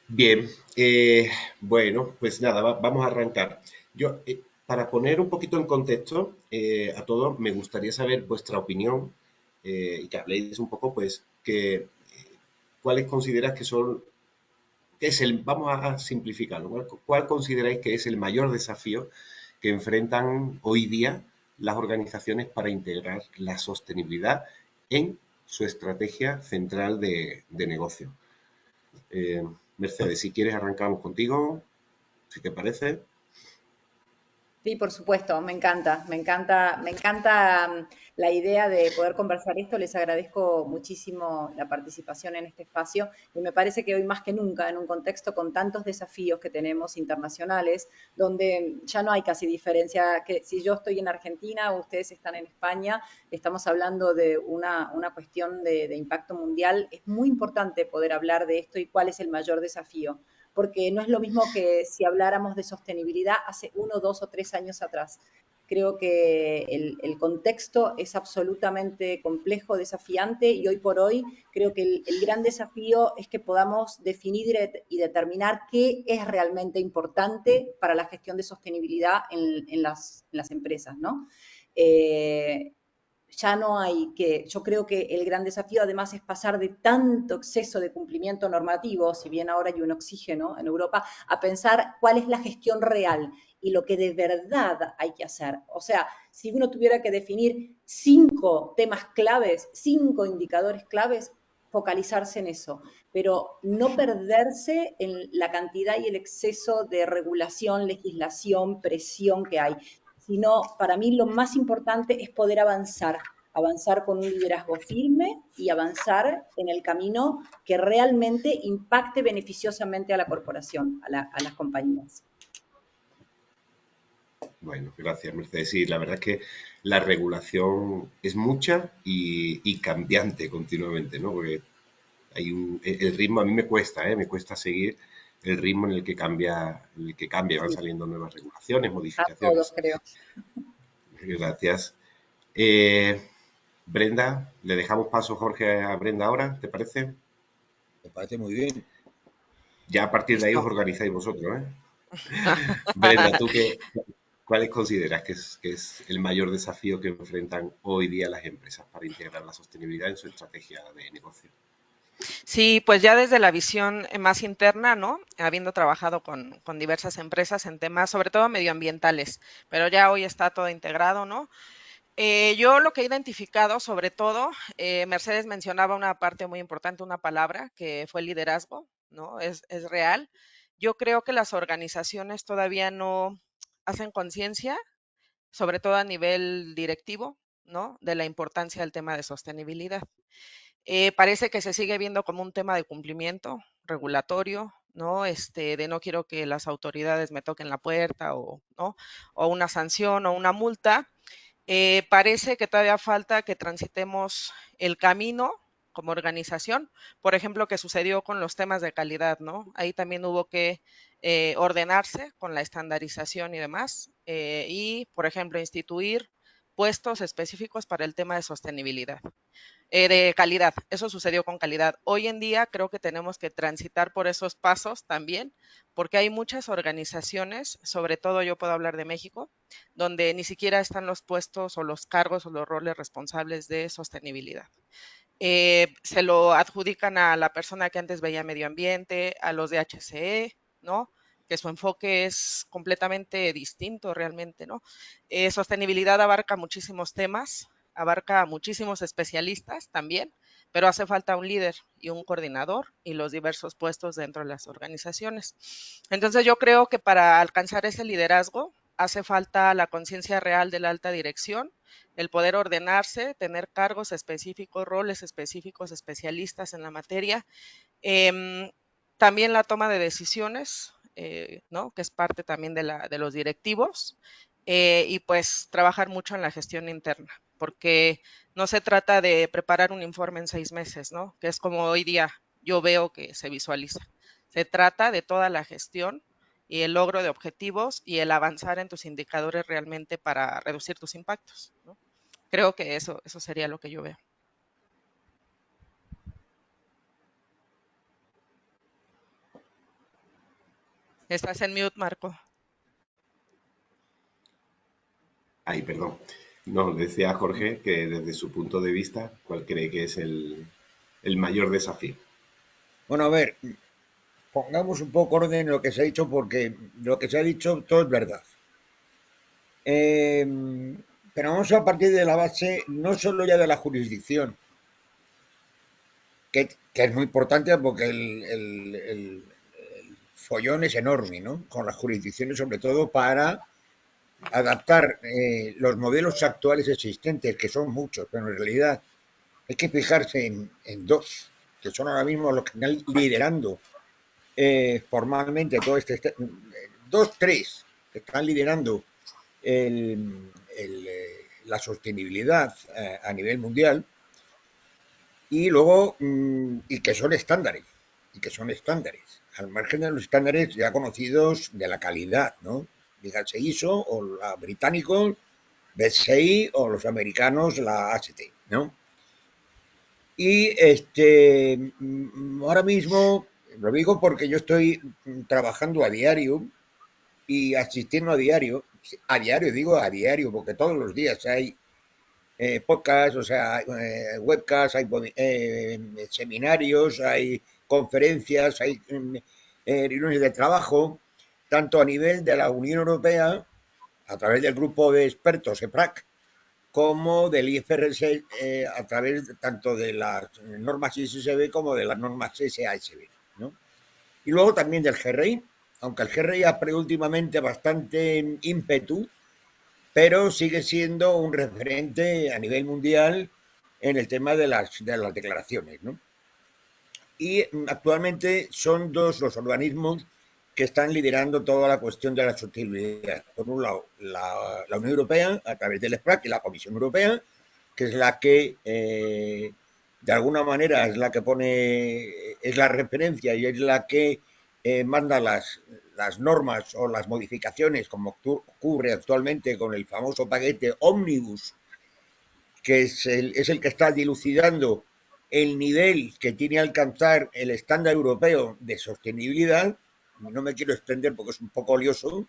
Bien, bueno, pues nada, vamos a arrancar. Yo, para poner un poquito en contexto a todos, me gustaría saber vuestra opinión y que habléis un poco, pues, cuáles consideras que son, vamos a simplificarlo, ¿cuál consideráis que es el mayor desafío que enfrentan hoy día las organizaciones para integrar la sostenibilidad en su estrategia central de negocio? Eh, Mercedes, si quieres arrancamos contigo, si te parece. Sí, por supuesto, me encanta la idea de poder conversar esto. Les agradezco muchísimo la participación en este espacio y me parece que hoy más que nunca, en un contexto con tantos desafíos que tenemos internacionales, donde ya no hay casi diferencia, que si yo estoy en Argentina o ustedes están en España, estamos hablando de una cuestión de impacto mundial. Es muy importante poder hablar de esto y cuál es el mayor desafío porque no es lo mismo que si habláramos de sostenibilidad hace 1, 2 o 3 años atrás. Creo que el contexto es absolutamente complejo, desafiante y hoy por hoy creo que el gran desafío es que podamos definir y determinar qué es realmente importante para la gestión de sostenibilidad en las empresas, ¿no? Eh, ya no hay que, yo creo que el gran desafío además es pasar de tanto exceso de cumplimiento normativo, si bien ahora hay un oxígeno en Europa, a pensar cuál es la gestión real y lo que de verdad hay que hacer. O sea, si uno tuviera que definir 5 temas claves, 5 indicadores claves, focalizarse en eso, pero no perderse en la cantidad y el exceso de regulación, legislación, presión que hay, sino para mí lo más importante es poder avanzar con un liderazgo firme y avanzar en el camino que realmente impacte beneficiosamente a la corporación, a las compañías. Bueno, gracias, Mercedes. Sí, la verdad es que la regulación es mucha y cambiante continuamente, ¿no? Porque el ritmo a mí me cuesta, ¿eh? Me cuesta seguir el ritmo en el que cambia, van Sí, saliendo nuevas regulaciones, a todos modificaciones. creo. Gracias. Brenda, le dejamos paso, Jorge, a Brenda ahora, ¿te parece? Me parece muy bien. Ya a partir de ahí os Listo. organizáis vosotros, ¿eh? Brenda, ¿cuáles consideras que es el mayor desafío que enfrentan hoy día las empresas para integrar la sostenibilidad en su estrategia de negocio? Sí, pues ya desde la visión más interna, ¿no? Habiendo trabajado con diversas empresas en temas, sobre todo medioambientales, pero ya hoy está todo integrado, ¿no? Yo lo que he identificado, sobre todo, Mercedes mencionaba una parte muy importante, una palabra, que fue el liderazgo, ¿no? Es real. Yo creo que las organizaciones todavía no hacen conciencia, sobre todo a nivel directivo, ¿no? De la importancia del tema de sostenibilidad. Parece que se sigue viendo como un tema de cumplimiento regulatorio, ¿no? De no quiero que las autoridades me toquen la puerta o, ¿no? O una sanción o una multa. Parece que todavía falta que transitemos el camino como organización, por ejemplo, que sucedió con los temas de calidad, ¿no? Ahí también hubo que ordenarse con la estandarización y demás, y, por ejemplo, instituir puestos específicos para el tema de sostenibilidad de calidad. Eso sucedió con calidad. Hoy en día creo que tenemos que transitar por esos pasos también, porque hay muchas organizaciones, sobre todo yo puedo hablar de México, donde ni siquiera están los puestos o los cargos o los roles responsables de sostenibilidad. Se lo adjudican a la persona que antes veía medio ambiente, a los de HCE, ¿no? Que su enfoque es completamente distinto realmente, ¿no? Sostenibilidad abarca muchísimos temas, abarca a muchísimos especialistas también, pero hace falta un líder y un coordinador y los diversos puestos dentro de las organizaciones. Entonces yo creo que para alcanzar ese liderazgo hace falta la conciencia real de la alta dirección, el poder ordenarse, tener cargos específicos, roles específicos, especialistas en la materia. Eh, También la toma de decisiones, ¿no? Que es parte también de los directivos, y pues trabajar mucho en la gestión interna, porque no se trata de preparar un informe en 6 meses, ¿no? Que es como hoy día yo veo que se visualiza. Se trata de toda la gestión y el logro de objetivos y el avanzar en tus indicadores realmente para reducir tus impactos, ¿no? Creo que eso sería lo que yo veo. Estás en mute, Marco. Ay, perdón. No, decía Jorge que desde su punto de vista, ¿cuál cree que es el mayor desafío? Bueno, a ver, pongamos un poco orden en lo que se ha dicho, porque lo que se ha dicho todo es verdad. Eh, pero vamos a partir de la base no solo ya de la jurisdicción, que es muy importante porque el follón es enorme, ¿no? Con las jurisdicciones, sobre todo para adaptar los modelos actuales existentes, que son muchos, pero en realidad hay que fijarse en dos, que son ahora mismo los que están liderando formalmente todo dos, tres, que están liderando la sostenibilidad a nivel mundial, y luego, y que son estándares, al margen de los estándares ya conocidos de la calidad, ¿no? Dígase ISO, o la británico, BSI, o los americanos, la HT, ¿no? Y ahora mismo, lo digo porque yo estoy trabajando a diario y asistiendo a diario digo a diario, porque todos los días hay podcasts, o sea, webcasts, hay seminarios, hay conferencias, hay reuniones de trabajo, tanto a nivel de la Unión Europea, a través del grupo de expertos EPRAC, como del IFRS a través tanto de las normas ISSB como de las normas SASB, ¿no? Y luego también del GRI, aunque el GRI ha perdido últimamente bastante ímpetu, pero sigue siendo un referente a nivel mundial en el tema de las declaraciones, ¿no? Y actualmente son dos los organismos que están liderando toda la cuestión de la sostenibilidad. Por un lado, la Unión Europea, a través del SPRAC, y la Comisión Europea, que es la que, de alguna manera, es la que es la referencia y es la que manda las normas o las modificaciones, como ocurre actualmente con el famoso paquete Omnibus, que es el que está dilucidando el nivel que tiene que alcanzar el estándar europeo de sostenibilidad. No me quiero extender porque es un poco lioso.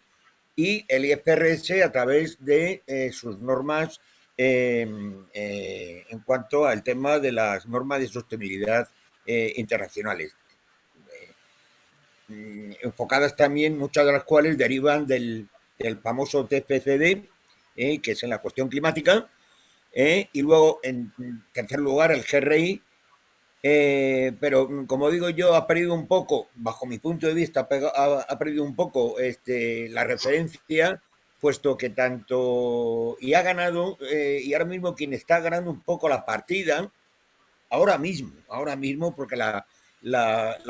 Y el IFRS a través de sus normas en cuanto al tema de las normas de sostenibilidad internacionales. Enfocadas también, muchas de las cuales derivan del famoso TPCD, que es en la cuestión climática, y luego, en tercer lugar, el GRI, pero como digo yo, ha perdido un poco, bajo mi punto de vista, ha perdido un poco la referencia, puesto que tanto, y ha ganado, y ahora mismo quien está ganando un poco la partida, ahora mismo, porque la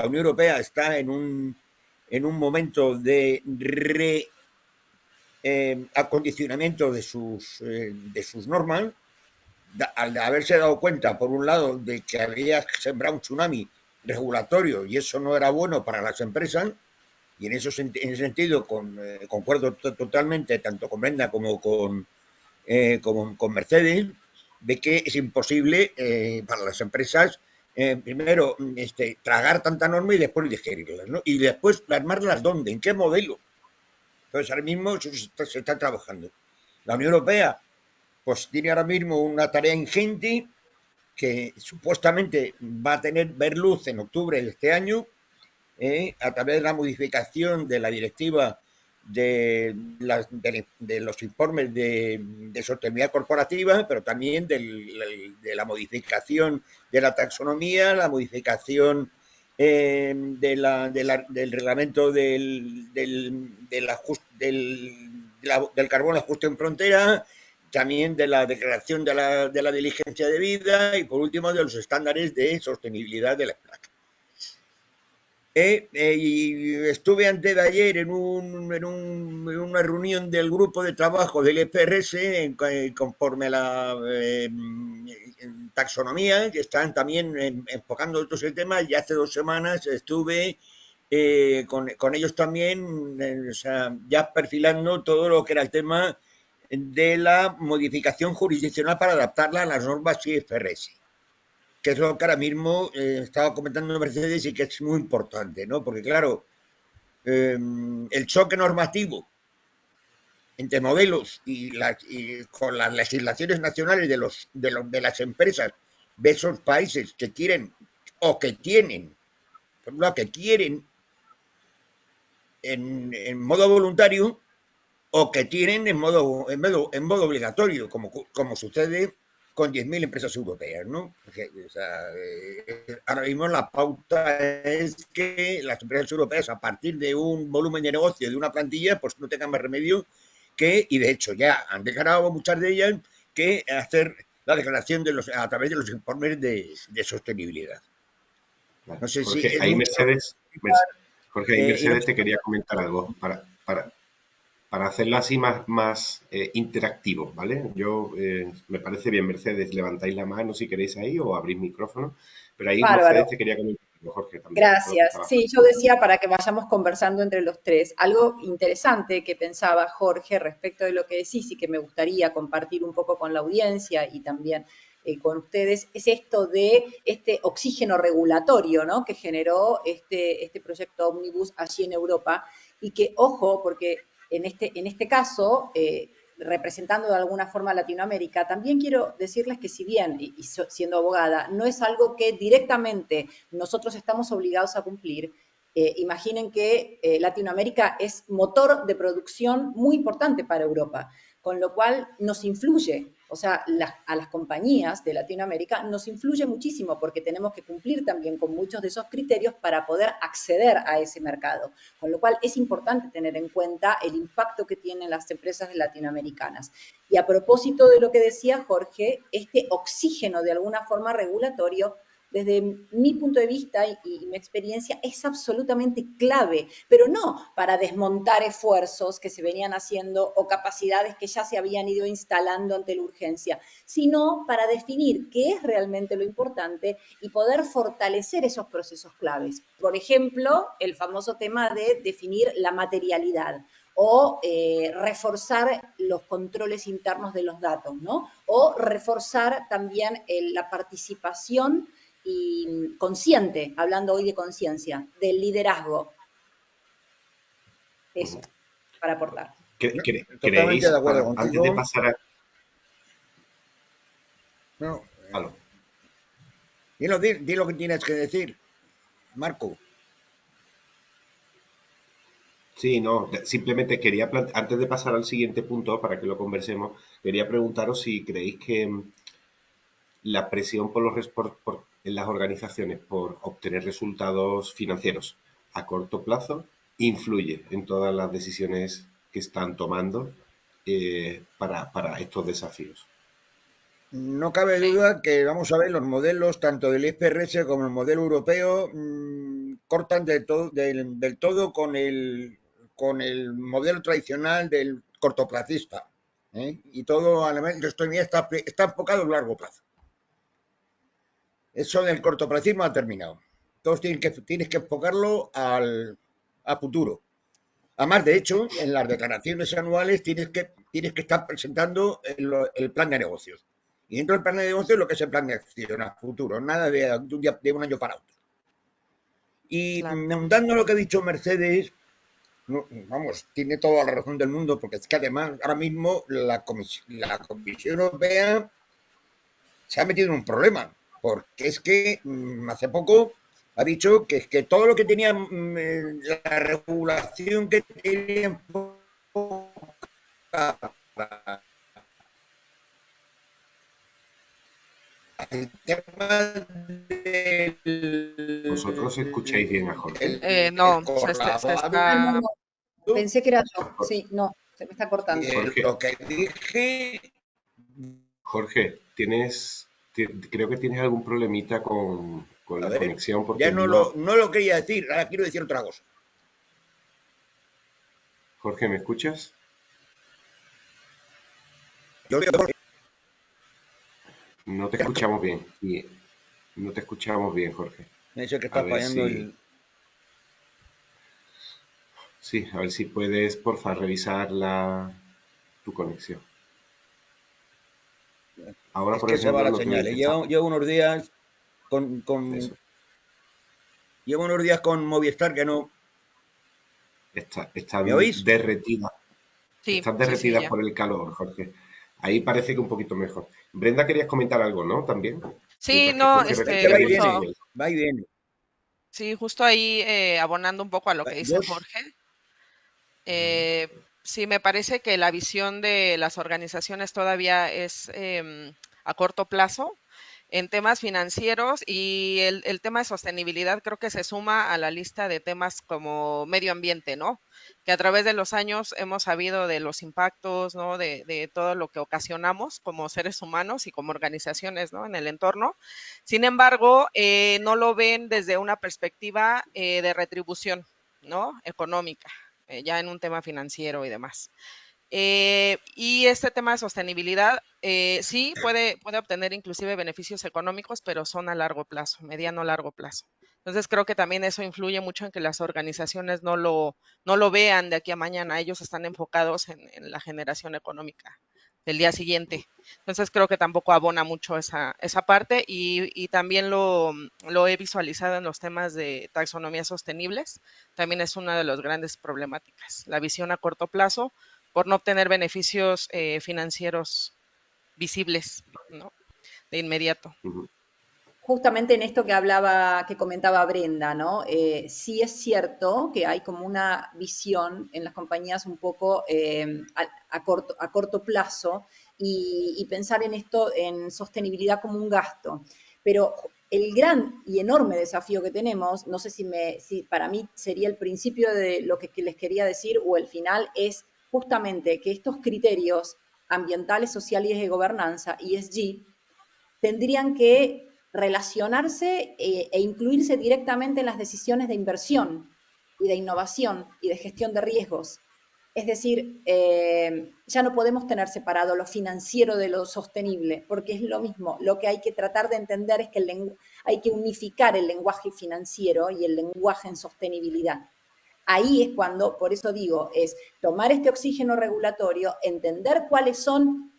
Unión Europea está en un momento de acondicionamiento de sus normas, al haberse dado cuenta, por un lado, de que había sembrado un tsunami regulatorio y eso no era bueno para las empresas, y en ese sentido concuerdo totalmente tanto con Brenda como con Mercedes, de que es imposible para las empresas primero tragar tanta norma y después digerirlas, ¿no? Y después plasmarlas ¿dónde? ¿En qué modelo? Entonces ahora mismo eso se está trabajando. La Unión Europea pues tiene ahora mismo una tarea ingente que supuestamente va a ver luz en octubre de este año, a través de la modificación de la directiva de los informes de sostenibilidad corporativa, pero también de la modificación de la taxonomía, la modificación del reglamento del carbón ajuste en frontera, también de la declaración de la diligencia de vida y, por último, de los estándares de sostenibilidad de la SPRAC. Y estuve antes de ayer en una reunión del grupo de trabajo del IFRS conforme a la taxonomía, que están también enfocando otros temas, y hace 2 semanas estuve con ellos también, o sea, ya perfilando todo lo que era el tema de la modificación jurisdiccional para adaptarla a las normas IFRS, que es lo que ahora mismo estaba comentando Mercedes y que es muy importante, ¿no? Porque claro, el choque normativo entre modelos y con las legislaciones nacionales de las empresas de esos países que quieren o que tienen, lo que quieren en modo voluntario o que tienen en modo obligatorio, como sucede con 10.000 empresas europeas, ¿no? Porque, o sea, ahora mismo la pauta es que las empresas europeas, a partir de un volumen de negocio de una plantilla, pues no tengan más remedio que, y de hecho ya han declarado muchas de ellas, que hacer la declaración a través de los informes de sostenibilidad. Vale. No sé Jorge, si es ahí mucho, Mercedes te quería comentar algo para hacerlo así más interactivo, ¿vale? Me parece bien, Mercedes, levantáis la mano si queréis ahí o abrís micrófono, pero ahí Bárbaro. Mercedes te quería comentar algo, Jorge, también. Gracias. Sí, yo decía para que vayamos conversando entre los tres. Algo interesante que pensaba Jorge respecto de lo que decís y que me gustaría compartir un poco con la audiencia y también con ustedes, es esto de este oxígeno regulatorio, ¿no? Que generó este proyecto Omnibus allí en Europa y que, ojo, porque en este caso, representando de alguna forma a Latinoamérica, también quiero decirles que si bien, y siendo abogada, no es algo que directamente nosotros estamos obligados a cumplir, imaginen que Latinoamérica es motor de producción muy importante para Europa, con lo cual nos influye, o sea, a las compañías de Latinoamérica nos influye muchísimo porque tenemos que cumplir también con muchos de esos criterios para poder acceder a ese mercado, con lo cual es importante tener en cuenta el impacto que tienen las empresas latinoamericanas. Y a propósito de lo que decía Jorge, este oxígeno de alguna forma regulatorio, desde mi punto de vista y mi experiencia, es absolutamente clave, pero no para desmontar esfuerzos que se venían haciendo o capacidades que ya se habían ido instalando ante la urgencia, sino para definir qué es realmente lo importante y poder fortalecer esos procesos claves. Por ejemplo, el famoso tema de definir la materialidad o reforzar los controles internos de los datos, ¿no? O reforzar también la participación y consciente, hablando hoy de conciencia, del liderazgo. Eso, para aportar. Totalmente de acuerdo contigo. Antes de pasar a... No, di lo que tienes que decir, Marco. Sí, no, simplemente quería, antes de pasar al siguiente punto, para que lo conversemos, quería preguntaros si creéis que la presión en las organizaciones por obtener resultados financieros a corto plazo influye en todas las decisiones que están tomando para estos desafíos. No cabe duda que vamos a ver los modelos tanto del IFRS como el modelo europeo cortan del todo con el modelo tradicional del cortoplacista, ¿eh? Y todo la economía está enfocado en largo plazo. Eso del cortoplacismo ha terminado. Todos tienes que enfocarlo a futuro. Además, de hecho, en las declaraciones anuales tienes que estar presentando el plan de negocios. Y dentro del plan de negocios lo que es el plan de acción a futuro, nada de un año para otro. Y claro, dando lo que ha dicho Mercedes, vamos, tiene toda la razón del mundo, porque es que además ahora mismo la Comisión Europea se ha metido en un problema, porque es que hace poco ha dicho que es que todo lo que tenía la regulación que tenía el tema ¿Vosotros escucháis bien a Jorge? No, se está... Pensé que era yo. Sí, no, se me está cortando. Jorge, lo que dije... Jorge, creo que tienes algún problemita con la conexión. Porque ya no lo quería decir, ahora quiero decir otra cosa. Jorge, ¿me escuchas? No te escuchamos bien. No te escuchamos bien, Jorge. Me dice que está fallando Sí, a ver si puedes, porfa, revisar tu conexión. Ahora, es por que ejemplo, se va la señal. Llevo unos días llevo unos días con Movistar que no ¿Me están oís? derretidas. Sí, Están sí, sí, derretidas ya. por el calor, Jorge. Ahí parece que un poquito mejor. Brenda, querías comentar algo, ¿no? También. Sí, Mientras que no, Jorge Es que va recupera y la viene, señal. va y viene. sí, justo ahí abonando un poco a lo que dice Yo, Jorge. Eh, sí, me parece que la visión de las organizaciones todavía es a corto plazo en temas financieros y el tema de sostenibilidad creo que se suma a la lista de temas como medio ambiente, ¿no? Que a través de los años hemos sabido de los impactos, ¿no? De todo lo que ocasionamos como seres humanos y como organizaciones, ¿no? En el entorno. Sin embargo, no lo ven desde una perspectiva de retribución, ¿no? Económica, ya en un tema financiero y demás. Y este tema de sostenibilidad sí puede obtener inclusive beneficios económicos, pero son a largo plazo, mediano largo plazo. Entonces creo que también eso influye mucho en que las organizaciones no lo vean de aquí a mañana. Ellos están enfocados en la generación económica del día siguiente. Entonces creo que tampoco abona mucho esa parte y también lo he visualizado en los temas de taxonomías sostenibles. También es una de las grandes problemáticas. La visión a corto plazo por no obtener beneficios financieros visibles, ¿no? De inmediato. Ujú. Justamente en esto que hablaba, que comentaba Brenda, ¿no? Sí es cierto que hay como una visión en las compañías un poco a corto plazo y pensar en esto, en sostenibilidad como un gasto. Pero el gran y enorme desafío que tenemos, no sé si para mí sería el principio de lo que les quería decir o el final, es justamente que estos criterios ambientales, sociales y de gobernanza, ESG, tendrían que relacionarse e incluirse directamente en las decisiones de inversión y de innovación y de gestión de riesgos. Es decir, ya no podemos tener separado lo financiero de lo sostenible, porque es lo mismo. Lo que hay que tratar de entender es que hay que unificar el lenguaje financiero y el lenguaje en sostenibilidad. Ahí es cuando, por eso digo, es tomar este oxígeno regulatorio, entender cuáles son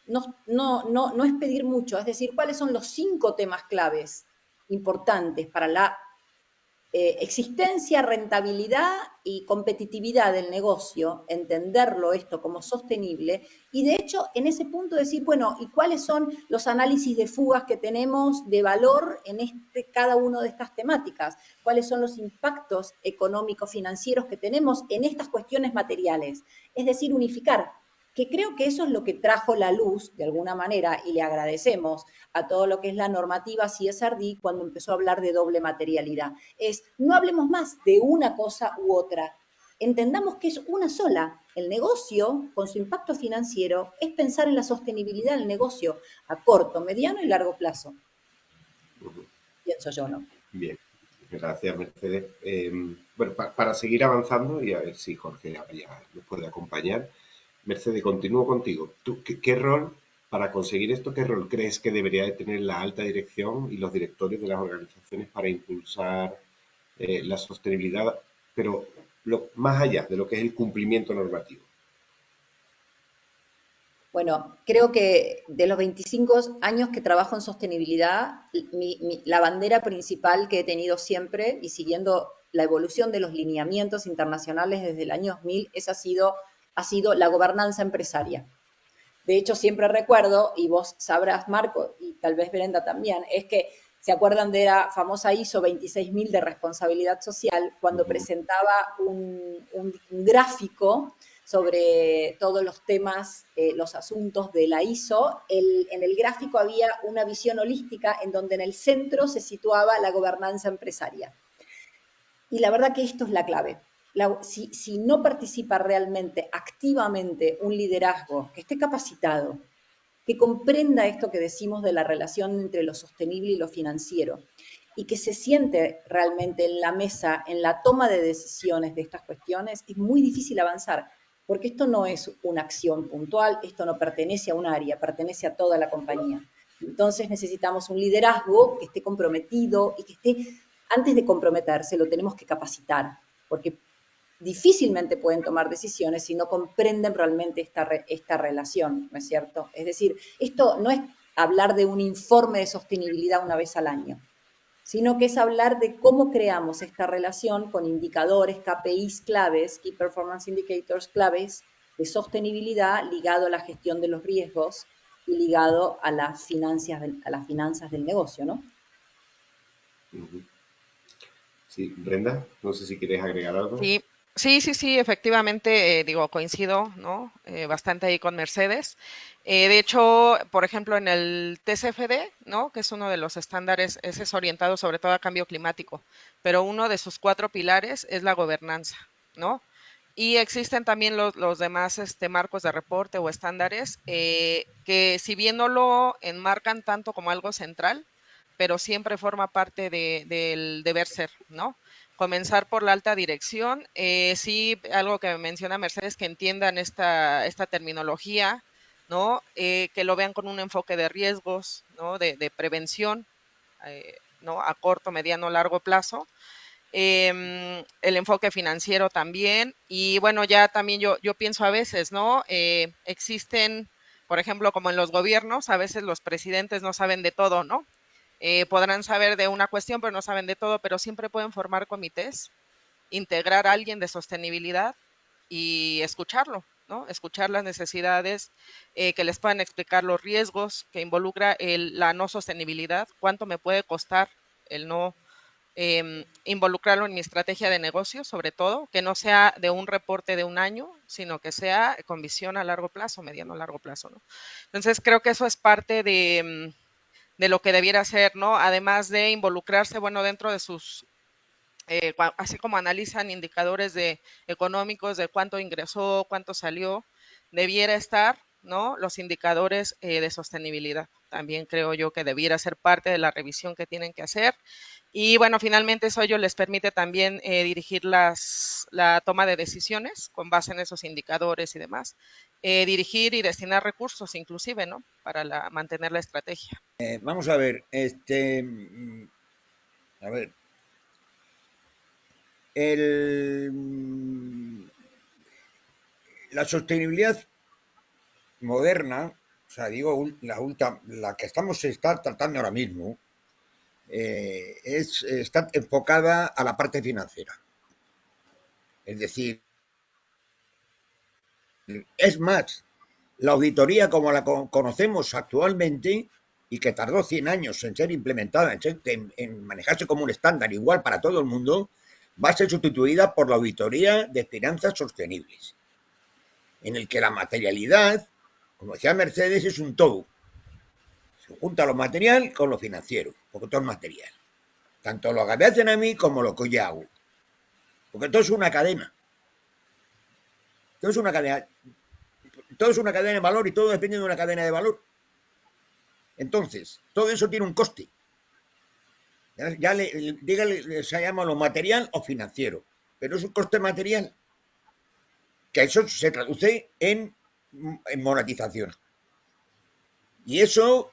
no es pedir mucho, es decir, cuáles son los 5 temas claves importantes para la existencia, rentabilidad y competitividad del negocio, entenderlo esto como sostenible y de hecho en ese punto decir, bueno, ¿y cuáles son los análisis de fugas que tenemos de valor en cada una de estas temáticas? ¿Cuáles son los impactos económicos financieros que tenemos en estas cuestiones materiales? Es decir, unificar, que creo que eso es lo que trajo la luz, de alguna manera, y le agradecemos a todo lo que es la normativa CSRD cuando empezó a hablar de doble materialidad. Es, no hablemos más de una cosa u otra, entendamos que es una sola. El negocio, con su impacto financiero, es pensar en la sostenibilidad del negocio a corto, mediano y largo plazo. Ujú. Pienso yo, ¿no? Bien, gracias, Mercedes. Bueno, para seguir avanzando y a ver si Jorge ya nos puede acompañar. Mercedes, continúo contigo. ¿Tú qué rol, para conseguir esto, qué rol crees que debería de tener la alta dirección y los directorios de las organizaciones para impulsar la sostenibilidad, pero más allá de lo que es el cumplimiento normativo? Bueno, creo que de los 25 años que trabajo en sostenibilidad, la bandera principal que he tenido siempre y siguiendo la evolución de los lineamientos internacionales desde el año 2000, ha sido la gobernanza empresaria. De hecho, siempre recuerdo, y vos sabrás, Marco, y tal vez Brenda también, es que se acuerdan de la famosa ISO 26000 de responsabilidad social, cuando Ujú. presentaba un gráfico sobre todos los temas, los asuntos de la ISO. En el gráfico había una visión holística en donde en el centro se situaba la gobernanza empresaria. Y la verdad que esto es la clave. Si no participa realmente, activamente, un liderazgo que esté capacitado, que comprenda esto que decimos de la relación entre lo sostenible y lo financiero, y que se siente realmente en la mesa, en la toma de decisiones de estas cuestiones, es muy difícil avanzar, porque esto no es una acción puntual, esto no pertenece a un área, pertenece a toda la compañía. Entonces necesitamos un liderazgo que esté comprometido y que esté, antes de comprometerse, lo tenemos que capacitar, porque difícilmente pueden tomar decisiones si no comprenden realmente esta relación, ¿no es cierto? Es decir, esto no es hablar de un informe de sostenibilidad una vez al año, sino que es hablar de cómo creamos esta relación con indicadores, KPIs claves, Key Performance Indicators claves, de sostenibilidad ligado a la gestión de los riesgos y ligado a las finanzas del negocio, ¿no? Ujú. Sí, Brenda, no sé si quieres agregar algo. Sí, sí, efectivamente, digo, coincido, ¿no? Bastante ahí con Mercedes. De hecho, por ejemplo, en el TCFD, ¿no? Que es uno de los estándares, ese es orientado sobre todo a cambio climático, pero uno de sus 4 pilares es la gobernanza, ¿no? Y existen también los demás marcos de reporte o estándares que si bien no lo enmarcan tanto como algo central, pero siempre forma parte del deber ser, ¿no? Comenzar por la alta dirección. Sí, algo que menciona Mercedes, que entiendan esta terminología, ¿no? Que lo vean con un enfoque de riesgos, ¿no? De prevención, ¿no? A corto, mediano, largo plazo. El enfoque financiero también. Y bueno, ya también yo pienso a veces, ¿no? Existen, por ejemplo, como en los gobiernos, a veces los presidentes no saben de todo, ¿no? Podrán saber de una cuestión, pero no saben de todo, pero siempre pueden formar comités, integrar a alguien de sostenibilidad y escucharlo, ¿no? Escuchar las necesidades, que les puedan explicar los riesgos que involucra la no sostenibilidad, cuánto me puede costar el no involucrarlo en mi estrategia de negocio, sobre todo, que no sea de un reporte de un año, sino que sea con visión a largo plazo, mediano a largo plazo, ¿no? Entonces, creo que eso es parte de lo que debiera ser, ¿no? Además de involucrarse, bueno, dentro de sus, así como analizan indicadores económicos de cuánto ingresó, cuánto salió, debiera estar, ¿no? Los indicadores de sostenibilidad. También creo yo que debiera ser parte de la revisión que tienen que hacer. Y bueno, finalmente eso ello les permite también dirigir la toma de decisiones con base en esos indicadores y demás. Dirigir y destinar recursos inclusive, ¿no? Para mantener la estrategia. Vamos a ver, a ver, la sostenibilidad moderna, o sea, digo, la que está tratando ahora mismo, está enfocada a la parte financiera. Es decir, es más, la auditoría como la conocemos actualmente y que tardó 100 años en ser implementada, en manejarse como un estándar igual para todo el mundo, va a ser sustituida por la auditoría de finanzas sostenibles, en el que la materialidad, como decía Mercedes, es un todo. Se junta lo material con lo financiero, porque todo es material. Tanto lo que me hacen a mí como lo que yo hago. Porque todo es una cadena. Todo es una cadena. Todo es una cadena de valor y todo depende de una cadena de valor. Entonces, todo eso tiene un coste. Dígale, se llama lo material o financiero, pero es un coste material, que eso se traduce en monetización. Y eso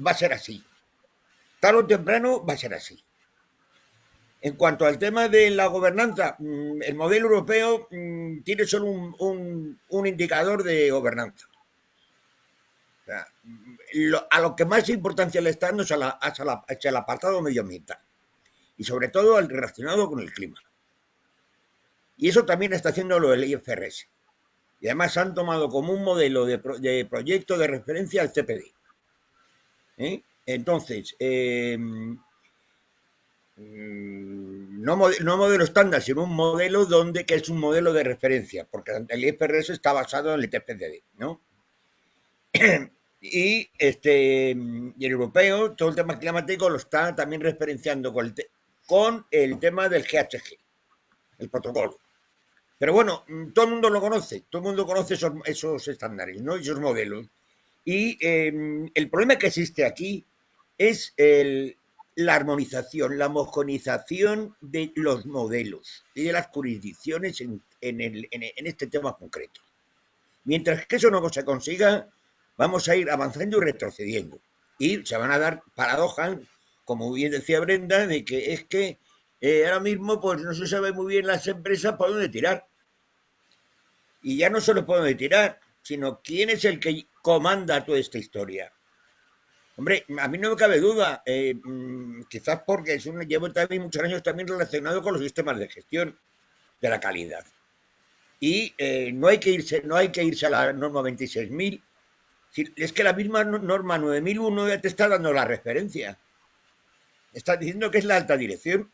va a ser así. Tarde o temprano va a ser así. En cuanto al tema de la gobernanza, el modelo europeo tiene solo un indicador de gobernanza. O sea, a lo que más importancia le está dando es el apartado medioambiental y sobre todo al relacionado con el clima. Y eso también está haciendo lo del IFRS. Y además han tomado como un modelo de proyecto de referencia al CPD. Entonces, no modelo estándar, sino un modelo que es un modelo de referencia, porque el IFRS está basado en el TPD, ¿no? Y el europeo, todo el tema climático lo está también referenciando con el tema del GHG, el protocolo. Pero bueno, todo el mundo lo conoce, todo el mundo conoce esos estándares, ¿no? Esos modelos. Y el problema que existe aquí es la armonización, la homogenización de los modelos y de las jurisdicciones en este tema concreto. Mientras que eso no se consiga, vamos a ir avanzando y retrocediendo. Y se van a dar paradojas, como bien decía Brenda, de que es que ahora mismo pues no se sabe muy bien las empresas por dónde tirar. Y ya no solo por dónde tirar, sino quién es el que comanda toda esta historia. Hombre, a mí no me cabe duda, quizás porque llevo también muchos años también relacionado con los sistemas de gestión de la calidad. Y no hay que irse a la norma 26.000. Es que la misma norma 9001 ya te está dando la referencia. Está diciendo que es la alta dirección,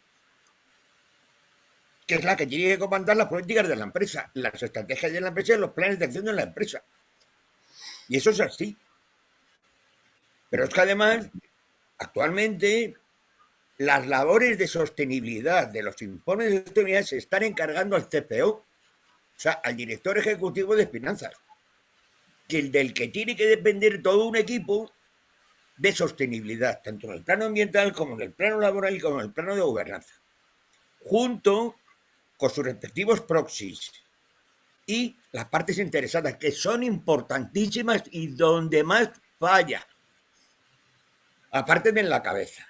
que es la que tiene que comandar las políticas de la empresa, las estrategias de la empresa y los planes de acción de la empresa. Y eso es así. Pero es que además, actualmente, las labores de sostenibilidad de los informes de sostenibilidad se están encargando al CPO, o sea, al director ejecutivo de finanzas, del que tiene que depender todo un equipo de sostenibilidad, tanto en el plano ambiental como en el plano laboral y como en el plano de gobernanza, junto con sus respectivos proxies y las partes interesadas, que son importantísimas y donde más falla, aparte de en la cabeza.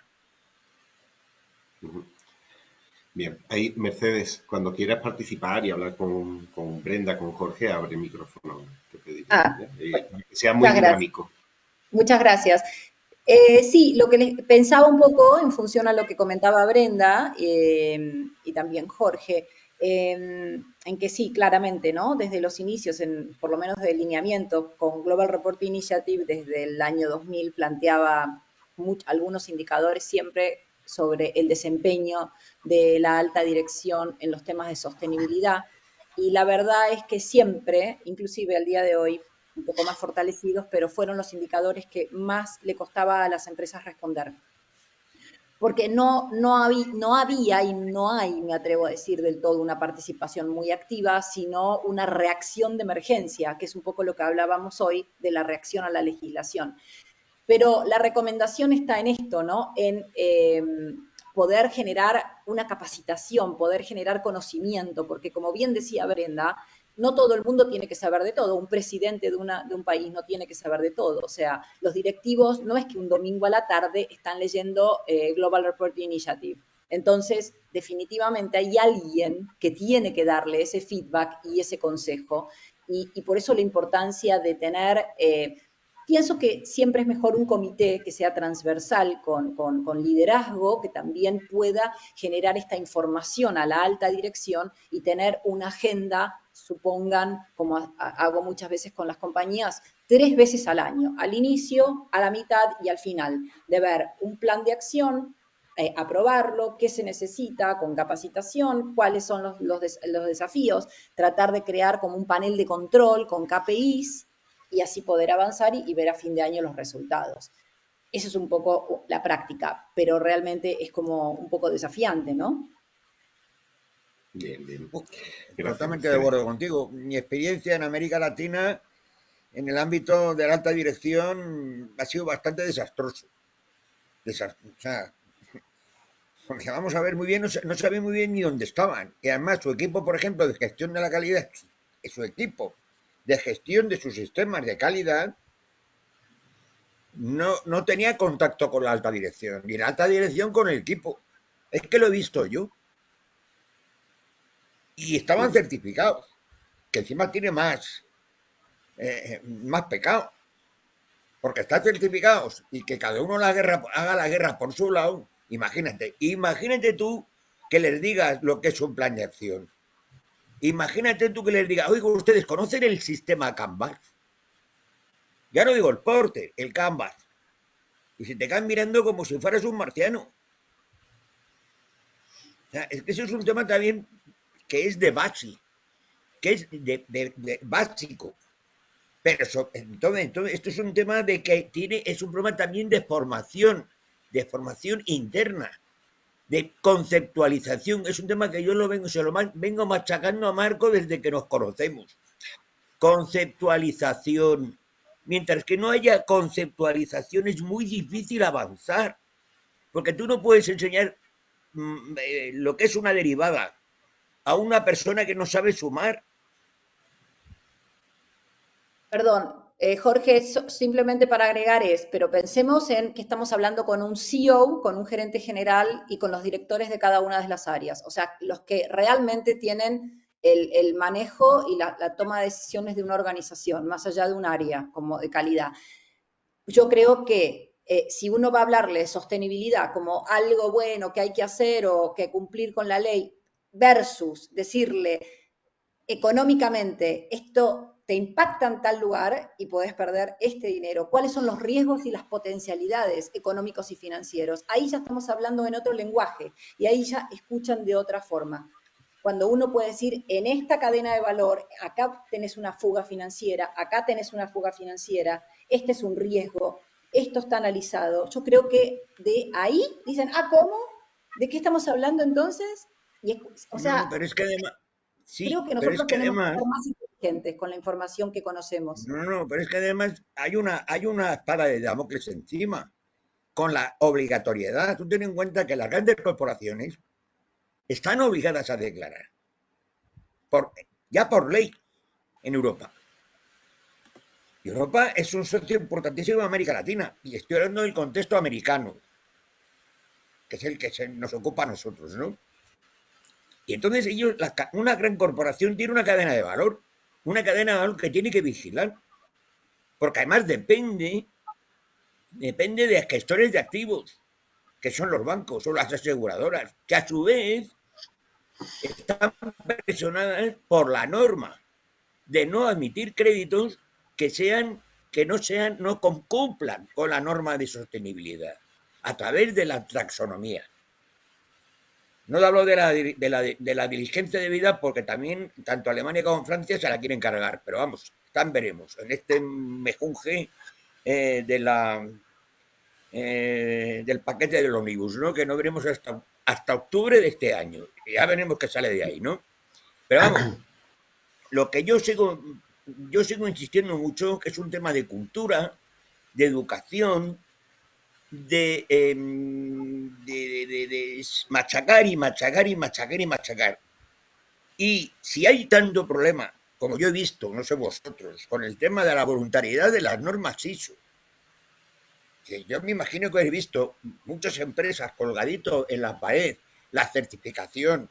Bien, ahí Mercedes, cuando quieras participar y hablar con Brenda, con Jorge, abre el micrófono, te pediría, que sea muy dinámico. Muchas gracias. Sí, lo que les pensaba un poco en función a lo que comentaba Brenda y también Jorge, en que sí, claramente, ¿no? Desde los inicios, por lo menos de lineamiento, con Global Report Initiative, desde el año 2000 planteaba algunos indicadores siempre sobre el desempeño de la alta dirección en los temas de sostenibilidad. Y la verdad es que siempre, inclusive al día de hoy, un poco más fortalecidos, pero fueron los indicadores que más le costaba a las empresas responder. Porque no había y no hay, me atrevo a decir del todo, una participación muy activa, sino una reacción de emergencia, que es un poco lo que hablábamos hoy de la reacción a la legislación. Pero la recomendación está en esto, ¿no? En poder generar una capacitación, poder generar conocimiento, porque como bien decía Brenda, no todo el mundo tiene que saber de todo. Un presidente de un país no tiene que saber de todo. O sea, los directivos no es que un domingo a la tarde están leyendo Global Report Initiative. Entonces, definitivamente hay alguien que tiene que darle ese feedback y ese consejo. Y por eso la importancia de tener... Pienso que siempre es mejor un comité que sea transversal, con liderazgo, que también pueda generar esta información a la alta dirección y tener una agenda, supongan, como hago muchas veces con las compañías, 3 veces al año, al inicio, a la mitad y al final, de ver un plan de acción, aprobarlo, qué se necesita con capacitación, cuáles son los desafíos, tratar de crear como un panel de control con KPIs, y así poder avanzar y ver a fin de año los resultados. Eso es un poco la práctica, pero realmente es como un poco desafiante, ¿no? Bien, bien. Gracias, totalmente de acuerdo contigo. Mi experiencia en América Latina, en el ámbito de la alta dirección, ha sido bastante desastroso. O sea, porque vamos a ver muy bien, no sabía muy bien ni dónde estaban. Y además su equipo, por ejemplo, de gestión de la calidad, su equipo de gestión de sus sistemas de calidad no tenía contacto con la alta dirección, ni la alta dirección con el equipo. Es que lo he visto yo. Y estaban certificados, que encima tiene más pecado. Porque están certificados y que cada uno haga la guerra por su lado. Imagínate tú que les digas lo que es un plan de acción. Imagínate tú que les digas, oiga, ¿ustedes conocen el sistema Kanban? Ya no digo el Porter, el Kanban. Y se te quedan mirando como si fueras un marciano. O sea, es que eso es un tema también que es de base, que es de básico. Pero entonces, esto es un tema de que es un problema también de formación interna, de conceptualización. Es un tema que yo vengo machacando a Marco desde que nos conocemos. Conceptualización. Mientras que no haya conceptualización es muy difícil avanzar, porque tú no puedes enseñar lo que es una derivada a una persona que no sabe sumar. Perdón, Jorge, simplemente para agregar pero pensemos en que estamos hablando con un CEO, con un gerente general y con los directores de cada una de las áreas, o sea, los que realmente tienen el manejo y la toma de decisiones de una organización, más allá de un área como de calidad. Yo creo que si uno va a hablarle de sostenibilidad como algo bueno que hay que hacer o que cumplir con la ley, versus decirle económicamente, esto te impacta en tal lugar y podés perder este dinero. ¿Cuáles son los riesgos y las potencialidades económicos y financieros? Ahí ya estamos hablando en otro lenguaje y ahí ya escuchan de otra forma. Cuando uno puede decir, en esta cadena de valor, acá tenés una fuga financiera, acá tenés una fuga financiera, este es un riesgo, esto está analizado. Yo creo que de ahí dicen, ¿cómo? ¿De qué estamos hablando entonces? Y, o No, sea, pero es que además, creo sí, que pero es nosotros que tenemos que además, ser más inteligentes con la información que conocemos. no, pero es que además hay una espada de Damocles encima con la obligatoriedad. Tú ten en cuenta que las grandes corporaciones están obligadas a declarar, por, ya por ley, en Europa. Y Europa es un socio importantísimo de América Latina, y estoy hablando del contexto americano, que es el que nos ocupa a nosotros, ¿no? Y entonces ellos, una gran corporación tiene una cadena de valor que tiene que vigilar, porque además depende de gestores de activos, que son los bancos o las aseguradoras, que a su vez están presionadas por la norma de no admitir créditos que no cumplan con la norma de sostenibilidad a través de la taxonomía. No hablo de la diligencia de vida porque también tanto Alemania como Francia se la quieren cargar, pero vamos, veremos en este mejunje del paquete del ómnibus, ¿no? Que no veremos hasta octubre de este año. Y ya veremos qué sale de ahí, ¿no? Pero vamos, lo que yo sigo insistiendo mucho, que es un tema de cultura, de educación, de machacar y machacar y machacar y machacar. Y si hay tanto problema, como yo he visto, no sé vosotros, con el tema de la voluntariedad de las normas ISO, que yo me imagino que habéis visto muchas empresas colgadito en la pared, la certificación,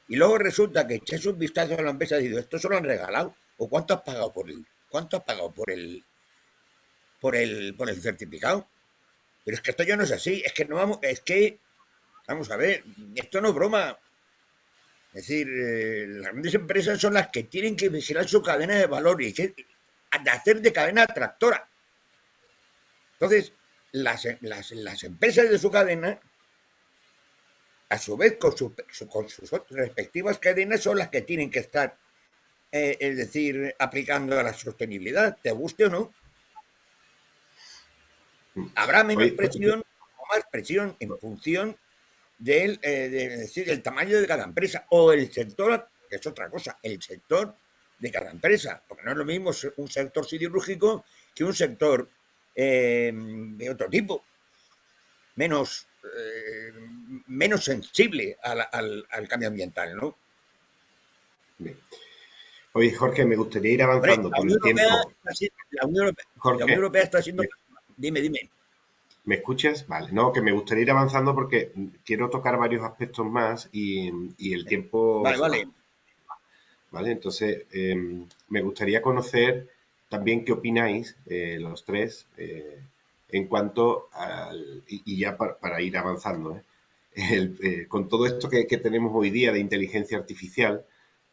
y luego resulta que echáis un vistazo a la empresa y digo, esto se lo han regalado, o cuánto has pagado por el certificado. Pero es que esto ya no es así, vamos a ver, esto no es broma. Es decir, las grandes empresas son las que tienen que vigilar su cadena de valor y hacer de cadena tractora. Entonces, las empresas de su cadena, a su vez, con sus respectivas cadenas, son las que tienen que estar, es decir, aplicando a la sostenibilidad, te guste o no. Habrá menos presión o más presión en función del tamaño de cada empresa o el sector, que es otra cosa, el sector de cada empresa, porque no es lo mismo un sector siderúrgico que un sector de otro tipo, menos sensible al cambio ambiental, ¿no? Bien. Oye, Jorge, me gustaría ir avanzando por el tiempo. La Unión Europea está siendo... Dime. ¿Me escuchas? Vale, no, que me gustaría ir avanzando porque quiero tocar varios aspectos más y el tiempo... Vale. ¿Vale? Entonces, me gustaría conocer también qué opináis, los tres, en cuanto al... Y ya para ir avanzando, con todo esto que tenemos hoy día de inteligencia artificial,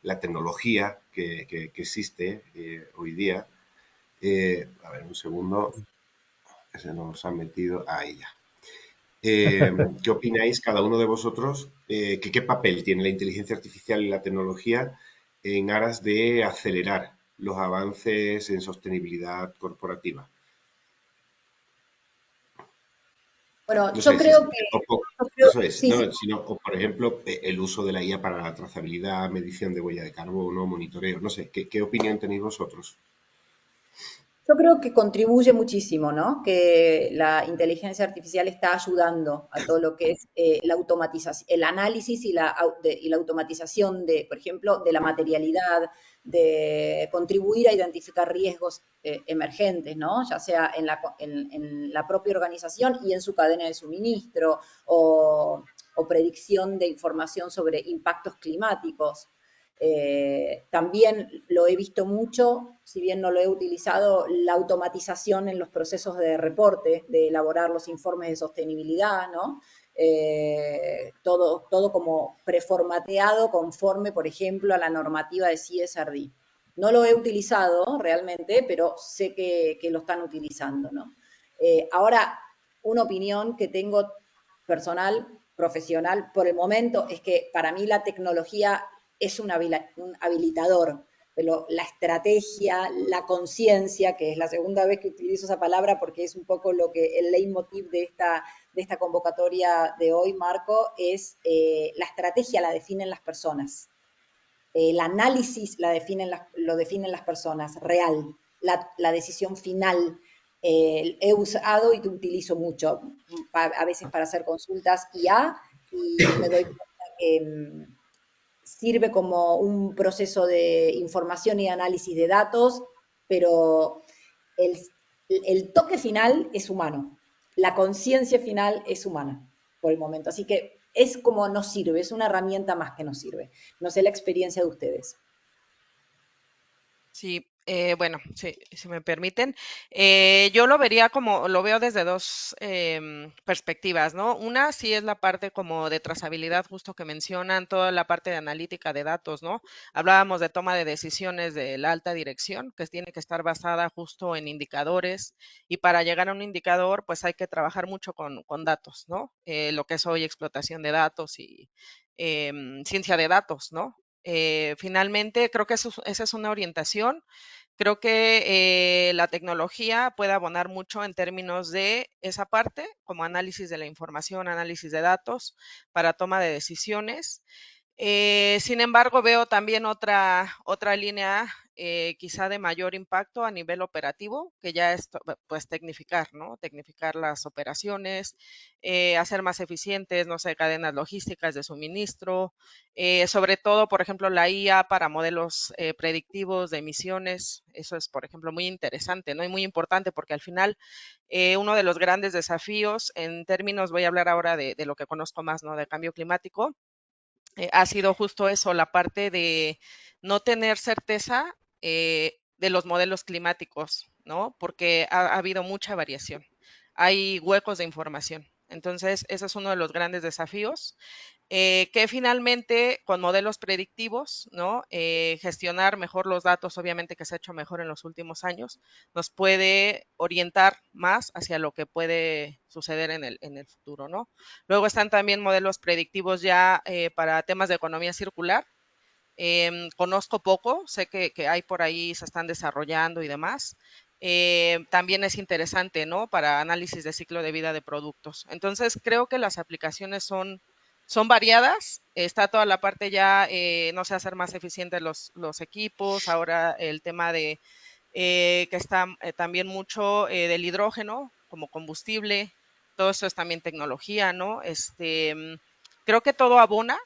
la tecnología que existe hoy día, a ver, un segundo, que se nos ha metido ahí ya. ¿Qué opináis cada uno de vosotros? ¿Qué papel tiene la inteligencia artificial y la tecnología en aras de acelerar los avances en sostenibilidad corporativa? Bueno, No yo sé creo que... eso es, sí, ¿no? sí. Sino, o por ejemplo, el uso de la IA para la trazabilidad, medición de huella de carbono, monitoreo, no sé, ¿qué opinión tenéis vosotros? Yo creo que contribuye muchísimo, ¿no? Que la inteligencia artificial está ayudando a todo lo que es la automatización, el análisis y la automatización de, por ejemplo, de la materialidad, de contribuir a identificar riesgos emergentes, ¿no? Ya sea en la propia organización y en su cadena de suministro o predicción de información sobre impactos climáticos. También lo he visto mucho, si bien no lo he utilizado, la automatización en los procesos de reporte, de elaborar los informes de sostenibilidad, ¿no? Todo como preformateado conforme, por ejemplo, a la normativa de CSRD. No lo he utilizado realmente, pero sé que lo están utilizando, ¿no? Ahora, una opinión que tengo personal, profesional, por el momento, es que para mí la tecnología es un habilitador, pero la estrategia, la conciencia, que es la segunda vez que utilizo esa palabra porque es un poco lo que el leitmotiv de esta convocatoria de hoy, Marco, es la estrategia la definen las personas. El análisis lo definen las personas, real, la decisión final. He usado y te utilizo mucho, a veces para hacer consultas IA, y me doy cuenta que sirve como un proceso de información y análisis de datos, pero el, el toque final es humano, la conciencia final es humana por el momento. Así que es como nos sirve, es una herramienta más que nos sirve. No sé la experiencia de ustedes. Sí, bueno, sí, si me permiten, yo lo vería como, lo veo desde dos perspectivas, ¿no? Una sí es la parte como de trazabilidad, justo que mencionan, toda la parte de analítica de datos, ¿no? Hablábamos de toma de decisiones de la alta dirección, que tiene que estar basada justo en indicadores, y para llegar a un indicador, pues hay que trabajar mucho con datos, ¿no? Lo que es hoy explotación de datos y ciencia de datos, ¿no? Finalmente, creo que esa es una orientación. Creo que la tecnología puede abonar mucho en términos de esa parte, como análisis de la información, análisis de datos para toma de decisiones. Sin embargo, veo también otra línea quizá de mayor impacto a nivel operativo, que ya es pues tecnificar, ¿no? Tecnificar las operaciones, hacer más eficientes, no sé, cadenas logísticas de suministro, sobre todo, por ejemplo, la IA para modelos predictivos de emisiones. Eso es, por ejemplo, muy interesante, ¿no? Y muy importante porque al final uno de los grandes desafíos en términos, voy a hablar ahora de lo que conozco más, ¿no? De cambio climático, ha sido justo eso, la parte de no tener certeza de los modelos climáticos, ¿no? Porque ha habido mucha variación. Hay huecos de información. Entonces, ese es uno de los grandes desafíos, que finalmente con modelos predictivos, ¿no? Gestionar mejor los datos, obviamente que se ha hecho mejor en los últimos años, nos puede orientar más hacia lo que puede suceder en el futuro, ¿no? Luego están también modelos predictivos ya para temas de economía circular. Conozco poco, sé que hay por ahí, se están desarrollando y demás. También es interesante, ¿no? Para análisis de ciclo de vida de productos. Entonces, creo que las aplicaciones son variadas. Está toda la parte ya, no sé, hacer más eficientes los equipos. Ahora el tema de que está también mucho del hidrógeno como combustible. Todo esto es también tecnología, ¿no? Creo que todo abona,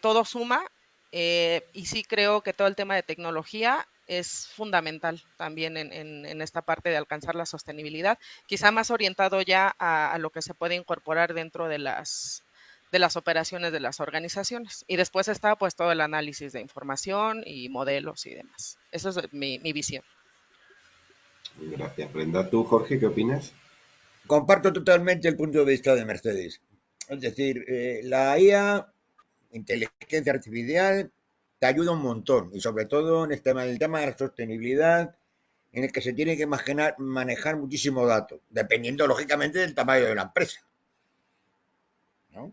todo suma, y sí creo que todo el tema de tecnología es fundamental también en esta parte de alcanzar la sostenibilidad, quizá más orientado ya a lo que se puede incorporar dentro de las operaciones de las organizaciones. Y después está pues todo el análisis de información y modelos y demás. Esa es mi visión. Gracias, Brenda. ¿Tú, Jorge, qué opinas? Comparto totalmente el punto de vista de Mercedes. Es decir, la IA, inteligencia artificial, te ayuda un montón, y sobre todo en el tema de la sostenibilidad, en el que se tiene que manejar muchísimo dato, dependiendo lógicamente del tamaño de la empresa, ¿no?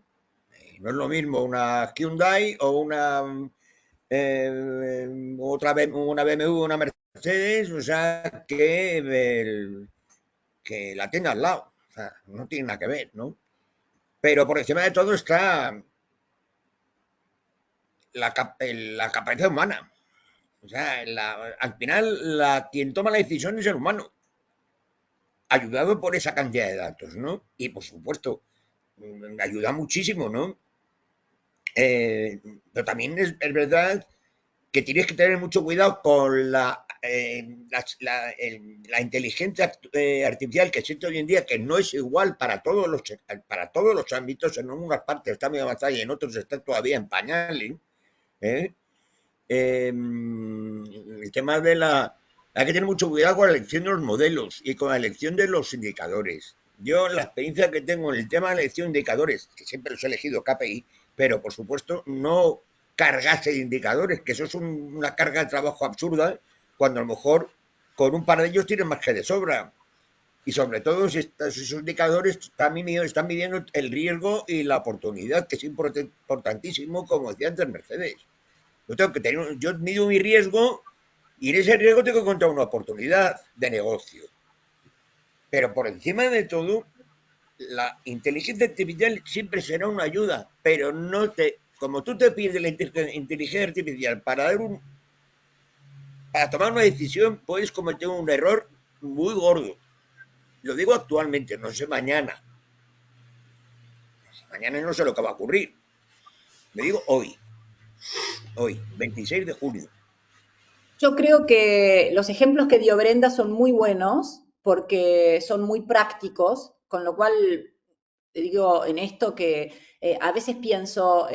No es lo mismo una Hyundai o una BMW, una Mercedes, o sea, que la tienda al lado. O sea, no tiene nada que ver, ¿no? Pero por encima de todo está la capacidad humana. O sea, al final quien toma la decisión es el humano, ayudado por esa cantidad de datos, ¿no? Y por supuesto, ayuda muchísimo, ¿no? Pero también es verdad que tienes que tener mucho cuidado con la inteligencia artificial que existe hoy en día, que no es igual para todos los ámbitos. En unas partes está muy avanzada y en otros está todavía en pañales, ¿eh? el tema de la... Hay que tener mucho cuidado con la elección de los modelos y con la elección de los indicadores. Yo, la experiencia que tengo en el tema de la elección de indicadores, que siempre los he elegido KPI, pero por supuesto no cargase de indicadores, que eso es una carga de trabajo absurda, cuando a lo mejor con un par de ellos tienen más que de sobra. Y sobre todo si esos indicadores están midiendo el riesgo y la oportunidad, que es importantísimo, como decía antes Mercedes. Yo mido mi riesgo y en ese riesgo tengo que encontrar una oportunidad de negocio. Pero por encima de todo, la inteligencia artificial siempre será una ayuda, pero como tú te pides la inteligencia artificial para tomar una decisión, puedes cometer un error muy gordo. Lo digo actualmente, no sé mañana. Mañana no sé lo que va a ocurrir. Me digo hoy, 26 de junio. Yo creo que los ejemplos que dio Brenda son muy buenos porque son muy prácticos, con lo cual digo en esto que a veces pienso,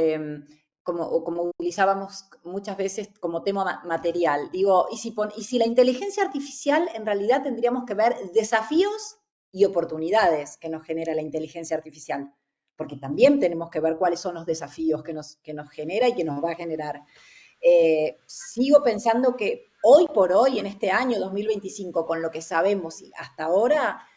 como utilizábamos muchas veces como tema material, digo, y si la inteligencia artificial en realidad tendríamos que ver desafíos y oportunidades que nos genera la inteligencia artificial, porque también tenemos que ver cuáles son los desafíos que nos genera y que nos va a generar. Sigo pensando que hoy por hoy, en este año 2025, con lo que sabemos hasta ahora,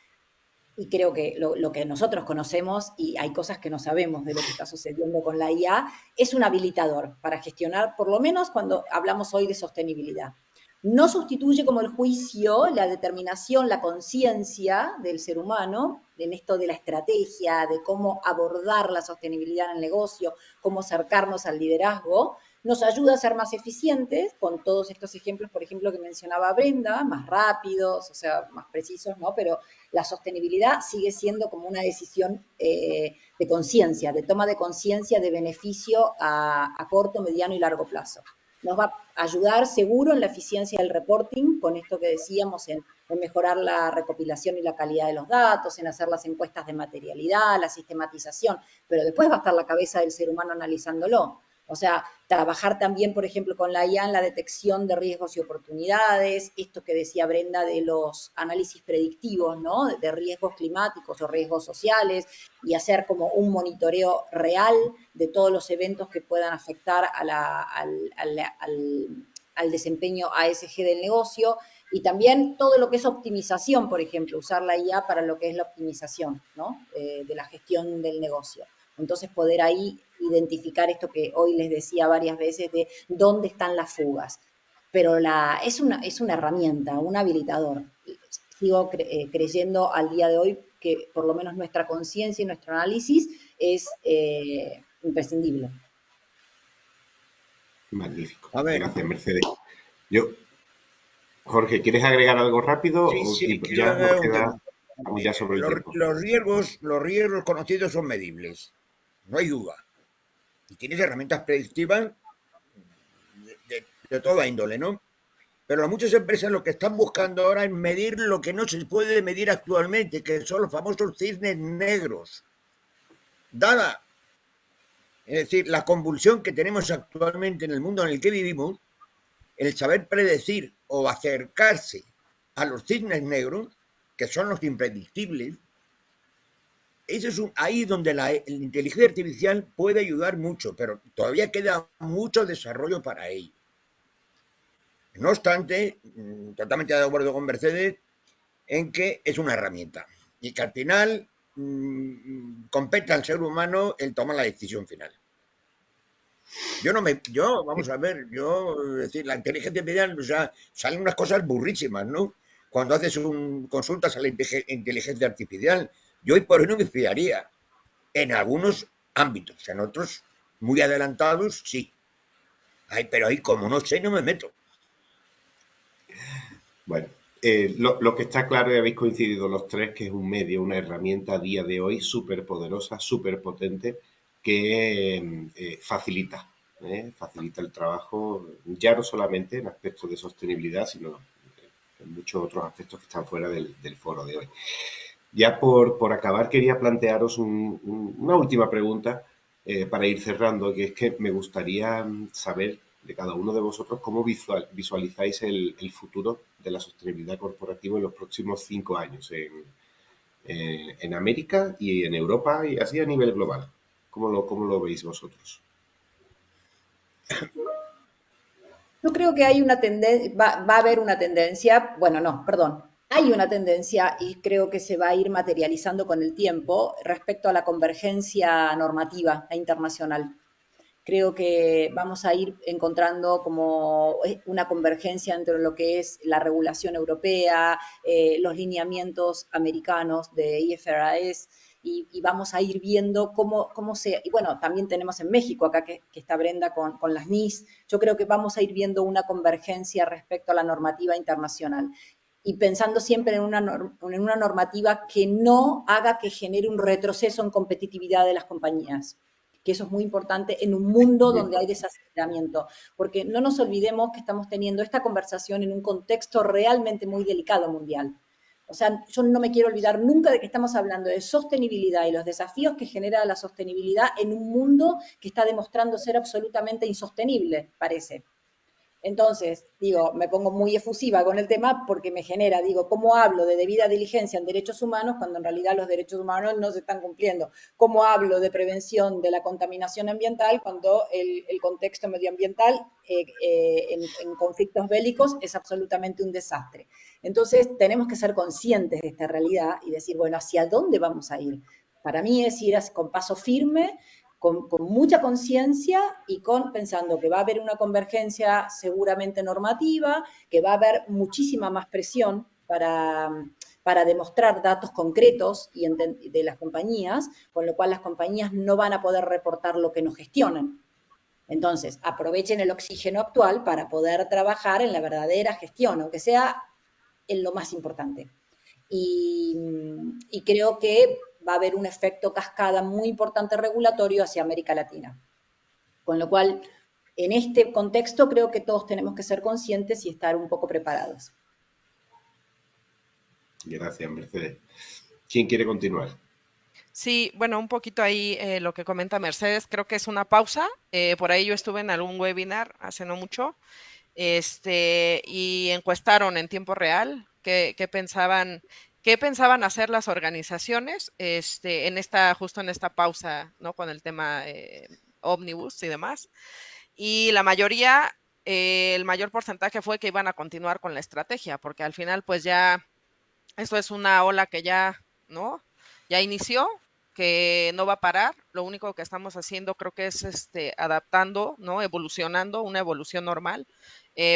y creo que lo que nosotros conocemos, y hay cosas que no sabemos de lo que está sucediendo con la IA, es un habilitador para gestionar, por lo menos cuando hablamos hoy de sostenibilidad. No sustituye como el juicio, la determinación, la conciencia del ser humano en esto de la estrategia, de cómo abordar la sostenibilidad en el negocio, cómo acercarnos al liderazgo. Nos ayuda a ser más eficientes con todos estos ejemplos, por ejemplo, que mencionaba Brenda, más rápidos, o sea, más precisos, ¿no? Pero la sostenibilidad sigue siendo como una decisión de conciencia, de toma de conciencia de beneficio a corto, mediano y largo plazo. Nos va a ayudar seguro en la eficiencia del reporting, con esto que decíamos, en mejorar la recopilación y la calidad de los datos, en hacer las encuestas de materialidad, la sistematización, pero después va a estar la cabeza del ser humano analizándolo. O sea, trabajar también, por ejemplo, con la IA en la detección de riesgos y oportunidades, esto que decía Brenda de los análisis predictivos, ¿no? De riesgos climáticos o riesgos sociales, y hacer como un monitoreo real de todos los eventos que puedan afectar al desempeño ASG del negocio, y también todo lo que es optimización, por ejemplo, usar la IA para lo que es la optimización, ¿no? De la gestión del negocio. Entonces poder ahí identificar esto que hoy les decía varias veces de dónde están las fugas. Pero es una herramienta, un habilitador. Sigo creyendo al día de hoy que por lo menos nuestra conciencia y nuestro análisis es imprescindible. Magnífico. A ver. Gracias, Mercedes. Jorge, ¿quieres agregar algo rápido? Sí, Ya nos quedamos ya sobre el tiempo. Los riesgos conocidos son medibles, no hay duda. Y tienes herramientas predictivas de toda índole, ¿no? Pero muchas empresas lo que están buscando ahora es medir lo que no se puede medir actualmente, que son los famosos cisnes negros. Dada, es decir, la convulsión que tenemos actualmente en el mundo en el que vivimos, el saber predecir o acercarse a los cisnes negros, que son los impredictibles, eso es ahí donde la inteligencia artificial puede ayudar mucho, pero todavía queda mucho desarrollo para ello. No obstante, totalmente de acuerdo con Mercedes en que es una herramienta y que al final compete al ser humano el tomar la decisión final. Vamos a ver, es decir, la inteligencia artificial, o sea, salen unas cosas burrísimas, ¿no? Cuando haces consultas a la inteligencia artificial, yo hoy por hoy no me fiaría en algunos ámbitos, en otros muy adelantados, sí. Pero ahí como no sé, no me meto. Bueno, lo que está claro, y habéis coincidido los tres, que es un medio, una herramienta a día de hoy súper poderosa, súper potente, que facilita el trabajo, ya no solamente en aspectos de sostenibilidad, sino en muchos otros aspectos que están fuera del foro de hoy. Ya por acabar, quería plantearos una última pregunta para ir cerrando, que es que me gustaría saber de cada uno de vosotros, cómo visualizáis el futuro de la sostenibilidad corporativa en los próximos 5 años en América y en Europa y así a nivel global. ¿Cómo lo veis vosotros? Yo creo que hay una tendencia, va a haber una tendencia, bueno, no, perdón, hay una tendencia y creo que se va a ir materializando con el tiempo respecto a la convergencia normativa e internacional. Creo que vamos a ir encontrando como una convergencia entre lo que es la regulación europea, los lineamientos americanos de IFRS, y vamos a ir viendo cómo se, y bueno, también tenemos en México, acá que está Brenda con las NIS, yo creo que vamos a ir viendo una convergencia respecto a la normativa internacional y pensando siempre en una normativa que no haga que genere un retroceso en competitividad de las compañías, que eso es muy importante en un mundo donde hay desaceleramiento, porque no nos olvidemos que estamos teniendo esta conversación en un contexto realmente muy delicado mundial. O sea, yo no me quiero olvidar nunca de que estamos hablando de sostenibilidad y los desafíos que genera la sostenibilidad en un mundo que está demostrando ser absolutamente insostenible, parece. Entonces, digo, me pongo muy efusiva con el tema porque me genera, digo, ¿cómo hablo de debida diligencia en derechos humanos cuando en realidad los derechos humanos no se están cumpliendo? ¿Cómo hablo de prevención de la contaminación ambiental cuando el contexto medioambiental en conflictos bélicos es absolutamente un desastre? Entonces, tenemos que ser conscientes de esta realidad y decir, bueno, ¿hacia dónde vamos a ir? Para mí es ir con paso firme, con mucha conciencia y pensando que va a haber una convergencia seguramente normativa, que va a haber muchísima más presión para demostrar datos concretos de las compañías, con lo cual las compañías no van a poder reportar lo que no gestionan. Entonces, aprovechen el oxígeno actual para poder trabajar en la verdadera gestión, aunque sea en lo más importante. Y creo que va a haber un efecto cascada muy importante regulatorio hacia América Latina. Con lo cual, en este contexto creo que todos tenemos que ser conscientes y estar un poco preparados. Gracias, Mercedes. ¿Quién quiere continuar? Sí, bueno, un poquito ahí lo que comenta Mercedes, creo que es una pausa. Por ahí yo estuve en algún webinar hace no mucho, y encuestaron en tiempo real qué pensaban hacer las organizaciones justo en esta pausa, ¿no? Con el tema ómnibus y demás. Y la mayoría, el mayor porcentaje fue que iban a continuar con la estrategia, porque al final pues ya esto es una ola que ya, ¿no? Ya inició, que no va a parar. Lo único que estamos haciendo creo que es adaptando, ¿no? Evolucionando, una evolución normal.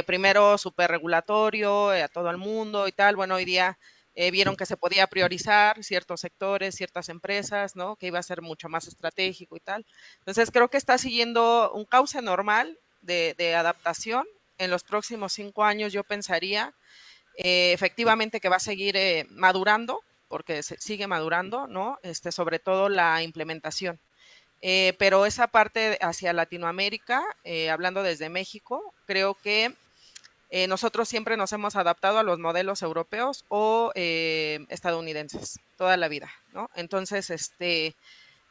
Primero súper regulatorio a todo el mundo y tal. Bueno, hoy día vieron que se podía priorizar ciertos sectores, ciertas empresas, ¿no? Que iba a ser mucho más estratégico y tal. Entonces creo que está siguiendo un cauce normal de adaptación. En los próximos 5 años yo pensaría efectivamente que va a seguir madurando, porque sigue madurando, ¿no? Sobre todo la implementación. Pero esa parte hacia Latinoamérica, hablando desde México, creo que nosotros siempre nos hemos adaptado a los modelos europeos o estadounidenses toda la vida, ¿no? Entonces,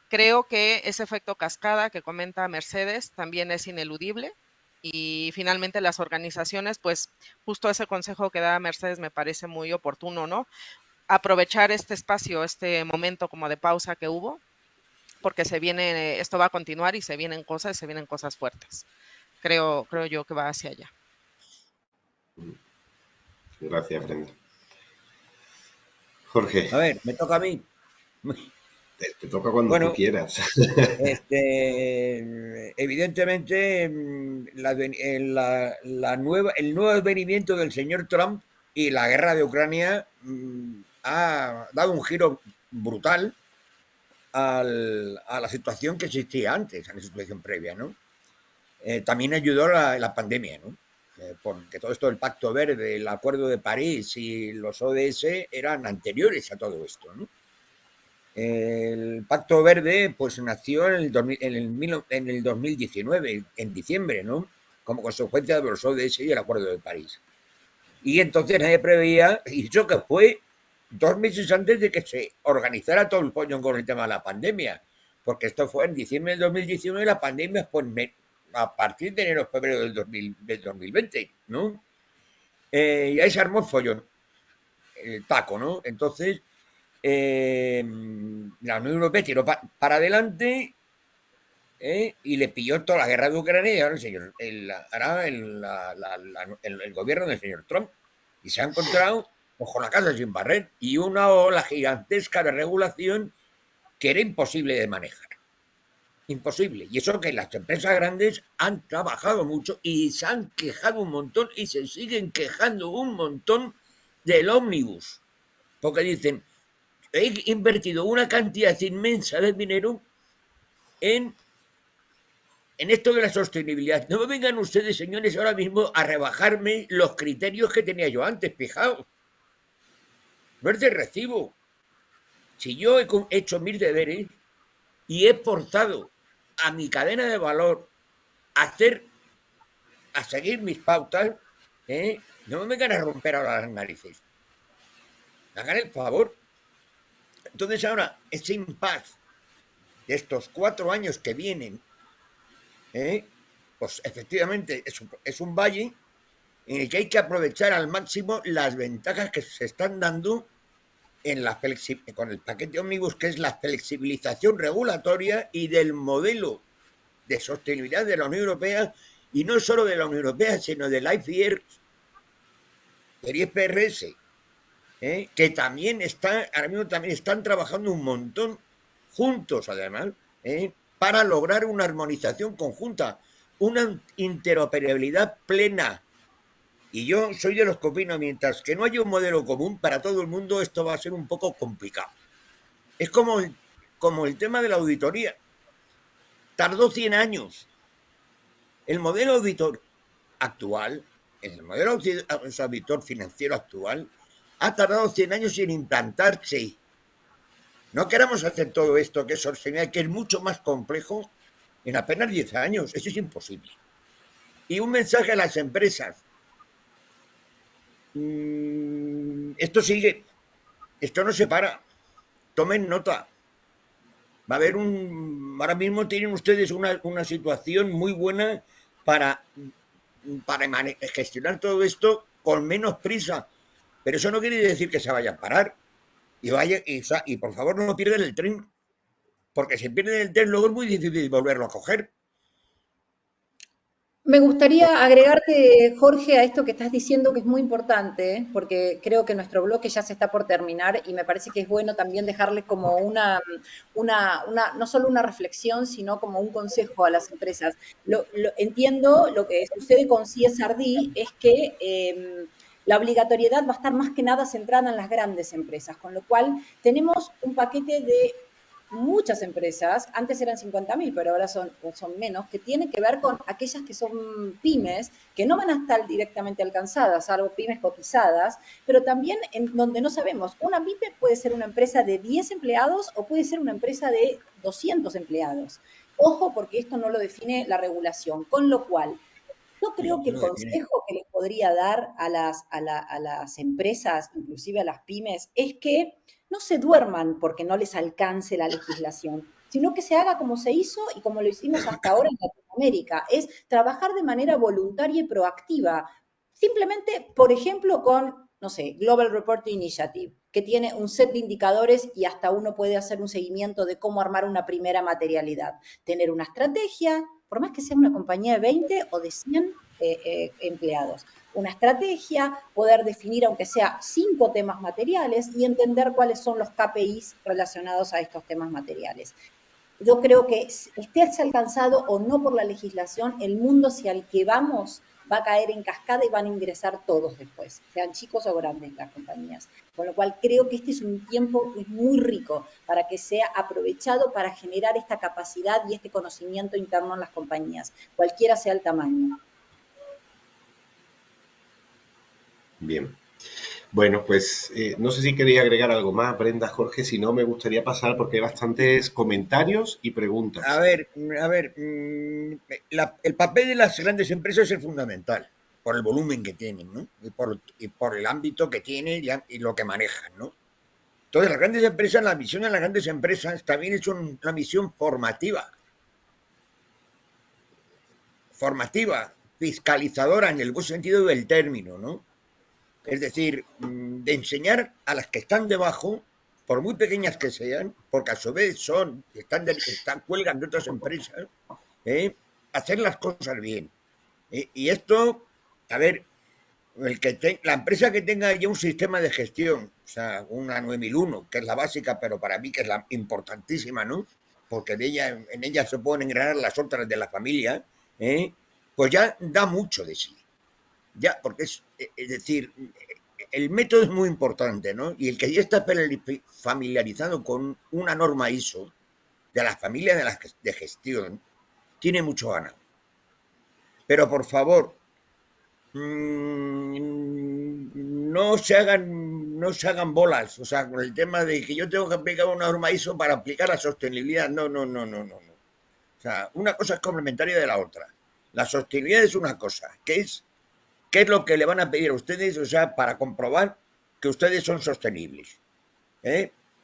creo que ese efecto cascada que comenta Mercedes también es ineludible y finalmente las organizaciones, pues justo ese consejo que da Mercedes me parece muy oportuno, ¿no? Aprovechar este espacio, este momento como de pausa que hubo, porque esto va a continuar y se vienen cosas fuertes. Creo yo que va hacia allá. Gracias, Brenda. Jorge. A ver, me toca a mí. Te toca cuando tú quieras. Evidentemente, el nuevo advenimiento del señor Trump y la guerra de Ucrania ha dado un giro brutal a la situación que existía antes, a la situación previa, ¿no? También ayudó la pandemia, ¿no? Porque todo esto del Pacto Verde, el Acuerdo de París y los ODS eran anteriores a todo esto, ¿no? El Pacto Verde pues nació en el 2019, en diciembre, ¿no? Como consecuencia de los ODS y el Acuerdo de París. Y entonces nadie preveía, y eso que fue 2 meses antes de que se organizara todo el pollo con el tema de la pandemia, porque esto fue en diciembre del 2019, la pandemia fue a partir de enero-febrero del 2020, ¿no? Y ahí se armó el follón, el taco, ¿no? Entonces, la Unión Europea tiró para adelante, y le pilló toda la guerra de Ucrania y ahora el gobierno del señor Trump. Y se ha encontrado pues, con la casa sin barrer y una ola gigantesca de regulación que era imposible de manejar. Imposible. Y eso que las empresas grandes han trabajado mucho y se han quejado un montón y se siguen quejando un montón del ómnibus. Porque dicen, he invertido una cantidad inmensa de dinero en esto de la sostenibilidad. No me vengan ustedes, señores, ahora mismo a rebajarme los criterios que tenía yo antes, fijaos. No es de recibo. Si yo he hecho mis deberes y he forzado a mi cadena de valor a seguir mis pautas, no me vengan a romper ahora las narices. Hagan el favor. Entonces ahora, ese impasse de estos 4 años que vienen, pues efectivamente es un valle en el que hay que aprovechar al máximo las ventajas que se están dando con el paquete ómnibus, que es la flexibilización regulatoria y del modelo de sostenibilidad de la Unión Europea, y no solo de la Unión Europea, sino del IFR, del IFRS, que también ahora mismo también están trabajando un montón juntos, además, para lograr una armonización conjunta, una interoperabilidad plena. Y yo soy de los que opino, mientras que no haya un modelo común para todo el mundo, esto va a ser un poco complicado. Es como el tema de la auditoría. Tardó 100 años. El modelo auditor actual, el modelo auditor financiero actual, ha tardado 100 años en implantarse. No queramos hacer todo esto, que es sostenible, que es mucho más complejo, en apenas 10 años. Eso es imposible. Y un mensaje a las empresas. Esto sigue, esto no se para. Tomen nota. Va a haber ahora mismo tienen ustedes una situación muy buena para gestionar todo esto con menos prisa. Pero eso no quiere decir que se vaya a parar. Y por favor no pierdan el tren. Porque si pierden el tren luego es muy difícil volverlo a coger. Me gustaría agregarte, Jorge, a esto que estás diciendo, que es muy importante, porque creo que nuestro bloque ya se está por terminar y me parece que es bueno también dejarle como no solo una reflexión, sino como un consejo a las empresas. Entiendo lo que sucede con CSRD es que la obligatoriedad va a estar más que nada centrada en las grandes empresas, con lo cual tenemos un paquete de muchas empresas, antes eran 50.000, pero ahora son menos, que tienen que ver con aquellas que son pymes, que no van a estar directamente alcanzadas, salvo pymes cotizadas, pero también en donde no sabemos, una pyme puede ser una empresa de 10 empleados o puede ser una empresa de 200 empleados. Ojo, porque esto no lo define la regulación, con lo cual yo creo que el consejo que les podría dar a las empresas, inclusive a las pymes, es que no se duerman porque no les alcance la legislación, sino que se haga como se hizo y como lo hicimos hasta ahora en Latinoamérica, es trabajar de manera voluntaria y proactiva. Simplemente, por ejemplo, con, no sé, Global Reporting Initiative, que tiene un set de indicadores y hasta uno puede hacer un seguimiento de cómo armar una primera materialidad. Tener una estrategia, por más que sea una compañía de 20 o de 100 empleados. Una estrategia, poder definir aunque sea 5 temas materiales y entender cuáles son los KPIs relacionados a estos temas materiales. Yo creo que esté alcanzado o no por la legislación, el mundo hacia el que vamos va a caer en cascada y van a ingresar todos después, sean chicos o grandes las compañías. Con lo cual creo que este es un tiempo muy rico para que sea aprovechado para generar esta capacidad y este conocimiento interno en las compañías, cualquiera sea el tamaño. Bien. Bueno, pues no sé si quería agregar algo más, Brenda, Jorge, si no me gustaría pasar porque hay bastantes comentarios y preguntas. A ver, el papel de las grandes empresas es fundamental por el volumen que tienen, ¿no? Y por el ámbito que tienen y lo que manejan, ¿no? Entonces, las grandes empresas, la misión de las grandes empresas también es una misión formativa. formativa, fiscalizadora en el buen sentido del término, ¿no? Es decir, de enseñar a las que están debajo, por muy pequeñas que sean, porque a su vez cuelgan de otras empresas, hacer las cosas bien. Y esto, a ver, la empresa que tenga ya un sistema de gestión, o sea, una 9001, que es la básica, pero para mí que es la importantísima, ¿no? Porque en ella se pueden engranar las otras de la familia, pues ya da mucho de sí. Ya, porque es decir, el método es muy importante, ¿no? Y el que ya está familiarizado con una norma ISO de la familia de gestión tiene mucho ganado. Pero por favor, no se hagan bolas, o sea, con el tema de que yo tengo que aplicar una norma ISO para aplicar la sostenibilidad. No. O sea, una cosa es complementaria de la otra. La sostenibilidad es una cosa, que es qué es lo que le van a pedir a ustedes, o sea, para comprobar que ustedes son sostenibles.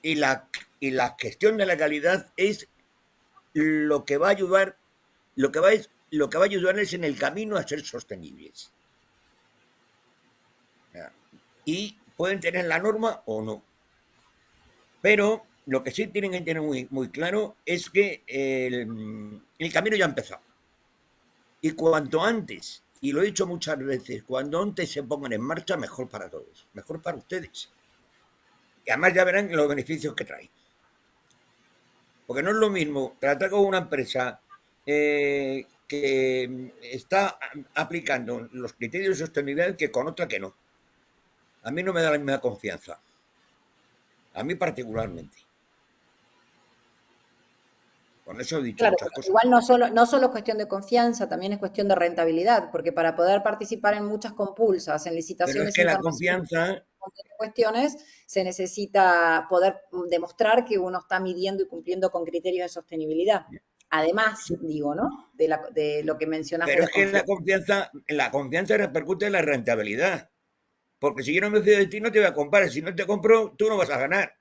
Y la gestión de la calidad es lo que va a ayudar, lo que va a ayudarles en el camino a ser sostenibles. Y pueden tener la norma o no. Pero lo que sí tienen que tener muy, muy claro es que el camino ya ha empezado. Y cuanto antes, y lo he dicho muchas veces, cuando antes se pongan en marcha, mejor para todos, mejor para ustedes. Y además ya verán los beneficios que trae. Porque no es lo mismo tratar con una empresa que está aplicando los criterios de sostenibilidad que con otra que no. A mí no me da la misma confianza. A mí particularmente. Con eso he dicho Claro, muchas pero cosas. igual no solo es cuestión de confianza, también es cuestión de rentabilidad, porque para poder participar en muchas compulsas, en Pero es licitaciones que la internacionales, confianza, cuestiones, se necesita poder demostrar que uno está midiendo y cumpliendo con criterios de sostenibilidad. Además, digo, ¿no? De lo que mencionas de pero la es que confianza. la confianza repercute en la rentabilidad. Porque si yo no me fío de ti, no te voy a comprar. Si no te compro, tú no vas a ganar.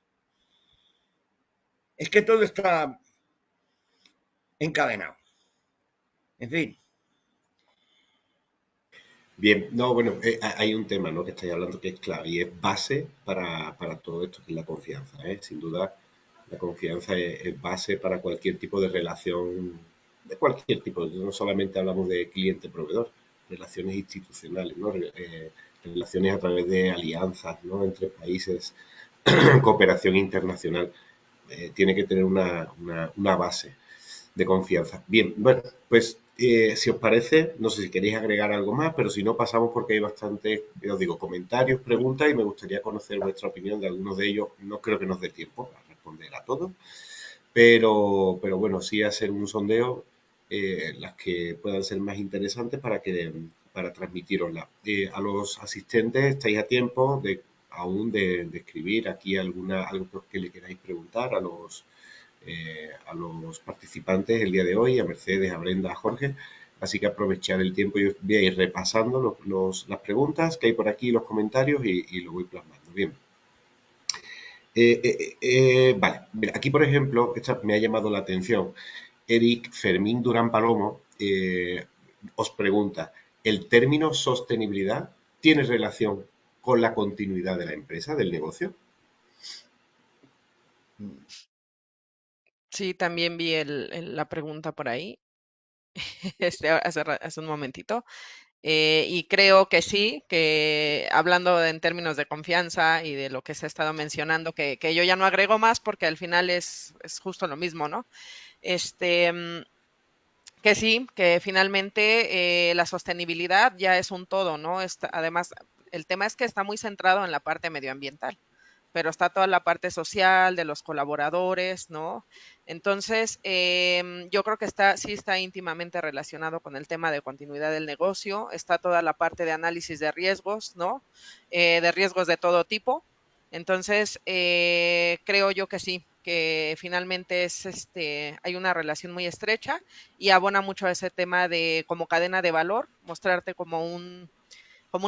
Es que todo está encadenado. En fin. Bien, no, bueno, hay un tema, ¿no? Que estáis hablando que es clave y es base para todo esto, que es la confianza, ¿eh? Sin duda, la confianza es base para cualquier tipo de relación, de cualquier tipo. No solamente hablamos de cliente-proveedor, relaciones institucionales, ¿no? Relaciones a través de alianzas, ¿no? Entre países, cooperación internacional. Tiene que tener una base de confianza. Bien, bueno, pues si os parece, no sé si queréis agregar algo más, pero si no pasamos porque hay bastantes, os digo, comentarios, preguntas y me gustaría conocer vuestra opinión de algunos de ellos. No creo que nos dé tiempo para responder a todos, pero bueno, sí hacer un sondeo, las que puedan ser más interesantes para transmitirosla. A los asistentes estáis a tiempo de aún de escribir aquí algo que le queráis preguntar a los participantes el día de hoy, a Mercedes, a Brenda, a Jorge. Así que aprovechar el tiempo y voy a ir repasando las preguntas que hay por aquí, los comentarios y lo voy plasmando. Bien. Vale, mira, aquí por ejemplo, esta me ha llamado la atención. Eric Fermín Durán Palomo os pregunta, ¿el término sostenibilidad tiene relación con la continuidad de la empresa, del negocio? Sí, también vi la pregunta por ahí, hace un momentito. Y creo que sí, que hablando en términos de confianza y de lo que se ha estado mencionando, que yo ya no agrego más porque al final es justo lo mismo, ¿no? Este, que sí, que finalmente la sostenibilidad ya es un todo, ¿no? Además, el tema es que está muy centrado en la parte medioambiental, pero está toda la parte social de los colaboradores, ¿no? Entonces, yo creo que sí está íntimamente relacionado con el tema de continuidad del negocio, está toda la parte de análisis de riesgos, ¿no? De riesgos de todo tipo. Entonces, creo yo que sí, que finalmente hay una relación muy estrecha y abona mucho a ese tema de como cadena de valor, mostrarte como un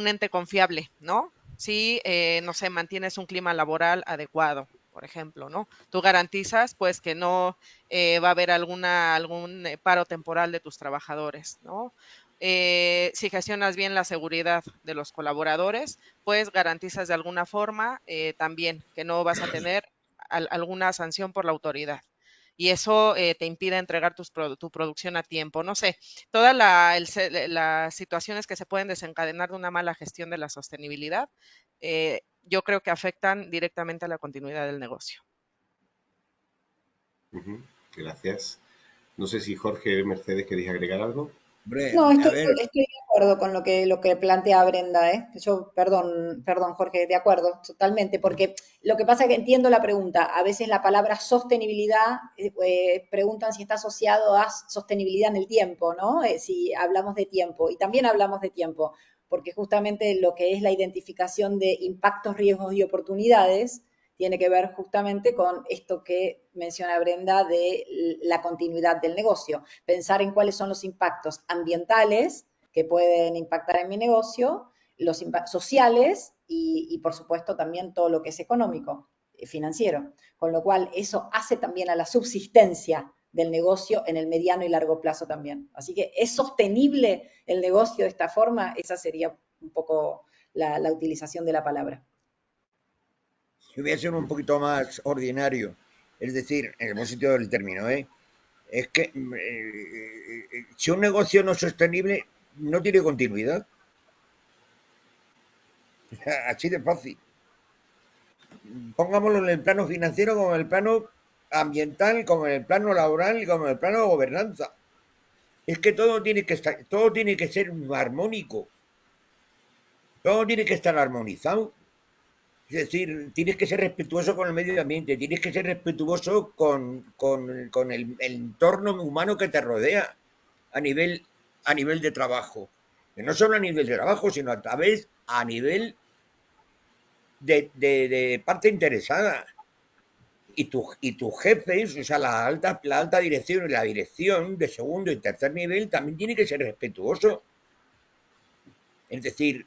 ente confiable, ¿no? Si, no sé, mantienes un clima laboral adecuado, por ejemplo, ¿no? Tú garantizas, pues, que no va a haber algún paro temporal de tus trabajadores, ¿no? Si gestionas bien la seguridad de los colaboradores, pues garantizas de alguna forma también que no vas a tener alguna sanción por la autoridad. Y eso te impide entregar tu producción a tiempo. No sé, todas las situaciones que se pueden desencadenar de una mala gestión de la sostenibilidad, yo creo que afectan directamente a la continuidad del negocio. Ujú, gracias. No sé si Jorge, Mercedes, queréis agregar algo. Hombre, No, a ver, estoy de acuerdo con lo que plantea Brenda, ¿eh? Yo, perdón, Jorge, de acuerdo, totalmente, porque lo que pasa es que entiendo la pregunta. A veces la palabra sostenibilidad, preguntan si está asociado a sostenibilidad en el tiempo, ¿no? Si hablamos de tiempo, y también hablamos de tiempo, porque justamente lo que es la identificación de impactos, riesgos y oportunidades tiene que ver justamente con esto que menciona Brenda de la continuidad del negocio. Pensar en cuáles son los impactos ambientales que pueden impactar en mi negocio, los impactos sociales y, por supuesto, también todo lo que es económico, financiero. Con lo cual, eso hace también a la subsistencia del negocio en el mediano y largo plazo también. Así que, ¿es sostenible el negocio de esta forma? Esa sería un poco la utilización de la palabra. yo voy a ser un poquito más ordinario, es decir, en el buen sentido del término, ¿eh? Es que si un negocio no es sostenible, no tiene continuidad. Así de fácil. Pongámoslo en el plano financiero, como en el plano ambiental, como en el plano laboral y como en el plano de gobernanza. Es que todo tiene que estar, todo tiene que ser armónico, todo tiene que estar armonizado. Es decir, tienes que ser respetuoso con el medio ambiente, tienes que ser respetuoso con el entorno humano que te rodea a nivel, a nivel de trabajo. Y no solo a nivel de trabajo, sino a través a nivel de parte interesada. Y tus jefes, o sea, la alta dirección y la dirección de segundo y tercer nivel también tiene que ser respetuoso. Es decir,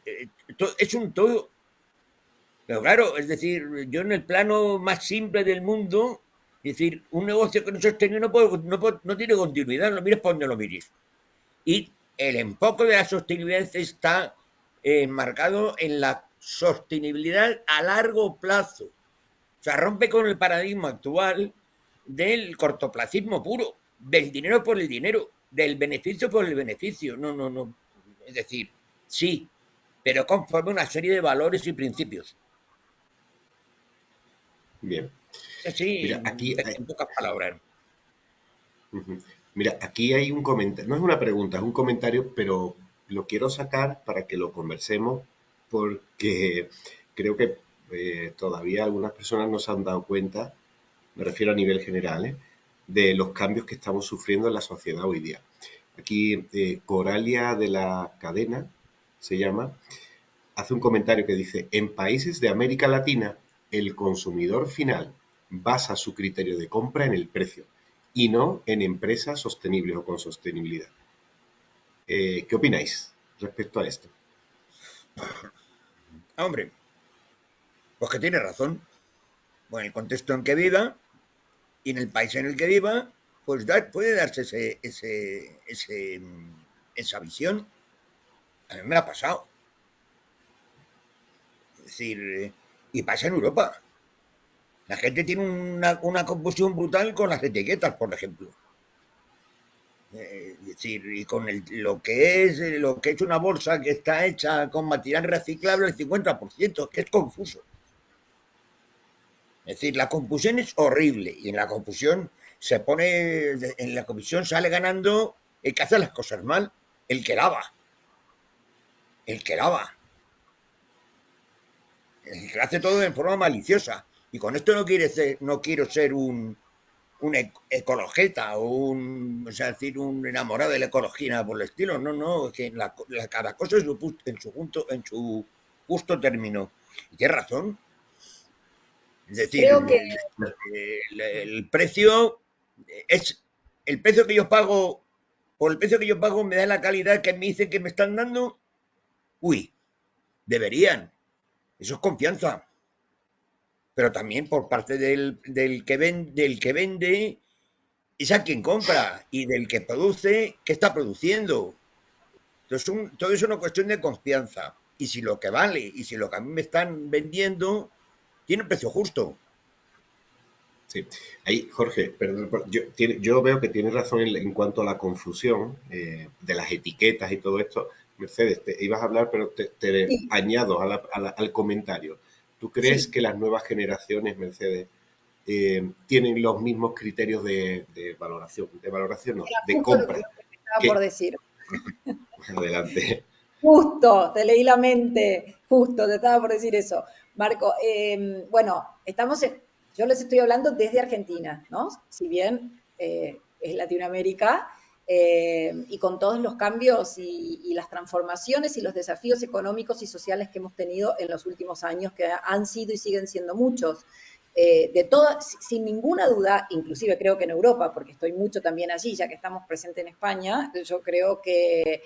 es un todo. Pero claro, es decir, yo en el plano más simple del mundo, es decir, un negocio que no es sostenible no tiene continuidad, lo mires por donde lo mires. Y el enfoque de la sostenibilidad está enmarcado en la sostenibilidad a largo plazo. O sea, rompe con el paradigma actual del cortoplacismo puro, del dinero por el dinero, del beneficio por el beneficio. No, no, no. Es decir, sí, pero conforme una serie de valores y principios. Bien. Sí, Mira, aquí hay, en pocas palabras. ujú. Mira, aquí hay un comentario, no es una pregunta, es un comentario, pero lo quiero sacar para que lo conversemos porque creo que todavía algunas personas no se han dado cuenta, me refiero a nivel general, de los cambios que estamos sufriendo en la sociedad hoy día. Aquí Coralia de la Cadena, se llama, hace un comentario que dice, en países de América Latina, el consumidor final basa su criterio de compra en el precio y no en empresas sostenibles o con sostenibilidad. ¿Qué opináis respecto a esto? Hombre, pues que tiene razón. Bueno, en el contexto en que viva y en el país en el que viva, pues puede darse esa visión. A mí me la ha pasado. Es decir, y pasa en Europa. La gente tiene una confusión brutal con las etiquetas, por ejemplo. Es decir, y con lo que es una bolsa que está hecha con material reciclable el 50%, que es confuso. Es decir, la confusión es horrible y en la confusión en la confusión sale ganando el que hace las cosas mal, el que lava, el que lava, el que hace todo de forma maliciosa. Y con esto no quiero ser un ecologeta o sea, decir, un enamorado de la ecología, nada por el estilo. No, no, es que cada cosa en su justo término. Y tienes razón. Es decir, Creo que el precio es el precio que yo pago, por el precio que yo pago me da la calidad que me dicen que me están dando. Uy, deberían. Eso es confianza. pero también por parte del que vende, es a quien compra, y del que produce, ¿qué está produciendo? Entonces, todo es una cuestión de confianza. Y si lo que vale, y si lo que a mí me están vendiendo, tiene un precio justo. Sí. Ahí, Jorge, perdón, yo veo que tienes razón en cuanto a la confusión de las etiquetas y todo esto. Mercedes, te ibas a hablar, pero te Sí, añado al comentario. ¿Tú crees sí, que las nuevas generaciones, Mercedes, tienen los mismos criterios de valoración no, era de justo lo que compra? me estaba por Que, decir. adelante. Justo, te leí la mente, justo, te estaba por decir eso. Marco, bueno, yo les estoy hablando desde Argentina, ¿no? Si bien es Latinoamérica, y con todos los cambios y las transformaciones y los desafíos económicos y sociales que hemos tenido en los últimos años, que han sido y siguen siendo muchos. Sin ninguna duda, inclusive creo que en Europa, porque estoy mucho también allí, ya que estamos presentes en España, yo creo que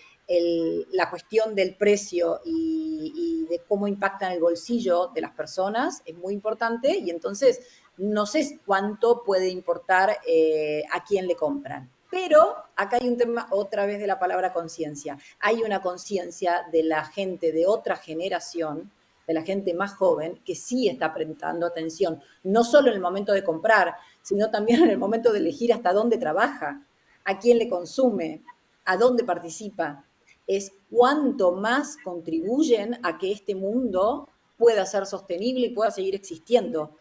la cuestión del precio y de cómo impacta en el bolsillo de las personas es muy importante y entonces no sé cuánto puede importar a quién le compran. Pero acá hay un tema otra vez de la palabra conciencia. Hay una conciencia de la gente de otra generación, de la gente más joven, que sí está prestando atención, no solo en el momento de comprar, sino también en el momento de elegir hasta dónde trabaja, a quién le consume, a dónde participa. Es cuánto más contribuyen a que este mundo pueda ser sostenible y pueda seguir existiendo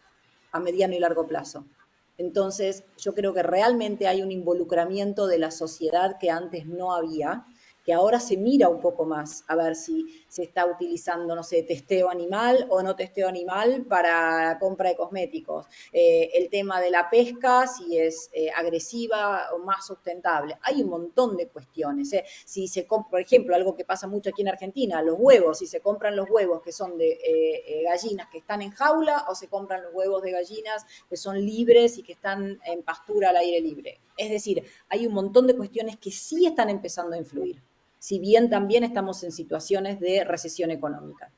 a mediano y largo plazo. Entonces, yo creo que realmente hay un involucramiento de la sociedad que antes no había, que ahora se mira un poco más a ver si se está utilizando, no sé, testeo animal o no testeo animal para compra de cosméticos. El tema de la pesca, si es agresiva o más sustentable. Hay un montón de cuestiones. Si se compra, por ejemplo, algo que pasa mucho aquí en Argentina, los huevos, si se compran los huevos que son de gallinas que están en jaula o se compran los huevos de gallinas que son libres y que están en pastura al aire libre. Es decir, hay un montón de cuestiones que sí están empezando a influir, si bien también estamos en situaciones de recesión económica.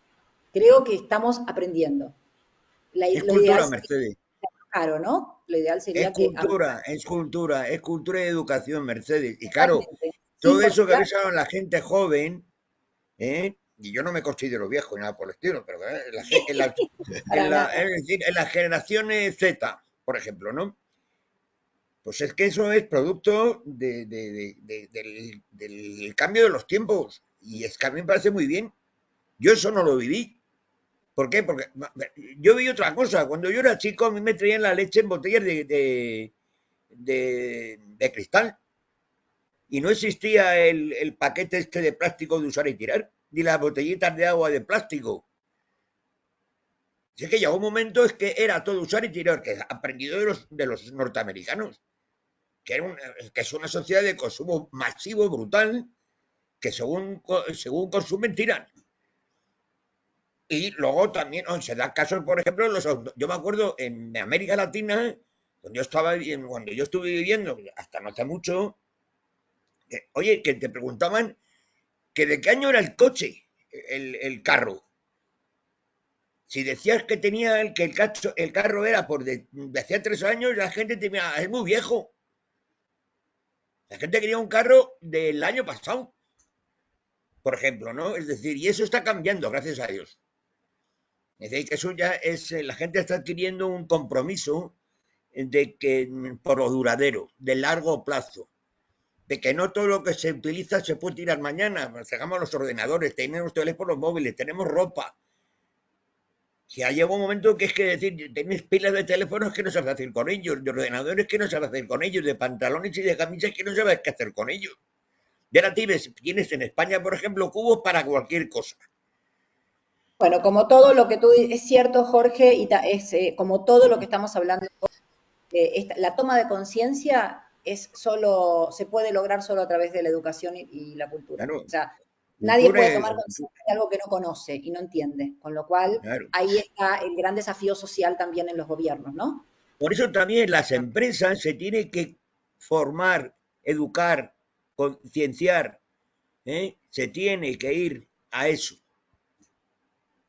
Creo que estamos aprendiendo. Es Lo ideal cultura, sería Mercedes. caro, ¿no? Lo ideal Es sería que cultura, es cultura, es cultura y educación, Mercedes. Y claro, totalmente, todo sin eso que claro, ves ahora en la gente joven, ¿eh? Y yo no me considero viejo ni nada por el estilo, pero para nada. es decir, en las generaciones Z, por ejemplo, ¿no? Pues es que eso es producto del cambio de los tiempos. Y es que a mí me parece muy bien. Yo eso no lo viví. ¿Por qué? Porque yo vi otra cosa. Cuando yo era chico, a mí me traían la leche en botellas de cristal. Y no existía el paquete este de plástico de usar y tirar, ni las botellitas de agua de plástico. Si es que llegó un momento es que era todo usar y tirar, que aprendido de los norteamericanos, que es una sociedad de consumo masivo, brutal, que según consumen, tiran. Y luego también se da casos, por ejemplo, yo me acuerdo en América Latina, cuando yo estuve viviendo, hasta no hace mucho, oye, que te preguntaban que de qué año era el coche, el carro. Si decías que tenía el carro era de hacía 3 años, la gente te mira, es muy viejo. La gente quería un carro del año pasado, por ejemplo, ¿no? Es decir, y eso está cambiando, gracias a Dios. Es decir, que eso ya es, la gente está adquiriendo un compromiso de que por lo duradero, de largo plazo, de que no todo lo que se utiliza se puede tirar mañana. Sacamos los ordenadores, tenemos teléfonos móviles, tenemos ropa. Si ya llega un momento que es que decir, tenéis pilas de teléfonos que no sabes hacer con ellos, de ordenadores que no sabes hacer con ellos, de pantalones y de camisas que no sabes qué hacer con ellos. Y ahora tienes en España, por ejemplo, cubos para cualquier cosa. Bueno, como todo lo que tú es cierto, Jorge, y es como todo lo que estamos hablando, la toma de conciencia se puede lograr solo a través de la educación y la cultura. Claro, O sea, nadie cultura, puede tomar conciencia de algo que no conoce y no entiende, con lo cual claro. ahí está el gran desafío social también en los gobiernos, ¿no? Por eso también las empresas se tienen que formar, educar, concienciar, se tiene que ir a eso.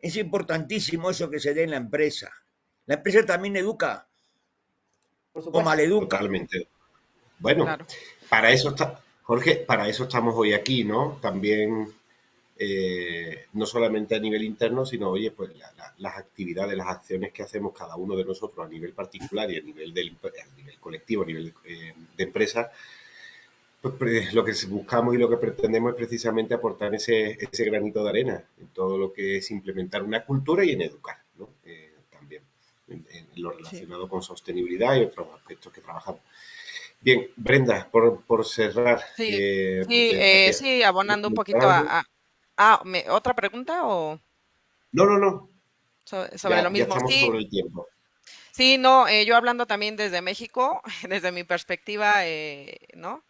Es importantísimo eso que se dé en la empresa. La empresa también educa Por o supuesto. maleduca. Totalmente. Bueno, Claro. para eso está, Jorge, para eso estamos hoy aquí, ¿no? También, no solamente a nivel interno, sino, oye, pues las actividades, las acciones que hacemos cada uno de nosotros a nivel particular y a nivel colectivo, a nivel de empresa, pues lo que buscamos y lo que pretendemos es precisamente aportar ese granito de arena en todo lo que es implementar una cultura y en educar, ¿no? También en lo Sí. relacionado con sostenibilidad y otros aspectos que trabajamos. Bien, Brenda, por cerrar, Sí, sí, porque aquí sí, abonando un comentar poquito algo. ¿otra pregunta o No, no, no, sobre lo ya mismo? estamos Sí, sobre el tiempo. sí, no, yo hablando también desde México, desde mi perspectiva, ¿no?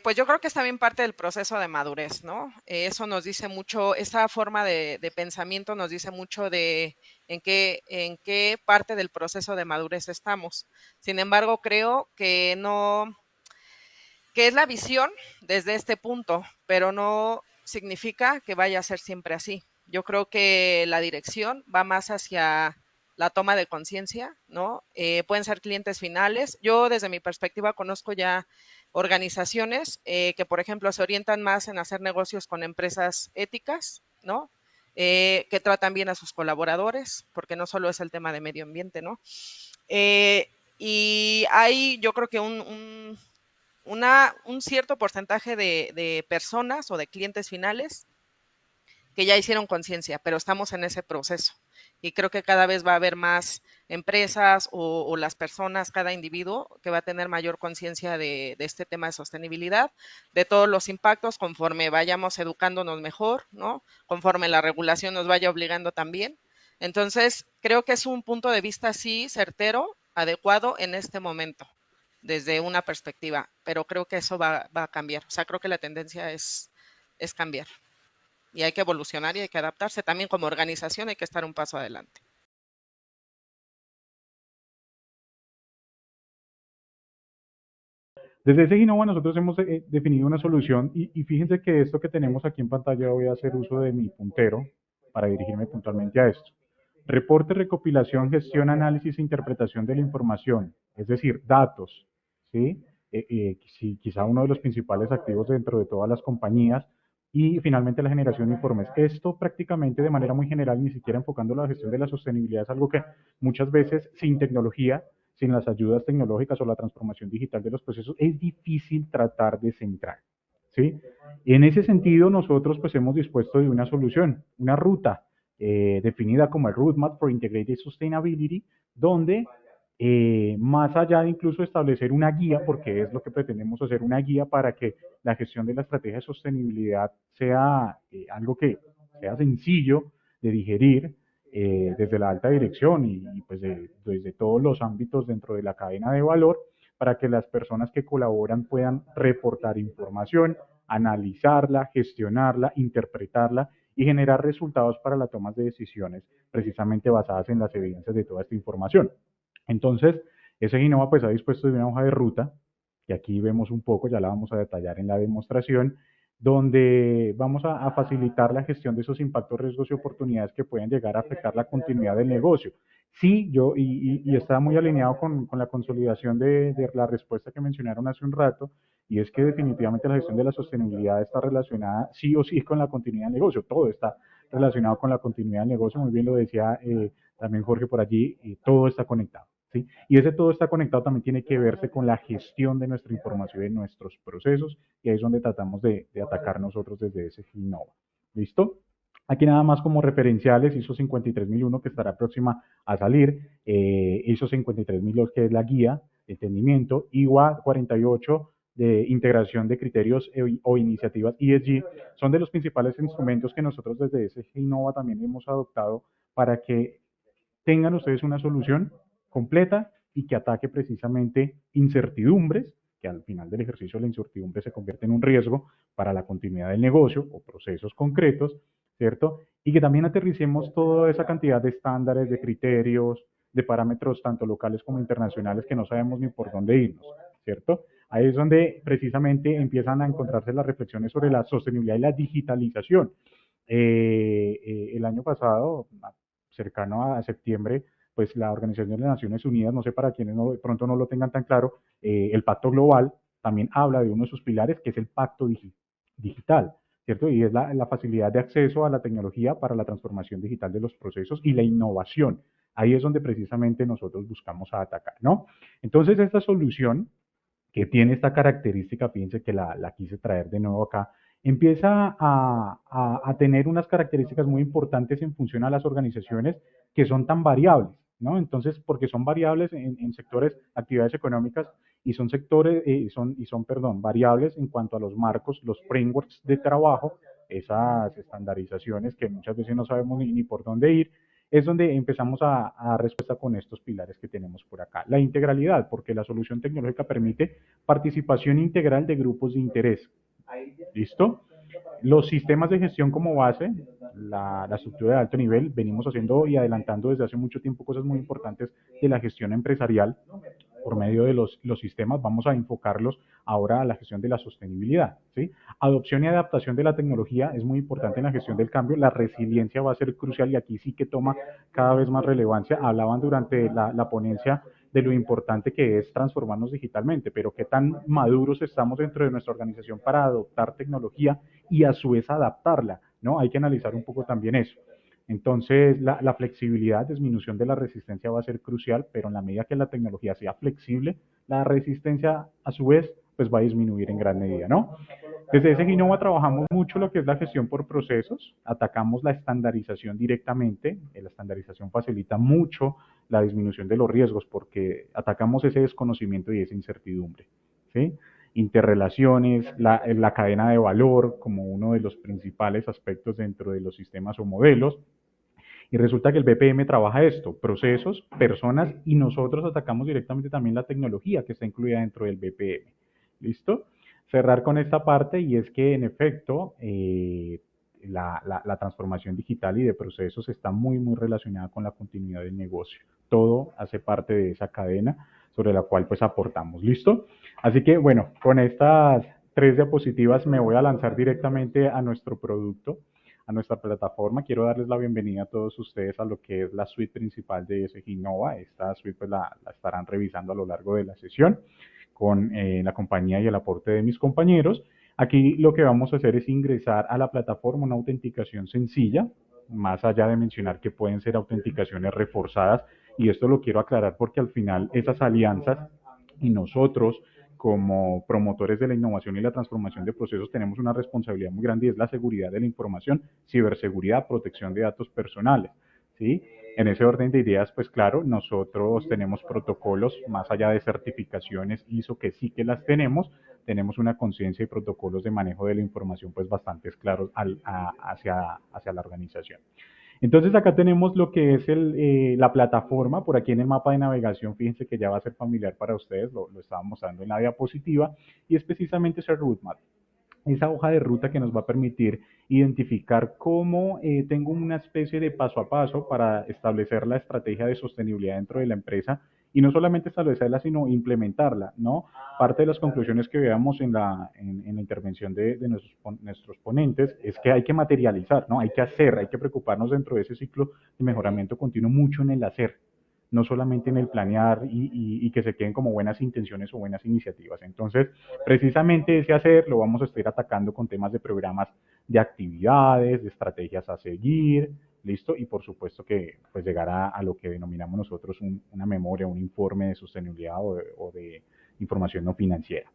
Pues yo creo que es también parte del proceso de madurez, ¿no? Eso nos dice mucho, esa forma de pensamiento nos dice mucho de en qué parte del proceso de madurez estamos. Sin embargo, creo que no, que es la visión desde este punto, pero no significa que vaya a ser siempre así. Yo creo que la dirección va más hacia la toma de conciencia, ¿no? Pueden ser clientes finales. Yo desde mi perspectiva conozco ya organizaciones que, por ejemplo, se orientan más en hacer negocios con empresas éticas, ¿no? Que tratan bien a sus colaboradores, porque no solo es el tema de medio ambiente, ¿no? Y hay, yo creo que un cierto porcentaje de personas o de clientes finales que ya hicieron conciencia, pero estamos en ese proceso. Y creo que cada vez va a haber más empresas o las personas, cada individuo, que va a tener mayor conciencia de este tema de sostenibilidad, de todos los impactos, conforme vayamos educándonos mejor, ¿no? Conforme la regulación nos vaya obligando también. Entonces, creo que es un punto de vista sí certero, adecuado en este momento, desde una perspectiva, pero creo que eso va a cambiar. O sea, creo que la tendencia es cambiar y hay que evolucionar y hay que adaptarse. También como organización hay que estar un paso adelante. Desde ese Innova nosotros hemos definido una solución y fíjense que esto que tenemos aquí en pantalla voy a hacer uso de mi puntero para dirigirme puntualmente a esto. Reporte, recopilación, gestión, análisis e interpretación de la información, es decir, datos, ¿sí? Sí, quizá uno de los principales activos dentro de todas las compañías y finalmente la generación de informes. Esto prácticamente de manera muy general, ni siquiera enfocando la gestión de la sostenibilidad, es algo que muchas veces sin tecnología, sin las ayudas tecnológicas o la transformación digital de los procesos, es difícil tratar de centrar, ¿sí? En ese sentido, nosotros pues hemos dispuesto de una solución, una ruta definida como el Roadmap for Integrated Sustainability, donde más allá de incluso establecer una guía, porque es lo que pretendemos hacer, una guía para que la gestión de la estrategia de sostenibilidad sea algo que sea sencillo de digerir desde la alta dirección y pues desde todos los ámbitos dentro de la cadena de valor, para que las personas que colaboran puedan reportar información, analizarla, gestionarla, interpretarla y generar resultados para la toma de decisiones precisamente basadas en las evidencias de toda esta información. Entonces, ese Innova pues ha dispuesto de una hoja de ruta, que aquí vemos un poco, ya la vamos a detallar en la demostración, donde vamos a facilitar la gestión de esos impactos, riesgos y oportunidades que pueden llegar a afectar la continuidad del negocio. Sí, y está muy alineado con la consolidación de la respuesta que mencionaron hace un rato, y es que definitivamente la gestión de la sostenibilidad está relacionada sí o sí con la continuidad del negocio, todo está relacionado con la continuidad del negocio, muy bien lo decía también Jorge por allí, todo está conectado. ¿Sí? Y ese todo está conectado también tiene que verse con la gestión de nuestra información y de nuestros procesos, y ahí es donde tratamos de atacar nosotros desde ese Innova. ¿Listo? Aquí nada más como referenciales, ISO 53001 que estará próxima a salir, ISO 53002 que es la guía de entendimiento, IWA 48 de integración de criterios o iniciativas ESG, son de los principales instrumentos que nosotros desde ese Innova también hemos adoptado para que tengan ustedes una solución completa y que ataque precisamente incertidumbres, que al final del ejercicio la incertidumbre se convierte en un riesgo para la continuidad del negocio o procesos concretos, ¿cierto? Y que también aterricemos toda esa cantidad de estándares, de criterios, de parámetros tanto locales como internacionales que no sabemos ni por dónde irnos, ¿cierto? Ahí es donde precisamente empiezan a encontrarse las reflexiones sobre la sostenibilidad y la digitalización. El año pasado, cercano a septiembre, pues la Organización de las Naciones Unidas, no sé para quienes de pronto no lo tengan tan claro, el Pacto Global también habla de uno de sus pilares, que es el Pacto Digital, ¿cierto? Y es la facilidad de acceso a la tecnología para la transformación digital de los procesos y la innovación. Ahí es donde precisamente nosotros buscamos atacar, ¿no? Entonces, esta solución que tiene esta característica, fíjense que la quise traer de nuevo acá, empieza a tener unas características muy importantes en función a las organizaciones que son tan variables, ¿no? Entonces, porque son variables en sectores, actividades económicas, y son sectores, perdón, variables en cuanto a los marcos, los frameworks de trabajo, esas estandarizaciones que muchas veces no sabemos ni por dónde ir, es donde empezamos a dar respuesta con estos pilares que tenemos por acá. La integralidad, porque la solución tecnológica permite participación integral de grupos de interés. ¿Listo? Los sistemas de gestión como base, la estructura de alto nivel, venimos haciendo y adelantando desde hace mucho tiempo cosas muy importantes de la gestión empresarial por medio de los sistemas. Vamos a enfocarlos ahora a la gestión de la sostenibilidad, ¿sí? Adopción y adaptación de la tecnología es muy importante en la gestión del cambio. La resiliencia va a ser crucial y aquí sí que toma cada vez más relevancia. Hablaban durante la ponencia de lo importante que es transformarnos digitalmente, pero qué tan maduros estamos dentro de nuestra organización para adoptar tecnología y a su vez adaptarla, ¿no? Hay que analizar un poco también eso. Entonces, la flexibilidad, disminución de la resistencia va a ser crucial, pero en la medida que la tecnología sea flexible, la resistencia a su vez pues va a disminuir en gran medida, ¿no? Desde ese Ginova trabajamos mucho lo que es la gestión por procesos, atacamos la estandarización directamente, la estandarización facilita mucho la disminución de los riesgos porque atacamos ese desconocimiento y esa incertidumbre, ¿sí? Interrelaciones, la cadena de valor como uno de los principales aspectos dentro de los sistemas o modelos. Y resulta que el BPM trabaja esto, procesos, personas, y nosotros atacamos directamente también la tecnología que está incluida dentro del BPM. ¿Listo? Cerrar con esta parte y es que en efecto la transformación digital y de procesos está muy relacionada con la continuidad del negocio. Todo hace parte de esa cadena sobre la cual pues aportamos. ¿Listo? Así que bueno, con estas 3 diapositivas me voy a lanzar directamente a nuestro producto, a nuestra plataforma. Quiero darles la bienvenida a todos ustedes a lo que es la suite principal de SG Nova. Esta suite pues la estarán revisando a lo largo de la sesión con la compañía y el aporte de mis compañeros. Aquí lo que vamos a hacer es ingresar a la plataforma una autenticación sencilla, más allá de mencionar que pueden ser autenticaciones reforzadas, y esto lo quiero aclarar porque al final esas alianzas y nosotros como promotores de la innovación y la transformación de procesos tenemos una responsabilidad muy grande y es la seguridad de la información, ciberseguridad, protección de datos personales, ¿sí? En ese orden de ideas, pues claro, nosotros tenemos protocolos más allá de certificaciones ISO que sí que las tenemos una conciencia y protocolos de manejo de la información pues bastante claros hacia la organización. Entonces acá tenemos lo que es la plataforma, por aquí en el mapa de navegación, fíjense que ya va a ser familiar para ustedes, lo estaba mostrando en la diapositiva, y es precisamente ese roadmap, esa hoja de ruta que nos va a permitir identificar cómo tengo una especie de paso a paso para establecer la estrategia de sostenibilidad dentro de la empresa y no solamente establecerla, sino implementarla, ¿no? Parte de las conclusiones que veamos en la intervención de nuestros ponentes es que hay que materializar, ¿no? Hay que hacer, hay que preocuparnos dentro de ese ciclo de mejoramiento continuo mucho en el hacer, no solamente en el planear y que se queden como buenas intenciones o buenas iniciativas. Entonces, precisamente ese hacer lo vamos a estar atacando con temas de programas de actividades, de estrategias a seguir, ¿listo? Y por supuesto que pues llegar a lo que denominamos nosotros una memoria, un informe de sostenibilidad o de información no financiera.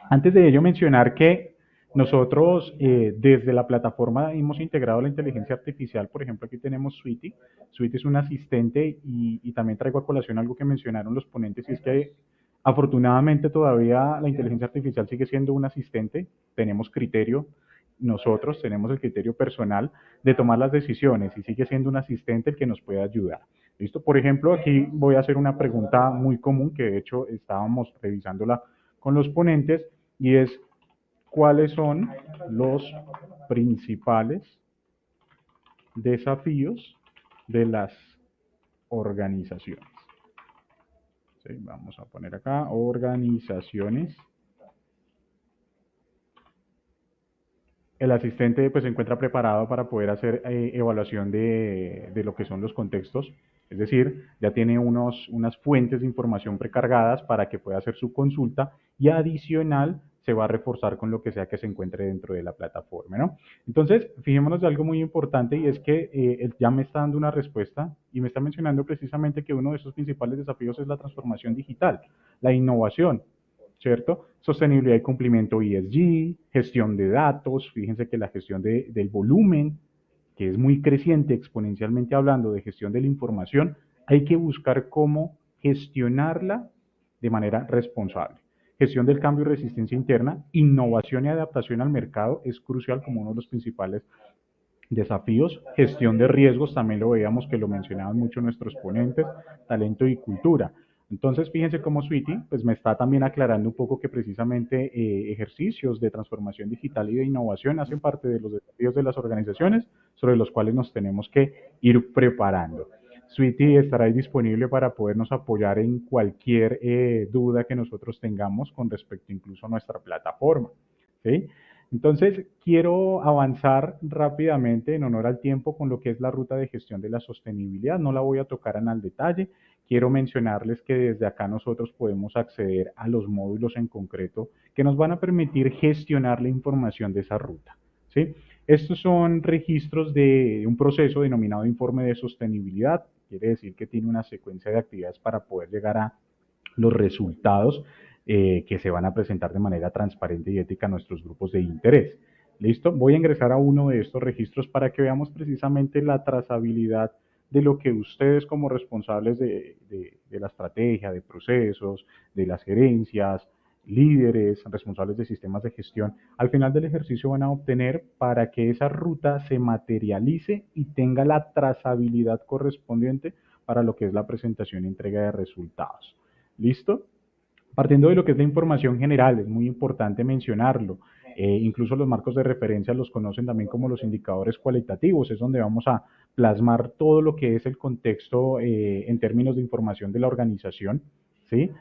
Antes de ello, mencionar que nosotros desde la plataforma hemos integrado la inteligencia artificial. Por ejemplo, aquí tenemos Sweety. Sweety es un asistente y también traigo a colación algo que mencionaron los ponentes y es que afortunadamente todavía la inteligencia artificial sigue siendo un asistente. Tenemos criterio, nosotros tenemos el criterio personal de tomar las decisiones y sigue siendo un asistente el que nos puede ayudar. ¿Listo? Por ejemplo, aquí voy a hacer una pregunta muy común que de hecho estábamos revisándola con los ponentes y es cuáles son los principales desafíos de las organizaciones. ¿Sí? Vamos a poner acá organizaciones El asistente pues se encuentra preparado para poder hacer evaluación de lo que son los contextos, es decir, ya tiene unas fuentes de información precargadas para que pueda hacer su consulta y adicional se va a reforzar con lo que sea que se encuentre dentro de la plataforma, ¿no? Entonces, fijémonos de algo muy importante y es que él ya me está dando una respuesta y me está mencionando precisamente que uno de sus principales desafíos es la transformación digital, la innovación. ¿Cierto? Sostenibilidad y cumplimiento ESG, gestión de datos, fíjense que la gestión del volumen, que es muy creciente exponencialmente hablando de gestión de la información, hay que buscar cómo gestionarla de manera responsable. Gestión del cambio y resistencia interna, innovación y adaptación al mercado es crucial como uno de los principales desafíos. Gestión de riesgos, también lo veíamos que lo mencionaban mucho nuestros ponentes, talento y cultura. Entonces, fíjense cómo Sweety pues me está también aclarando un poco que precisamente ejercicios de transformación digital y de innovación hacen parte de los desafíos de las organizaciones sobre los cuales nos tenemos que ir preparando. Sweety estará ahí disponible para podernos apoyar en cualquier duda que nosotros tengamos con respecto incluso a nuestra plataforma. ¿Sí? Entonces, quiero avanzar rápidamente en honor al tiempo con lo que es la ruta de gestión de la sostenibilidad. No la voy a tocar al detalle. Quiero mencionarles que desde acá nosotros podemos acceder a los módulos en concreto que nos van a permitir gestionar la información de esa ruta. ¿Sí? Estos son registros de un proceso denominado informe de sostenibilidad. Quiere decir que tiene una secuencia de actividades para poder llegar a los resultados que se van a presentar de manera transparente y ética a nuestros grupos de interés. ¿Listo? Voy a ingresar a uno de estos registros para que veamos precisamente la trazabilidad de lo que ustedes como responsables de la estrategia, de procesos, de las gerencias, líderes, responsables de sistemas de gestión, al final del ejercicio van a obtener para que esa ruta se materialice y tenga la trazabilidad correspondiente para lo que es la presentación y entrega de resultados. ¿Listo? Partiendo de lo que es la información general, es muy importante mencionarlo. Incluso los marcos de referencia los conocen también como los indicadores cualitativos, es donde vamos a plasmar todo lo que es el contexto en términos de información de la organización, ¿sí?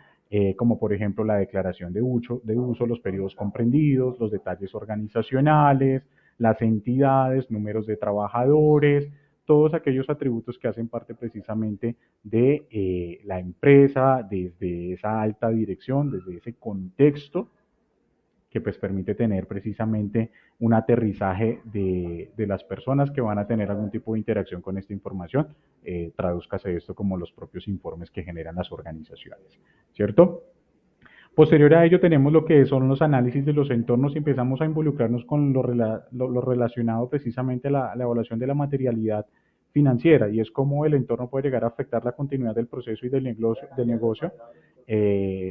Como por ejemplo la declaración de uso, los periodos comprendidos, los detalles organizacionales, las entidades, números de trabajadores, todos aquellos atributos que hacen parte precisamente de la empresa, desde esa alta dirección, desde ese contexto que pues permite tener precisamente un aterrizaje de las personas que van a tener algún tipo de interacción con esta información. Tradúzcase esto como los propios informes que generan las organizaciones, ¿cierto? Posterior a ello tenemos lo que son los análisis de los entornos y empezamos a involucrarnos con lo relacionado precisamente a la evaluación de la materialidad financiera y es cómo el entorno puede llegar a afectar la continuidad del proceso y del negocio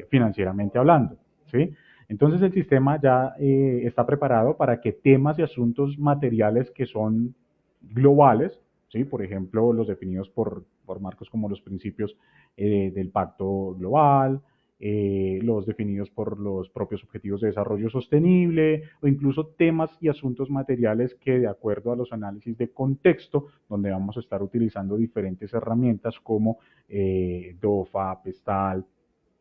financieramente hablando, ¿sí? Entonces el sistema ya está preparado para que temas y asuntos materiales que son globales, ¿sí? Por ejemplo, los definidos por marcos como los principios del Pacto Global, los definidos por los propios objetivos de desarrollo sostenible o incluso temas y asuntos materiales que de acuerdo a los análisis de contexto, donde vamos a estar utilizando diferentes herramientas como DOFA, PESTAL,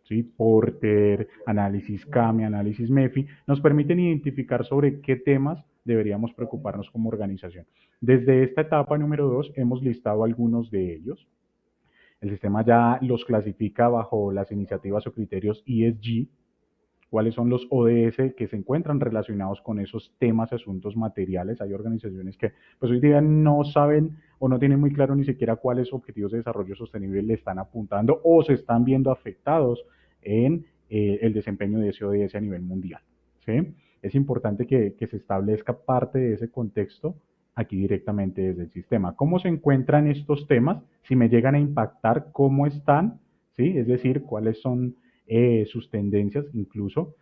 ¿sí? Porter, análisis CAMI, análisis MEFI, nos permiten identificar sobre qué temas deberíamos preocuparnos como organización. Desde esta etapa número 2 hemos listado algunos de ellos. El sistema ya los clasifica bajo las iniciativas o criterios ESG, cuáles son los ODS que se encuentran relacionados con esos temas, asuntos materiales. Hay organizaciones que pues hoy día no saben o no tienen muy claro ni siquiera cuáles objetivos de desarrollo sostenible le están apuntando o se están viendo afectados en el desempeño de ese ODS a nivel mundial, ¿sí? Es importante que se establezca parte de ese contexto aquí directamente desde el sistema. ¿Cómo se encuentran estos temas? Si me llegan a impactar, ¿cómo están? ¿Sí? Es decir, cuáles son sus tendencias, incluso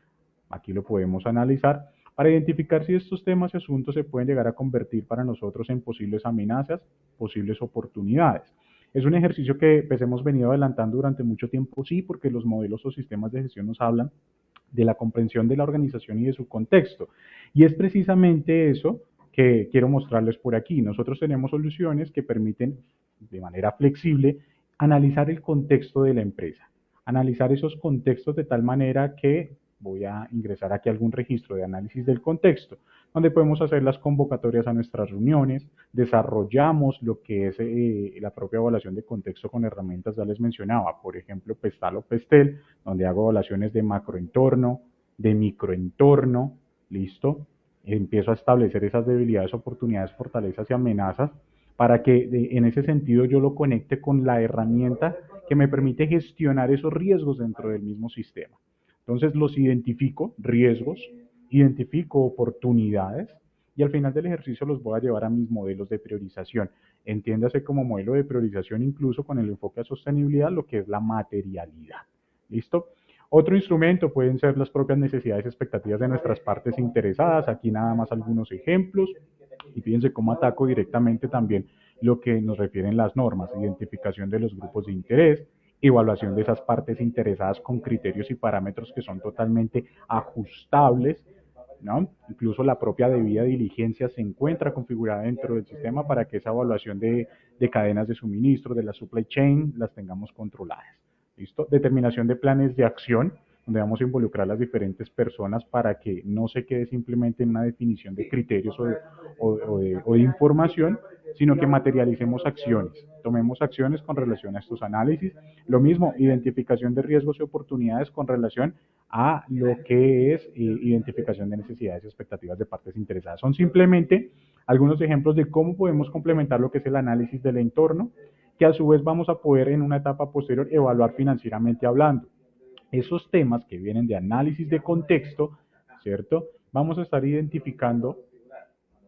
aquí lo podemos analizar para identificar si estos temas y asuntos se pueden llegar a convertir para nosotros en posibles amenazas, posibles oportunidades. Es un ejercicio que pues, hemos venido adelantando durante mucho tiempo, sí, porque los modelos o sistemas de gestión nos hablan de la comprensión de la organización y de su contexto. Y es precisamente eso que quiero mostrarles por aquí. Nosotros tenemos soluciones que permiten de manera flexible analizar el contexto de la empresa, analizar esos contextos de tal manera que voy a ingresar aquí algún registro de análisis del contexto, donde podemos hacer las convocatorias a nuestras reuniones, desarrollamos lo que es la propia evaluación de contexto con herramientas, ya les mencionaba, por ejemplo, Pestal o Pestel, donde hago evaluaciones de macroentorno, de microentorno, listo, empiezo a establecer esas debilidades, oportunidades, fortalezas y amenazas para que en ese sentido yo lo conecte con la herramienta que me permite gestionar esos riesgos dentro del mismo sistema. Entonces los identifico, riesgos, identifico oportunidades y al final del ejercicio los voy a llevar a mis modelos de priorización. Entiéndase como modelo de priorización incluso con el enfoque a sostenibilidad, lo que es la materialidad. ¿Listo? Otro instrumento pueden ser las propias necesidades y expectativas de nuestras partes interesadas. Aquí nada más algunos ejemplos. Y fíjense cómo ataco directamente también lo que nos refieren las normas, identificación de los grupos de interés, evaluación de esas partes interesadas con criterios y parámetros que son totalmente ajustables, ¿no? Incluso la propia debida diligencia se encuentra configurada dentro del sistema para que esa evaluación de cadenas de suministro, de la supply chain, las tengamos controladas. ¿Listo? Determinación de planes de acción, donde vamos a involucrar a las diferentes personas para que no se quede simplemente en una definición de criterios o de información, sino que materialicemos acciones, tomemos acciones con relación a estos análisis. Lo mismo, identificación de riesgos y oportunidades con relación a lo que es identificación de necesidades y expectativas de partes interesadas. Son simplemente algunos ejemplos de cómo podemos complementar lo que es el análisis del entorno, que a su vez vamos a poder en una etapa posterior evaluar financieramente hablando. Esos temas que vienen de análisis de contexto, ¿cierto? Vamos a estar identificando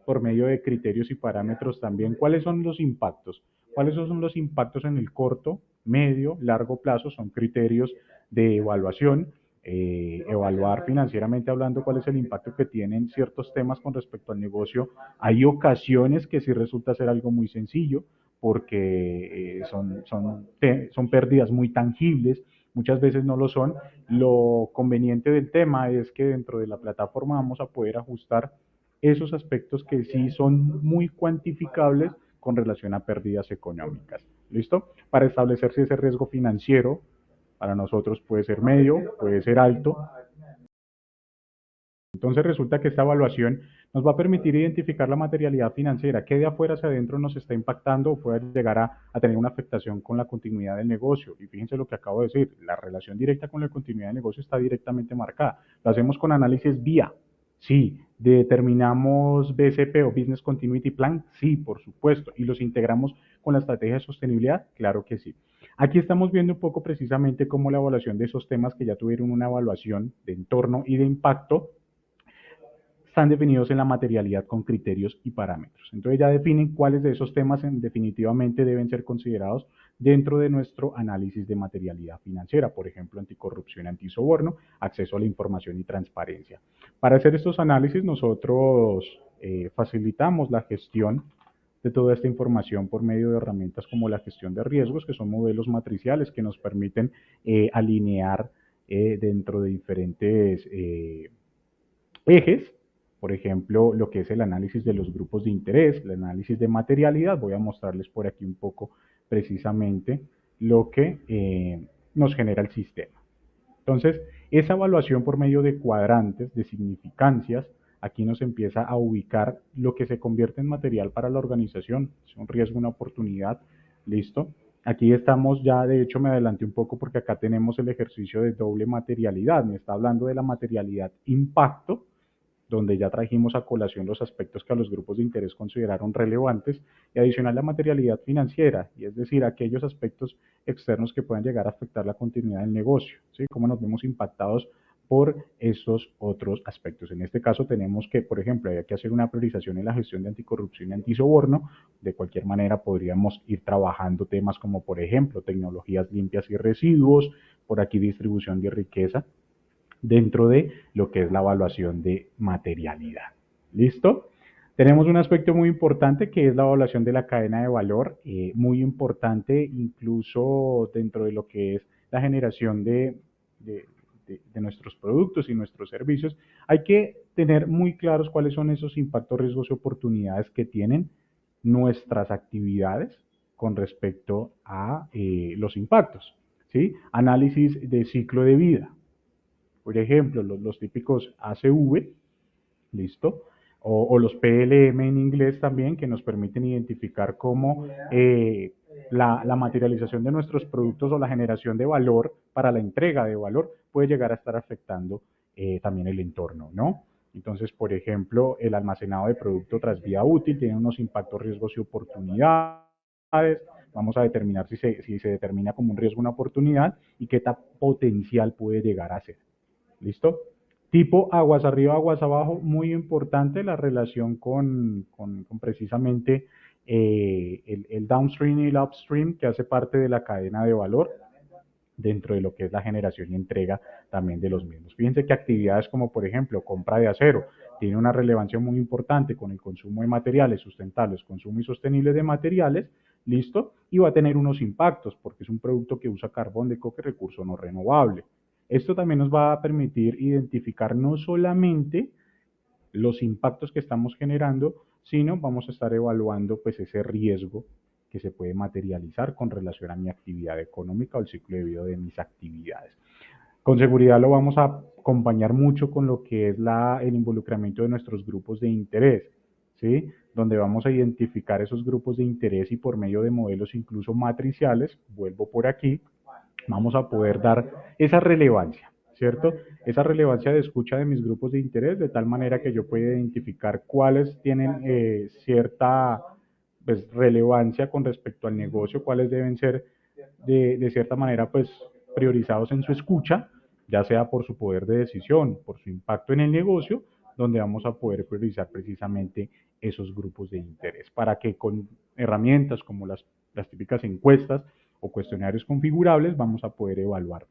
por medio de criterios y parámetros también cuáles son los impactos. ¿Cuáles son los impactos en el corto, medio, largo plazo? Son criterios de evaluación. Evaluar financieramente hablando cuál es el impacto que tienen ciertos temas con respecto al negocio. Hay ocasiones que sí resulta ser algo muy sencillo porque son pérdidas muy tangibles, muchas veces no lo son. Lo conveniente del tema es que dentro de la plataforma vamos a poder ajustar esos aspectos que sí son muy cuantificables con relación a pérdidas económicas. ¿Listo? Para establecer si ese riesgo financiero para nosotros puede ser medio, puede ser alto. Entonces resulta que esta evaluación nos va a permitir identificar la materialidad financiera, qué de afuera hacia adentro nos está impactando o puede llegar a tener una afectación con la continuidad del negocio. Y fíjense lo que acabo de decir, la relación directa con la continuidad del negocio está directamente marcada. Lo hacemos con análisis vía. Sí. ¿Determinamos BCP o Business Continuity Plan? Sí, por supuesto. ¿Y los integramos con la estrategia de sostenibilidad? Claro que sí. Aquí estamos viendo un poco precisamente cómo la evaluación de esos temas que ya tuvieron una evaluación de entorno y de impacto están definidos en la materialidad con criterios y parámetros. Entonces ya definen cuáles de esos temas definitivamente deben ser considerados dentro de nuestro análisis de materialidad financiera, por ejemplo, anticorrupción, antisoborno, acceso a la información y transparencia. Para hacer estos análisis nosotros facilitamos la gestión de toda esta información por medio de herramientas como la gestión de riesgos, que son modelos matriciales que nos permiten alinear dentro de diferentes ejes. Por ejemplo, lo que es el análisis de los grupos de interés, el análisis de materialidad. Voy a mostrarles por aquí un poco precisamente lo que nos genera el sistema. Entonces, esa evaluación por medio de cuadrantes, de significancias, aquí nos empieza a ubicar lo que se convierte en material para la organización. Es un riesgo, una oportunidad. ¿Listo? Aquí estamos ya, de hecho me adelanté un poco porque acá tenemos el ejercicio de doble materialidad. Me está hablando de la materialidad impacto, donde ya trajimos a colación los aspectos que a los grupos de interés consideraron relevantes, y adicional la materialidad financiera, y es decir, aquellos aspectos externos que puedan llegar a afectar la continuidad del negocio, ¿sí? Cómo nos vemos impactados por esos otros aspectos. En este caso tenemos que, por ejemplo, hay que hacer una priorización en la gestión de anticorrupción y antisoborno. De cualquier manera podríamos ir trabajando temas como, por ejemplo, tecnologías limpias y residuos, por aquí distribución de riqueza, dentro de lo que es la evaluación de materialidad. ¿Listo? Tenemos un aspecto muy importante que es la evaluación de la cadena de valor, muy importante incluso dentro de lo que es la generación de nuestros productos y nuestros servicios. Hay que tener muy claros cuáles son esos impactos, riesgos y oportunidades que tienen nuestras actividades con respecto a los impactos, ¿sí? Análisis de ciclo de vida. Por ejemplo, los típicos ACV, ¿listo? O los PLM en inglés también, que nos permiten identificar cómo la materialización de nuestros productos o la generación de valor para la entrega de valor puede llegar a estar afectando también el entorno, ¿no? Entonces, por ejemplo, el almacenado de producto tras vía útil tiene unos impactos, riesgos y oportunidades. Vamos a determinar si se determina como un riesgo, una oportunidad y qué tan potencial puede llegar a ser. ¿Listo? Tipo aguas arriba, aguas abajo, muy importante la relación con precisamente el downstream y el upstream, que hace parte de la cadena de valor dentro de lo que es la generación y entrega también de los mismos. Fíjense que actividades como, por ejemplo, compra de acero, tiene una relevancia muy importante con el consumo de materiales sustentables, consumo y sostenible de materiales, ¿listo? Y va a tener unos impactos porque es un producto que usa carbón de coque, recurso no renovable. Esto también nos va a permitir identificar no solamente los impactos que estamos generando, sino vamos a estar evaluando pues ese riesgo que se puede materializar con relación a mi actividad económica o el ciclo de vida de mis actividades. Con seguridad lo vamos a acompañar mucho con lo que es el involucramiento de nuestros grupos de interés, ¿sí? Donde vamos a identificar esos grupos de interés y por medio de modelos incluso matriciales, vuelvo por aquí, vamos a poder dar esa relevancia, ¿cierto? Esa relevancia de escucha de mis grupos de interés, de tal manera que yo pueda identificar cuáles tienen cierta pues, relevancia con respecto al negocio, cuáles deben ser de cierta manera pues priorizados en su escucha, ya sea por su poder de decisión, por su impacto en el negocio, donde vamos a poder priorizar precisamente esos grupos de interés, para que con herramientas como las típicas encuestas o cuestionarios configurables vamos a poder evaluar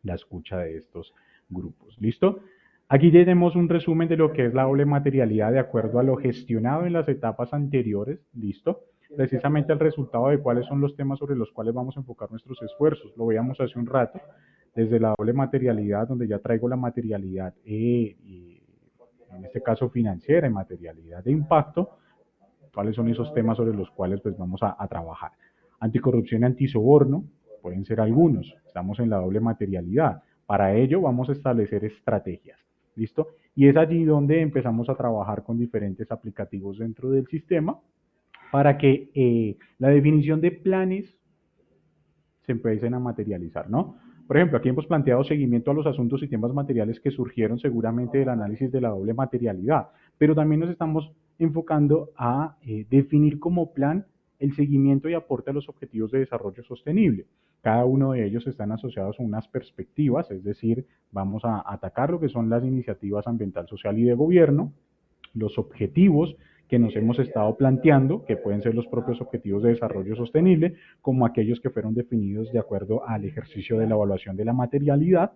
la escucha de estos grupos. ¿Listo? Aquí tenemos un resumen de lo que es la doble materialidad de acuerdo a lo gestionado en las etapas anteriores. ¿Listo? Precisamente el resultado de cuáles son los temas sobre los cuales vamos a enfocar nuestros esfuerzos. Lo veíamos hace un rato, desde la doble materialidad, donde ya traigo la materialidad, en este caso financiera, y materialidad de impacto, cuáles son esos temas sobre los cuales pues vamos a trabajar. Anticorrupción y antisoborno pueden ser algunos, estamos en la doble materialidad. Para ello vamos a establecer estrategias, ¿listo? Y es allí donde empezamos a trabajar con diferentes aplicativos dentro del sistema para que la definición de planes se empiecen a materializar, ¿no? Por ejemplo, aquí hemos planteado seguimiento a los asuntos y temas materiales que surgieron seguramente del análisis de la doble materialidad, pero también nos estamos enfocando a definir como plan el seguimiento y aporte a los objetivos de desarrollo sostenible. Cada uno de ellos están asociados a unas perspectivas, es decir, vamos a atacar lo que son las iniciativas ambiental, social y de gobierno, los objetivos que nos hemos estado planteando, que pueden ser los propios objetivos de desarrollo sostenible, como aquellos que fueron definidos de acuerdo al ejercicio de la evaluación de la materialidad,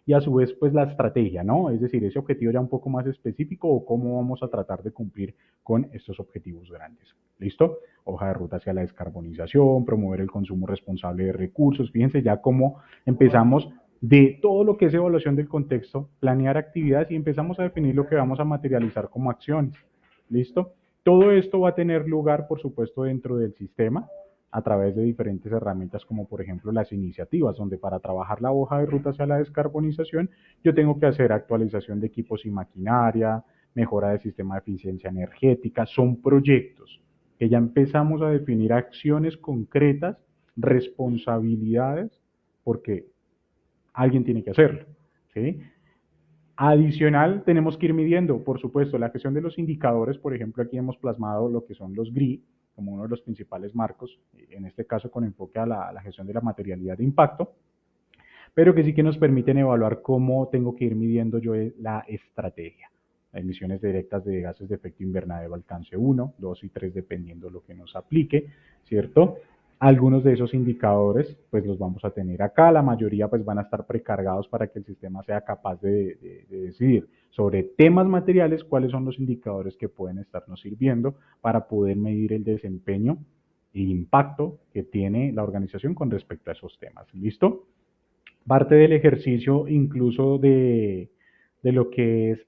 y a su vez pues la estrategia, ¿no? Es decir, ese objetivo ya un poco más específico o cómo vamos a tratar de cumplir con estos objetivos grandes. ¿Listo? Hoja de ruta hacia la descarbonización, promover el consumo responsable de recursos. Fíjense ya cómo empezamos de todo lo que es evaluación del contexto, planear actividades y empezamos a definir lo que vamos a materializar como acciones. ¿Listo? Todo esto va a tener lugar, por supuesto, dentro del sistema a través de diferentes herramientas como por ejemplo las iniciativas, donde para trabajar la hoja de ruta hacia la descarbonización yo tengo que hacer actualización de equipos y maquinaria, mejora del sistema de eficiencia energética, son proyectos que ya empezamos a definir acciones concretas, responsabilidades, porque alguien tiene que hacerlo, ¿sí? Adicional, tenemos que ir midiendo, por supuesto, la gestión de los indicadores. Por ejemplo, aquí hemos plasmado lo que son los GRI como uno de los principales marcos, en este caso con enfoque a la gestión de la materialidad de impacto, pero que sí que nos permiten evaluar cómo tengo que ir midiendo yo la estrategia. Emisiones directas de gases de efecto invernadero alcance 1, 2 y 3, dependiendo lo que nos aplique, ¿cierto? Algunos de esos indicadores pues los vamos a tener acá, la mayoría pues van a estar precargados para que el sistema sea capaz de decidir sobre temas materiales cuáles son los indicadores que pueden estarnos sirviendo para poder medir el desempeño e impacto que tiene la organización con respecto a esos temas. ¿Listo? Parte del ejercicio incluso de lo que es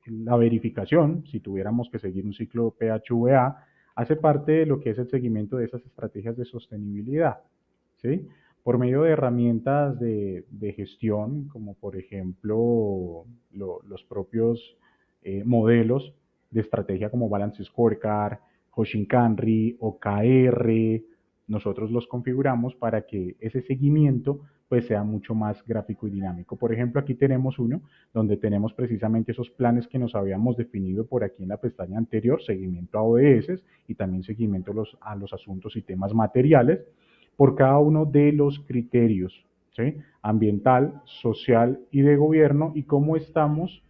la verificación, si tuviéramos que seguir un ciclo PHVA, hace parte de lo que es el seguimiento de esas estrategias de sostenibilidad, ¿sí? por medio de herramientas de gestión, como por ejemplo los propios modelos de estrategia como Balance Scorecard, Hoshinkanri, OKR, nosotros los configuramos para que ese seguimiento pues sea mucho más gráfico y dinámico. Por ejemplo, aquí tenemos uno donde tenemos precisamente esos planes que nos habíamos definido por aquí en la pestaña anterior, seguimiento a ODS y también seguimiento a los asuntos y temas materiales por cada uno de los criterios, ¿sí? Ambiental, social y de gobierno, y cómo estamos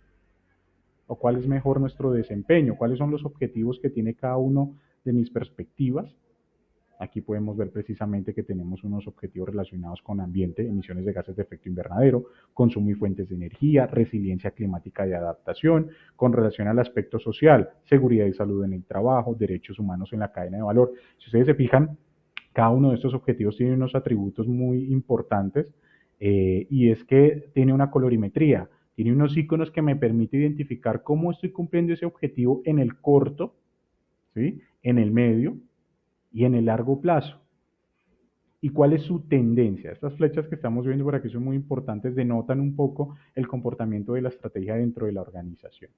o cuál es mejor nuestro desempeño, cuáles son los objetivos que tiene cada uno de mis perspectivas. Aquí podemos ver precisamente que tenemos unos objetivos relacionados con ambiente, emisiones de gases de efecto invernadero, consumo y fuentes de energía, resiliencia climática y adaptación, con relación al aspecto social, seguridad y salud en el trabajo, derechos humanos en la cadena de valor. Si ustedes se fijan, cada uno de estos objetivos tiene unos atributos muy importantes y es que tiene una colorimetría, tiene unos iconos que me permite identificar cómo estoy cumpliendo ese objetivo en el corto, ¿sí? En el medio y en el largo plazo. ¿Y cuál es su tendencia? Estas flechas que estamos viendo por aquí son muy importantes, denotan un poco el comportamiento de la estrategia dentro de la organización.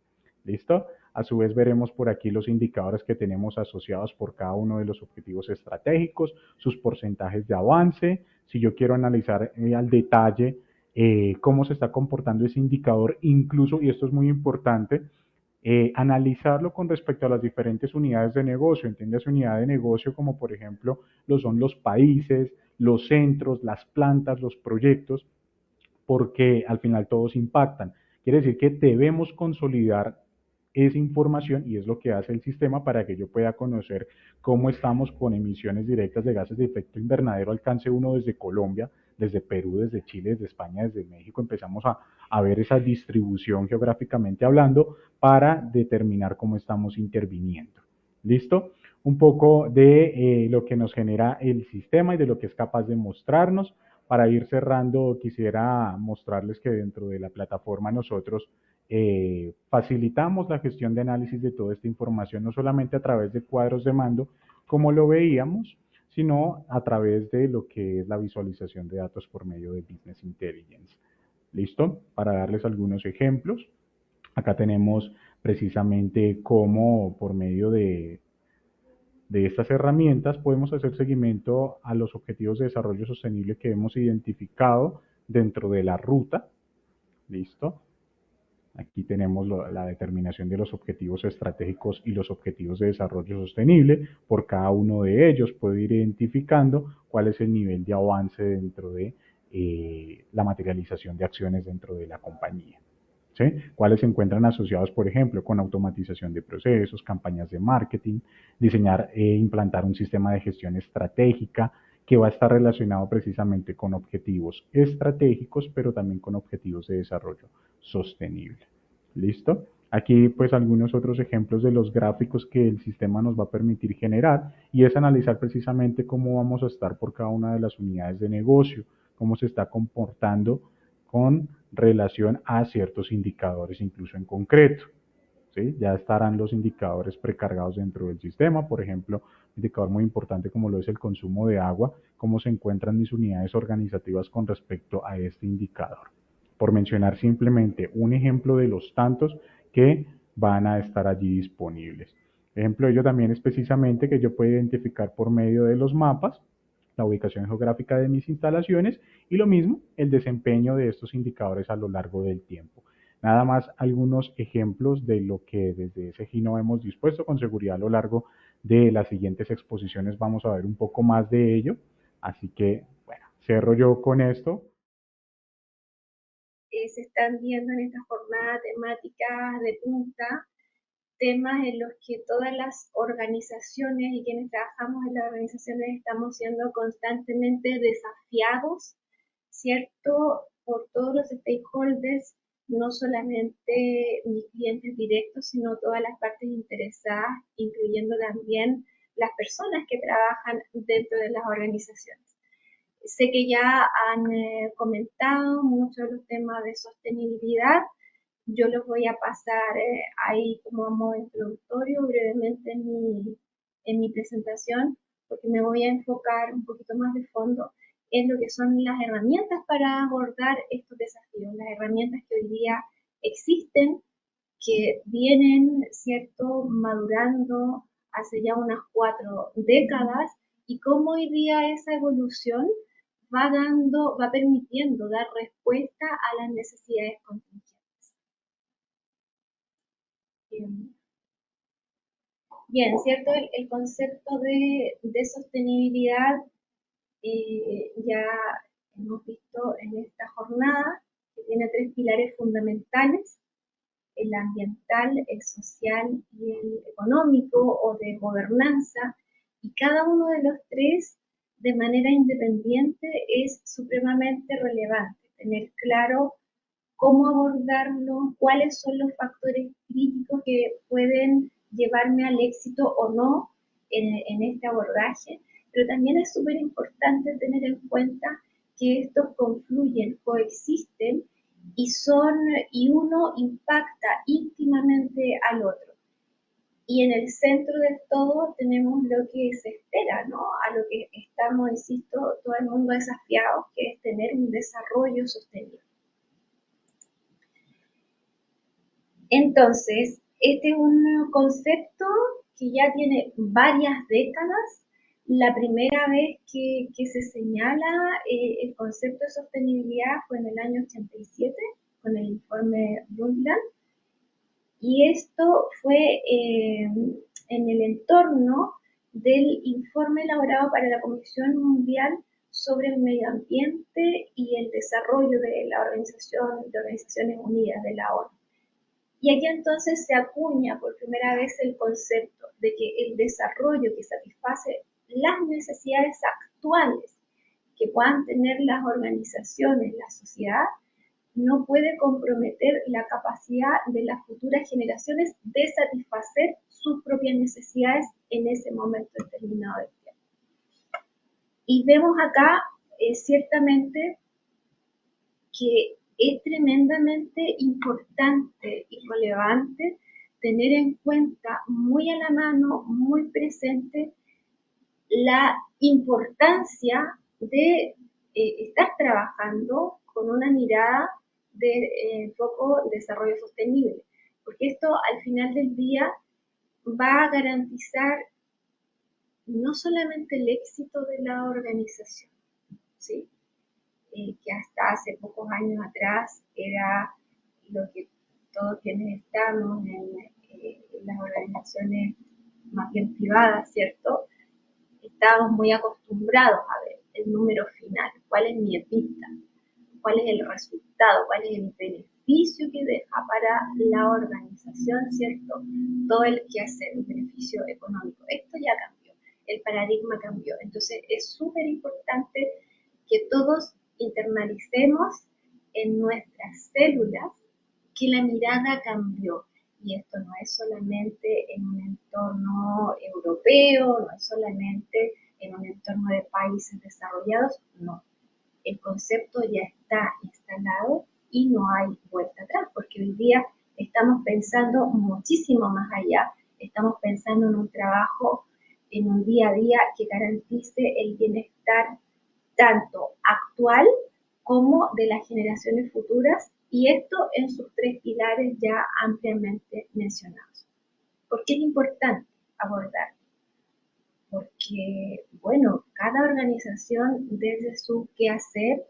¿Listo? A su vez veremos por aquí los indicadores que tenemos asociados por cada uno de los objetivos estratégicos, sus porcentajes de avance. Si yo quiero analizar al detalle cómo se está comportando ese indicador, incluso, y esto es muy importante, analizarlo con respecto a las diferentes unidades de negocio. Entiendes unidad de negocio como por ejemplo lo son los países, los centros, las plantas, los proyectos, porque al final todos impactan. Quiere decir que debemos consolidar esa información y es lo que hace el sistema para que yo pueda conocer cómo estamos con emisiones directas de gases de efecto invernadero alcance 1 desde Colombia, desde Perú, desde Chile, desde España, desde México. Empezamos a ver esa distribución geográficamente hablando para determinar cómo estamos interviniendo. ¿Listo? Un poco de lo que nos genera el sistema y de lo que es capaz de mostrarnos. Para ir cerrando, quisiera mostrarles que dentro de la plataforma nosotros facilitamos la gestión de análisis de toda esta información, no solamente a través de cuadros de mando, como lo veíamos, sino a través de lo que es la visualización de datos por medio de Business Intelligence. ¿Listo? Para darles algunos ejemplos, acá tenemos precisamente cómo por medio de estas herramientas podemos hacer seguimiento a los objetivos de desarrollo sostenible que hemos identificado dentro de la ruta. ¿Listo? Aquí tenemos la determinación de los objetivos estratégicos y los objetivos de desarrollo sostenible. Por cada uno de ellos puedo ir identificando cuál es el nivel de avance dentro de la materialización de acciones dentro de la compañía. ¿Sí? Cuáles se encuentran asociados, por ejemplo, con automatización de procesos, campañas de marketing, diseñar e implantar un sistema de gestión estratégica que va a estar relacionado precisamente con objetivos estratégicos, pero también con objetivos de desarrollo sostenible. ¿Listo? Aquí pues algunos otros ejemplos de los gráficos que el sistema nos va a permitir generar y es analizar precisamente cómo vamos a estar por cada una de las unidades de negocio, cómo se está comportando con relación a ciertos indicadores incluso en concreto. ¿Sí? Ya estarán los indicadores precargados dentro del sistema, por ejemplo, un indicador muy importante como lo es el consumo de agua, cómo se encuentran mis unidades organizativas con respecto a este indicador. Por mencionar simplemente un ejemplo de los tantos que van a estar allí disponibles. Ejemplo de ello también es precisamente que yo puedo identificar por medio de los mapas la ubicación geográfica de mis instalaciones y lo mismo el desempeño de estos indicadores a lo largo del tiempo. Nada más algunos ejemplos de lo que desde SGINO hemos dispuesto. Con seguridad a lo largo de las siguientes exposiciones vamos a ver un poco más de ello. Así que, bueno, cierro yo con esto. Se están viendo en esta jornada temáticas de punta, temas en los que todas las organizaciones y quienes trabajamos en las organizaciones estamos siendo constantemente desafiados, ¿cierto? Por todos los stakeholders, no solamente mis clientes directos, sino todas las partes interesadas, incluyendo también las personas que trabajan dentro de las organizaciones. Sé que ya han comentado muchos de los temas de sostenibilidad. Yo los voy a pasar ahí como modo introductorio brevemente en mi presentación, porque me voy a enfocar un poquito más de fondo en lo que son las herramientas para abordar estos desafíos, las herramientas que hoy día existen, que vienen, ¿cierto?, madurando hace ya unas 4 décadas, y cómo hoy día esa evolución va permitiendo dar respuesta a las necesidades contingentes. Bien, ¿cierto? El concepto de sostenibilidad ya hemos visto en esta jornada, que tiene 3 pilares fundamentales: el ambiental, el social y el económico o de gobernanza, y cada uno de los 3 de manera independiente es supremamente relevante. Tener claro cómo abordarlo, cuáles son los factores críticos que pueden llevarme al éxito o no en este abordaje, pero también es súper importante tener en cuenta que estos confluyen, coexisten y uno impacta íntimamente al otro. Y en el centro de todo tenemos lo que se espera, ¿no? A lo que estamos, insisto, todo el mundo desafiado, que es tener un desarrollo sostenible. Entonces, este es un concepto que ya tiene varias décadas. La primera vez que se señala el concepto de sostenibilidad fue en el año 87, con el informe Brundtland, y esto fue en el entorno del informe elaborado para la Comisión Mundial sobre el Medio Ambiente y el Desarrollo de la Organización de Organizaciones Unidas, de la ONU. Y aquí entonces se acuña por primera vez el concepto de que el desarrollo que satisface las necesidades actuales que puedan tener las organizaciones, la sociedad, no puede comprometer la capacidad de las futuras generaciones de satisfacer sus propias necesidades en ese momento determinado del tiempo. Y vemos acá ciertamente que es tremendamente importante y relevante tener en cuenta, muy a la mano, muy presente, la importancia de estar trabajando con una mirada de enfoque desarrollo sostenible, porque esto al final del día va a garantizar no solamente el éxito de la organización, ¿sí? Que hasta hace pocos años atrás era lo que todos quienes estamos en las organizaciones más bien privadas, ¿cierto? Estábamos muy acostumbrados a ver el número final, cuál es mi EBITDA, cuál es el resultado, cuál es el beneficio que deja para la organización, ¿cierto? Todo el quehacer, el beneficio económico. Esto ya cambió, el paradigma cambió. Entonces es súper importante que todos internalicemos en nuestras células que la mirada cambió. Y esto no es solamente en un entorno europeo, no es solamente en un entorno de países desarrollados, no. El concepto ya está instalado y no hay vuelta atrás, porque hoy día estamos pensando muchísimo más allá, estamos pensando en un trabajo, en un día a día que garantice el bienestar tanto actual como de las generaciones futuras, y esto en sus 3 pilares ya ampliamente mencionados. ¿Por qué es importante abordar? Porque, bueno, cada organización desde su quehacer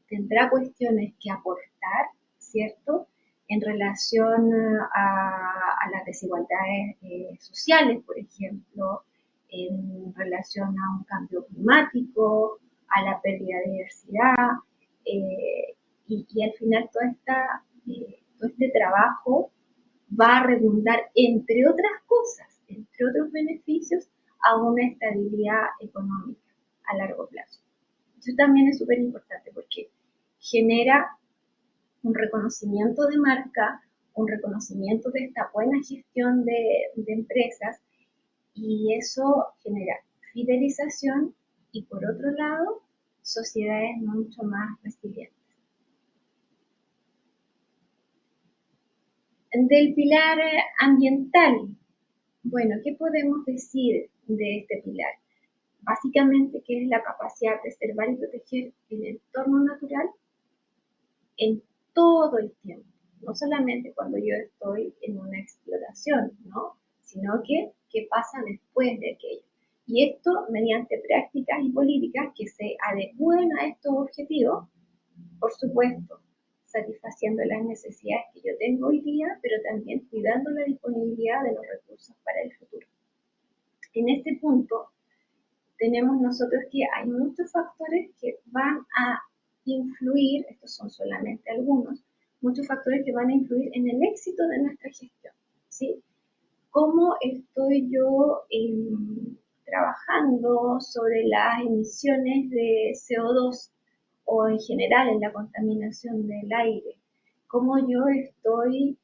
tendrá cuestiones que aportar, ¿cierto?, en relación a las desigualdades sociales, por ejemplo, en relación a un cambio climático, a la pérdida de diversidad, y al final todo este trabajo va a redundar, entre otras cosas, entre otros beneficios, a una estabilidad económica a largo plazo. Eso también es súper importante porque genera un reconocimiento de marca, un reconocimiento de esta buena gestión de empresas, y eso genera fidelización y, por otro lado, sociedades mucho más resilientes. Del pilar ambiental, bueno, ¿qué podemos decir de este pilar? Básicamente, que es la capacidad de preservar y proteger el entorno natural en todo el tiempo, no solamente cuando yo estoy en una explotación, ¿no? Sino que qué pasa después de aquello. Y esto mediante prácticas y políticas que se adecúen a estos objetivos, por supuesto, satisfaciendo las necesidades que yo tengo hoy día, pero también cuidando la disponibilidad de los recursos para el futuro. En este punto, tenemos nosotros que hay muchos factores que van a influir, estos son solamente algunos, muchos factores que van a influir en el éxito de nuestra gestión, ¿sí? ¿Cómo estoy yo trabajando sobre las emisiones de CO2 o en general en la contaminación del aire? ¿Cómo yo estoy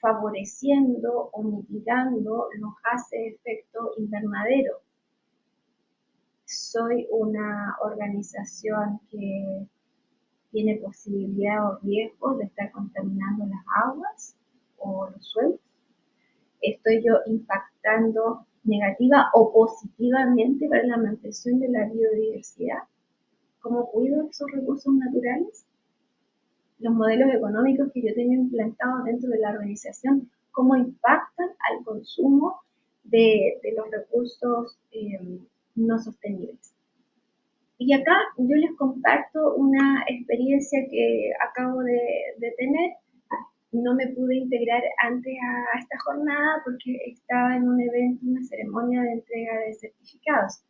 favoreciendo o mitigando los gases de efecto invernadero? Soy una organización que tiene posibilidad o riesgo de estar contaminando las aguas o los suelos. Estoy yo impactando negativa o positivamente para la mantención de la biodiversidad. ¿Cómo cuido esos recursos naturales? Los modelos económicos que yo tengo implantados dentro de la organización, ¿cómo impactan al consumo de los recursos no sostenibles? Y acá yo les comparto una experiencia que acabo de tener. No me pude integrar antes a esta jornada porque estaba en un evento, una ceremonia de entrega de certificados.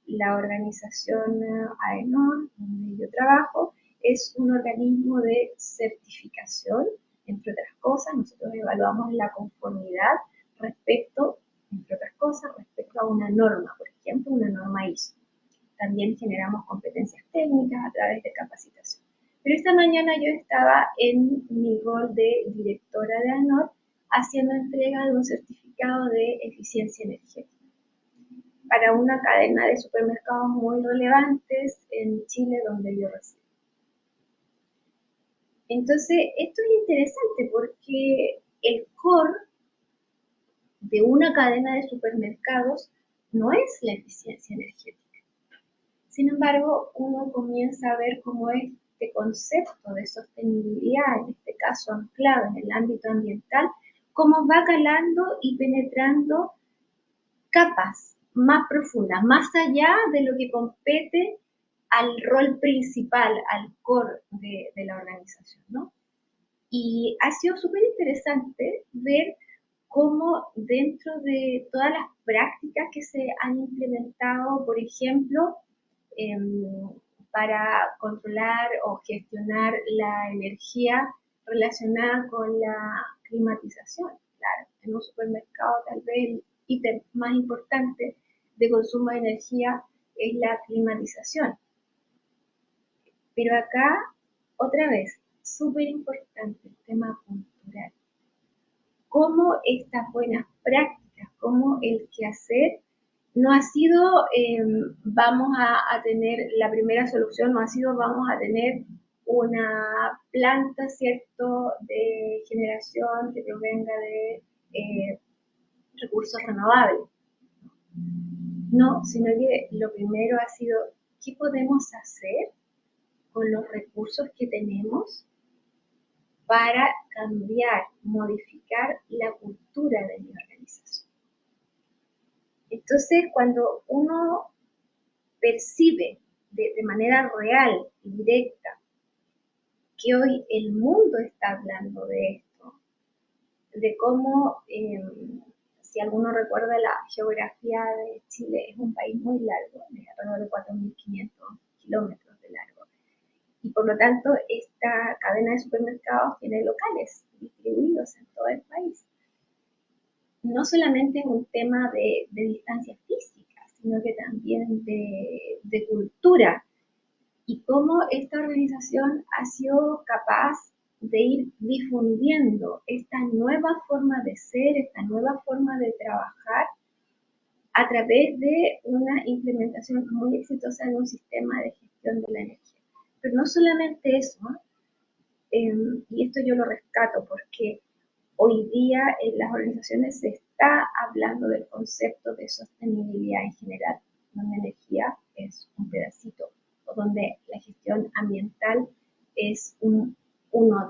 La organización AENOR, donde yo trabajo, es un organismo de certificación, entre otras cosas. Nosotros evaluamos la conformidad respecto, entre otras cosas, respecto a una norma, por ejemplo, una norma ISO. También generamos competencias técnicas a través de capacitación. Pero esta mañana yo estaba en mi rol de directora de AENOR haciendo entrega de un certificado de eficiencia energética para una cadena de supermercados muy relevantes en Chile donde yo resido. Entonces, esto es interesante porque el core de una cadena de supermercados no es la eficiencia energética. Sin embargo, uno comienza a ver cómo este concepto de sostenibilidad, en este caso anclado en el ámbito ambiental, cómo va calando y penetrando capas más profundas, más allá de lo que compete al rol principal, al core de la organización, ¿no? Y ha sido súper interesante ver cómo dentro de todas las prácticas que se han implementado, por ejemplo, para controlar o gestionar la energía relacionada con la climatización. Claro, en un supermercado tal vez el ítem más importante de consumo de energía es la climatización. Pero acá, otra vez, súper importante el tema cultural. Cómo estas buenas prácticas, cómo el quehacer no ha sido vamos a tener, la primera solución no ha sido vamos a tener una planta, ¿cierto?, de generación que provenga de recursos renovables. No, sino que lo primero ha sido, ¿qué podemos hacer con los recursos que tenemos para cambiar, modificar la cultura de mi organización? Entonces, cuando uno percibe de manera real y directa que hoy el mundo está hablando de esto, de cómo, si alguno recuerda la geografía de Chile, es un país muy largo, de alrededor de 4.500 kilómetros de largo, y por lo tanto esta cadena de supermercados tiene locales distribuidos en todo el país. No solamente es un tema de distancia física, sino que también de cultura, y cómo esta organización ha sido capaz de ir difundiendo esta nueva forma de ser, esta nueva forma de trabajar a través de una implementación muy exitosa de un sistema de gestión de la energía. Pero no solamente eso, y esto yo lo rescato porque hoy día en las organizaciones se está hablando del concepto de sostenibilidad en general. donde energía es un pedacito, o donde la gestión ambiental es uno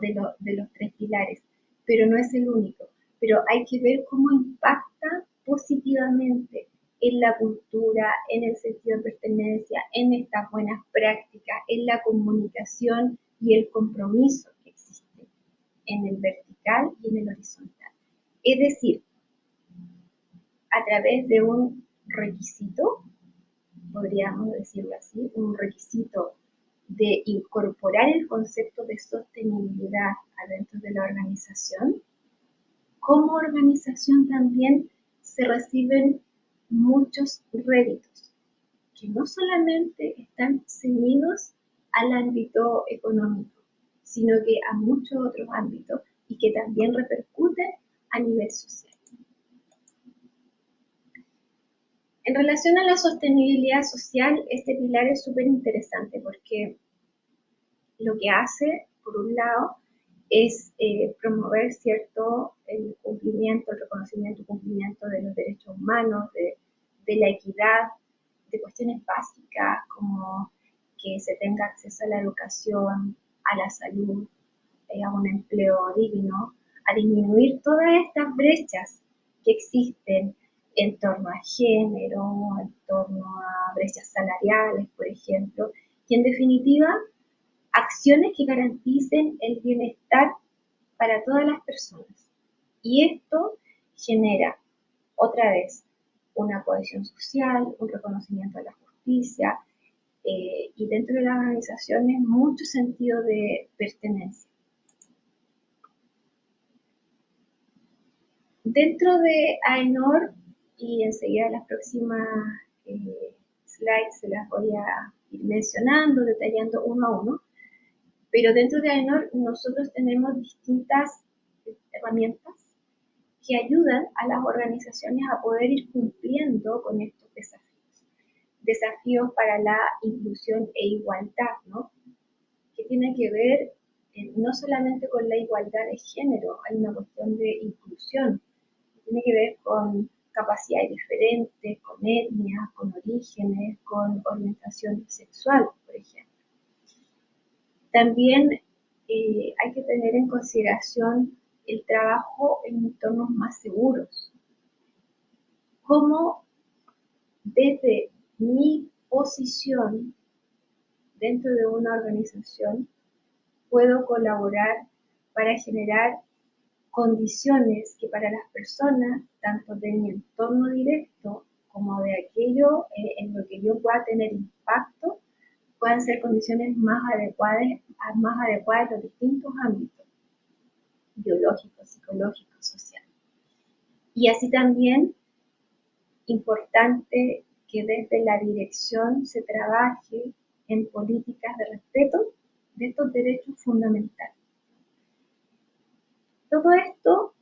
de los tres pilares, pero no es el único. Pero hay que ver cómo impacta positivamente en la cultura, en el sentido de pertenencia, en estas buenas prácticas, en la comunicación y el compromiso que existe en el vertical y en el horizontal. Es decir, a través de un requisito, podríamos decirlo así, un requisito de incorporar el concepto de sostenibilidad adentro de la organización, como organización también se reciben muchos réditos que no solamente están ceñidos al ámbito económico, sino que a muchos otros ámbitos y que también repercuten a nivel social. En relación a la sostenibilidad social, este pilar es súper interesante porque lo que hace, por un lado, es promover, ¿cierto?, el cumplimiento, el reconocimiento y cumplimiento de los derechos humanos, de la equidad, de cuestiones básicas como que se tenga acceso a la educación, a la salud, a un empleo digno, a disminuir todas estas brechas que existen en torno a género, en torno a brechas salariales, por ejemplo, y en definitiva, acciones que garanticen el bienestar para todas las personas. Y esto genera, otra vez, una cohesión social, un reconocimiento a la justicia y dentro de las organizaciones mucho sentido de pertenencia. Dentro de AENOR, y enseguida las próximas slides se las voy a ir mencionando, detallando uno a uno, pero dentro de AENOR nosotros tenemos distintas herramientas que ayudan a las organizaciones a poder ir cumpliendo con estos desafíos. Desafíos para la inclusión e igualdad, ¿no? Que tiene que ver no solamente con la igualdad de género, hay una cuestión de inclusión, que tiene que ver con capacidades diferentes, con etnias, con orígenes, con orientación sexual, por ejemplo. También hay que tener en consideración el trabajo en entornos más seguros. Cómo desde mi posición dentro de una organización puedo colaborar para generar condiciones que para las personas, tanto de mi entorno directo como de aquello en lo que yo pueda tener impacto, puedan ser condiciones más adecuadas en los distintos ámbitos, biológico, psicológico, social. Y así también, importante que desde la dirección se trabaje en políticas de respeto de estos derechos fundamentales. Todo esto,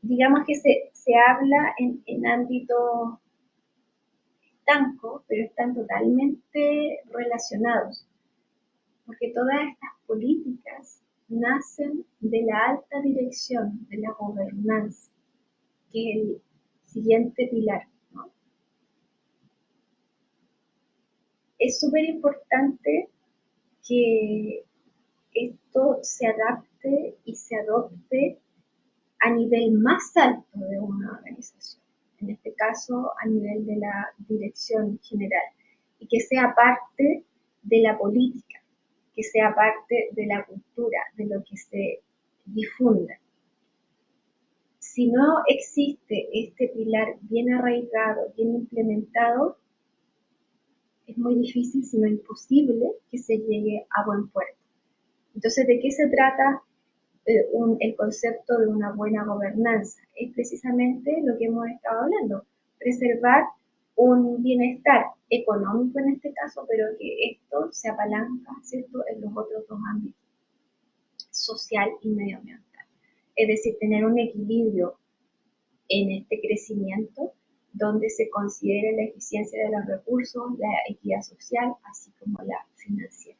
digamos que se habla en ámbito estanco, pero están totalmente relacionados, porque todas estas políticas nacen de la alta dirección, de la gobernanza, que es el siguiente pilar, ¿no? Es súper importante que esto se adapte y se adopte a nivel más alto de una organización, en este caso a nivel de la dirección general, y que sea parte de la política, que sea parte de la cultura, de lo que se difunda. Si no existe este pilar bien arraigado, bien implementado, es muy difícil, si no imposible, que se llegue a buen puerto. Entonces, ¿de qué se trata el concepto de una buena gobernanza? Es precisamente lo que hemos estado hablando, preservar un bienestar económico en este caso, pero que esto se apalanca, ¿cierto?, en los otros dos ámbitos, social y medioambiental. Es decir, tener un equilibrio en este crecimiento donde se considere la eficiencia de los recursos, la equidad social, así como la financiera.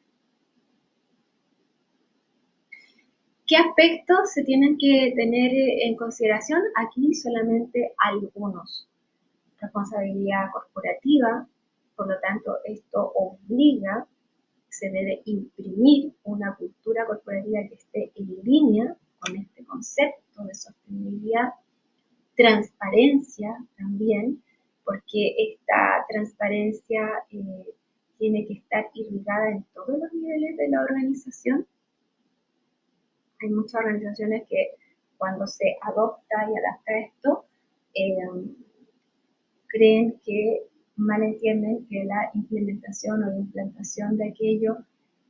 ¿Qué aspectos se tienen que tener en consideración? Aquí solamente algunos. responsabilidad corporativa, por lo tanto esto obliga, se debe imprimir una cultura corporativa que esté en línea con este concepto de sostenibilidad, transparencia también, porque esta transparencia tiene que estar irrigada en todos los niveles de la organización. Hay muchas organizaciones que cuando se adopta y adapta esto, creen que malentienden que la implementación o la implantación de aquello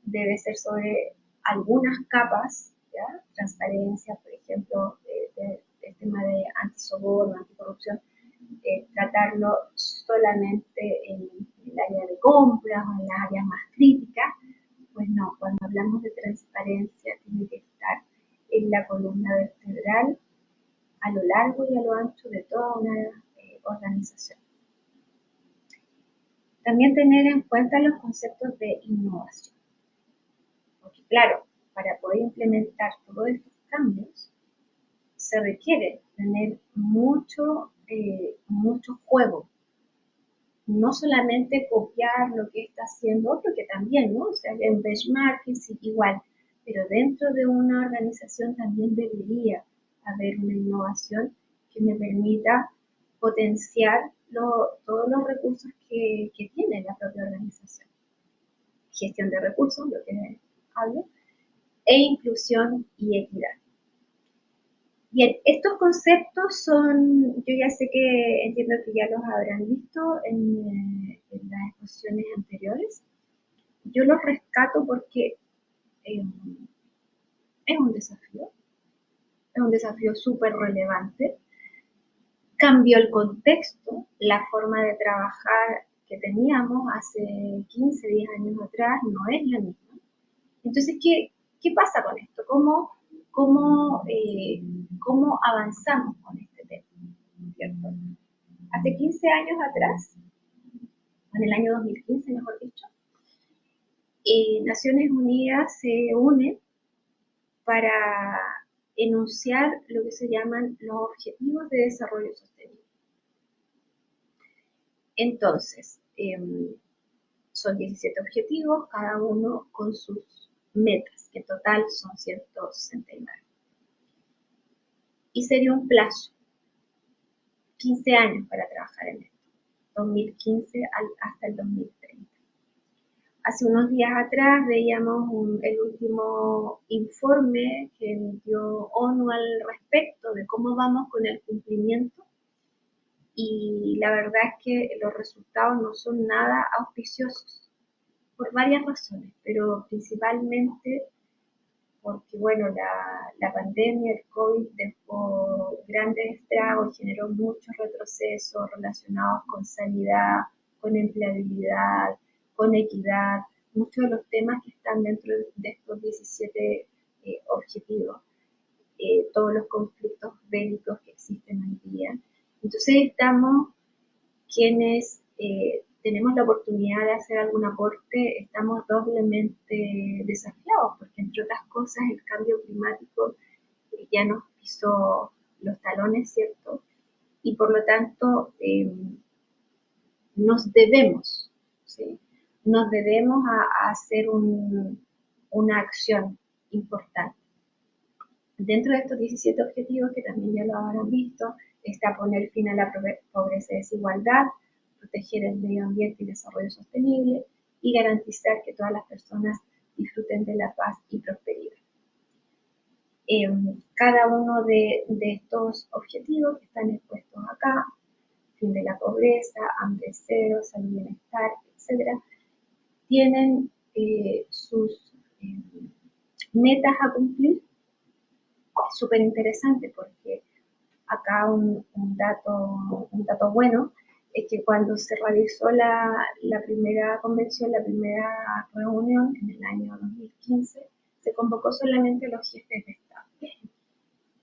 debe ser sobre algunas capas, ¿ya? Transparencia, por ejemplo, el tema de antisoborno, anticorrupción, tratarlo solamente en el área de compras o en las áreas más críticas. Pues no, cuando hablamos de transparencia tiene que estar en la columna vertebral a lo largo y a lo ancho de toda una organización. También tener en cuenta los conceptos de innovación. Porque claro, para poder implementar todos estos cambios, se requiere tener mucho juego. No solamente copiar lo que está haciendo otro, que también, ¿no? O sea, en benchmarking sí, igual, pero dentro de una organización también debería haber una innovación que me permita potenciar todos los recursos que tiene la propia organización. Gestión de recursos, lo que hablo, e inclusión y equidad. Bien, estos conceptos son, yo ya sé que entiendo que ya los habrán visto en las exposiciones anteriores. Yo los rescato porque es un desafío súper relevante. Cambió el contexto, la forma de trabajar que teníamos hace 15, 10 años atrás no es la misma. Entonces, ¿qué pasa con esto? ¿Cómo avanzamos con este tema? ¿Cierto? Hace 15 años atrás, en el año 2015 mejor dicho, Naciones Unidas se une para enunciar lo que se llaman los Objetivos de Desarrollo Sostenible. Entonces, son 17 objetivos, cada uno con sus metas, que en total son 169. Y se dio un plazo, 15 años para trabajar en esto, 2015 hasta el 2030. Hace unos días atrás veíamos el último informe que emitió ONU al respecto de cómo vamos con el cumplimiento, y la verdad es que los resultados no son nada auspiciosos por varias razones, pero principalmente porque, bueno, la pandemia, el COVID, dejó grandes estragos, generó muchos retrocesos relacionados con sanidad, con empleabilidad, con equidad, muchos de los temas que están dentro de estos 17 objetivos, todos los conflictos bélicos que existen hoy día. Entonces estamos quienes tenemos la oportunidad de hacer algún aporte, estamos doblemente desafiados, porque entre otras cosas el cambio climático ya nos pisó los talones, ¿cierto? Y por lo tanto nos debemos, ¿sí? Nos debemos a hacer una acción importante. Dentro de estos 17 objetivos, que también ya lo habrán visto, está poner fin a la pobreza y desigualdad, proteger el medio ambiente y desarrollo sostenible, y garantizar que todas las personas disfruten de la paz y prosperidad. Cada uno de estos objetivos que están expuestos acá, fin de la pobreza, hambre cero, salud y bienestar, etc., tienen sus metas a cumplir. Es súper interesante porque acá un dato bueno es que cuando se realizó la primera convención, la primera reunión en el año 2015, se convocó solamente a los jefes de Estado.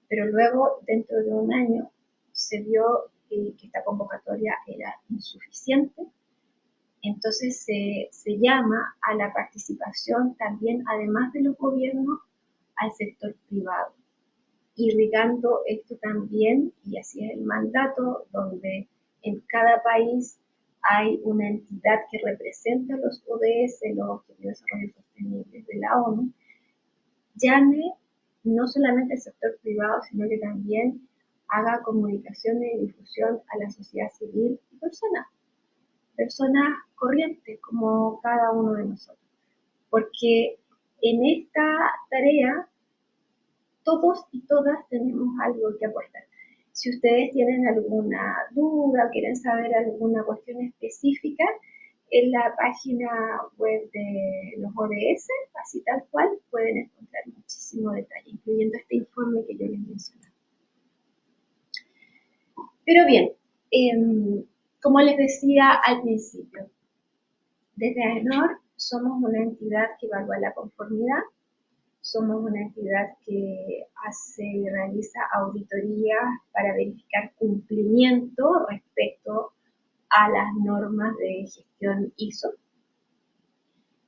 Pero luego, dentro de un año, se vio que esta convocatoria era insuficiente. Entonces se llama a la participación también, además de los gobiernos, al sector privado, irrigando esto también, y así es el mandato, donde en cada país hay una entidad que representa los ODS, los Objetivos de Desarrollo Sostenible de la ONU, llame no solamente al sector privado, sino que también haga comunicaciones y difusión a la sociedad civil y personas corrientes como cada uno de nosotros. Porque en esta tarea todos y todas tenemos algo que aportar. Si ustedes tienen alguna duda o quieren saber alguna cuestión específica, en la página web de los ODS, así tal cual, pueden encontrar muchísimo detalle, incluyendo este informe que yo les mencioné. Pero bien, como les decía al principio, desde AENOR somos una entidad que evalúa la conformidad, somos una entidad que hace y realiza auditorías para verificar cumplimiento respecto a las normas de gestión ISO.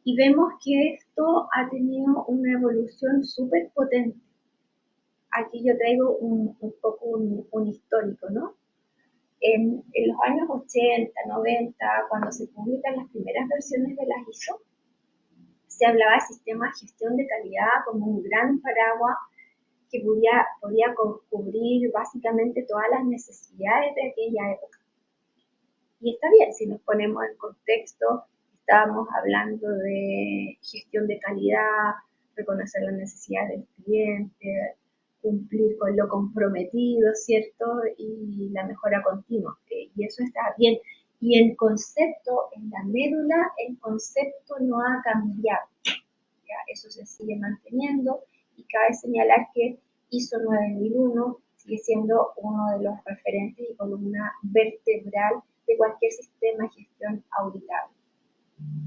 Y vemos que esto ha tenido una evolución súper potente. Aquí yo traigo un poco un histórico, ¿no? En los años 80, 90, cuando se publican las primeras versiones de las ISO, se hablaba de sistema de gestión de calidad como un gran paraguas que podía cubrir básicamente todas las necesidades de aquella época. Y está bien, si nos ponemos en contexto, estábamos hablando de gestión de calidad, reconocer las necesidades del cliente, cumplir con lo comprometido, ¿cierto? Y la mejora continua. Y eso está bien. Y el concepto, en la médula, el concepto no ha cambiado. ¿Ya? Eso se sigue manteniendo y cabe señalar que ISO 9001 sigue siendo uno de los referentes y columna vertebral de cualquier sistema de gestión auditable.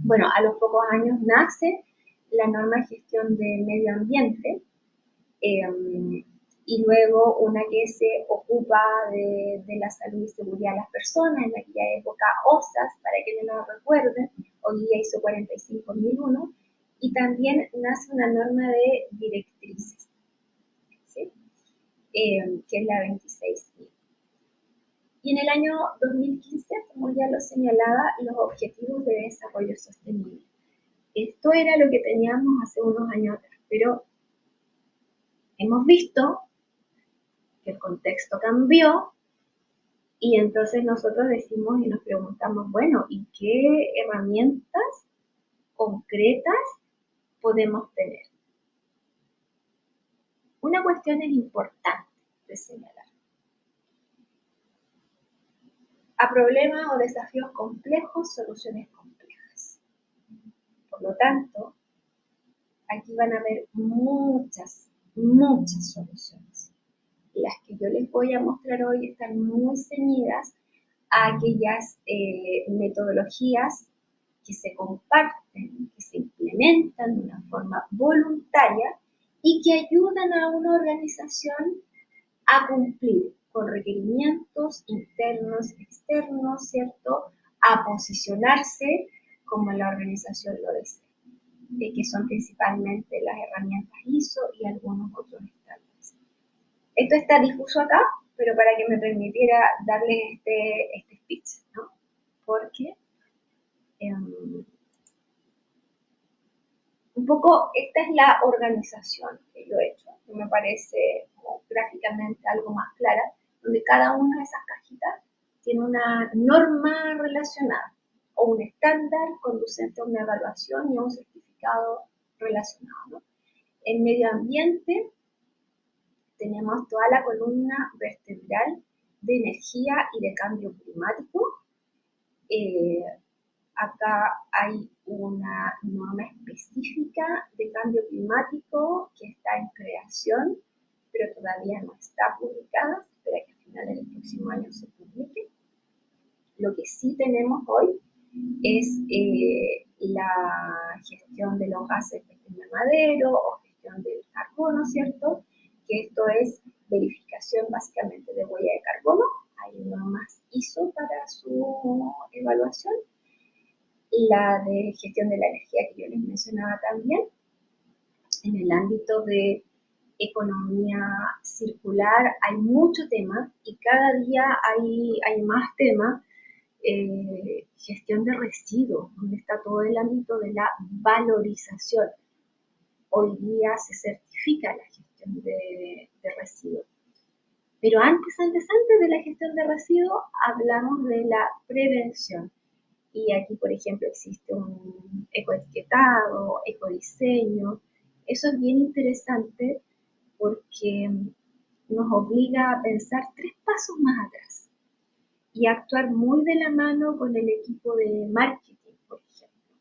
Bueno, a los pocos años nace la norma de gestión de medio ambiente, y luego una que se ocupa de la salud y seguridad de las personas, en aquella época OSAS, para que no lo recuerden, hoy día ISO 45001, y también nace una norma de directrices, ¿sí? Que es la 26.000. Y en el año 2015, como ya lo señalaba, los Objetivos de Desarrollo Sostenible. Esto era lo que teníamos hace unos años atrás, pero hemos visto que el contexto cambió y entonces nosotros decimos y nos preguntamos, bueno, ¿y qué herramientas concretas podemos tener? Una cuestión es importante de señalar. A problemas o desafíos complejos, soluciones complejas. Por lo tanto, aquí van a haber muchas soluciones. Las que yo les voy a mostrar hoy están muy ceñidas a aquellas metodologías que se comparten, que se implementan de una forma voluntaria y que ayudan a una organización a cumplir con requerimientos internos, externos, ¿cierto? A posicionarse como la organización lo desea, que son principalmente las herramientas ISO y algunos otros estándares. Esto está difuso acá, pero para que me permitiera darles este speech, ¿no? Porque un poco esta es la organización que yo he hecho, que me parece como gráficamente algo más clara, donde cada una de esas cajitas tiene una norma relacionada o un estándar conducente a una evaluación y a un certificado relacionado, ¿no? En medio ambiente tenemos toda la columna vertebral de energía y de cambio climático. Acá hay una norma específica de cambio climático que está en creación, pero todavía no está publicada. Se espera que a finales del próximo año se publique. Lo que sí tenemos hoy es la gestión de los gases de efecto invernadero o gestión del carbono, ¿cierto? Que esto es verificación básicamente de huella de carbono. Hay normas ISO para su evaluación. La de gestión de la energía que yo les mencionaba también, en el ámbito de economía circular, hay mucho tema y cada día hay más temas. Gestión de residuos, donde está todo el ámbito de la valorización. Hoy día se certifica la gestión de residuos. Pero antes de la gestión de residuos, hablamos de la prevención. Y aquí, por ejemplo, existe un ecoetiquetado, ecodiseño. Eso es bien interesante porque nos obliga a pensar 3 pasos más atrás y actuar muy de la mano con el equipo de marketing, por ejemplo.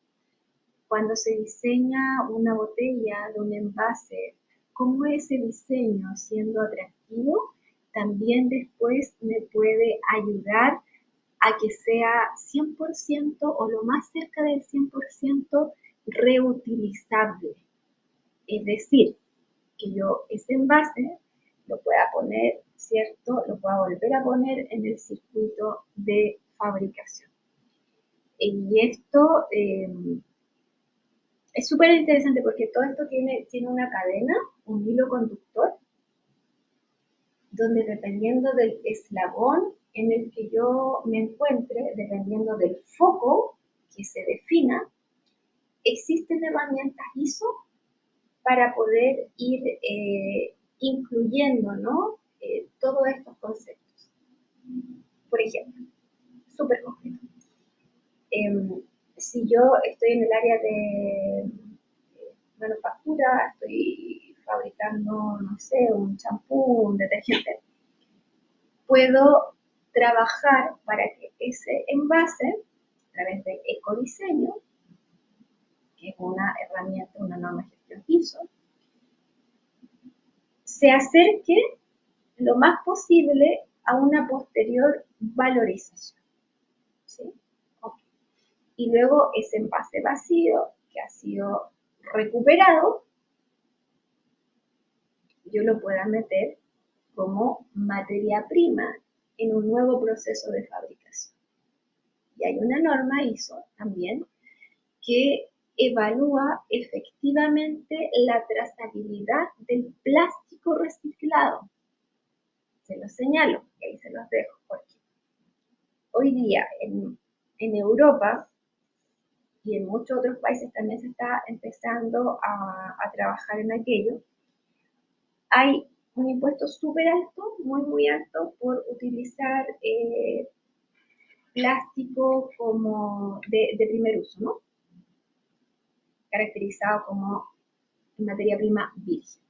Cuando se diseña una botella de un envase, cómo ese diseño, siendo atractivo, también después me puede ayudar a que sea 100% o lo más cerca del 100% reutilizable. Es decir, que yo ese envase lo pueda poner, ¿cierto? Lo pueda volver a poner en el circuito de fabricación. Y esto es súper interesante porque todo esto tiene una cadena, un hilo conductor, donde dependiendo del eslabón en el que yo me encuentre, dependiendo del foco que se defina, existen herramientas ISO para poder ir incluyendo, ¿no? Todos estos conceptos. Por ejemplo, súper concreto. Si yo estoy en el área de manufactura, estoy fabricando, no sé, un champú, un detergente, puedo trabajar para que ese envase, a través de ecodiseño, que es una herramienta, una norma de gestión ISO, se acerque lo más posible a una posterior valorización. ¿Sí? Okay. Y luego ese envase vacío que ha sido recuperado, yo lo pueda meter como materia prima en un nuevo proceso de fabricación. Y hay una norma ISO también que evalúa efectivamente la trazabilidad del plástico reciclado. Se los señalo, ahí se los dejo, porque hoy día en Europa y en muchos otros países también se está empezando a trabajar en aquello. Hay un impuesto súper alto, muy alto, por utilizar plástico como de primer uso, ¿no? Caracterizado como materia prima virgen.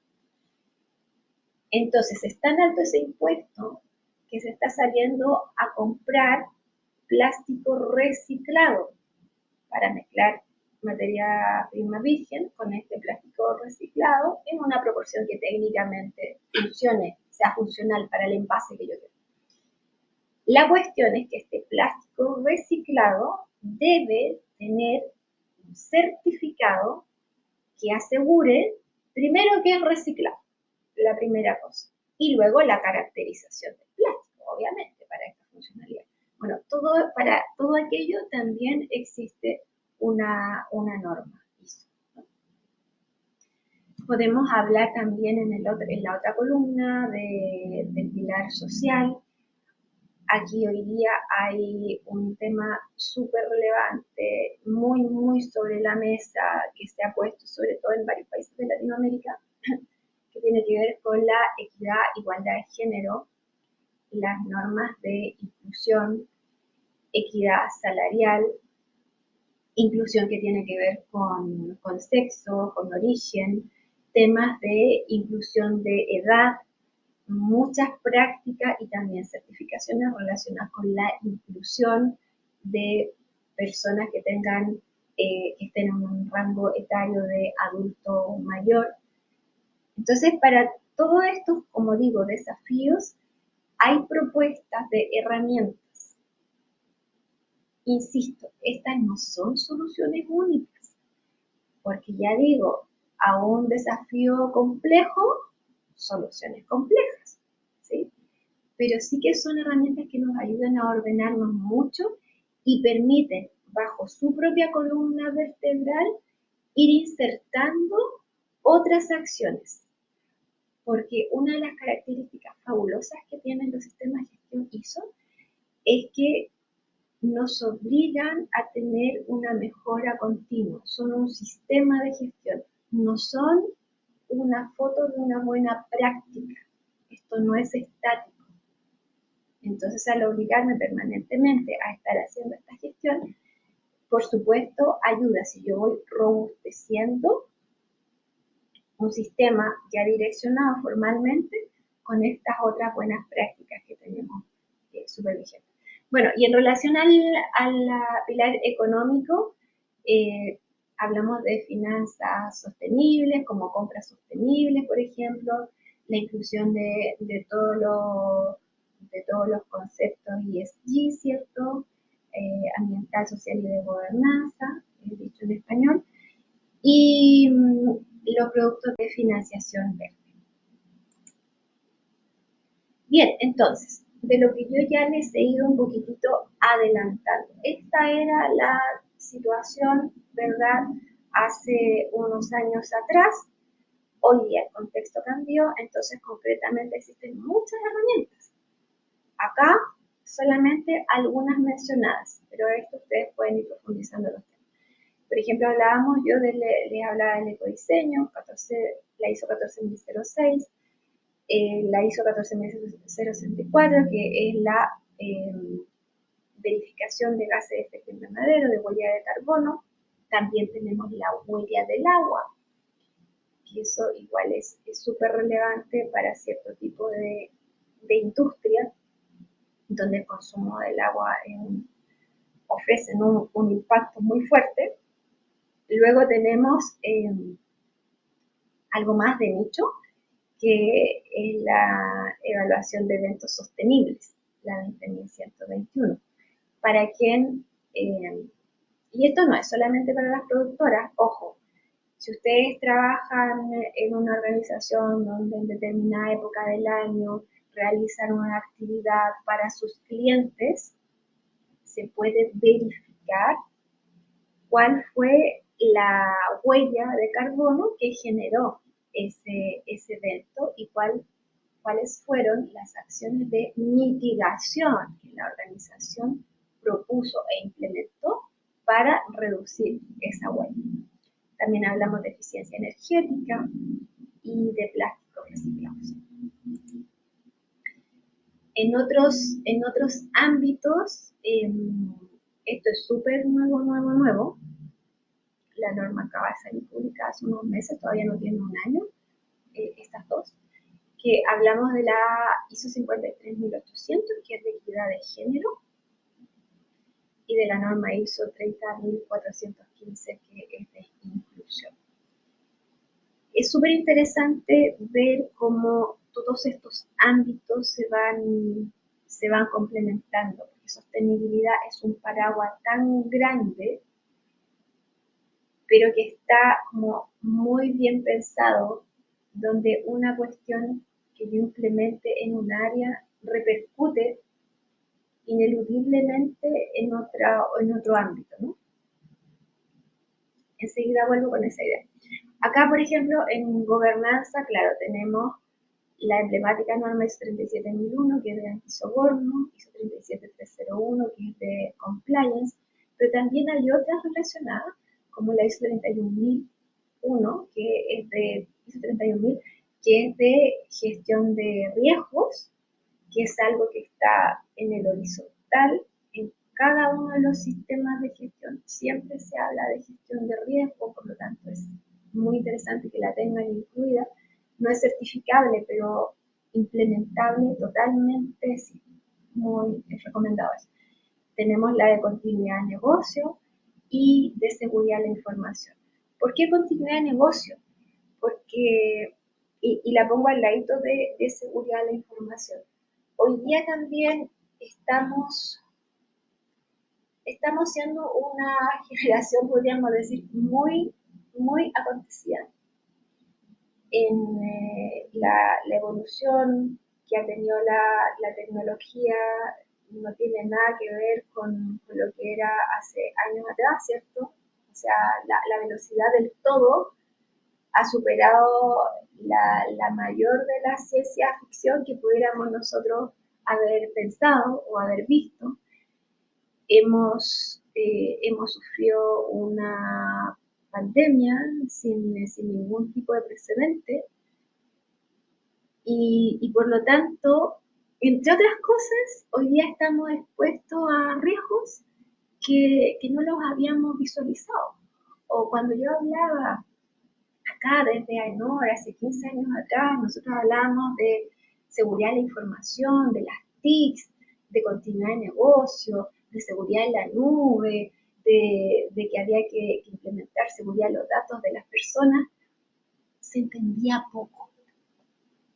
Entonces, es tan alto ese impuesto que se está saliendo a comprar plástico reciclado para mezclar materia prima virgen con este plástico reciclado en una proporción que técnicamente funcione, sea funcional para el envase que yo quiero. La cuestión es que este plástico reciclado debe tener un certificado que asegure, primero, que es reciclado, la primera cosa, y luego la caracterización del plástico, obviamente, para esta funcionalidad. Bueno, para todo aquello también existe una norma ISO, ¿no? Podemos hablar también en la otra columna del pilar social. Aquí hoy día hay un tema súper relevante, muy sobre la mesa, que se ha puesto sobre todo en varios países de Latinoamérica, que tiene que ver con la equidad, igualdad de género, las normas de inclusión, equidad salarial, inclusión que tiene que ver con sexo, con origen, temas de inclusión de edad, muchas prácticas y también certificaciones relacionadas con la inclusión de personas que tengan, que estén en un rango etario de adulto mayor. Entonces, para todos estos, como digo, desafíos, hay propuestas de herramientas. Insisto, estas no son soluciones únicas, porque ya digo, a un desafío complejo, soluciones complejas, ¿sí? Pero sí que son herramientas que nos ayudan a ordenarnos mucho y permiten, bajo su propia columna vertebral, ir insertando otras acciones. porque una de las características fabulosas que tienen los sistemas de gestión ISO es que nos obligan a tener una mejora continua. Son un sistema de gestión, no son una foto de una buena práctica. Esto no es estático. Entonces, al obligarme permanentemente a estar haciendo esta gestión, por supuesto, ayuda si yo voy robusteciendo un sistema ya direccionado formalmente con estas otras buenas prácticas que tenemos súper vigentes. Bueno, y en relación al pilar económico, hablamos de finanzas sostenibles, como compras sostenibles, por ejemplo, la inclusión de todos los conceptos ESG, ¿cierto? Ambiental, social y de gobernanza, dicho en español, y los productos de financiación verde. Bien, entonces, de lo que yo ya les he ido un poquitito adelantando. Esta era la situación, ¿verdad?, hace unos años atrás. Hoy día el contexto cambió, entonces concretamente existen muchas herramientas. Acá solamente algunas mencionadas, pero esto ustedes pueden ir profundizando los temas. Por ejemplo, les hablaba del ecodiseño, la ISO 14006, la ISO 14064, que es la verificación de gases de efecto invernadero, de huella de carbono. También tenemos la huella del agua, que eso igual es súper relevante para cierto tipo de industria, donde el consumo del agua ofrece un impacto muy fuerte. Luego tenemos algo más de nicho, que es la evaluación de eventos sostenibles, la 20.121, para quien, y esto no es solamente para las productoras, ojo, si ustedes trabajan en una organización donde en determinada época del año realizan una actividad para sus clientes, se puede verificar cuál fue la huella de carbono que generó ese evento y cuáles fueron las acciones de mitigación que la organización propuso e implementó para reducir esa huella. También hablamos de eficiencia energética y de plásticos reciclados. En otros ámbitos, esto es súper nuevo. La norma acaba de salir publicada hace unos meses, todavía no tiene un año, estas dos, que hablamos de la ISO 53800, que es de equidad de género, y de la norma ISO 30415, que es de inclusión. Es súper interesante ver cómo todos estos ámbitos se van complementando, porque sostenibilidad es un paraguas tan grande, pero que está como muy bien pensado, donde una cuestión que yo implemente en un área repercute ineludiblemente en otro ámbito, ¿no? Enseguida vuelvo con esa idea. Acá, por ejemplo, en gobernanza, claro, tenemos la emblemática norma ISO 37001, que es de antisoborno, ISO 37301, que es de compliance, pero también hay otras relacionadas, como la ISO 31001, que es de ISO 31000, que es de gestión de riesgos, que es algo que está en el horizontal, en cada uno de los sistemas de gestión. Siempre se habla de gestión de riesgo, por lo tanto es muy interesante que la tengan incluida. No es certificable, pero implementable totalmente, sí, muy recomendado eso. Tenemos la de continuidad de negocio y de seguridad de la información. ¿Por qué continuidad de negocio? Porque, y la pongo al ladito de seguridad de la información. Hoy día también estamos siendo una generación, podríamos decir, muy acontecida en la evolución que ha tenido la tecnología. No tiene nada que ver con lo que era hace años atrás, ¿cierto? O sea, la velocidad del todo ha superado la mayor de las ciencia ficción que pudiéramos nosotros haber pensado o haber visto. Hemos sufrido una pandemia sin ningún tipo de precedente y por lo tanto, entre otras cosas, hoy día estamos expuestos a riesgos que no los habíamos visualizado. O cuando yo hablaba acá desde AENOR, hace 15 años atrás, nosotros hablábamos de seguridad de la información, de las TICs, de continuidad de negocio, de seguridad en la nube, de que había que implementar seguridad de los datos de las personas, se entendía poco,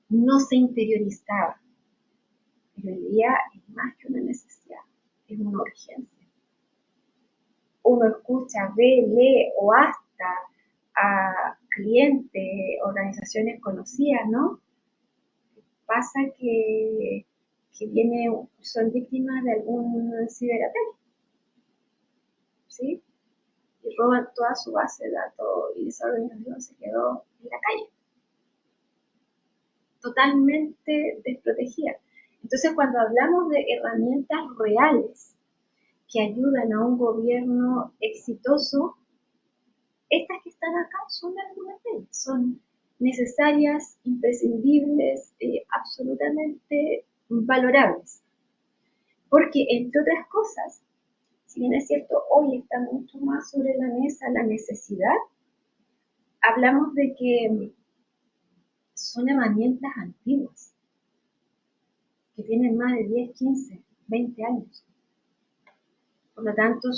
no se interiorizaba. Pero hoy día es más que una necesidad, es una urgencia. Uno escucha, ve, lee o hasta a clientes, organizaciones conocidas, ¿no? Pasa que son víctimas de algún ciberataque, ¿sí? Y roban toda su base de datos y esa organización se quedó en la calle, totalmente desprotegida. Entonces, cuando hablamos de herramientas reales que ayudan a un gobierno exitoso, estas que están acá son algunas de ellas, son necesarias, imprescindibles, absolutamente valorables. Porque, entre otras cosas, si bien es cierto, hoy está mucho más sobre la mesa la necesidad, hablamos de que son herramientas antiguas, que tienen más de 10, 15, 20 años. Por lo tanto,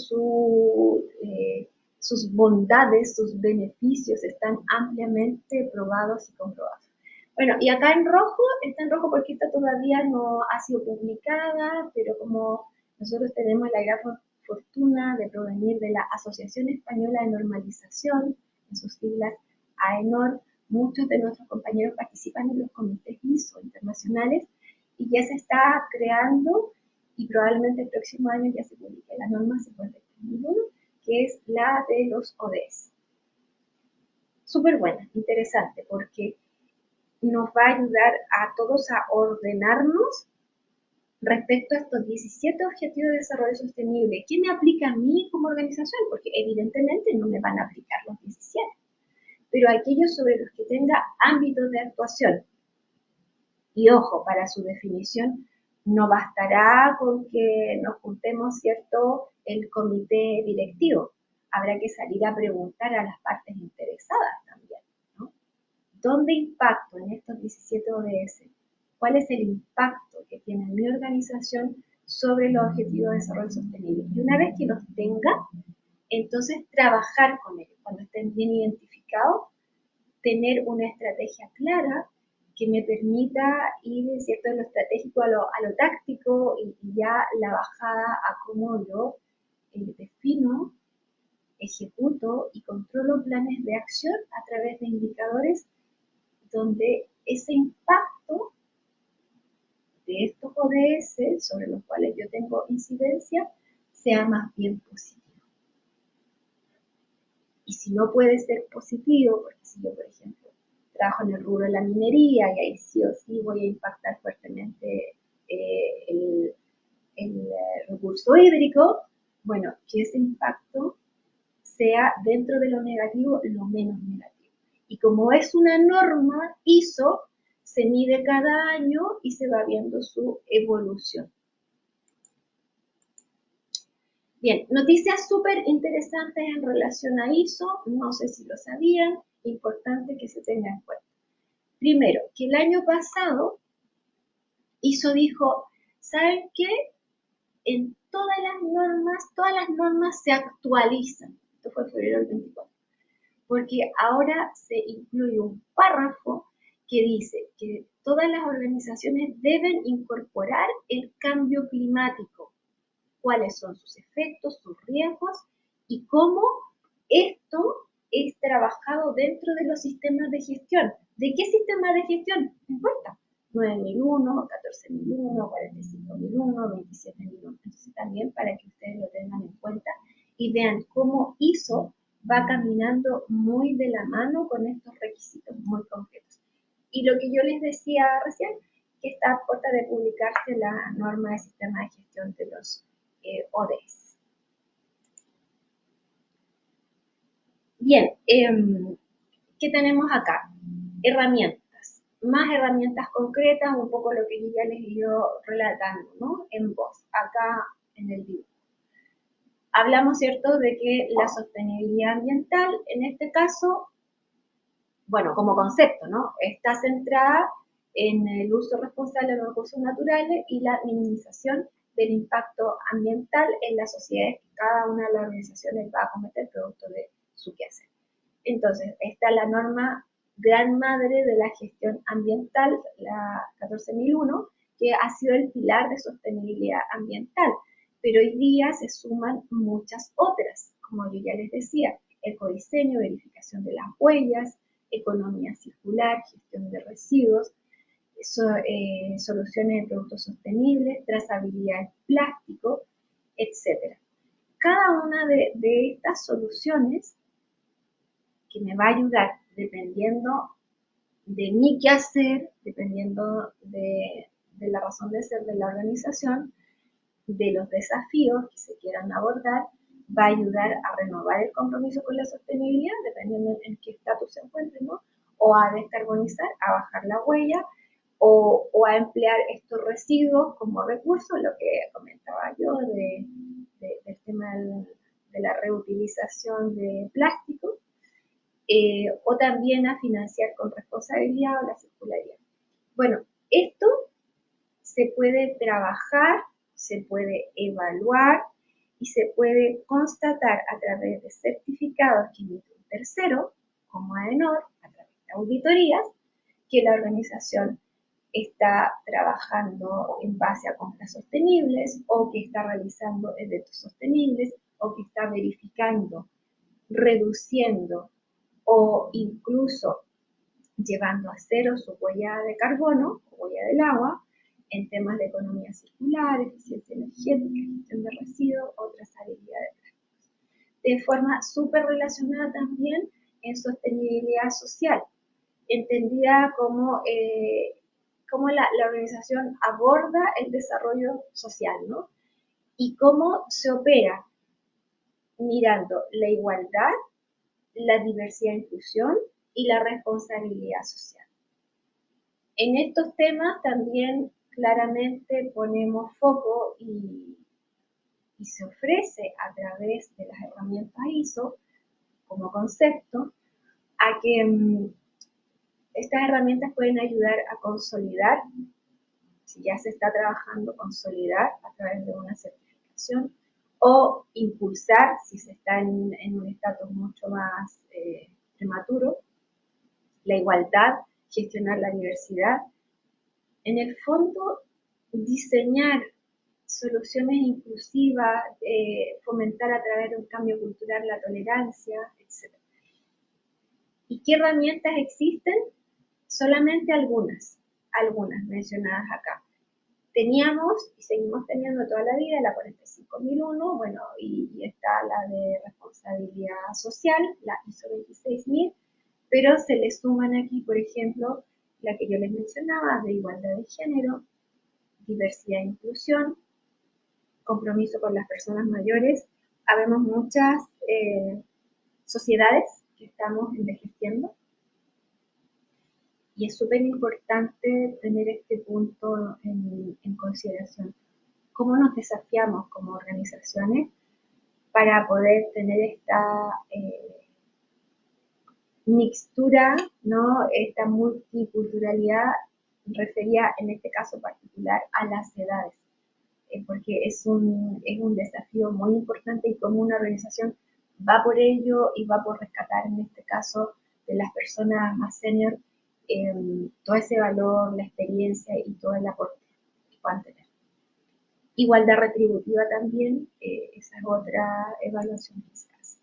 sus bondades, sus beneficios están ampliamente probados y comprobados. Bueno, y acá está en rojo porque esta todavía no ha sido publicada, pero como nosotros tenemos la gran fortuna de provenir de la Asociación Española de Normalización, en sus siglas AENOR, muchos de nuestros compañeros participan en los comités ISO internacionales y ya se está creando y probablemente el próximo año ya se publique la norma 53.1, que es la de los ODS. Súper buena, interesante, porque nos va a ayudar a todos a ordenarnos respecto a estos 17 Objetivos de Desarrollo Sostenible. ¿Qué me aplica a mí como organización? Porque evidentemente no me van a aplicar los 17, pero aquellos sobre los que tenga ámbitos de actuación. Y ojo, para su definición no bastará con que nos juntemos, ¿cierto?, el comité directivo. Habrá que salir a preguntar a las partes interesadas también, ¿no? ¿Dónde impacto en estos 17 ODS? ¿Cuál es el impacto que tiene mi organización sobre los Objetivos de Desarrollo Sostenible? Y una vez que los tenga, entonces trabajar con ellos. Cuando estén bien identificados, tener una estrategia clara que me permita ir, ¿cierto?, de lo estratégico a lo táctico y ya la bajada a cómo yo defino, ejecuto y controlo planes de acción a través de indicadores donde ese impacto de estos ODS sobre los cuales yo tengo incidencia sea más bien positivo. Y si no puede ser positivo, porque si yo, por ejemplo, trabajo en el rubro de la minería y ahí sí o sí voy a impactar fuertemente el recurso hídrico, bueno, que ese impacto sea dentro de lo negativo lo menos negativo. Y como es una norma ISO, se mide cada año y se va viendo su evolución. Bien, noticias súper interesantes en relación a ISO, no sé si lo sabían, importante que se tenga en cuenta. Primero, que el año pasado ISO dijo, ¿saben qué? En todas las normas se actualizan. Esto fue en febrero del 24. Porque ahora se incluye un párrafo que dice que todas las organizaciones deben incorporar el cambio climático, cuáles son sus efectos, sus riesgos y cómo esto es trabajado dentro de los sistemas de gestión. ¿De qué sistema de gestión? No importa. 9001, 14001, 45001, 27001. Entonces también para que ustedes lo tengan en cuenta y vean cómo ISO va caminando muy de la mano con estos requisitos muy concretos. Y lo que yo les decía recién, que está a puerta de publicarse la norma de sistema de gestión de los ODS. Bien, ¿qué tenemos acá? Herramientas, más herramientas concretas, un poco lo que yo ya les he ido relatando, ¿no? En voz, acá en el dibujo. Hablamos, ¿cierto?, de que la sostenibilidad ambiental, en este caso, bueno, como concepto, ¿no?, está centrada en el uso responsable de los recursos naturales y la minimización del impacto ambiental en las sociedades que cada una de las organizaciones va a cometer producto de su quehacer. Entonces, está la norma gran madre de la gestión ambiental, la 14.001, que ha sido el pilar de sostenibilidad ambiental. Pero hoy día se suman muchas otras, como yo ya les decía, ecodiseño, verificación de las huellas, economía circular, gestión de residuos, soluciones de productos sostenibles, trazabilidad de plástico, etc. Cada una de estas soluciones que me va a ayudar dependiendo de mi quehacer, dependiendo de la razón de ser de la organización, de los desafíos que se quieran abordar, va a ayudar a renovar el compromiso con la sostenibilidad, dependiendo en qué estatus se encuentre, ¿no? O a descarbonizar, a bajar la huella, o a emplear estos residuos como recursos, lo que comentaba yo del tema de la reutilización de plástico, o también a financiar con responsabilidad o la circularidad. Bueno, esto se puede trabajar, se puede evaluar y se puede constatar a través de certificados que emite un tercero, como AENOR, a través de auditorías, que la organización está trabajando en base a compras sostenibles o que está realizando eventos sostenibles o que está verificando, reduciendo o incluso llevando a cero su huella de carbono o huella del agua en temas de economía circular, eficiencia energética, gestión de residuos o trazabilidad de plásticos. De forma súper relacionada también en sostenibilidad social, entendida como cómo la organización aborda el desarrollo social, ¿no? Y cómo se opera mirando la igualdad, la diversidad e inclusión y la responsabilidad social. En estos temas también claramente ponemos foco y se ofrece a través de las herramientas ISO como concepto a que estas herramientas pueden ayudar a consolidar, si ya se está trabajando, consolidar a través de una certificación o impulsar, si se está en un estatus mucho más prematuro, la igualdad, gestionar la diversidad. En el fondo, diseñar soluciones inclusivas, fomentar a través de un cambio cultural la tolerancia, etc. ¿Y qué herramientas existen? Solamente algunas mencionadas acá. Teníamos y seguimos teniendo toda la vida la 45.001, bueno, y está la de responsabilidad social, la ISO 26.000, pero se le suman aquí, por ejemplo, la que yo les mencionaba, de igualdad de género, diversidad e inclusión, compromiso con las personas mayores. Habemos muchas sociedades que estamos envejeciendo y es súper importante tener este punto en consideración. ¿Cómo nos desafiamos como organizaciones para poder tener esta mixtura, ¿no? Esta multiculturalidad referida en este caso particular a las edades? Porque es un desafío muy importante y como una organización va por ello y va por rescatar en este caso de las personas más senior todo ese valor, la experiencia y todo el aporte que puedan tener. Igualdad retributiva también, esa es otra evaluación que se hace.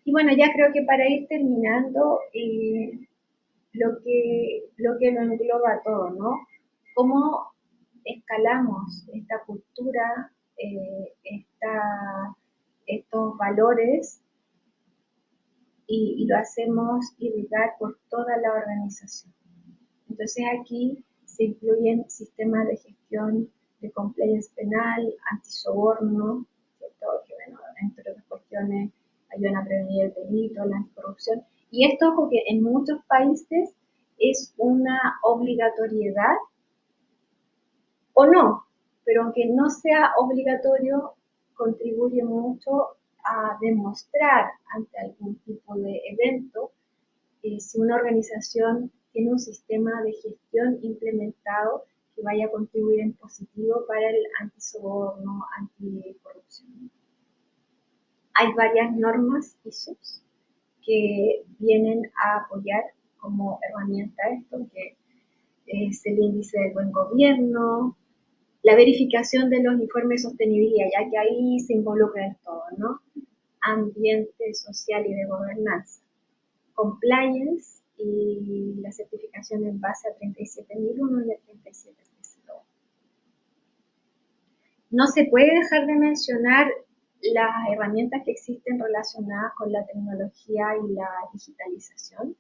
Y bueno, ya creo que para ir terminando, lo que lo engloba todo, ¿no? Cómo escalamos esta cultura, esta estos valores y lo hacemos irrigar por toda la organización. Entonces aquí se incluyen sistemas de gestión de compliance penal, antisoborno, ¿cierto? Que bueno, entre otras cuestiones ayudan a prevenir el delito, la anticorrupción. Y esto, porque en muchos países es una obligatoriedad o no, pero aunque no sea obligatorio, contribuye mucho a demostrar ante algún tipo de evento si una organización tiene un sistema de gestión implementado que vaya a contribuir en positivo para el antisoborno, anticorrupción. Hay varias normas ISO que vienen a apoyar como herramienta esto, que es el índice del buen gobierno, la verificación de los informes de sostenibilidad, ya que ahí se involucra todo, ¿no? Ambiente social y de gobernanza, compliance y la certificación en base a 37001 y a 37001. No se puede dejar de mencionar las herramientas que existen relacionadas con la tecnología y la digitalización.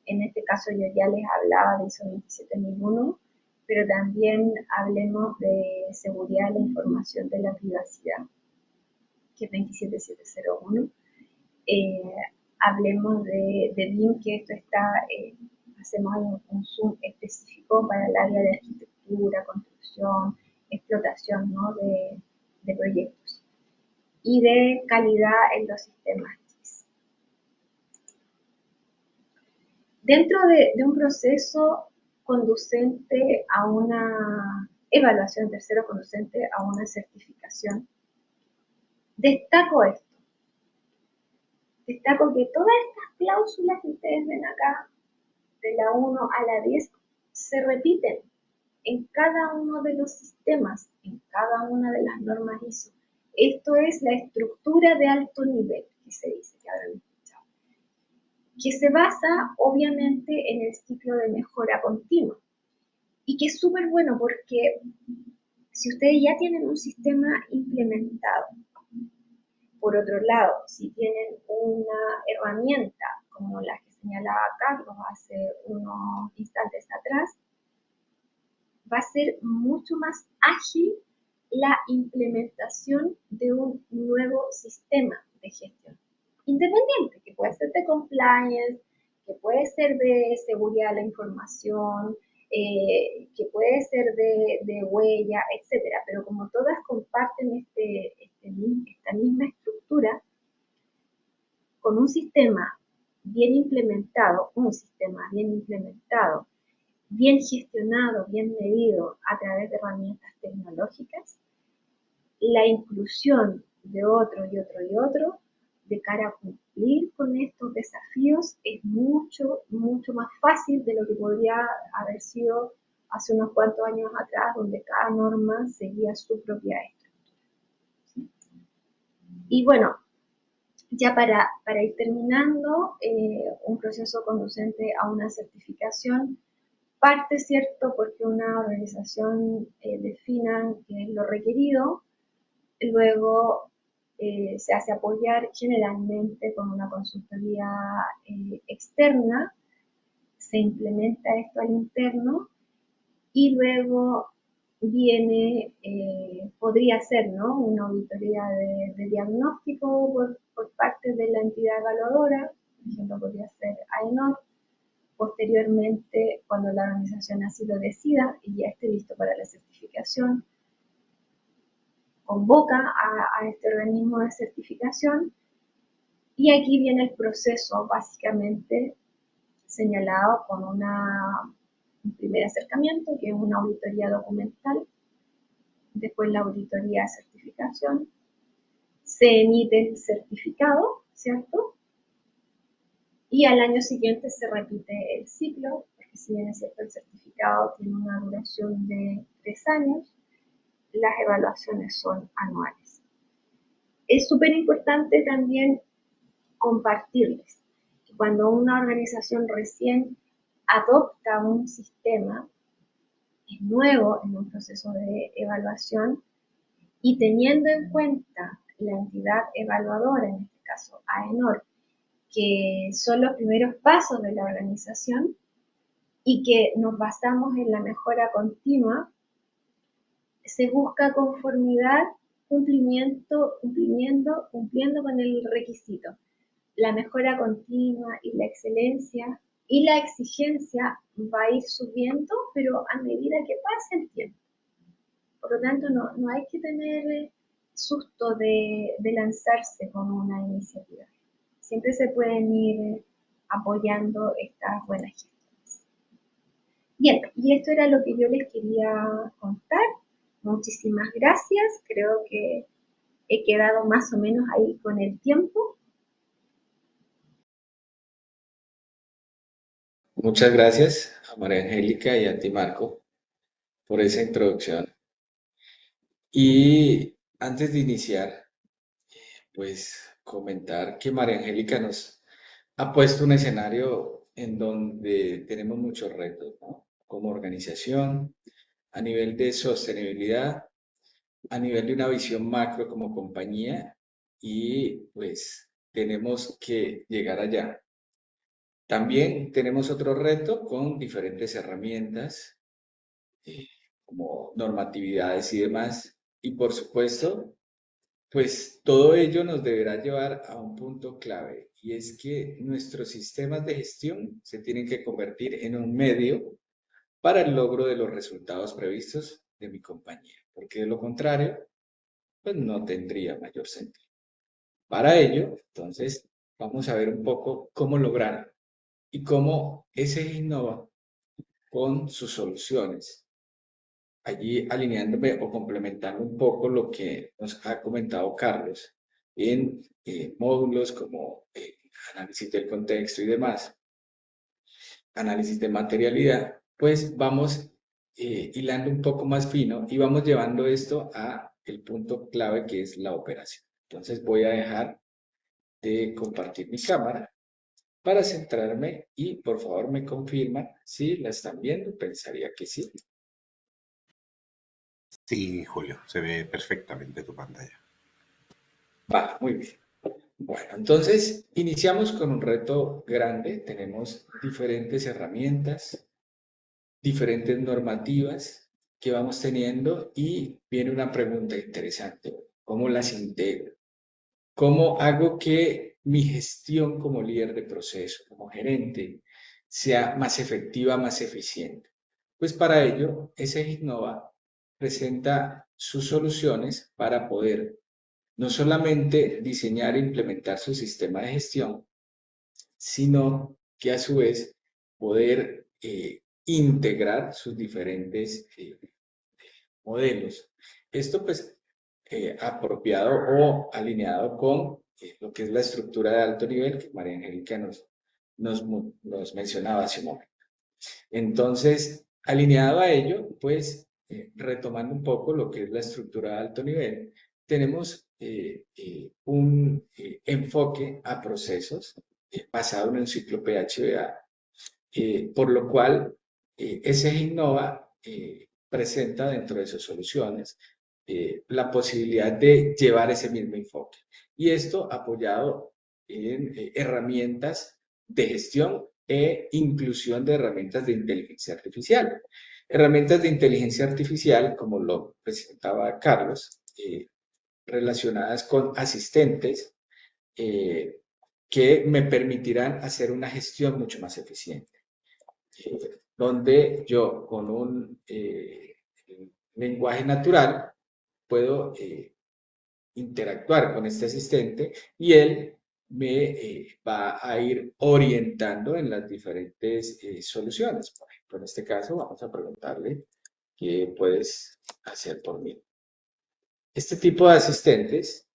En este caso yo ya les hablaba de ISO 27001, pero también hablemos de seguridad de la información de la privacidad, que es 27701. Hablemos de BIM, que esto está, hacemos un zoom específico para el área de arquitectura, construcción, explotación, ¿no? de proyectos. Y de calidad en los sistemas. Dentro de un proceso conducente a una evaluación, tercero conducente a una certificación, destaco esto. Destaco que todas estas cláusulas que ustedes ven acá, de la 1 a la 10, se repiten en cada uno de los sistemas, en cada una de las normas ISO. Esto es la estructura de alto nivel, que se dice, que habrán escuchado, que se basa obviamente en el ciclo de mejora continua. Y que es súper bueno porque si ustedes ya tienen un sistema implementado, por otro lado, si tienen una herramienta como la que señalaba Carlos hace unos instantes atrás, va a ser mucho más ágil la implementación de un nuevo sistema de gestión. Independiente, que puede ser de compliance, que puede ser de seguridad de la información, que puede ser de huella, etcétera, pero como todas comparten esta misma estructura, con un sistema bien implementado, bien gestionado, bien medido a través de herramientas tecnológicas, la inclusión de otro y otro y otro de cara a cumplir con estos desafíos es mucho, mucho más fácil de lo que podría haber sido hace unos cuantos años atrás, donde cada norma seguía su propia estructura. ¿Sí? Y bueno, ya para ir terminando, un proceso conducente a una certificación parte, ¿cierto?, porque una organización defina qué es lo requerido, luego se hace apoyar generalmente con una consultoría externa, se implementa esto al interno y luego viene, podría ser, ¿no?, una auditoría de diagnóstico por parte de la entidad evaluadora, por ejemplo, podría ser AENOR. Posteriormente, cuando la organización así lo decida y ya esté listo para la certificación, convoca a este organismo de certificación y aquí viene el proceso básicamente señalado con un primer acercamiento, que es una auditoría documental, después la auditoría de certificación, se emite el certificado, ¿cierto? Y al año siguiente se repite el ciclo, porque si bien es cierto el certificado tiene una duración de 3 años, las evaluaciones son anuales. Es súper importante también compartirles que cuando una organización recién adopta un sistema, es nuevo en un proceso de evaluación, y teniendo en cuenta la entidad evaluadora, en este caso AENOR, que son los primeros pasos de la organización y que nos basamos en la mejora continua, se busca conformidad cumpliendo con el requisito. La mejora continua y la excelencia y la exigencia va a ir subiendo, pero a medida que pase el tiempo. Por lo tanto, no hay que tener susto de lanzarse con una iniciativa. Siempre se pueden ir apoyando estas buenas gestiones. Bien, y esto era lo que yo les quería contar. Muchísimas gracias. Creo que he quedado más o menos ahí con el tiempo. Muchas gracias a María Angélica y a ti, Marco, por esa introducción. Y antes de iniciar, pues comentar que María Angélica nos ha puesto un escenario en donde tenemos muchos retos, ¿no? Como organización, a nivel de sostenibilidad, a nivel de una visión macro como compañía y pues tenemos que llegar allá. También tenemos otro reto con diferentes herramientas como normatividades y demás. Y por supuesto, pues todo ello nos deberá llevar a un punto clave y es que nuestros sistemas de gestión se tienen que convertir en un medio para el logro de los resultados previstos de mi compañía, porque de lo contrario, pues no tendría mayor sentido. Para ello, entonces, vamos a ver un poco cómo lograr y cómo ese innova con sus soluciones. Allí alineándome o complementando un poco lo que nos ha comentado Carlos en módulos como análisis del contexto y demás, análisis de materialidad, pues vamos hilando un poco más fino y vamos llevando esto a el punto clave que es la operación. Entonces voy a dejar de compartir mi cámara para centrarme y por favor me confirman si la están viendo, pensaría que sí. Sí, Julio, se ve perfectamente tu pantalla. Va, muy bien. Bueno, entonces iniciamos con un reto grande. Tenemos diferentes herramientas, diferentes normativas que vamos teniendo y viene una pregunta interesante. ¿Cómo las integro? ¿Cómo hago que mi gestión como líder de proceso, como gerente, sea más efectiva, más eficiente? Pues para ello, Innova presenta sus soluciones para poder no solamente diseñar e implementar su sistema de gestión, sino que a su vez poder integrar sus diferentes modelos. Esto pues apropiado o alineado con lo que es la estructura de alto nivel que María Angélica nos mencionaba hace un momento. Entonces, alineado a ello, pues retomando un poco lo que es la estructura de alto nivel, tenemos un enfoque a procesos basado en un ciclo PHBA, por lo cual ese Innova presenta dentro de sus soluciones la posibilidad de llevar ese mismo enfoque. Y esto apoyado en herramientas de gestión e inclusión de herramientas de inteligencia artificial. Herramientas de inteligencia artificial, como lo presentaba Carlos, relacionadas con asistentes que me permitirán hacer una gestión mucho más eficiente. Donde yo con un lenguaje natural puedo interactuar con este asistente y él me va a ir orientando en las diferentes soluciones. Por ejemplo, en este caso vamos a preguntarle qué puedes hacer por mí. Este tipo de asistentes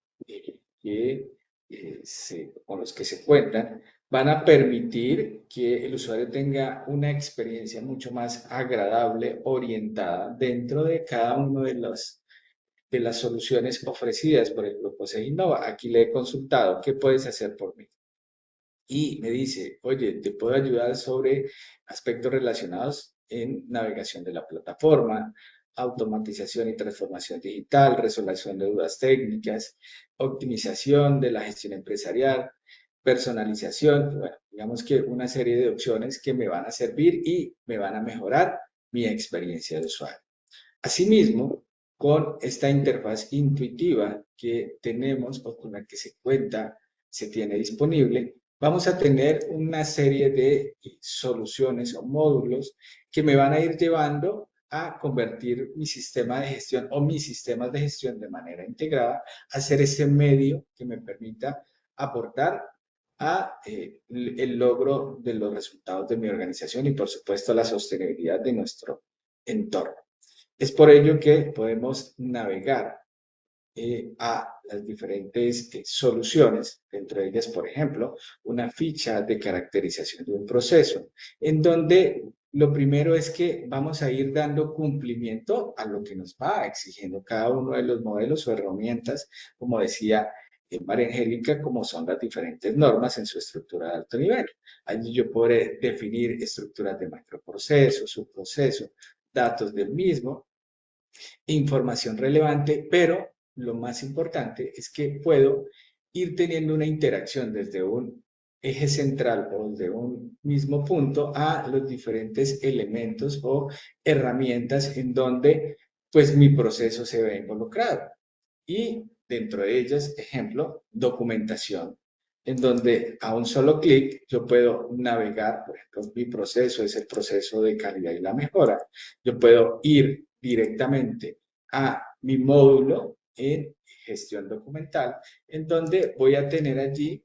con los que se cuentan van a permitir que el usuario tenga una experiencia mucho más agradable, orientada dentro de cada uno de las soluciones ofrecidas por el Grupo Innova. Aquí le he consultado, ¿qué puedes hacer por mí? Y me dice, oye, te puedo ayudar sobre aspectos relacionados en navegación de la plataforma, automatización y transformación digital, resolución de dudas técnicas, optimización de la gestión empresarial, personalización, bueno, digamos que una serie de opciones que me van a servir y me van a mejorar mi experiencia de usuario. Asimismo, con esta interfaz intuitiva que tenemos o con la que se tiene disponible, vamos a tener una serie de soluciones o módulos que me van a ir llevando a convertir mi sistema de gestión o mis sistemas de gestión de manera integrada a ser ese medio que me permita aportar a el logro de los resultados de mi organización y, por supuesto, la sostenibilidad de nuestro entorno. Es por ello que podemos navegar a las diferentes soluciones, entre ellas, por ejemplo, una ficha de caracterización de un proceso, en donde lo primero es que vamos a ir dando cumplimiento a lo que nos va exigiendo cada uno de los modelos o herramientas, como decía María Angélica, como son las diferentes normas en su estructura de alto nivel. Allí yo podré definir estructuras de macroproceso, subproceso, datos del mismo, información relevante, pero lo más importante es que puedo ir teniendo una interacción desde un eje central o desde un mismo punto a los diferentes elementos o herramientas en donde pues mi proceso se ve involucrado. Y dentro de ellas, ejemplo, documentación, en donde a un solo clic yo puedo navegar, por ejemplo, mi proceso es el proceso de calidad y la mejora. Yo puedo ir directamente a mi módulo en gestión documental, en donde voy a tener allí,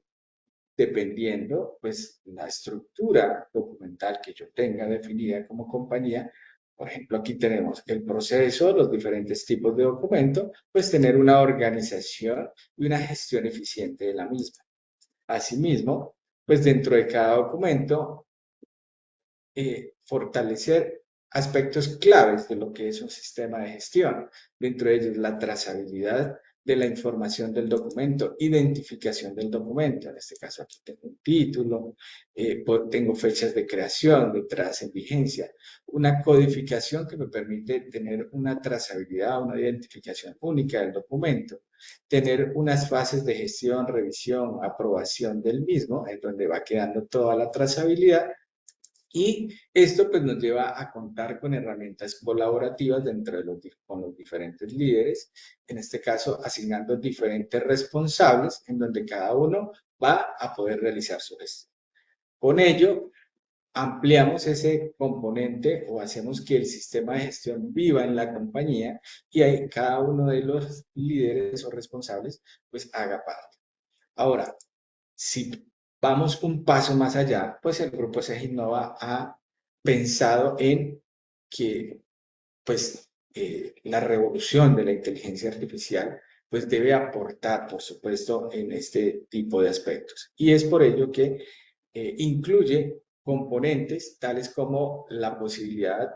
dependiendo pues la estructura documental que yo tenga definida como compañía. Por ejemplo, aquí tenemos el proceso, los diferentes tipos de documento, pues tener una organización y una gestión eficiente de la misma. Asimismo, pues dentro de cada documento, fortalecer aspectos claves de lo que es un sistema de gestión. Dentro de ellos, la trazabilidad de la información del documento, identificación del documento. En este caso, aquí tengo un título, tengo fechas de creación, de entradas en vigencia, una codificación que me permite tener una trazabilidad, una identificación única del documento, tener unas fases de gestión, revisión, aprobación del mismo, en donde va quedando toda la trazabilidad. Y esto pues nos lleva a contar con herramientas colaborativas con los diferentes líderes, en este caso asignando diferentes responsables en donde cada uno va a poder realizar su gestión. Con ello, ampliamos ese componente o hacemos que el sistema de gestión viva en la compañía y ahí cada uno de los líderes o responsables pues haga parte. Ahora, si vamos un paso más allá, pues el Grupo SEGINNOVA ha pensado en que pues, la revolución de la inteligencia artificial pues debe aportar, por supuesto, en este tipo de aspectos. Y es por ello que incluye componentes tales como la posibilidad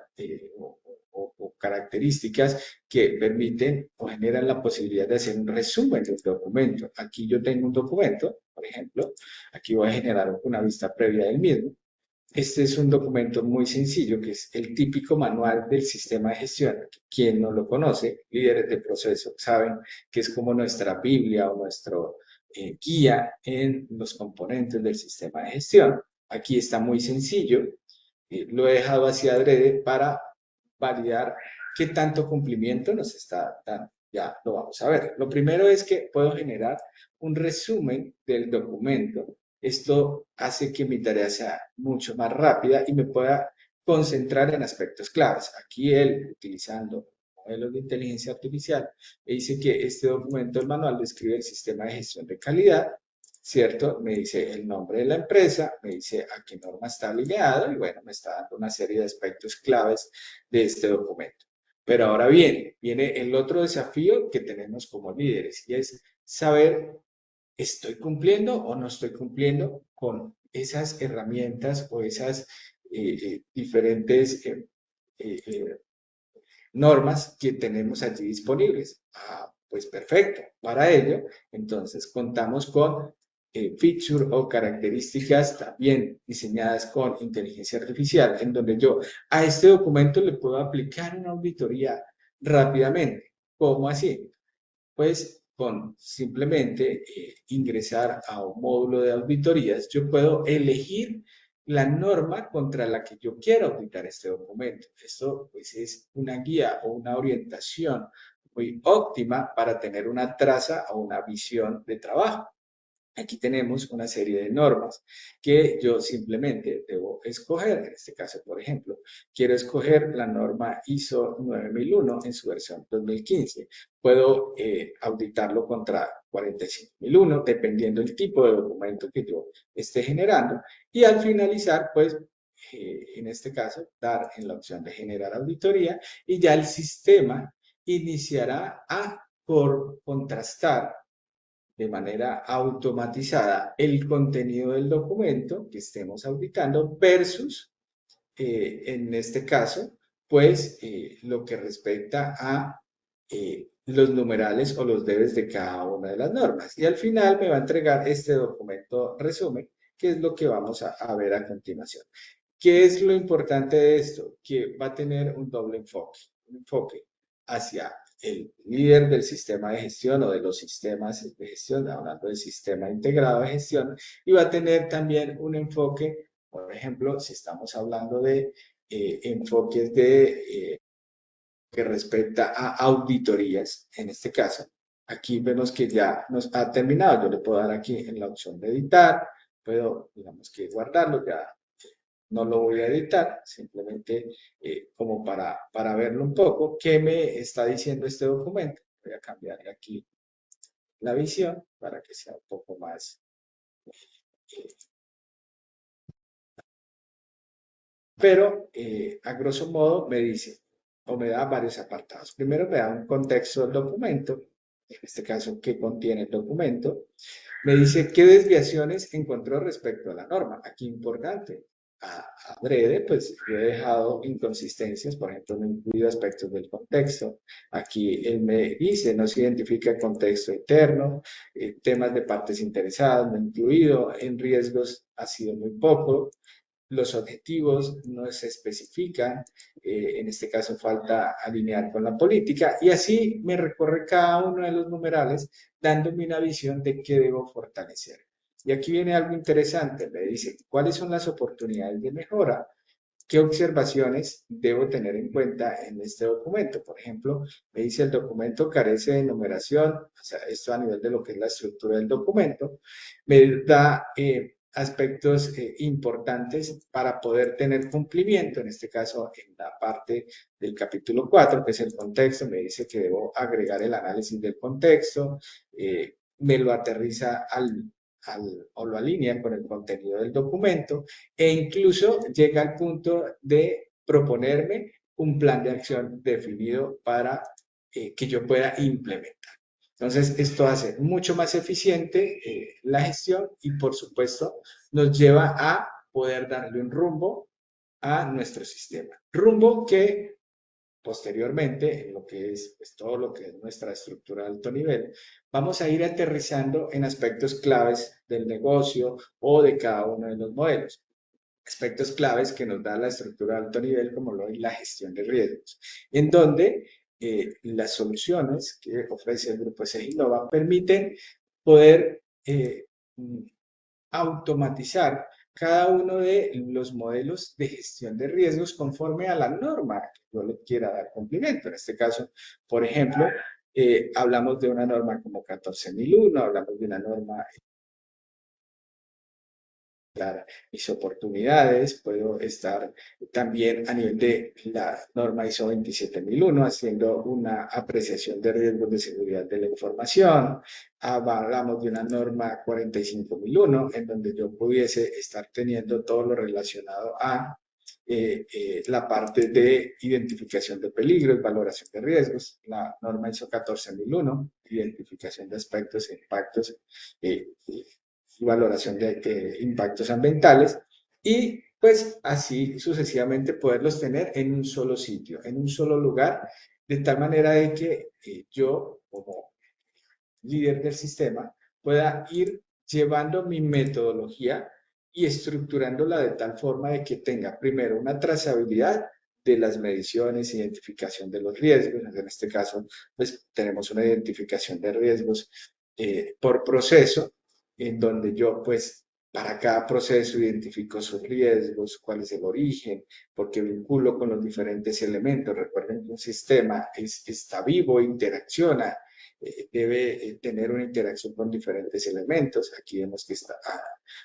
o características que permiten o generan la posibilidad de hacer un resumen del documento. Aquí yo tengo un documento, por ejemplo, aquí voy a generar una vista previa del mismo. Este es un documento muy sencillo, que es el típico manual del sistema de gestión. Quien no lo conoce, líderes de proceso, saben que es como nuestra Biblia o nuestro guía en los componentes del sistema de gestión. Aquí está muy sencillo. Lo he dejado así adrede para validar qué tanto cumplimiento nos está dando. Ya lo vamos a ver. Lo primero es que puedo generar un resumen del documento. Esto hace que mi tarea sea mucho más rápida y me pueda concentrar en aspectos claves. Aquí él, utilizando modelos de inteligencia artificial, me dice que este documento, el manual, describe el sistema de gestión de calidad, ¿cierto? Me dice el nombre de la empresa, me dice a qué norma está alineado y bueno, me está dando una serie de aspectos claves de este documento. Pero ahora bien, viene el otro desafío que tenemos como líderes y es saber, ¿estoy cumpliendo o no estoy cumpliendo con esas herramientas o esas diferentes normas que tenemos allí disponibles? Pues perfecto. Para ello, entonces, contamos con features o características también diseñadas con inteligencia artificial, en donde yo a este documento le puedo aplicar una auditoría rápidamente. ¿Cómo así? Pues con simplemente ingresar a un módulo de auditorías, yo puedo elegir la norma contra la que yo quiero auditar este documento. Esto pues es una guía o una orientación muy óptima para tener una traza o una visión de trabajo. Aquí tenemos una serie de normas que yo simplemente debo escoger. En este caso, por ejemplo, quiero escoger la norma ISO 9001 en su versión 2015. Puedo auditarlo contra 45001, dependiendo del tipo de documento que yo esté generando. Y al finalizar, pues, en este caso, dar en la opción de generar auditoría y ya el sistema iniciará por contrastar de manera automatizada el contenido del documento que estemos auditando versus, en este caso, pues lo que respecta a los numerales o los debes de cada una de las normas. Y al final me va a entregar este documento resumen, que es lo que vamos a ver a continuación. ¿Qué es lo importante de esto? Que va a tener un doble enfoque. Un enfoque hacia el líder del sistema de gestión o de los sistemas de gestión, hablando del sistema integrado de gestión, y va a tener también un enfoque, por ejemplo, si estamos hablando de enfoques que respecta a auditorías, en este caso, aquí vemos que ya nos ha terminado. Yo le puedo dar aquí en la opción de editar, puedo, digamos que guardarlo, ya no lo voy a editar, simplemente como para verlo un poco, ¿qué me está diciendo este documento? Voy a cambiarle aquí la visión para que sea un poco más... pero a grosso modo me dice, o me da varios apartados. Primero me da un contexto del documento, en este caso, qué contiene el documento. Me dice qué desviaciones encontró respecto a la norma. Aquí importante, adrede, pues yo he dejado inconsistencias, por ejemplo, no he incluido aspectos del contexto. Aquí él me dice, no se identifica el contexto interno, temas de partes interesadas, no he incluido, en riesgos ha sido muy poco. Los objetivos no se especifican, en este caso falta alinear con la política, y así me recorre cada uno de los numerales dándome una visión de qué debo fortalecer. Y aquí viene algo interesante, me dice, ¿cuáles son las oportunidades de mejora? ¿Qué observaciones debo tener en cuenta en este documento? Por ejemplo, me dice el documento carece de numeración, o sea, esto a nivel de lo que es la estructura del documento, me da aspectos importantes para poder tener cumplimiento, en este caso en la parte del capítulo 4, que es el contexto, me dice que debo agregar el análisis del contexto, me lo aterriza o lo alinea con el contenido del documento e incluso llega al punto de proponerme un plan de acción definido para que yo pueda implementar. Entonces, esto hace mucho más eficiente la gestión y, por supuesto, nos lleva a poder darle un rumbo a nuestro sistema. Rumbo que posteriormente, en lo que es pues, todo lo que es nuestra estructura de alto nivel, vamos a ir aterrizando en aspectos claves del negocio o de cada uno de los modelos. Aspectos claves que nos da la estructura de alto nivel, como lo es la gestión de riesgos, en donde las soluciones que ofrece el Grupo SG Innova permiten poder automatizar cada uno de los modelos de gestión de riesgos conforme a la norma que yo le quiera dar cumplimiento. En este caso, por ejemplo, hablamos de una norma como 14001, hablamos de una norma mis oportunidades, puedo estar también a nivel de la norma ISO 27001 haciendo una apreciación de riesgos de seguridad de la información. Hablamos de una norma 45001 en donde yo pudiese estar teniendo todo lo relacionado a la parte de identificación de peligros, valoración de riesgos, la norma ISO 14001, identificación de aspectos e impactos valoración de impactos ambientales y pues así sucesivamente poderlos tener en un solo sitio, en un solo lugar, de tal manera de que yo como líder del sistema pueda ir llevando mi metodología y estructurándola de tal forma de que tenga primero una trazabilidad de las mediciones, identificación de los riesgos. En este caso, pues tenemos una identificación de riesgos por proceso, en donde yo, pues, para cada proceso identifico sus riesgos, cuál es el origen, porque vinculo con los diferentes elementos. Recuerden que un sistema está vivo, interacciona, debe tener una interacción con diferentes elementos. Aquí vemos que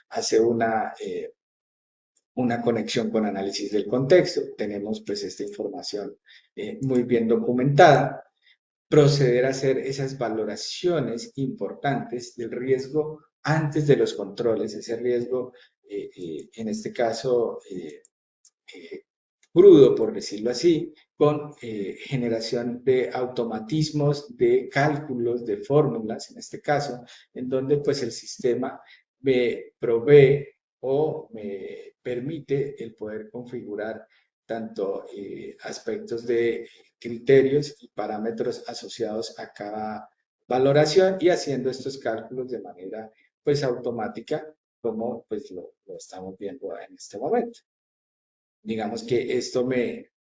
hace una conexión con análisis del contexto. Tenemos pues esta información muy bien documentada. Proceder a hacer esas valoraciones importantes del riesgo antes de los controles, ese riesgo, en este caso, crudo, por decirlo así, con generación de automatismos, de cálculos, de fórmulas, en este caso, en donde pues el sistema me provee o me permite el poder configurar tanto aspectos de criterios y parámetros asociados a cada valoración y haciendo estos cálculos de manera pues automática, como pues lo estamos viendo en este momento. Digamos que esto me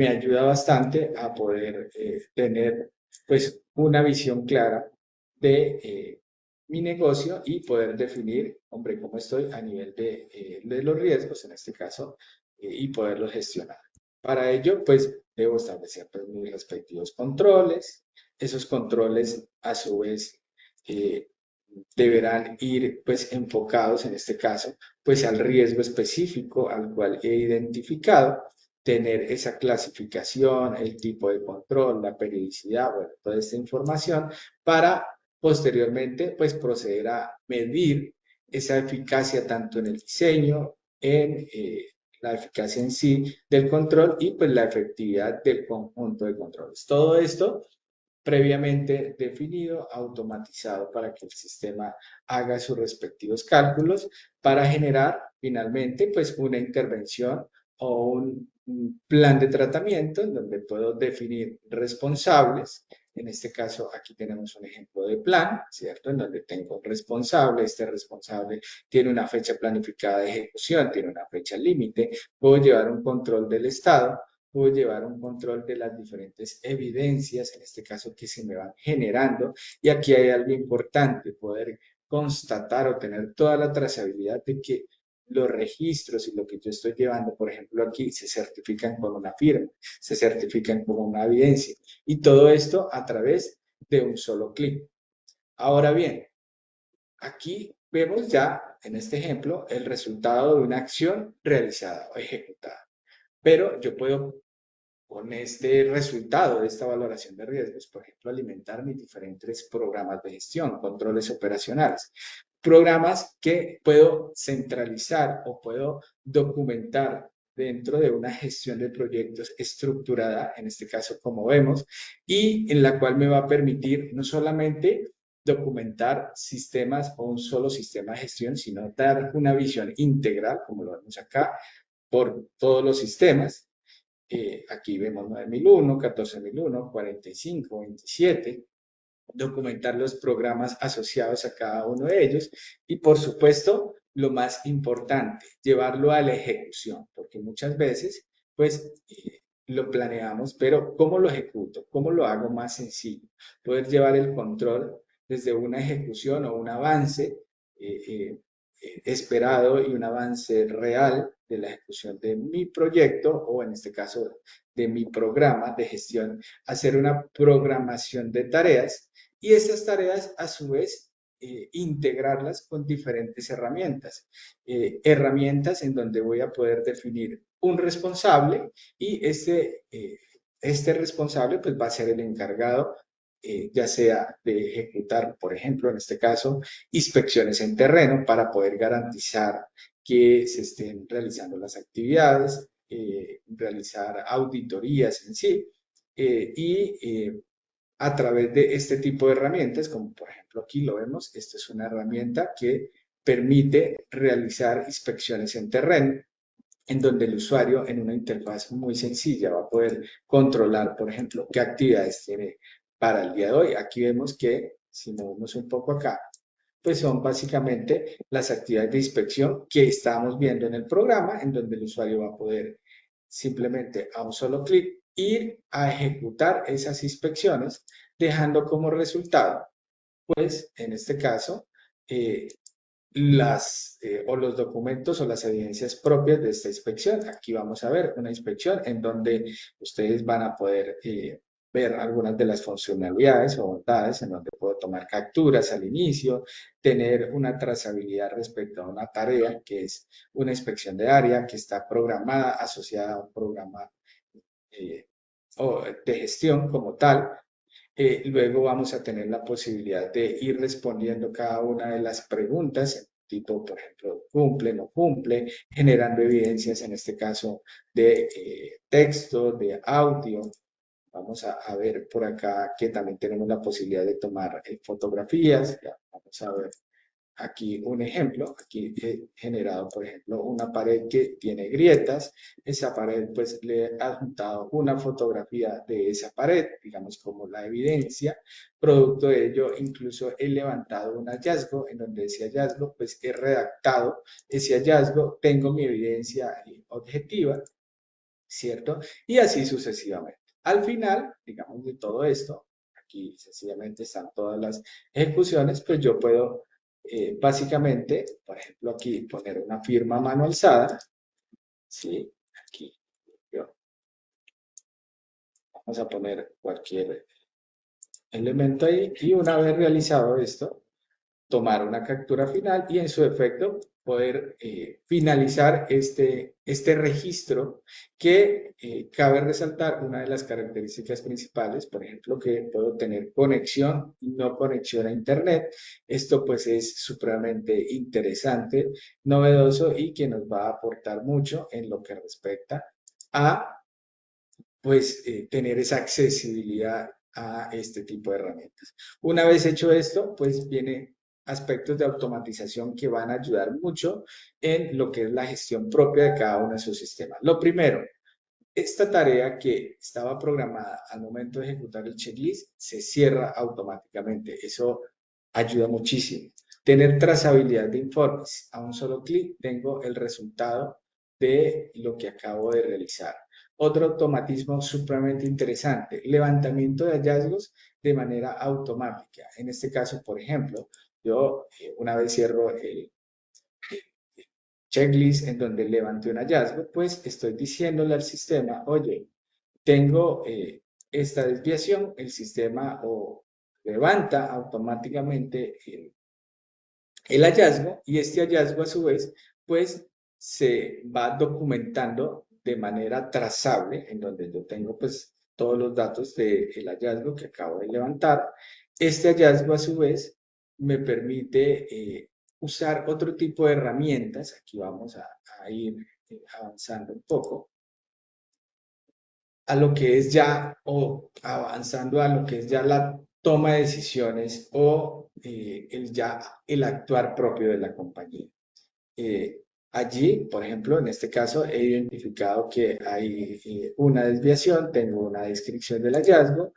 ayuda bastante a poder tener pues una visión clara de mi negocio y poder definir, hombre, cómo estoy a nivel de los riesgos, en este caso, y poderlos gestionar. Para ello, pues, debo establecer pues, mis respectivos controles. Esos controles, a su vez, deberán ir pues enfocados en este caso pues al riesgo específico al cual he identificado, tener esa clasificación, el tipo de control, la periodicidad, bueno, toda esta información para posteriormente pues proceder a medir esa eficacia tanto en el diseño, en la eficacia en sí del control y pues la efectividad del conjunto de controles. Todo esto previamente definido, automatizado para que el sistema haga sus respectivos cálculos para generar finalmente pues una intervención o un plan de tratamiento en donde puedo definir responsables. En este caso aquí tenemos un ejemplo de plan, ¿cierto? En donde tengo un responsable, este responsable tiene una fecha planificada de ejecución, tiene una fecha límite, puedo llevar un control del estado, puedo llevar un control de las diferentes evidencias, en este caso que se me van generando. Y aquí hay algo importante, poder constatar o tener toda la trazabilidad de que los registros y lo que yo estoy llevando, por ejemplo, aquí se certifican con una firma, se certifican como una evidencia. Y todo esto a través de un solo clic. Ahora bien, aquí vemos ya en este ejemplo el resultado de una acción realizada o ejecutada. Pero yo puedo, con este resultado de esta valoración de riesgos, por ejemplo, alimentar mis diferentes programas de gestión, controles operacionales. Programas que puedo centralizar o puedo documentar dentro de una gestión de proyectos estructurada, en este caso como vemos, y en la cual me va a permitir no solamente documentar sistemas o un solo sistema de gestión, sino dar una visión integral, como lo vemos acá, por todos los sistemas. Aquí vemos 9001, 14001, 45, 27, documentar los programas asociados a cada uno de ellos y, por supuesto, lo más importante, llevarlo a la ejecución, porque muchas veces, pues, lo planeamos, pero ¿cómo lo ejecuto? ¿Cómo lo hago más sencillo? Poder llevar el control desde una ejecución o un avance esperado y un avance real de la ejecución de mi proyecto o en este caso de mi programa de gestión, hacer una programación de tareas y esas tareas a su vez integrarlas con diferentes herramientas. Herramientas en donde voy a poder definir un responsable y este responsable pues va a ser el encargado ya sea de ejecutar, por ejemplo, en este caso, inspecciones en terreno para poder garantizar que se estén realizando las actividades, realizar auditorías en sí, a través de este tipo de herramientas, como por ejemplo aquí lo vemos, esta es una herramienta que permite realizar inspecciones en terreno, en donde el usuario en una interfaz muy sencilla va a poder controlar, por ejemplo, qué actividades tiene para el día de hoy. Aquí vemos que, si movemos un poco acá, pues son básicamente las actividades de inspección que estamos viendo en el programa, en donde el usuario va a poder simplemente a un solo clic ir a ejecutar esas inspecciones, dejando como resultado, pues en este caso, o los documentos o las evidencias propias de esta inspección. Aquí vamos a ver una inspección en donde ustedes van a poder ver algunas de las funcionalidades o bondades, en donde puedo tomar capturas al inicio, tener una trazabilidad respecto a una tarea que es una inspección de área que está programada, asociada a un programa o de gestión como tal. Luego vamos a tener la posibilidad de ir respondiendo cada una de las preguntas, tipo, por ejemplo, cumple, no cumple, generando evidencias, en este caso, de texto, de audio. Vamos a ver por acá que también tenemos la posibilidad de tomar fotografías. Ya, vamos a ver aquí un ejemplo. Aquí he generado, por ejemplo, una pared que tiene grietas. Esa pared, pues, le he adjuntado una fotografía de esa pared, digamos, como la evidencia. Producto de ello, incluso he levantado un hallazgo, en donde ese hallazgo, pues, he redactado ese hallazgo, tengo mi evidencia objetiva, ¿cierto? Y así sucesivamente. Al final, digamos, de todo esto, aquí sencillamente están todas las ejecuciones, pues yo puedo básicamente, por ejemplo, aquí poner una firma a mano alzada, ¿sí? Aquí, vamos a poner cualquier elemento ahí y una vez realizado esto, tomar una captura final y en su efecto poder finalizar este registro que cabe resaltar una de las características principales, por ejemplo, que puedo tener conexión y no conexión a Internet. Esto pues es supremamente interesante, novedoso y que nos va a aportar mucho en lo que respecta a pues tener esa accesibilidad a este tipo de herramientas. Una vez hecho esto, pues viene aspectos de automatización que van a ayudar mucho en lo que es la gestión propia de cada uno de sus sistemas. Lo primero, esta tarea que estaba programada al momento de ejecutar el checklist se cierra automáticamente. Eso ayuda muchísimo. Tener trazabilidad de informes. A un solo clic tengo el resultado de lo que acabo de realizar. Otro automatismo supremamente interesante, levantamiento de hallazgos de manera automática. En este caso, por ejemplo, yo una vez cierro el checklist en donde levanté un hallazgo, pues estoy diciéndole al sistema, oye, tengo esta desviación, el sistema o levanta automáticamente el hallazgo y este hallazgo a su vez, pues se va documentando de manera trazable, en donde yo tengo pues todos los datos del hallazgo que acabo de levantar. Este hallazgo a su vez me permite usar otro tipo de herramientas. Aquí vamos a ir avanzando un poco a lo que es ya, o avanzando a lo que es ya la toma de decisiones o el actuar propio de la compañía. Allí, por ejemplo, en este caso he identificado que hay una desviación, tengo una descripción del hallazgo,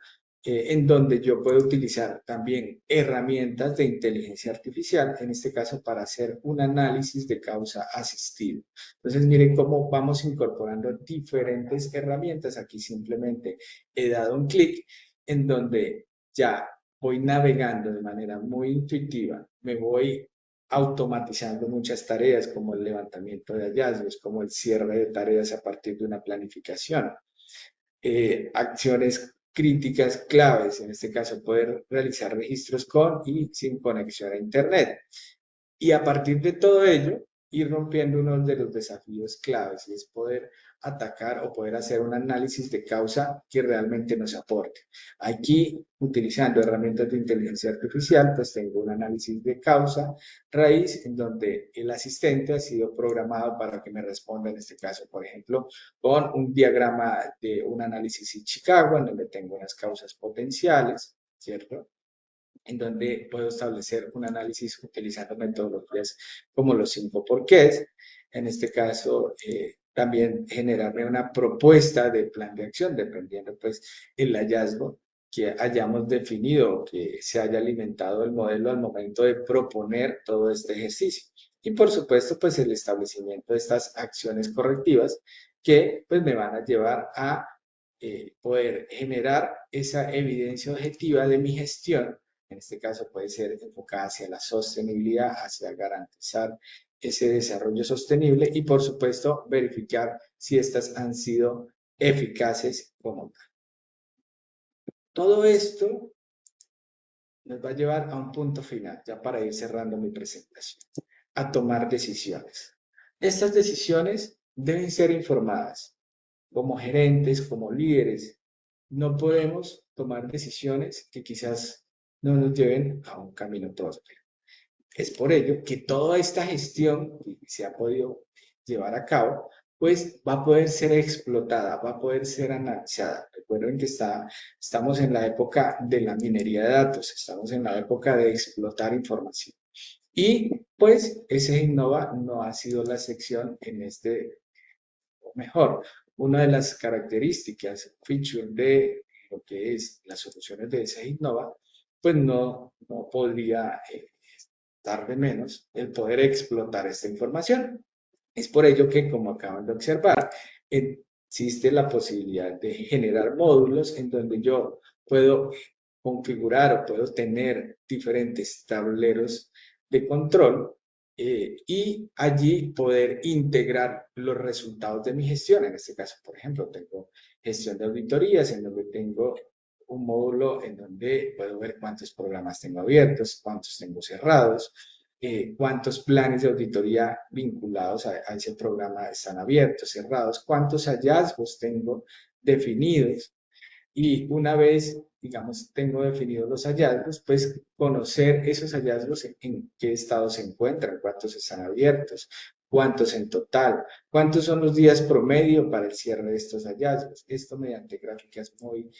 en donde yo puedo utilizar también herramientas de inteligencia artificial, en este caso para hacer un análisis de causa asistido. Entonces, miren cómo vamos incorporando diferentes herramientas. Aquí simplemente he dado un clic en donde ya voy navegando de manera muy intuitiva, me voy automatizando muchas tareas como el levantamiento de hallazgos, como el cierre de tareas a partir de una planificación. Acciones críticas claves, en este caso poder realizar registros con y sin conexión a Internet. Y a partir de todo ello, ir rompiendo uno de los desafíos claves y es poder atacar o poder hacer un análisis de causa que realmente nos aporte. Aquí, utilizando herramientas de inteligencia artificial, pues tengo un análisis de causa raíz en donde el asistente ha sido programado para que me responda, en este caso, por ejemplo, con un diagrama de un análisis Chicago, en donde tengo las causas potenciales, ¿cierto? En donde puedo establecer un análisis utilizando metodologías como los 5 porqués. En este caso, también generarme una propuesta de plan de acción, dependiendo pues el hallazgo que hayamos definido o que se haya alimentado el modelo al momento de proponer todo este ejercicio. Y por supuesto, pues el establecimiento de estas acciones correctivas que pues me van a llevar a poder generar esa evidencia objetiva de mi gestión. En este caso puede ser enfocada hacia la sostenibilidad, hacia garantizar ese desarrollo sostenible y por supuesto verificar si estas han sido eficaces como tal. Todo esto nos va a llevar a un punto final, ya para ir cerrando mi presentación, a tomar decisiones. Estas decisiones deben ser informadas. Como gerentes, como líderes, no podemos tomar decisiones que quizás no nos lleven a un camino próspero. Es por ello que toda esta gestión que se ha podido llevar a cabo, pues va a poder ser explotada, va a poder ser analizada. Recuerden que estamos en la época de la minería de datos, estamos en la época de explotar información. Y pues ese Innova no ha sido la excepción en este, o mejor, una de las características, feature de lo que es las soluciones de ese Innova, pues no podría dar de menos el poder explotar esta información. Es por ello que, como acaban de observar, existe la posibilidad de generar módulos en donde yo puedo configurar o puedo tener diferentes tableros de control y allí poder integrar los resultados de mi gestión. En este caso, por ejemplo, tengo gestión de auditorías en donde tengo un módulo en donde puedo ver cuántos programas tengo abiertos, cuántos tengo cerrados, cuántos planes de auditoría vinculados a ese programa están abiertos, cerrados, cuántos hallazgos tengo definidos. Y una vez, digamos, tengo definidos los hallazgos, pues conocer esos hallazgos en qué estado se encuentran, cuántos están abiertos, cuántos en total, cuántos son los días promedio para el cierre de estos hallazgos. Esto mediante gráficas muy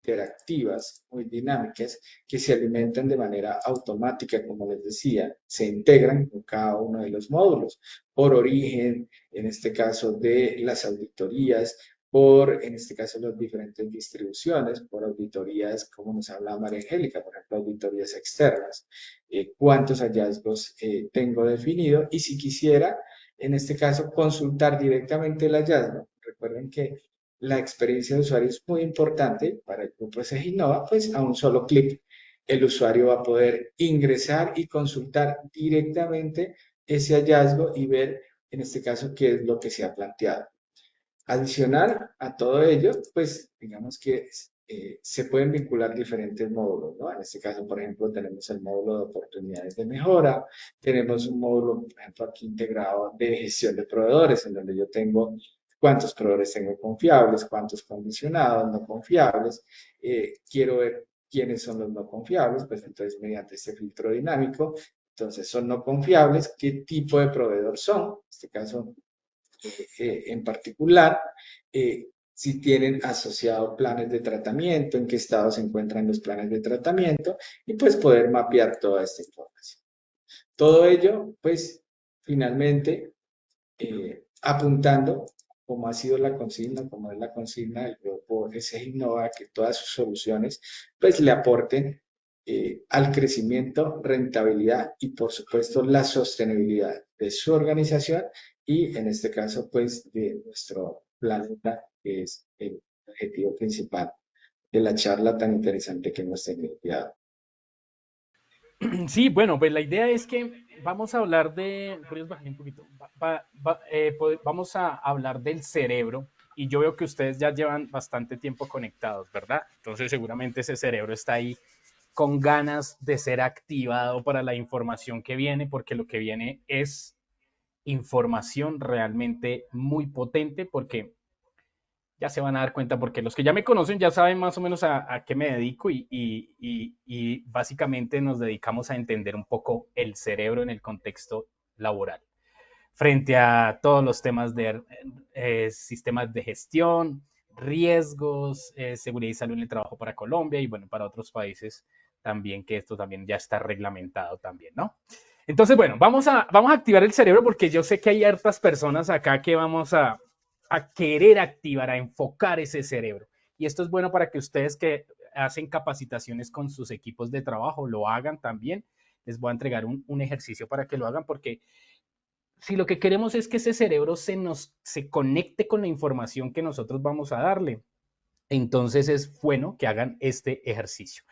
interactivas, muy dinámicas, que se alimentan de manera automática, como les decía, se integran con cada uno de los módulos, por origen, en este caso de las auditorías, por, en este caso, las diferentes distribuciones, por auditorías, como nos habla María Angélica, por ejemplo, auditorías externas, cuántos hallazgos tengo definido y si quisiera, en este caso, consultar directamente el hallazgo. Recuerden que la experiencia de usuario es muy importante para el grupo SG Innova, pues a un solo clic el usuario va a poder ingresar y consultar directamente ese hallazgo y ver, en este caso, qué es lo que se ha planteado. Adicional a todo ello, pues digamos que se pueden vincular diferentes módulos, ¿no? En este caso, por ejemplo, tenemos el módulo de oportunidades de mejora, tenemos un módulo, por ejemplo, aquí integrado de gestión de proveedores, en donde yo tengo cuántos proveedores tengo confiables, cuántos condicionados, no confiables, quiero ver quiénes son los no confiables, pues entonces mediante este filtro dinámico, entonces son no confiables, qué tipo de proveedor son, en este caso en particular, si tienen asociado planes de tratamiento, en qué estado se encuentran los planes de tratamiento y pues poder mapear toda esta información. Todo ello, pues finalmente, apuntando, como ha sido la consigna, como es la consigna del grupo SG Innova, que todas sus soluciones pues le aporten al crecimiento, rentabilidad y por supuesto la sostenibilidad de su organización y en este caso pues de nuestro planeta, que es el objetivo principal de la charla tan interesante que hemos tenido. Sí, bueno, pues la idea es que vamos a hablar de, ¿podrías bajar un poquito? Vamos a hablar del cerebro y yo veo que ustedes ya llevan bastante tiempo conectados, ¿verdad? Entonces seguramente ese cerebro está ahí con ganas de ser activado para la información que viene, porque lo que viene es información realmente muy potente, porque ya se van a dar cuenta, porque los que ya me conocen ya saben más o menos a qué me dedico y básicamente nos dedicamos a entender un poco el cerebro en el contexto laboral, frente a todos los temas de sistemas de gestión, riesgos, seguridad y salud en el trabajo para Colombia y bueno, para otros países también, que esto también ya está reglamentado también, ¿no? Entonces, bueno, vamos a activar el cerebro porque yo sé que hay hartas personas acá que vamos a querer activar, a enfocar ese cerebro. Y esto es bueno para que ustedes que hacen capacitaciones con sus equipos de trabajo lo hagan también. Les voy a entregar un ejercicio para que lo hagan porque si lo que queremos es que ese cerebro se conecte con la información que nosotros vamos a darle, entonces es bueno que hagan este ejercicio.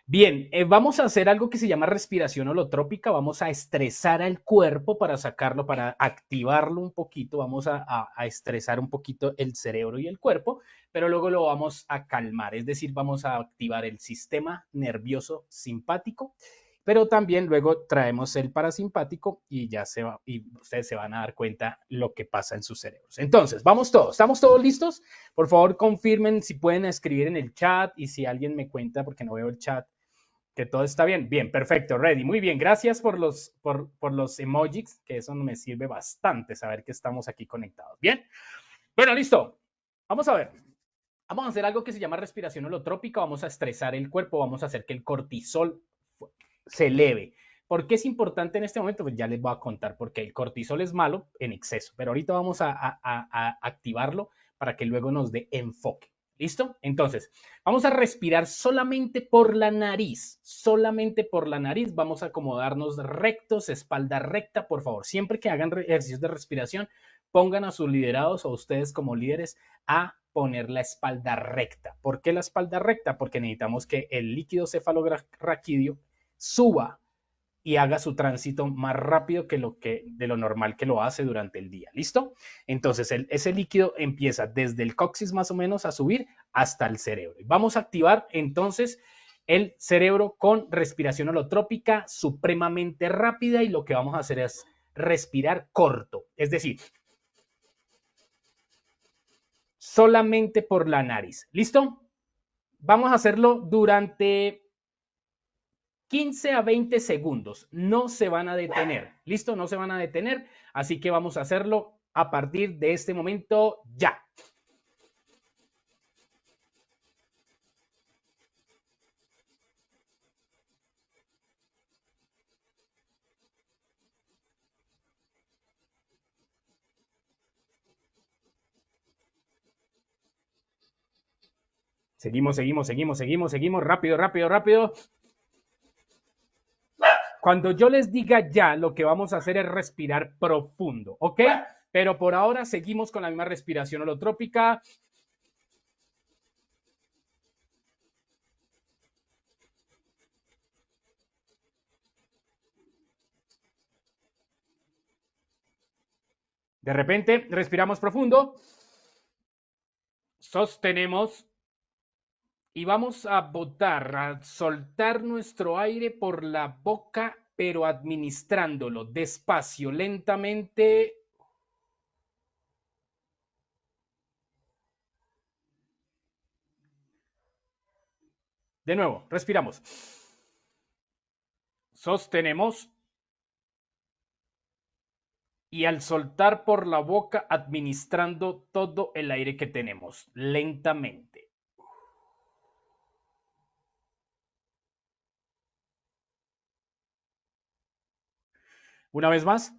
Bien, vamos a hacer algo que se llama respiración holotrópica. Vamos a estresar al cuerpo para sacarlo, para activarlo un poquito. Vamos a estresar un poquito el cerebro y el cuerpo, pero luego lo vamos a calmar. Es decir, vamos a activar el sistema nervioso simpático, pero también luego traemos el parasimpático y ya se va, y ustedes se van a dar cuenta lo que pasa en sus cerebros. Entonces, vamos todos. ¿Estamos todos listos? Por favor, confirmen si pueden escribir en el chat y si alguien me cuenta, porque no veo el chat, que todo está bien. Bien, perfecto, ready. Muy bien, gracias por los emojis, que eso me sirve bastante saber que estamos aquí conectados. Bien, bueno, listo. Vamos a ver. Vamos a hacer algo que se llama respiración holotrópica. Vamos a estresar el cuerpo, vamos a hacer que el cortisol se eleve. ¿Por qué es importante en este momento? Pues ya les voy a contar, porque el cortisol es malo en exceso, pero ahorita vamos a activarlo para que luego nos dé enfoque. ¿Listo? Entonces, vamos a respirar solamente por la nariz, solamente por la nariz. Vamos a acomodarnos rectos, espalda recta, por favor. Siempre que hagan ejercicios de respiración, pongan a sus liderados o ustedes como líderes a poner la espalda recta. ¿Por qué la espalda recta? Porque necesitamos que el líquido cefalorraquídeo suba y haga su tránsito más rápido de lo normal que lo hace durante el día. ¿Listo? Entonces, ese líquido empieza desde el coxis más o menos a subir hasta el cerebro. Vamos a activar entonces el cerebro con respiración holotrópica supremamente rápida y lo que vamos a hacer es respirar corto. Es decir, solamente por la nariz. ¿Listo? Vamos a hacerlo durante 15 a 20 segundos, no se van a detener, ¿listo? No se van a detener, así que vamos a hacerlo a partir de este momento ya. Seguimos, rápido, rápido, rápido. Cuando yo les diga ya, lo que vamos a hacer es respirar profundo, ¿ok? Pero por ahora seguimos con la misma respiración holotrópica. De repente, respiramos profundo. Sostenemos. Y vamos a botar, a soltar nuestro aire por la boca, pero administrándolo despacio, lentamente. De nuevo, respiramos. Sostenemos. Y al soltar por la boca, administrando todo el aire que tenemos, lentamente. Una vez más.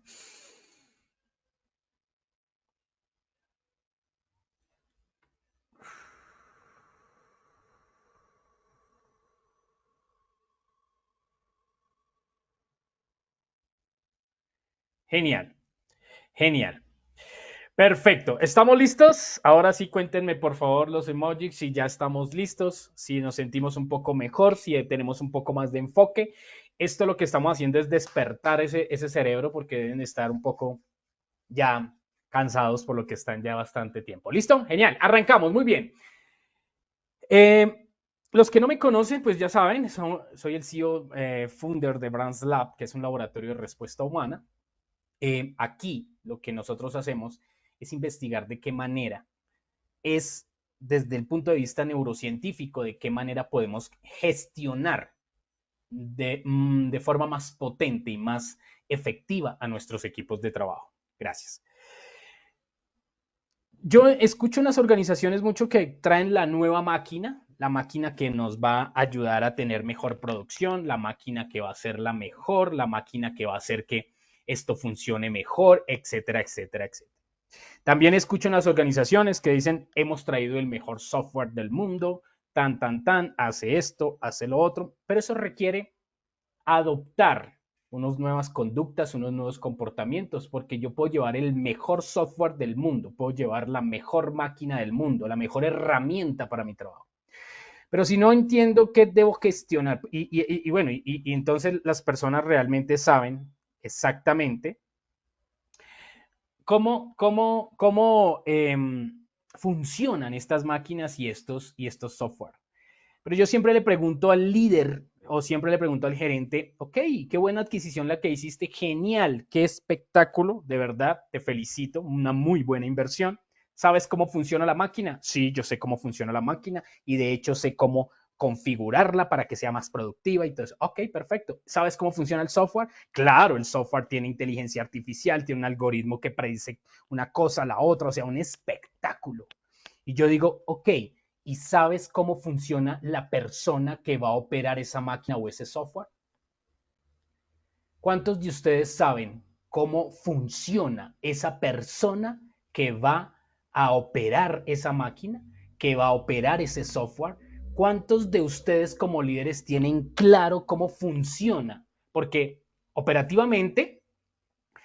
Genial, genial. Perfecto, ¿estamos listos? Ahora sí cuéntenme por favor los emojis si ya estamos listos, si nos sentimos un poco mejor, si tenemos un poco más de enfoque. Esto lo que estamos haciendo es despertar ese cerebro porque deben estar un poco ya cansados por lo que están ya bastante tiempo. ¿Listo? Genial, arrancamos, muy bien. Los que no me conocen, pues ya saben, soy el CEO founder de Brands Lab, que es un laboratorio de respuesta humana. Aquí lo que nosotros hacemos es investigar de qué manera es desde el punto de vista neurocientífico, de qué manera podemos gestionar de forma más potente y más efectiva a nuestros equipos de trabajo. Gracias. Yo escucho unas organizaciones mucho que traen la nueva máquina, la máquina que nos va a ayudar a tener mejor producción, la máquina que va a ser la mejor, la máquina que va a hacer que esto funcione mejor, etcétera, etcétera, etcétera. También escucho unas organizaciones que dicen, hemos traído el mejor software del mundo, tan, hace esto, hace lo otro, pero eso requiere adoptar unas nuevas conductas, unos nuevos comportamientos, porque yo puedo llevar el mejor software del mundo, puedo llevar la mejor máquina del mundo, la mejor herramienta para mi trabajo. Pero si no entiendo qué debo gestionar, y entonces las personas realmente saben exactamente cómo funcionan estas máquinas y estos software. Pero yo siempre le pregunto al líder o siempre le pregunto al gerente, ok, qué buena adquisición la que hiciste, genial, qué espectáculo, de verdad, te felicito, una muy buena inversión. ¿Sabes cómo funciona la máquina? Sí, yo sé cómo funciona la máquina y de hecho sé cómo configurarla para que sea más productiva y todo eso. Ok, perfecto. ¿Sabes cómo funciona el software? Claro, el software tiene inteligencia artificial, tiene un algoritmo que predice una cosa a la otra, o sea, un espectáculo. Y yo digo, ok, ¿y sabes cómo funciona la persona que va a operar esa máquina o ese software? ¿Cuántos de ustedes saben cómo funciona esa persona que va a operar esa máquina, que va a operar ese software? ¿Cuántos de ustedes como líderes tienen claro cómo funciona? Porque operativamente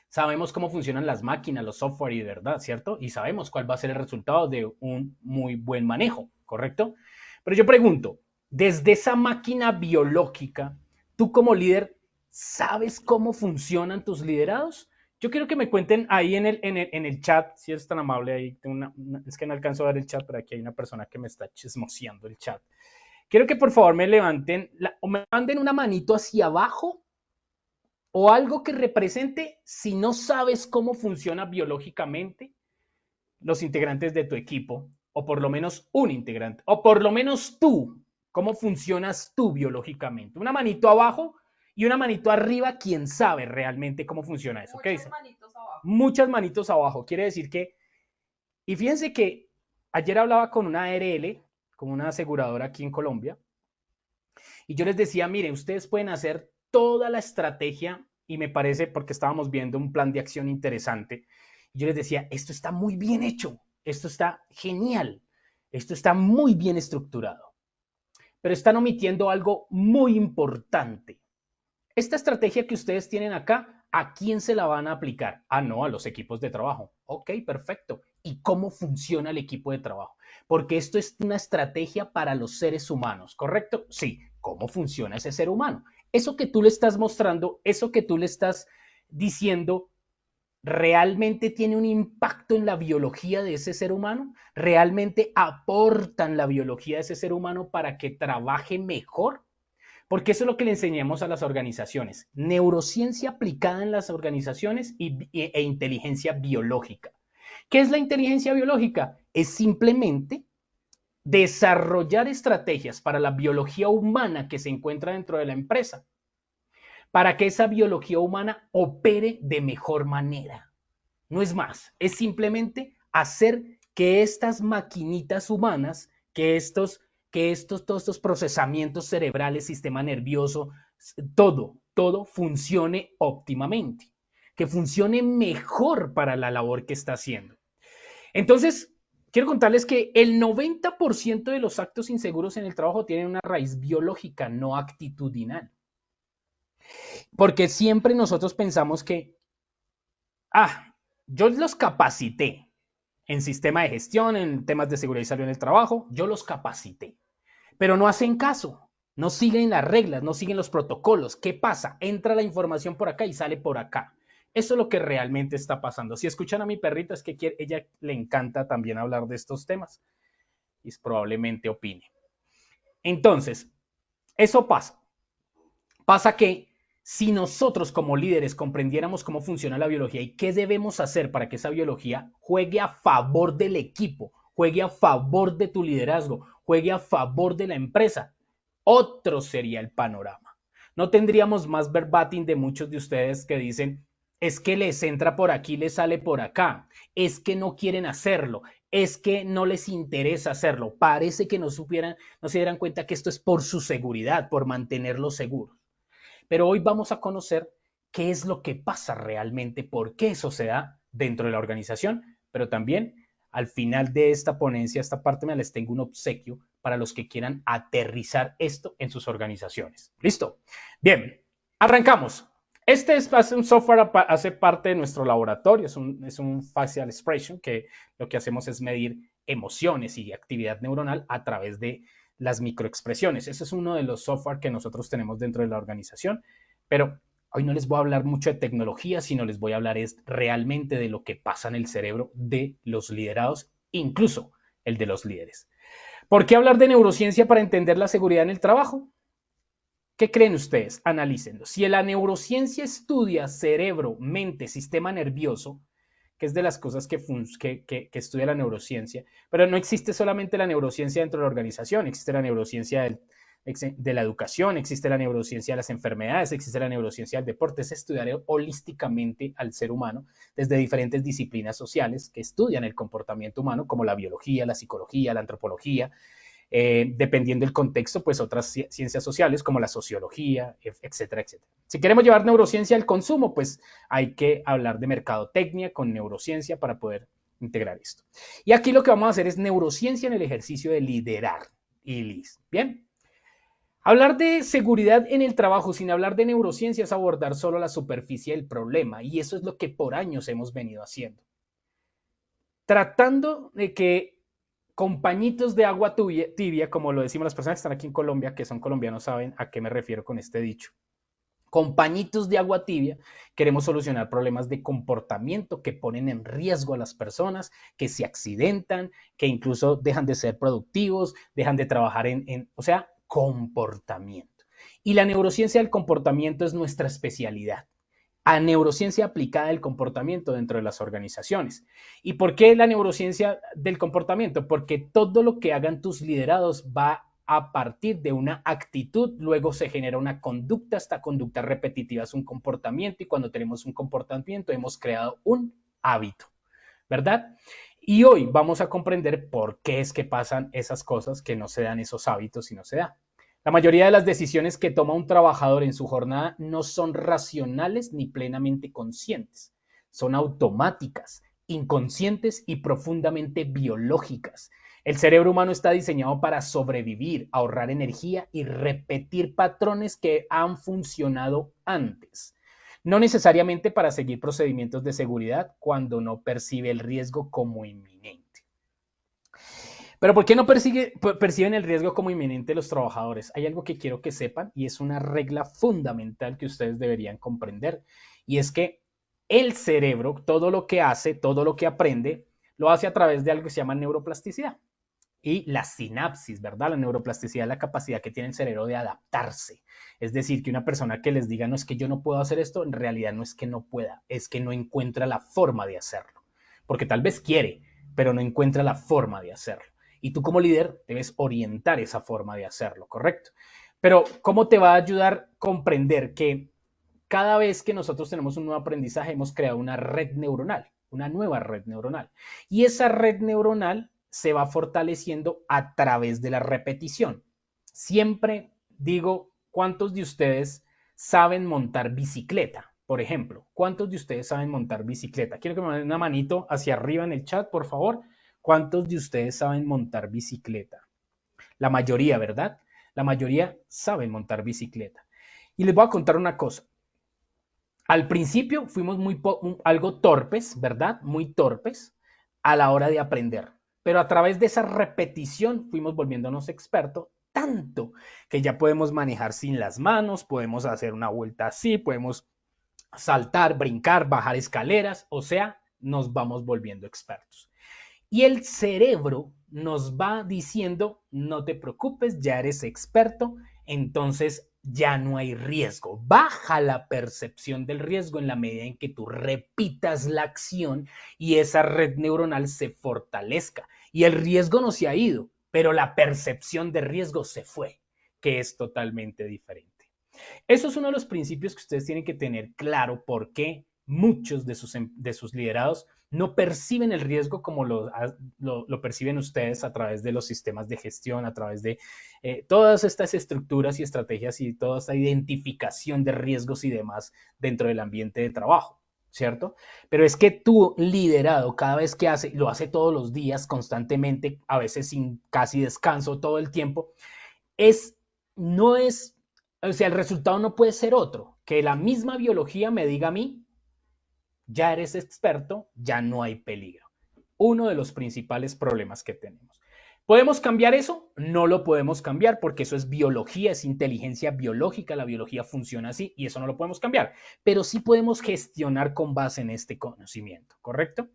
sabemos cómo funcionan las máquinas, los software y de verdad, ¿cierto? Y sabemos cuál va a ser el resultado de un muy buen manejo, ¿correcto? Pero yo pregunto, desde esa máquina biológica, tú como líder, ¿sabes cómo funcionan tus liderados? Yo quiero que me cuenten ahí en el chat, si eres tan amable, ahí es que no alcanzo a ver el chat, pero aquí hay una persona que me está chismoseando el chat. Quiero que por favor me levanten o me manden una manito hacia abajo o algo que represente si no sabes cómo funciona biológicamente los integrantes de tu equipo, o por lo menos un integrante, o por lo menos tú, cómo funcionas tú biológicamente. Una manito abajo y una manito arriba, quien sabe realmente cómo funciona eso. ¿Qué dice? Manitos abajo. Muchas manitos abajo. Quiere decir que, y fíjense que ayer hablaba con una ARL, con una aseguradora aquí en Colombia, y yo les decía, miren, ustedes pueden hacer toda la estrategia y me parece, porque estábamos viendo un plan de acción interesante, y yo les decía, esto está muy bien hecho, esto está genial, esto está muy bien estructurado, pero están omitiendo algo muy importante. Esta estrategia que ustedes tienen acá, ¿a quién se la van a aplicar? Ah, no, a los equipos de trabajo. Ok, perfecto. ¿Y cómo funciona el equipo de trabajo? Porque esto es una estrategia para los seres humanos, ¿correcto? Sí. ¿Cómo funciona ese ser humano? Eso que tú le estás mostrando, eso que tú le estás diciendo, ¿realmente tiene un impacto en la biología de ese ser humano? ¿Realmente aportan la biología de ese ser humano para que trabaje mejor? Porque eso es lo que le enseñamos a las organizaciones. Neurociencia aplicada en las organizaciones e inteligencia biológica. ¿Qué es la inteligencia biológica? Es simplemente desarrollar estrategias para la biología humana que se encuentra dentro de la empresa, para que esa biología humana opere de mejor manera. No es más, es simplemente hacer que estas maquinitas humanas, todos estos procesamientos cerebrales, sistema nervioso, todo funcione óptimamente, que funcione mejor para la labor que está haciendo. Entonces, quiero contarles que el 90% de los actos inseguros en el trabajo tienen una raíz biológica, no actitudinal. Porque siempre nosotros pensamos que, yo los capacité en sistema de gestión, en temas de seguridad y salud en el trabajo, yo los capacité, pero no hacen caso, no siguen las reglas, no siguen los protocolos. ¿Qué pasa? Entra la información por acá y sale por acá. Eso es lo que realmente está pasando. Si escuchan a mi perrita, es que ella le encanta también hablar de estos temas y probablemente opine. Entonces, eso pasa. Pasa que si nosotros como líderes comprendiéramos cómo funciona la biología y qué debemos hacer para que esa biología juegue a favor del equipo, juegue a favor de tu liderazgo, juegue a favor de la empresa, otro sería el panorama. No tendríamos más verbatim de muchos de ustedes que dicen, es que les entra por aquí, les sale por acá, es que no quieren hacerlo, es que no les interesa hacerlo. Parece que no se dieran cuenta que esto es por su seguridad, por mantenerlos seguros. Pero hoy vamos a conocer qué es lo que pasa realmente, por qué eso se da dentro de la organización, pero también al final de esta ponencia, esta parte me les tengo un obsequio para los que quieran aterrizar esto en sus organizaciones. ¿Listo? Bien, arrancamos. un software, hace parte de nuestro laboratorio, es un facial expression que lo que hacemos es medir emociones y actividad neuronal a través de las microexpresiones. Ese es uno de los software que nosotros tenemos dentro de la organización, pero hoy no les voy a hablar mucho de tecnología, sino les voy a hablar realmente de lo que pasa en el cerebro de los liderados, incluso el de los líderes. ¿Por qué hablar de neurociencia para entender la seguridad en el trabajo? ¿Qué creen ustedes? Analícenlo. Si la neurociencia estudia cerebro, mente, sistema nervioso, que es de las cosas que estudia la neurociencia, pero no existe solamente la neurociencia dentro de la organización, existe la neurociencia de la educación, existe la neurociencia de las enfermedades, existe la neurociencia del deporte, es estudiar holísticamente al ser humano desde diferentes disciplinas sociales que estudian el comportamiento humano, como la biología, la psicología, la antropología, dependiendo del contexto, pues otras ciencias sociales como la sociología, etcétera, etcétera. Si queremos llevar neurociencia al consumo, pues hay que hablar de mercadotecnia con neurociencia para poder integrar esto. Y aquí lo que vamos a hacer es neurociencia en el ejercicio de liderar. Bien. Hablar de seguridad en el trabajo sin hablar de neurociencia es abordar solo la superficie del problema, y eso es lo que por años hemos venido haciendo. Tratando de que con pañitos de agua tibia, como lo decimos las personas que están aquí en Colombia, que son colombianos, saben a qué me refiero con este dicho. Con pañitos de agua tibia queremos solucionar problemas de comportamiento que ponen en riesgo a las personas, que se accidentan, que incluso dejan de ser productivos, dejan de trabajar o sea, comportamiento. Y la neurociencia del comportamiento es nuestra especialidad. A neurociencia aplicada del comportamiento dentro de las organizaciones. ¿Y por qué la neurociencia del comportamiento? Porque todo lo que hagan tus liderados va a partir de una actitud, luego se genera una conducta, esta conducta repetitiva es un comportamiento y cuando tenemos un comportamiento hemos creado un hábito, ¿verdad? Y hoy vamos a comprender por qué es que pasan esas cosas, que no se dan esos hábitos y no se da. La mayoría de las decisiones que toma un trabajador en su jornada no son racionales ni plenamente conscientes. Son automáticas, inconscientes y profundamente biológicas. El cerebro humano está diseñado para sobrevivir, ahorrar energía y repetir patrones que han funcionado antes. No necesariamente para seguir procedimientos de seguridad cuando no percibe el riesgo como inminente. Pero ¿por qué no perciben el riesgo como inminente los trabajadores? Hay algo que quiero que sepan y es una regla fundamental que ustedes deberían comprender. Y es que el cerebro, todo lo que hace, todo lo que aprende, lo hace a través de algo que se llama neuroplasticidad. Y la sinapsis, ¿verdad? La neuroplasticidad es la capacidad que tiene el cerebro de adaptarse. Es decir, que una persona que les diga, no es que yo no puedo hacer esto, en realidad no es que no pueda, es que no encuentra la forma de hacerlo. Porque tal vez quiere, pero no encuentra la forma de hacerlo. Y tú como líder debes orientar esa forma de hacerlo, ¿correcto? Pero ¿cómo te va a ayudar a comprender que cada vez que nosotros tenemos un nuevo aprendizaje hemos creado una red neuronal, una nueva red neuronal? Y esa red neuronal se va fortaleciendo a través de la repetición. Siempre digo, ¿cuántos de ustedes saben montar bicicleta? Por ejemplo, ¿cuántos de ustedes saben montar bicicleta? Quiero que me manden una manito hacia arriba en el chat, por favor. ¿Cuántos de ustedes saben montar bicicleta? La mayoría, ¿verdad? La mayoría saben montar bicicleta. Y les voy a contar una cosa. Al principio fuimos algo torpes, ¿verdad? Muy torpes a la hora de aprender. Pero a través de esa repetición fuimos volviéndonos expertos, tanto que ya podemos manejar sin las manos, podemos hacer una vuelta así, podemos saltar, brincar, bajar escaleras, o sea, nos vamos volviendo expertos. Y el cerebro nos va diciendo, no te preocupes, ya eres experto, entonces ya no hay riesgo. Baja la percepción del riesgo en la medida en que tú repitas la acción y esa red neuronal se fortalezca. Y el riesgo no se ha ido, pero la percepción de riesgo se fue, que es totalmente diferente. Eso es uno de los principios que ustedes tienen que tener claro por qué muchos de sus liderados no perciben el riesgo como lo perciben ustedes a través de los sistemas de gestión, a través de todas estas estructuras y estrategias y toda esta identificación de riesgos y demás dentro del ambiente de trabajo, ¿cierto? Pero es que tu liderado cada vez que lo hace todos los días, constantemente, a veces sin casi descanso todo el tiempo, o sea, el resultado no puede ser otro. que la misma biología me diga a mí, ya eres experto, ya no hay peligro. Uno de los principales problemas que tenemos. ¿Podemos cambiar eso? No lo podemos cambiar porque eso es biología, es inteligencia biológica, la biología funciona así y eso no lo podemos cambiar. Pero sí podemos gestionar con base en este conocimiento, ¿correcto?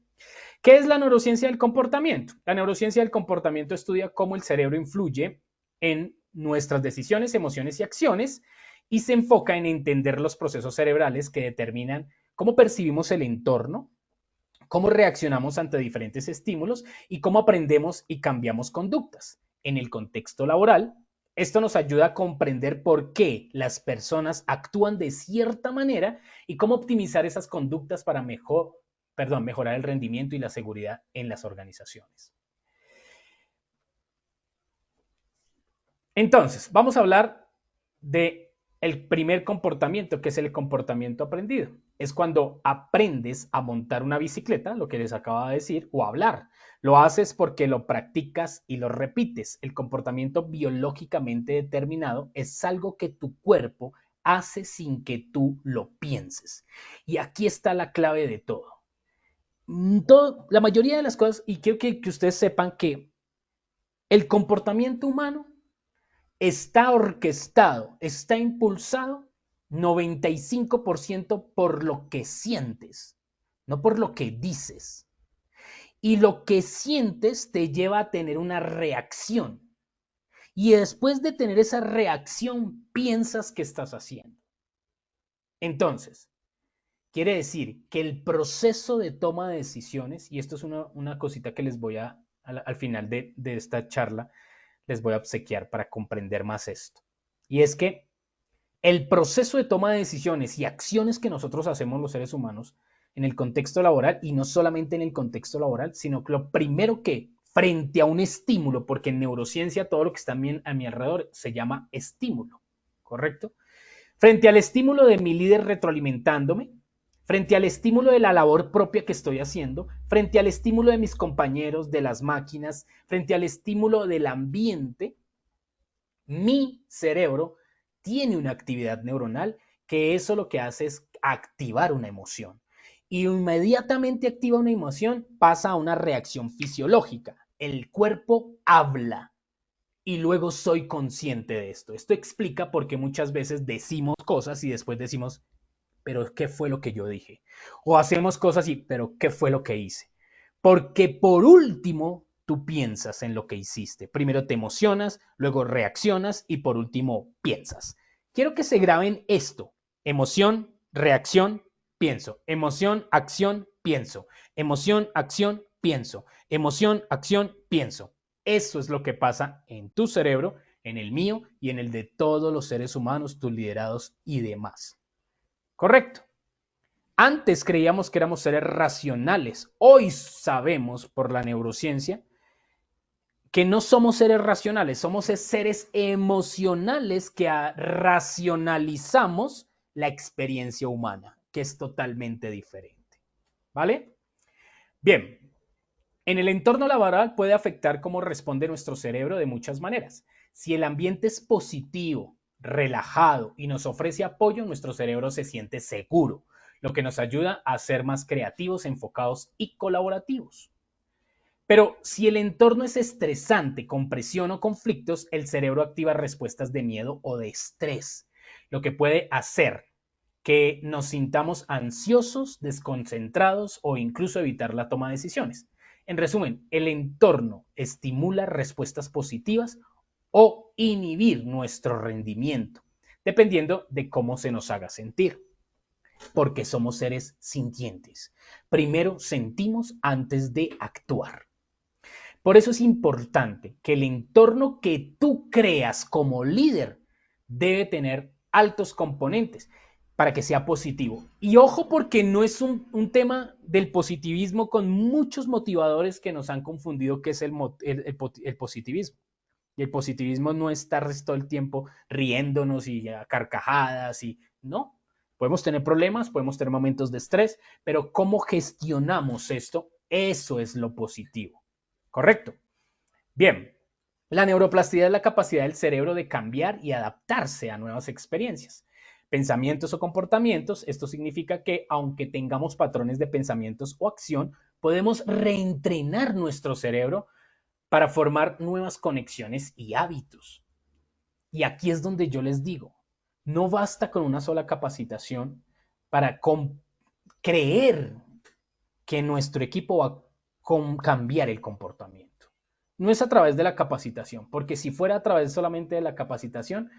¿Qué es la neurociencia del comportamiento? La neurociencia del comportamiento estudia cómo el cerebro influye en nuestras decisiones, emociones y acciones y se enfoca en entender los procesos cerebrales que determinan cómo percibimos el entorno, cómo reaccionamos ante diferentes estímulos y cómo aprendemos y cambiamos conductas. En el contexto laboral, esto nos ayuda a comprender por qué las personas actúan de cierta manera y cómo optimizar esas conductas para mejorar el rendimiento y la seguridad en las organizaciones. Entonces, vamos a hablar de el primer comportamiento, que es el comportamiento aprendido. Es cuando aprendes a montar una bicicleta, lo que les acabo de decir, o a hablar. Lo haces porque lo practicas y lo repites. El comportamiento biológicamente determinado es algo que tu cuerpo hace sin que tú lo pienses. Y aquí está la clave de todo. La mayoría de las cosas, y quiero que ustedes sepan que el comportamiento humano está orquestado, está impulsado 95% por lo que sientes, no por lo que dices. Y lo que sientes te lleva a tener una reacción. Y después de tener esa reacción, piensas qué estás haciendo. Entonces, quiere decir que el proceso de toma de decisiones, y esto es una cosita que les voy al final de esta charla, les voy a obsequiar para comprender más esto. Y es que el proceso de toma de decisiones y acciones que nosotros hacemos los seres humanos en el contexto laboral, y no solamente en el contexto laboral, sino que lo primero que frente a un estímulo, porque en neurociencia todo lo que está a mi alrededor se llama estímulo, ¿correcto? Frente al estímulo de mi líder retroalimentándome, frente al estímulo de la labor propia que estoy haciendo, frente al estímulo de mis compañeros, de las máquinas, frente al estímulo del ambiente, mi cerebro tiene una actividad neuronal que eso lo que hace es activar una emoción. Y inmediatamente activa una emoción, pasa a una reacción fisiológica. El cuerpo habla y luego soy consciente de esto. Esto explica por qué muchas veces decimos cosas y después decimos, pero ¿qué fue lo que yo dije? O hacemos cosas y, pero ¿qué fue lo que hice? Porque por último, tú piensas en lo que hiciste. Primero te emocionas, luego reaccionas y por último piensas. Quiero que se graben esto. Emoción, reacción, pienso. Emoción, acción, pienso. Emoción, acción, pienso. Emoción, acción, pienso. Eso es lo que pasa en tu cerebro, en el mío y en el de todos los seres humanos, tus liderados y demás. Correcto. Antes creíamos que éramos seres racionales. Hoy sabemos por la neurociencia que no somos seres racionales, somos seres emocionales que racionalizamos la experiencia humana, que es totalmente diferente. ¿Vale? Bien, en el entorno laboral puede afectar cómo responde nuestro cerebro de muchas maneras. Si el ambiente es positivo, relajado y nos ofrece apoyo, nuestro cerebro se siente seguro, lo que nos ayuda a ser más creativos, enfocados y colaborativos. Pero si el entorno es estresante, con presión o conflictos, el cerebro activa respuestas de miedo o de estrés, lo que puede hacer que nos sintamos ansiosos, desconcentrados o incluso evitar la toma de decisiones. En resumen, el entorno estimula respuestas positivas o inhibir nuestro rendimiento, dependiendo de cómo se nos haga sentir, porque somos seres sintientes. Primero sentimos antes de actuar. Por eso es importante que el entorno que tú creas como líder debe tener altos componentes para que sea positivo. Y ojo, porque no es un tema del positivismo con muchos motivadores que nos han confundido qué es el positivismo. Y el positivismo no es estar todo el tiempo riéndonos y a carcajadas y no. Podemos tener problemas, podemos tener momentos de estrés, pero cómo gestionamos esto, eso es lo positivo. ¿Correcto? Bien, la neuroplasticidad es la capacidad del cerebro de cambiar y adaptarse a nuevas experiencias. pensamientos o comportamientos. Esto significa que aunque tengamos patrones de pensamientos o acción, podemos reentrenar nuestro cerebro para formar nuevas conexiones y hábitos. Y aquí es donde yo les digo, no basta con una sola capacitación para creer que nuestro equipo va a cambiar el comportamiento. No es a través de la capacitación, porque si fuera a través solamente de la capacitación,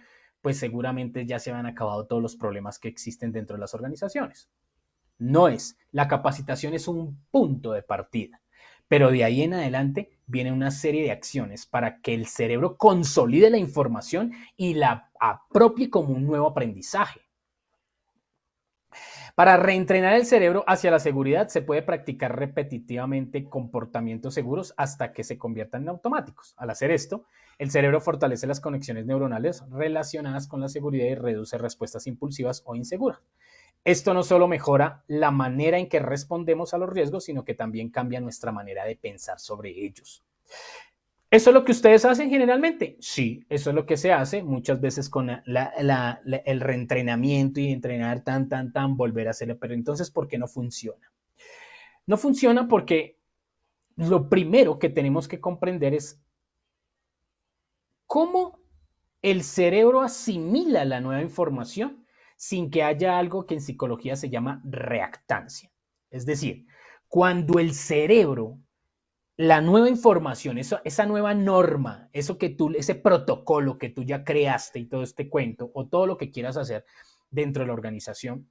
pues seguramente ya se han acabado todos los problemas que existen dentro de las organizaciones. No es. La capacitación es un punto de partida, pero de ahí en adelante viene una serie de acciones para que el cerebro consolide la información y la apropie como un nuevo aprendizaje. Para reentrenar el cerebro hacia la seguridad se puede practicar repetitivamente comportamientos seguros hasta que se conviertan en automáticos. Al hacer esto, el cerebro fortalece las conexiones neuronales relacionadas con la seguridad y reduce respuestas impulsivas o inseguras. Esto no solo mejora la manera en que respondemos a los riesgos, sino que también cambia nuestra manera de pensar sobre ellos. ¿Eso es lo que ustedes hacen generalmente? Sí, eso es lo que se hace muchas veces con el reentrenamiento y entrenar volver a hacerlo. Pero entonces, ¿por qué no funciona? No funciona porque lo primero que tenemos que comprender es cómo el cerebro asimila la nueva información sin que haya algo que en psicología se llama reactancia. Es decir, cuando el cerebro, la nueva información, esa nueva norma, ese protocolo que tú ya creaste y todo este cuento, o todo lo que quieras hacer dentro de la organización,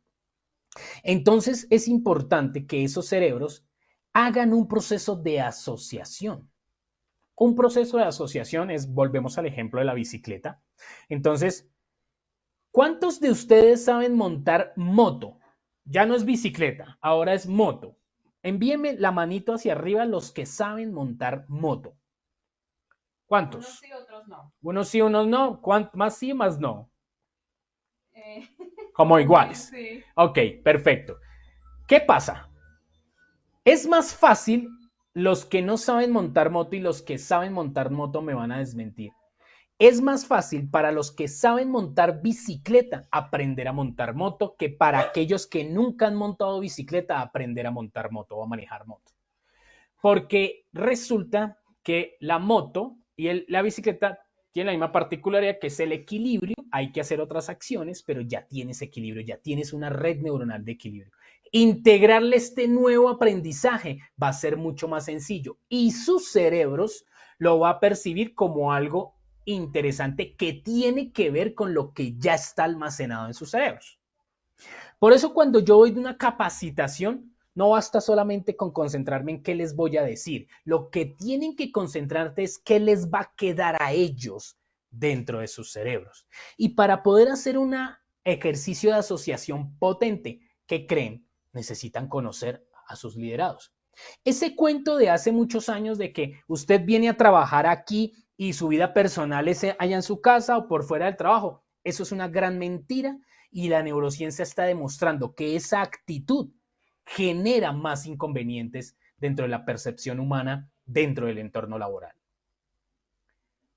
entonces es importante que esos cerebros hagan un proceso de asociación. Un proceso de asociación volvemos al ejemplo de la bicicleta. Entonces, ¿cuántos de ustedes saben montar moto? Ya no es bicicleta, ahora es moto. Envíenme la manito hacia arriba los que saben montar moto. ¿Cuántos? Unos sí, otros no. Unos sí, unos no. Más sí, más no. Como iguales. Sí. Ok, perfecto. ¿Qué pasa? Es más fácil, los que no saben montar moto y los que saben montar moto me van a desmentir. Es más fácil para los que saben montar bicicleta aprender a montar moto que para aquellos que nunca han montado bicicleta aprender a montar moto o a manejar moto. Porque resulta que la moto y la bicicleta tienen la misma particularidad que es el equilibrio. Hay que hacer otras acciones, pero ya tienes equilibrio, ya tienes una red neuronal de equilibrio. Integrarle este nuevo aprendizaje va a ser mucho más sencillo y sus cerebros lo va a percibir como algo interesante que tiene que ver con lo que ya está almacenado en sus cerebros. Por eso cuando yo voy de una capacitación, no basta solamente con concentrarme en qué les voy a decir. Lo que tienen que concentrarte es qué les va a quedar a ellos dentro de sus cerebros. Y para poder hacer un ejercicio de asociación potente, ¿qué creen? Necesitan conocer a sus liderados. Ese cuento de hace muchos años de que usted viene a trabajar aquí y su vida personal es allá en su casa o por fuera del trabajo, eso es una gran mentira y la neurociencia está demostrando que esa actitud genera más inconvenientes dentro de la percepción humana dentro del entorno laboral.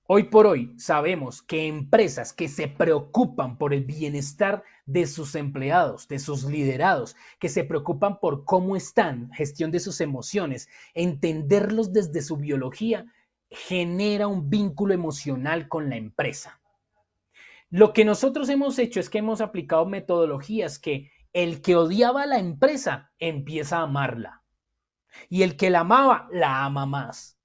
Hoy por hoy sabemos que empresas que se preocupan por el bienestar de sus empleados, de sus liderados, que se preocupan por cómo están, gestión de sus emociones, entenderlos desde su biología, genera un vínculo emocional con la empresa. Lo que nosotros hemos hecho es que hemos aplicado metodologías que el que odiaba a la empresa empieza a amarla y el que la amaba la ama más.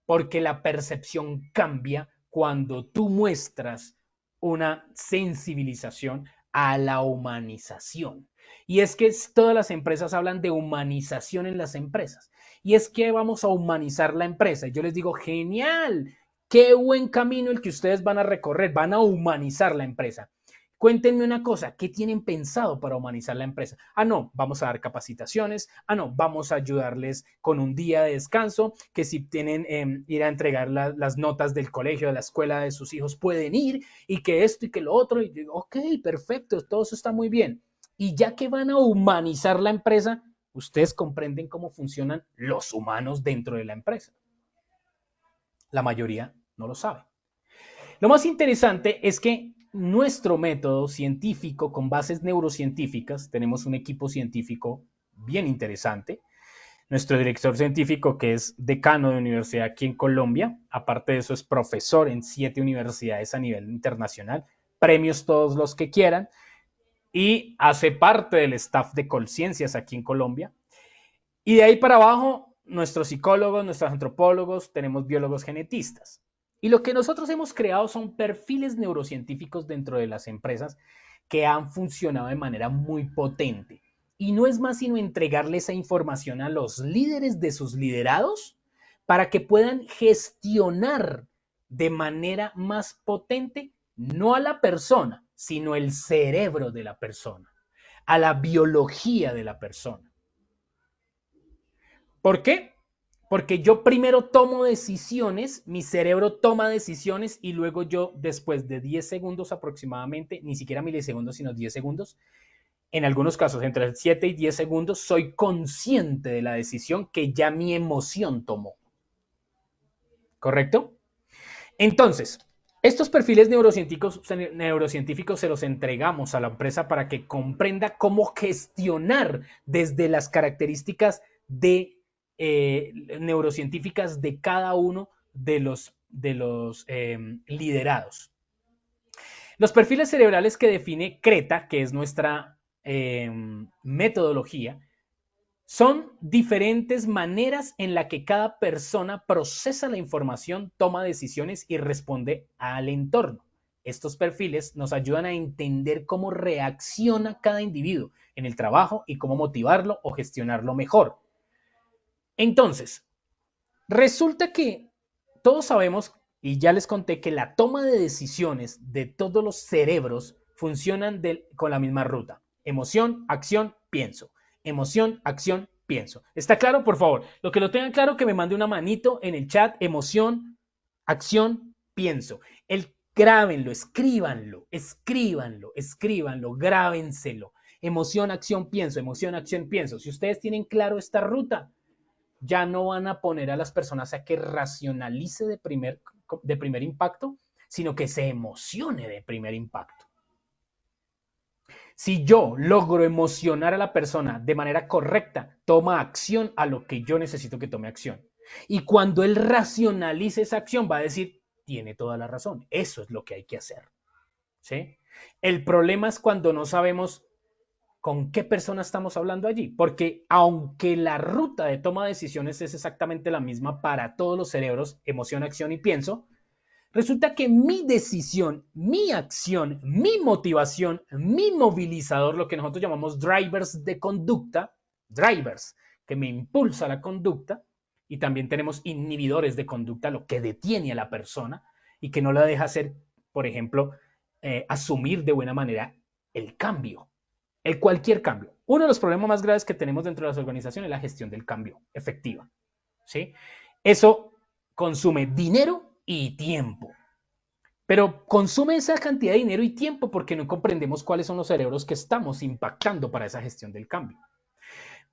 Porque la percepción cambia cuando tú muestras una sensibilización a la humanización. Y es que todas las empresas hablan de humanización en las empresas. Y es que vamos a humanizar la empresa. Y yo les digo, genial, qué buen camino el que ustedes van a recorrer, van a humanizar la empresa. Cuéntenme una cosa, ¿qué tienen pensado para humanizar la empresa? No, vamos a dar capacitaciones. No, vamos a ayudarles con un día de descanso, que si tienen ir a entregar las notas del colegio, de la escuela de sus hijos, pueden ir, y que esto y que lo otro. Y digo, ok, perfecto, todo eso está muy bien. Y ya que van a humanizar la empresa, ustedes comprenden cómo funcionan los humanos dentro de la empresa. La mayoría no lo sabe. Lo más interesante es que nuestro método científico con bases neurocientíficas, tenemos un equipo científico bien interesante. Nuestro director científico, que es decano de universidad aquí en Colombia, aparte de eso es profesor en 7 universidades a nivel internacional, premios todos los que quieran, y hace parte del staff de Colciencias aquí en Colombia. Y de ahí para abajo, nuestros psicólogos, nuestros antropólogos, tenemos biólogos genetistas. Y lo que nosotros hemos creado son perfiles neurocientíficos dentro de las empresas que han funcionado de manera muy potente. Y no es más sino entregarle esa información a los líderes de sus liderados para que puedan gestionar de manera más potente no a la persona, sino el cerebro de la persona, a la biología de la persona. ¿Por qué? Porque yo primero tomo decisiones, mi cerebro toma decisiones y luego yo, después de 10 segundos aproximadamente, ni siquiera milisegundos, sino 10 segundos, en algunos casos entre 7 y 10 segundos, soy consciente de la decisión que ya mi emoción tomó. ¿Correcto? Entonces, estos perfiles neurocientíficos se los entregamos a la empresa para que comprenda cómo gestionar desde las características neurocientíficas de cada uno de los liderados. Los perfiles cerebrales que define CRETA, que es nuestra metodología, son diferentes maneras en la que cada persona procesa la información, toma decisiones y responde al entorno. Estos perfiles nos ayudan a entender cómo reacciona cada individuo en el trabajo y cómo motivarlo o gestionarlo mejor. Entonces, resulta que todos sabemos, y ya les conté, que la toma de decisiones de todos los cerebros funcionan con la misma ruta. Emoción, acción, pienso. Emoción, acción, pienso. ¿Está claro? Por favor, lo que lo tengan claro, que me mande una manito en el chat. Emoción, acción, pienso. Grábenlo, escríbanlo, grábenselo. Emoción, acción, pienso. Emoción, acción, pienso. Si ustedes tienen claro esta ruta, ya no van a poner a las personas a que racionalice de primer impacto, sino que se emocione de primer impacto. Si yo logro emocionar a la persona de manera correcta, toma acción a lo que yo necesito que tome acción. Y cuando él racionalice esa acción, va a decir, tiene toda la razón, eso es lo que hay que hacer. ¿Sí? El problema es cuando no sabemos con qué persona estamos hablando allí, porque aunque la ruta de toma de decisiones es exactamente la misma para todos los cerebros, emoción, acción y pienso, resulta que mi decisión, mi acción, mi motivación, mi movilizador, lo que nosotros llamamos drivers de conducta, drivers que me impulsa la conducta, y también tenemos inhibidores de conducta, lo que detiene a la persona y que no la deja hacer, por ejemplo, asumir de buena manera el cambio, cualquier cambio. Uno de los problemas más graves que tenemos dentro de las organizaciones es la gestión del cambio efectiva, ¿sí? Eso consume dinero y tiempo. Pero consume esa cantidad de dinero y tiempo porque no comprendemos cuáles son los cerebros que estamos impactando para esa gestión del cambio.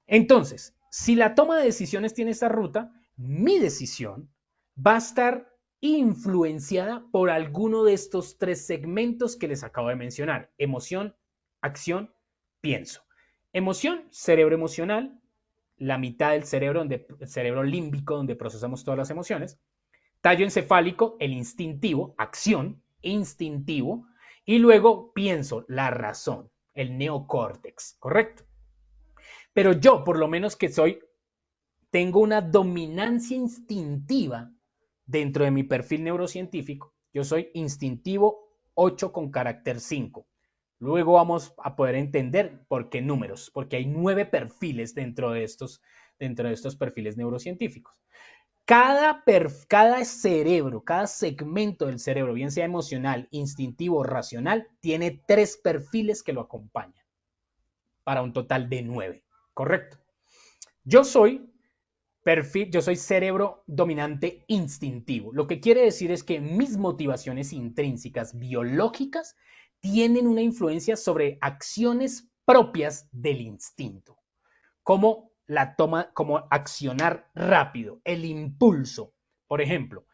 Entonces, si la toma de decisiones tiene esta ruta, mi decisión va a estar influenciada por alguno de estos 3 segmentos que les acabo de mencionar: emoción, acción, pienso. Emoción, cerebro emocional, la mitad del cerebro, el cerebro límbico, donde procesamos todas las emociones. Tallo encefálico, el instintivo, acción, instintivo. Y luego pienso, la razón, el neocórtex, ¿correcto? Pero yo, por lo menos que tengo una dominancia instintiva dentro de mi perfil neurocientífico. Yo soy instintivo 8 con carácter 5. Luego vamos a poder entender por qué números, porque hay 9 perfiles dentro de estos perfiles neurocientíficos. Cada cerebro, cada segmento del cerebro, bien sea emocional, instintivo o racional, tiene 3 perfiles que lo acompañan para un total de 9, ¿correcto? Yo soy cerebro dominante instintivo. Lo que quiere decir es que mis motivaciones intrínsecas biológicas tienen una influencia sobre acciones propias del instinto, como accionar rápido, el impulso. Por ejemplo,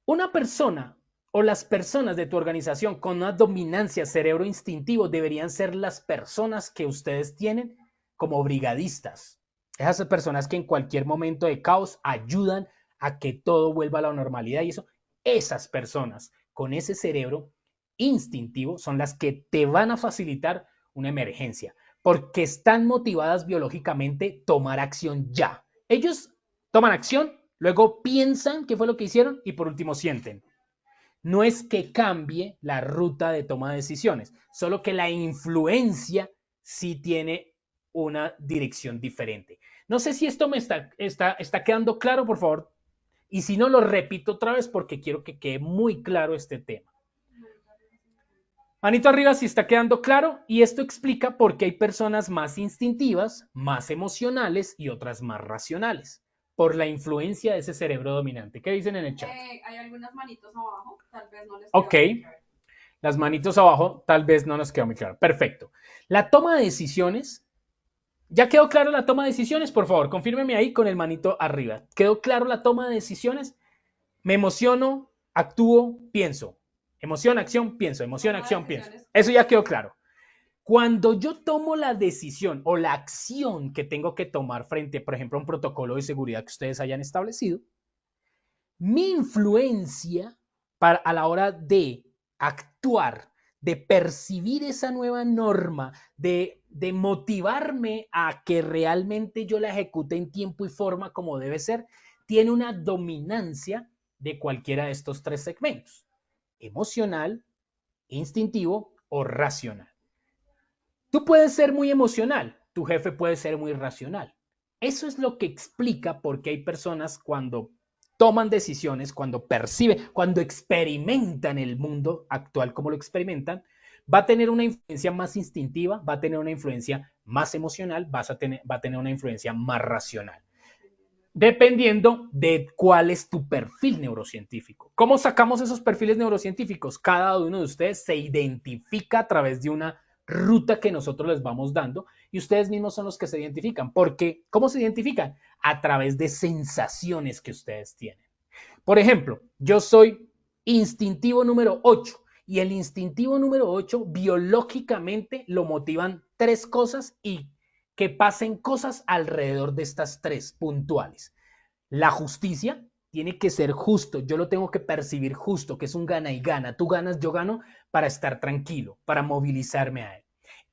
una persona o las personas de tu organización con una dominancia cerebro instintivo deberían ser las personas que ustedes tienen como brigadistas. Esas personas que en cualquier momento de caos ayudan a que todo vuelva a la normalidad y eso, esas personas con ese cerebro instintivo son las que te van a facilitar una emergencia, porque están motivadas biológicamente a tomar acción ya. Ellos toman acción, luego piensan qué fue lo que hicieron y por último sienten. No es que cambie la ruta de toma de decisiones, solo que la influencia sí tiene una dirección diferente. No sé si esto me está quedando claro, por favor. Y si no, lo repito otra vez porque quiero que quede muy claro este tema. Manito arriba si está quedando claro, y esto explica por qué hay personas más instintivas, más emocionales y otras más racionales, por la influencia de ese cerebro dominante. ¿Qué dicen en el chat? Hay algunas manitos abajo, tal vez no les Ok, las manitos abajo tal vez no nos quedó muy claro. Perfecto. La toma de decisiones, ¿ya quedó claro la toma de decisiones? Por favor, confírmeme ahí con el manito arriba. ¿Quedó claro la toma de decisiones? Me emociono, actúo, pienso. Emoción, acción, pienso. Emoción, acción, pienso. Eso ya quedó claro. Cuando yo tomo la decisión o la acción que tengo que tomar frente, por ejemplo, a un protocolo de seguridad que ustedes hayan establecido, mi influencia a la hora de actuar, de percibir esa nueva norma, de motivarme a que realmente yo la ejecute en tiempo y forma como debe ser, tiene una dominancia de cualquiera de estos tres segmentos: emocional, instintivo o racional. Tú puedes ser muy emocional, tu jefe puede ser muy racional. Eso es lo que explica por qué hay personas cuando toman decisiones, cuando perciben, cuando experimentan el mundo actual como lo experimentan, va a tener una influencia más instintiva, va a tener una influencia más emocional, va a tener una influencia más racional, dependiendo de cuál es tu perfil neurocientífico. ¿Cómo sacamos esos perfiles neurocientíficos? Cada uno de ustedes se identifica a través de una ruta que nosotros les vamos dando y ustedes mismos son los que se identifican. Porque, ¿cómo se identifican? A través de sensaciones que ustedes tienen. Por ejemplo, yo soy instintivo número 8 y el instintivo número 8 biológicamente lo motivan tres cosas y que pasen cosas alrededor de estas tres puntuales. La justicia tiene que ser justo, yo lo tengo que percibir justo, que es un gana y gana. Tú ganas, yo gano, para estar tranquilo, para movilizarme a él.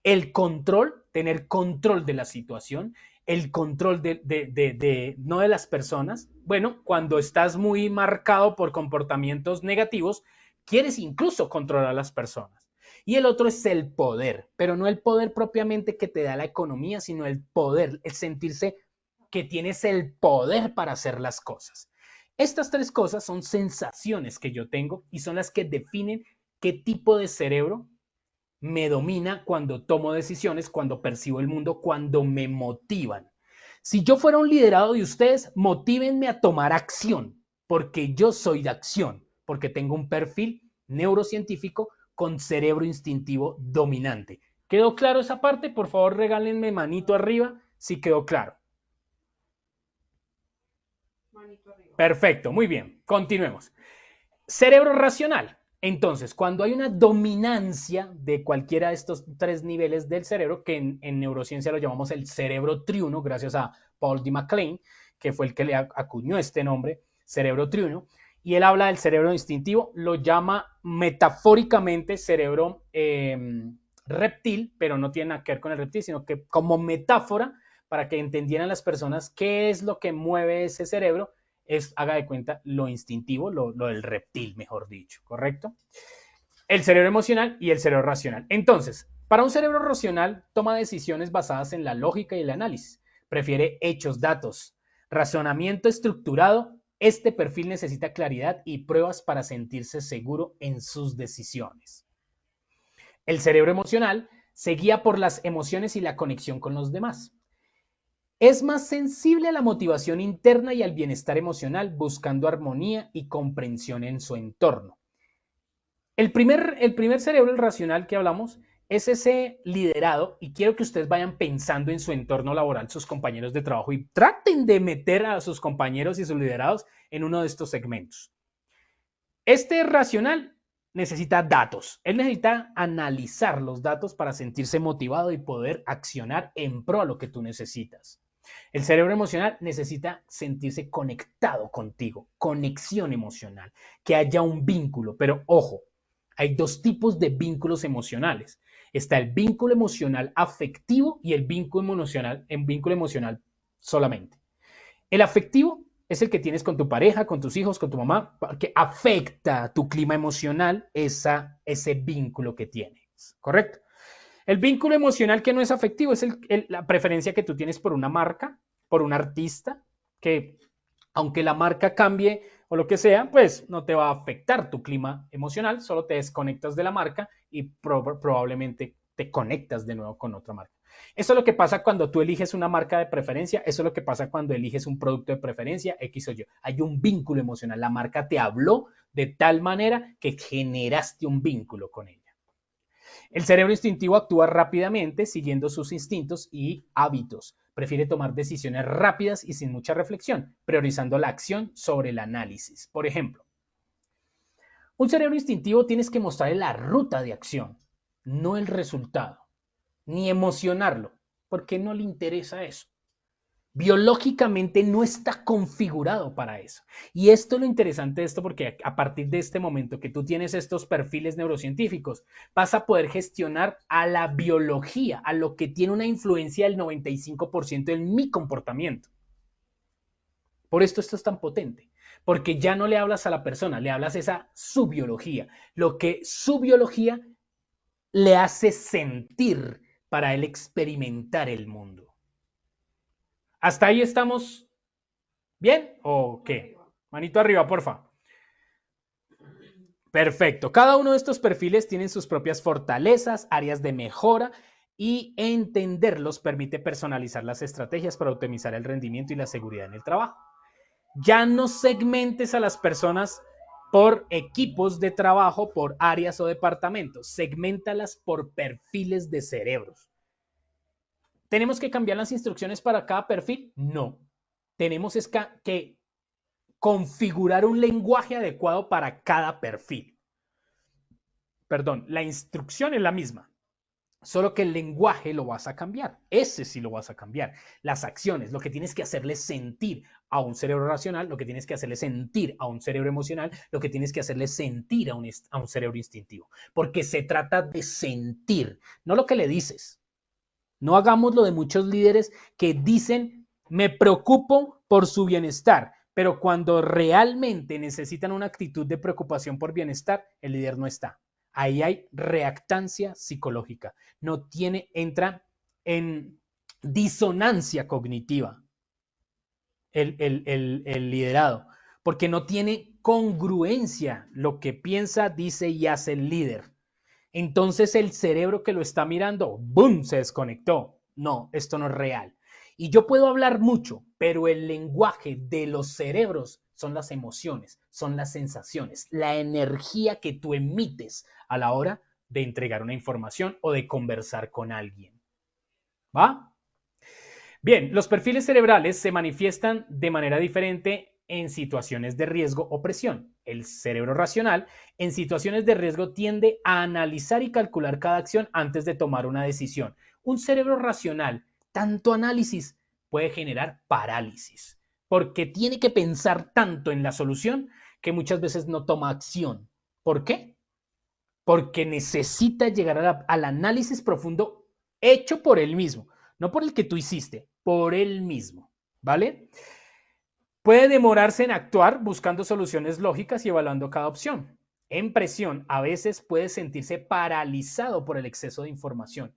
El control, tener control de la situación, el control no de las personas. Bueno, cuando estás muy marcado por comportamientos negativos, quieres incluso controlar a las personas. Y el otro es el poder, pero no el poder propiamente que te da la economía, sino el poder, el sentirse que tienes el poder para hacer las cosas. Estas tres cosas son sensaciones que yo tengo y son las que definen qué tipo de cerebro me domina cuando tomo decisiones, cuando percibo el mundo, cuando me motivan. Si yo fuera un liderado de ustedes, motívenme a tomar acción, porque yo soy de acción, porque tengo un perfil neurocientífico con cerebro instintivo dominante. ¿Quedó claro esa parte? Por favor, regálenme manito arriba si quedó claro. Manito arriba. Perfecto, muy bien. Continuemos. Cerebro racional. Entonces, cuando hay una dominancia de cualquiera de estos tres niveles del cerebro, que en neurociencia lo llamamos el cerebro triuno, gracias a Paul D. MacLean, que fue el que le acuñó este nombre, cerebro triuno, y él habla del cerebro instintivo, lo llama metafóricamente cerebro reptil, pero no tiene nada que ver con el reptil, sino que como metáfora, para que entendieran las personas qué es lo que mueve ese cerebro, es, haga de cuenta, lo instintivo, lo del reptil, mejor dicho, ¿correcto? El cerebro emocional y el cerebro racional. Entonces, para un cerebro racional, toma decisiones basadas en la lógica y el análisis. Prefiere hechos, datos, razonamiento estructurado. Este perfil necesita claridad y pruebas para sentirse seguro en sus decisiones. El cerebro emocional se guía por las emociones y la conexión con los demás. Es más sensible a la motivación interna y al bienestar emocional, buscando armonía y comprensión en su entorno. El primer cerebro, el racional que hablamos, es ese liderado, y quiero que ustedes vayan pensando en su entorno laboral, sus compañeros de trabajo, y traten de meter a sus compañeros y sus liderados en uno de estos segmentos. Este racional necesita datos. Él necesita analizar los datos para sentirse motivado y poder accionar en pro a lo que tú necesitas. El cerebro emocional necesita sentirse conectado contigo, conexión emocional, que haya un vínculo. Pero ojo, hay dos tipos de vínculos emocionales. Está el vínculo emocional afectivo y el vínculo emocional solamente. El afectivo es el que tienes con tu pareja, con tus hijos, con tu mamá, que afecta tu clima emocional, ese vínculo que tienes, ¿correcto? El vínculo emocional que no es afectivo es la preferencia que tú tienes por una marca, por un artista, que aunque la marca cambie o lo que sea, pues no te va a afectar tu clima emocional, solo te desconectas de la marca y probablemente te conectas de nuevo con otra marca. Eso es lo que pasa cuando tú eliges una marca de preferencia, eso es lo que pasa cuando eliges un producto de preferencia, X o Y. Hay un vínculo emocional, la marca te habló de tal manera que generaste un vínculo con ella. El cerebro instintivo actúa rápidamente siguiendo sus instintos y hábitos. Prefiere tomar decisiones rápidas y sin mucha reflexión, priorizando la acción sobre el análisis. Por ejemplo, un cerebro instintivo tienes que mostrarle la ruta de acción, no el resultado, ni emocionarlo, porque no le interesa eso. Biológicamente no está configurado para eso. Y esto es lo interesante de esto, porque a partir de este momento que tú tienes estos perfiles neurocientíficos, vas a poder gestionar a la biología, a lo que tiene una influencia del 95% en mi comportamiento. Por esto es tan potente, porque ya no le hablas a la persona, le hablas a su biología, lo que su biología le hace sentir para él experimentar el mundo. ¿Hasta ahí estamos bien o qué? Manito arriba, porfa. Perfecto. Cada uno de estos perfiles tienen sus propias fortalezas, áreas de mejora, y entenderlos permite personalizar las estrategias para optimizar el rendimiento y la seguridad en el trabajo. Ya no segmentes a las personas por equipos de trabajo, por áreas o departamentos. Segméntalas por perfiles de cerebros. ¿Tenemos que cambiar las instrucciones para cada perfil? No. Tenemos que configurar un lenguaje adecuado para cada perfil. Perdón, la instrucción es la misma, solo que el lenguaje lo vas a cambiar. Ese sí lo vas a cambiar. Las acciones, lo que tienes que hacerle sentir a un cerebro racional, lo que tienes que hacerle sentir a un cerebro emocional, lo que tienes que hacerle sentir a un cerebro instintivo. Porque se trata de sentir, no lo que le dices. No hagamos lo de muchos líderes que dicen, me preocupo por su bienestar, pero cuando realmente necesitan una actitud de preocupación por bienestar, el líder no está. Ahí hay reactancia psicológica. Entra en disonancia cognitiva el liderado, porque no tiene congruencia lo que piensa, dice y hace el líder. Entonces el cerebro que lo está mirando, ¡boom!, se desconectó. No, esto no es real. Y yo puedo hablar mucho, pero el lenguaje de los cerebros son las emociones, son las sensaciones, la energía que tú emites a la hora de entregar una información o de conversar con alguien. ¿Va? Bien, los perfiles cerebrales se manifiestan de manera diferente en situaciones de riesgo o presión. El cerebro racional en situaciones de riesgo tiende a analizar y calcular cada acción antes de tomar una decisión. Un cerebro racional, tanto análisis, puede generar parálisis, porque tiene que pensar tanto en la solución que muchas veces no toma acción. ¿Por qué? Porque necesita llegar al análisis profundo hecho por él mismo, no por el que tú hiciste, por él mismo, ¿vale? Puede demorarse en actuar buscando soluciones lógicas y evaluando cada opción. En presión, a veces puede sentirse paralizado por el exceso de información.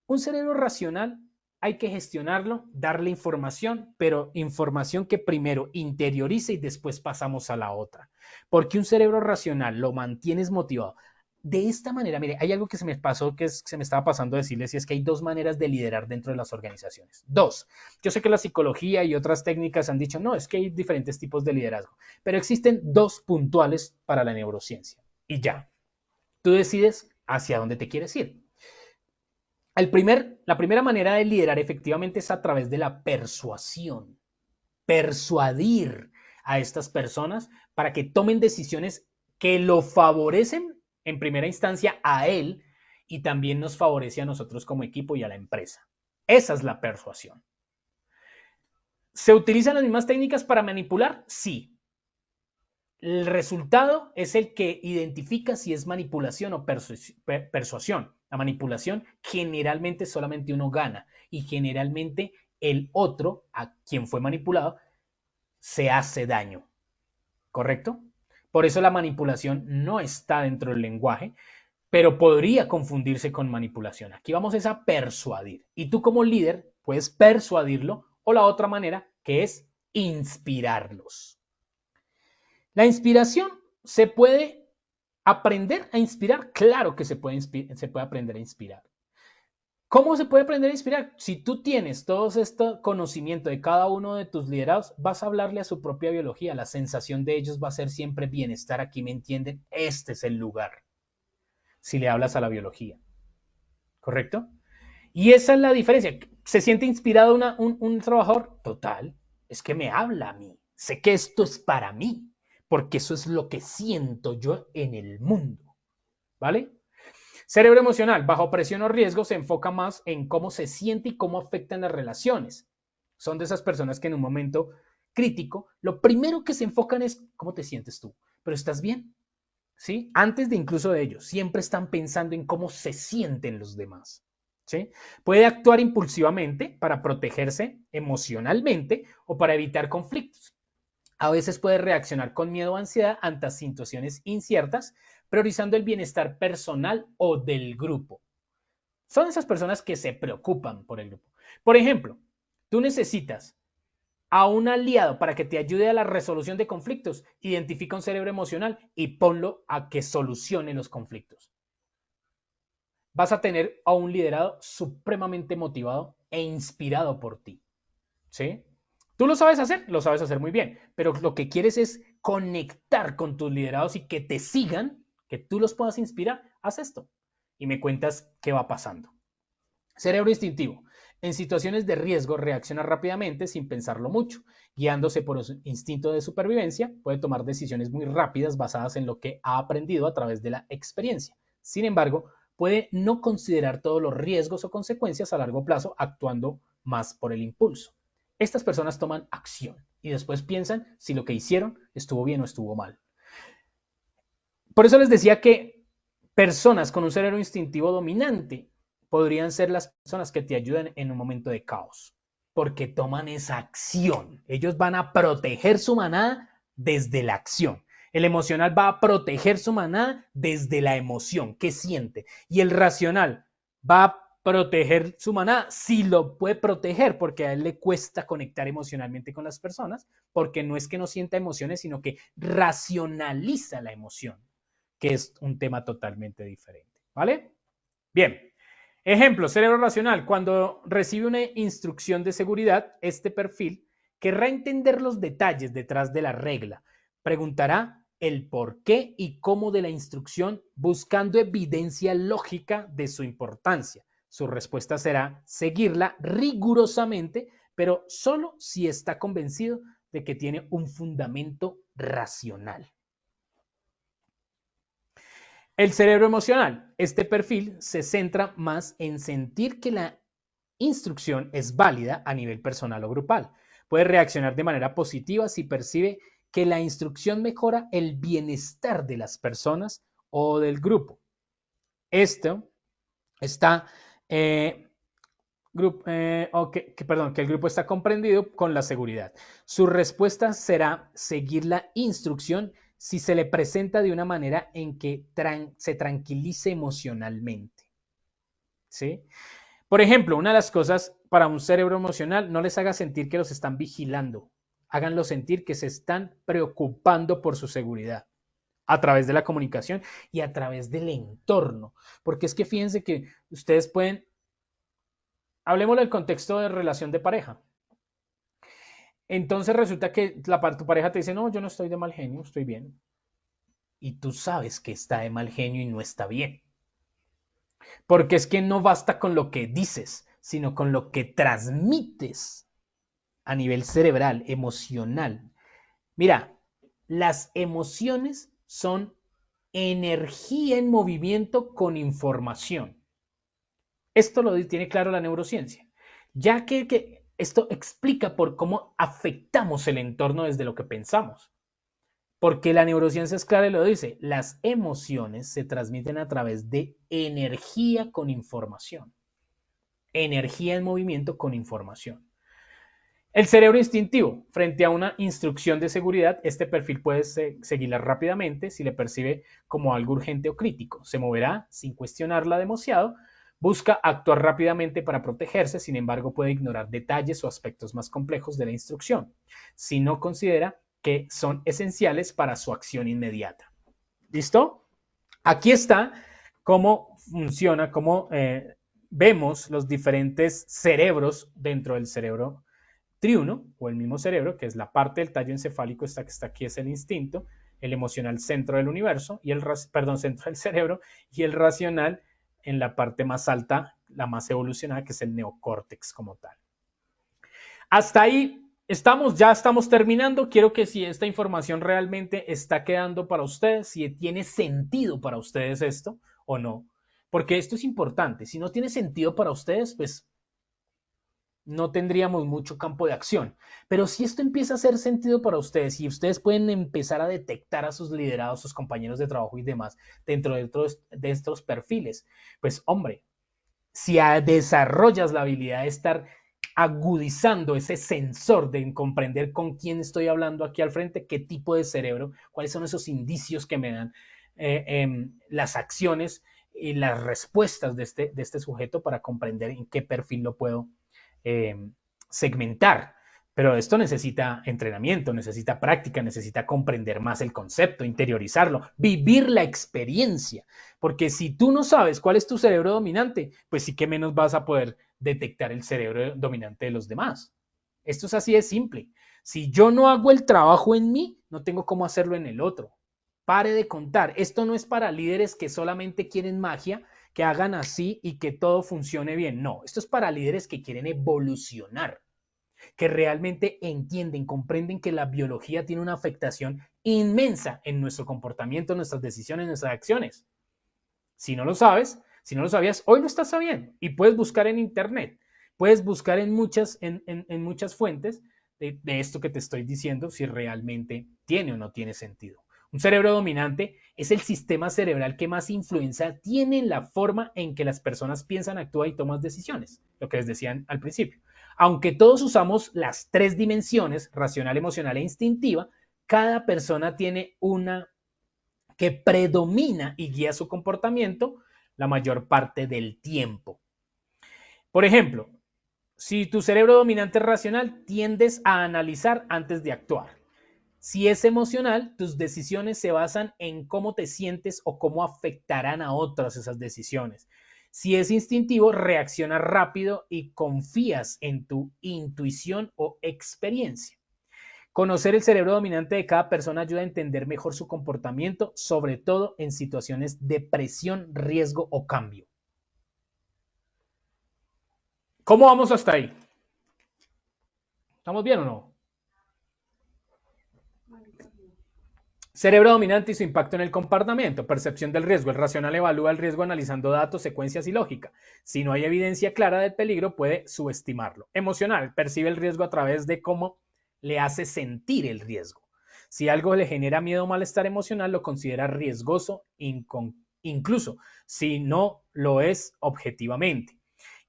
Un cerebro racional hay que gestionarlo, darle información, pero información que primero interiorice y después pasamos a la otra. Porque un cerebro racional lo mantienes motivado. De esta manera, mire, hay algo que se me pasó, se me estaba pasando a decirles, y es que hay dos maneras de liderar dentro de las organizaciones. Dos, yo sé que la psicología y otras técnicas han dicho, no, es que hay diferentes tipos de liderazgo, pero existen dos puntuales para la neurociencia. Y ya, tú decides hacia dónde te quieres ir. La primera manera de liderar efectivamente es a través de la persuasión. Persuadir a estas personas para que tomen decisiones que lo favorecen en primera instancia a él y también nos favorece a nosotros como equipo y a la empresa. Esa es la persuasión. ¿Se utilizan las mismas técnicas para manipular? Sí. El resultado es el que identifica si es manipulación o persuasión. La manipulación generalmente solamente uno gana y generalmente el otro, a quien fue manipulado, se hace daño. ¿Correcto? Por eso la manipulación no está dentro del lenguaje, pero podría confundirse con manipulación. Aquí vamos a persuadir. Y tú como líder puedes persuadirlo o la otra manera que es inspirarlos. La inspiración, ¿se puede aprender a inspirar? Claro que se puede aprender a inspirar. ¿Cómo se puede aprender a inspirar? Si tú tienes todo este conocimiento de cada uno de tus liderados, vas a hablarle a su propia biología. La sensación de ellos va a ser siempre bienestar. Aquí me entienden, este es el lugar. Si le hablas a la biología. ¿Correcto? Y esa es la diferencia. ¿Se siente inspirado un trabajador? Total. Es que me habla a mí. Sé que esto es para mí. Porque eso es lo que siento yo en el mundo. ¿Vale? Cerebro emocional, bajo presión o riesgo, se enfoca más en cómo se siente y cómo afectan las relaciones. Son de esas personas que en un momento crítico, lo primero que se enfocan es cómo te sientes tú. ¿Pero estás bien? ¿Sí? Antes de incluso de ellos, siempre están pensando en cómo se sienten los demás. ¿Sí? Puede actuar impulsivamente para protegerse emocionalmente o para evitar conflictos. A veces puede reaccionar con miedo o ansiedad ante situaciones inciertas, priorizando el bienestar personal o del grupo. Son esas personas que se preocupan por el grupo. Por ejemplo, tú necesitas a un aliado para que te ayude a la resolución de conflictos. Identifica un cerebro emocional y ponlo a que solucione los conflictos. Vas a tener a un liderado supremamente motivado e inspirado por ti. ¿Sí? Tú lo sabes hacer muy bien, pero lo que quieres es conectar con tus liderados y que te sigan, que tú los puedas inspirar. Haz esto y me cuentas qué va pasando. Cerebro instintivo. En situaciones de riesgo reacciona rápidamente sin pensarlo mucho. Guiándose por su instinto de supervivencia, puede tomar decisiones muy rápidas basadas en lo que ha aprendido a través de la experiencia. Sin embargo, puede no considerar todos los riesgos o consecuencias a largo plazo, actuando más por el impulso. Estas personas toman acción y después piensan si lo que hicieron estuvo bien o estuvo mal. Por eso les decía que personas con un cerebro instintivo dominante podrían ser las personas que te ayudan en un momento de caos, porque toman esa acción. Ellos van a proteger su manada desde la acción. El emocional va a proteger su manada desde la emoción que siente. Y el racional va a proteger su manada si lo puede proteger, porque a él le cuesta conectar emocionalmente con las personas, porque no es que no sienta emociones, sino que racionaliza la emoción, que es un tema totalmente diferente. ¿Vale? Bien. Ejemplo, cerebro racional. Cuando recibe una instrucción de seguridad, este perfil querrá entender los detalles detrás de la regla. Preguntará el por qué y cómo de la instrucción, buscando evidencia lógica de su importancia. Su respuesta será seguirla rigurosamente, pero solo si está convencido de que tiene un fundamento racional. El cerebro emocional. Este perfil se centra más en sentir que la instrucción es válida a nivel personal o grupal. Puede reaccionar de manera positiva si percibe que la instrucción mejora el bienestar de las personas o del grupo. Esto está, que el grupo está comprendido con la seguridad. Su respuesta será seguir la instrucción si se le presenta de una manera en que se tranquilice emocionalmente. ¿Sí? Por ejemplo, una de las cosas para un cerebro emocional, no les haga sentir que los están vigilando. Háganlo sentir que se están preocupando por su seguridad a través de la comunicación y a través del entorno. Porque es que fíjense que ustedes pueden, hablemos del contexto de relación de pareja. Entonces resulta que tu pareja te dice, no, yo no estoy de mal genio, estoy bien. Y tú sabes que está de mal genio y no está bien. Porque es que no basta con lo que dices, sino con lo que transmites a nivel cerebral, emocional. Mira, las emociones son energía en movimiento con información. Esto lo tiene claro la neurociencia, ya que esto explica por cómo afectamos el entorno desde lo que pensamos. Porque la neurociencia es clara y lo dice, las emociones se transmiten a través de energía con información. Energía en movimiento con información. El cerebro instintivo, frente a una instrucción de seguridad, este perfil puede seguirla rápidamente si le percibe como algo urgente o crítico. Se moverá sin cuestionarla demasiado, busca actuar rápidamente para protegerse, sin embargo puede ignorar detalles o aspectos más complejos de la instrucción, si no considera que son esenciales para su acción inmediata. ¿Listo? Aquí está cómo funciona, cómo vemos los diferentes cerebros dentro del cerebro triuno, o el mismo cerebro, que es la parte del tallo encefálico, esta que está aquí es el instinto, el emocional centro del universo, y centro del cerebro, y el racional en la parte más alta, la más evolucionada, que es el neocórtex como tal. Hasta ahí ya estamos terminando. Quiero que si esta información realmente está quedando para ustedes, si tiene sentido para ustedes esto o no, porque esto es importante. Si no tiene sentido para ustedes, pues no tendríamos mucho campo de acción. Pero si esto empieza a hacer sentido para ustedes y ustedes pueden empezar a detectar a sus liderados, sus compañeros de trabajo y demás dentro de estos perfiles, pues hombre, si desarrollas la habilidad de estar agudizando ese sensor de comprender con quién estoy hablando aquí al frente, qué tipo de cerebro, cuáles son esos indicios que me dan las acciones y las respuestas de este sujeto para comprender en qué perfil lo puedo segmentar. Pero esto necesita entrenamiento, necesita práctica, necesita comprender más el concepto, interiorizarlo, vivir la experiencia. Porque si tú no sabes cuál es tu cerebro dominante, pues sí que menos vas a poder detectar el cerebro dominante de los demás. Esto es así de simple. Si yo no hago el trabajo en mí, no tengo cómo hacerlo en el otro. Pare de contar. Esto no es para líderes que solamente quieren magia, que hagan así y que todo funcione bien. No, esto es para líderes que quieren evolucionar, que realmente entienden, comprenden que la biología tiene una afectación inmensa en nuestro comportamiento, en nuestras decisiones, en nuestras acciones. Si no lo sabes, si no lo sabías, hoy lo estás sabiendo y puedes buscar en internet, puedes buscar en muchas fuentes de esto que te estoy diciendo si realmente tiene o no tiene sentido. Un cerebro dominante es el sistema cerebral que más influencia tiene en la forma en que las personas piensan, actúan y toman decisiones, lo que les decían al principio. Aunque todos usamos las tres dimensiones, racional, emocional e instintiva, cada persona tiene una que predomina y guía su comportamiento la mayor parte del tiempo. Por ejemplo, si tu cerebro dominante es racional, tiendes a analizar antes de actuar. Si es emocional, tus decisiones se basan en cómo te sientes o cómo afectarán a otros esas decisiones. Si es instintivo, reaccionas rápido y confías en tu intuición o experiencia. Conocer el cerebro dominante de cada persona ayuda a entender mejor su comportamiento, sobre todo en situaciones de presión, riesgo o cambio. ¿Cómo vamos hasta ahí? ¿Estamos bien o no? Cerebro dominante y su impacto en el comportamiento. Percepción del riesgo. El racional evalúa el riesgo analizando datos, secuencias y lógica. Si no hay evidencia clara del peligro, puede subestimarlo. Emocional. Percibe el riesgo a través de cómo le hace sentir el riesgo. Si algo le genera miedo o malestar emocional, lo considera riesgoso, incluso si no lo es objetivamente.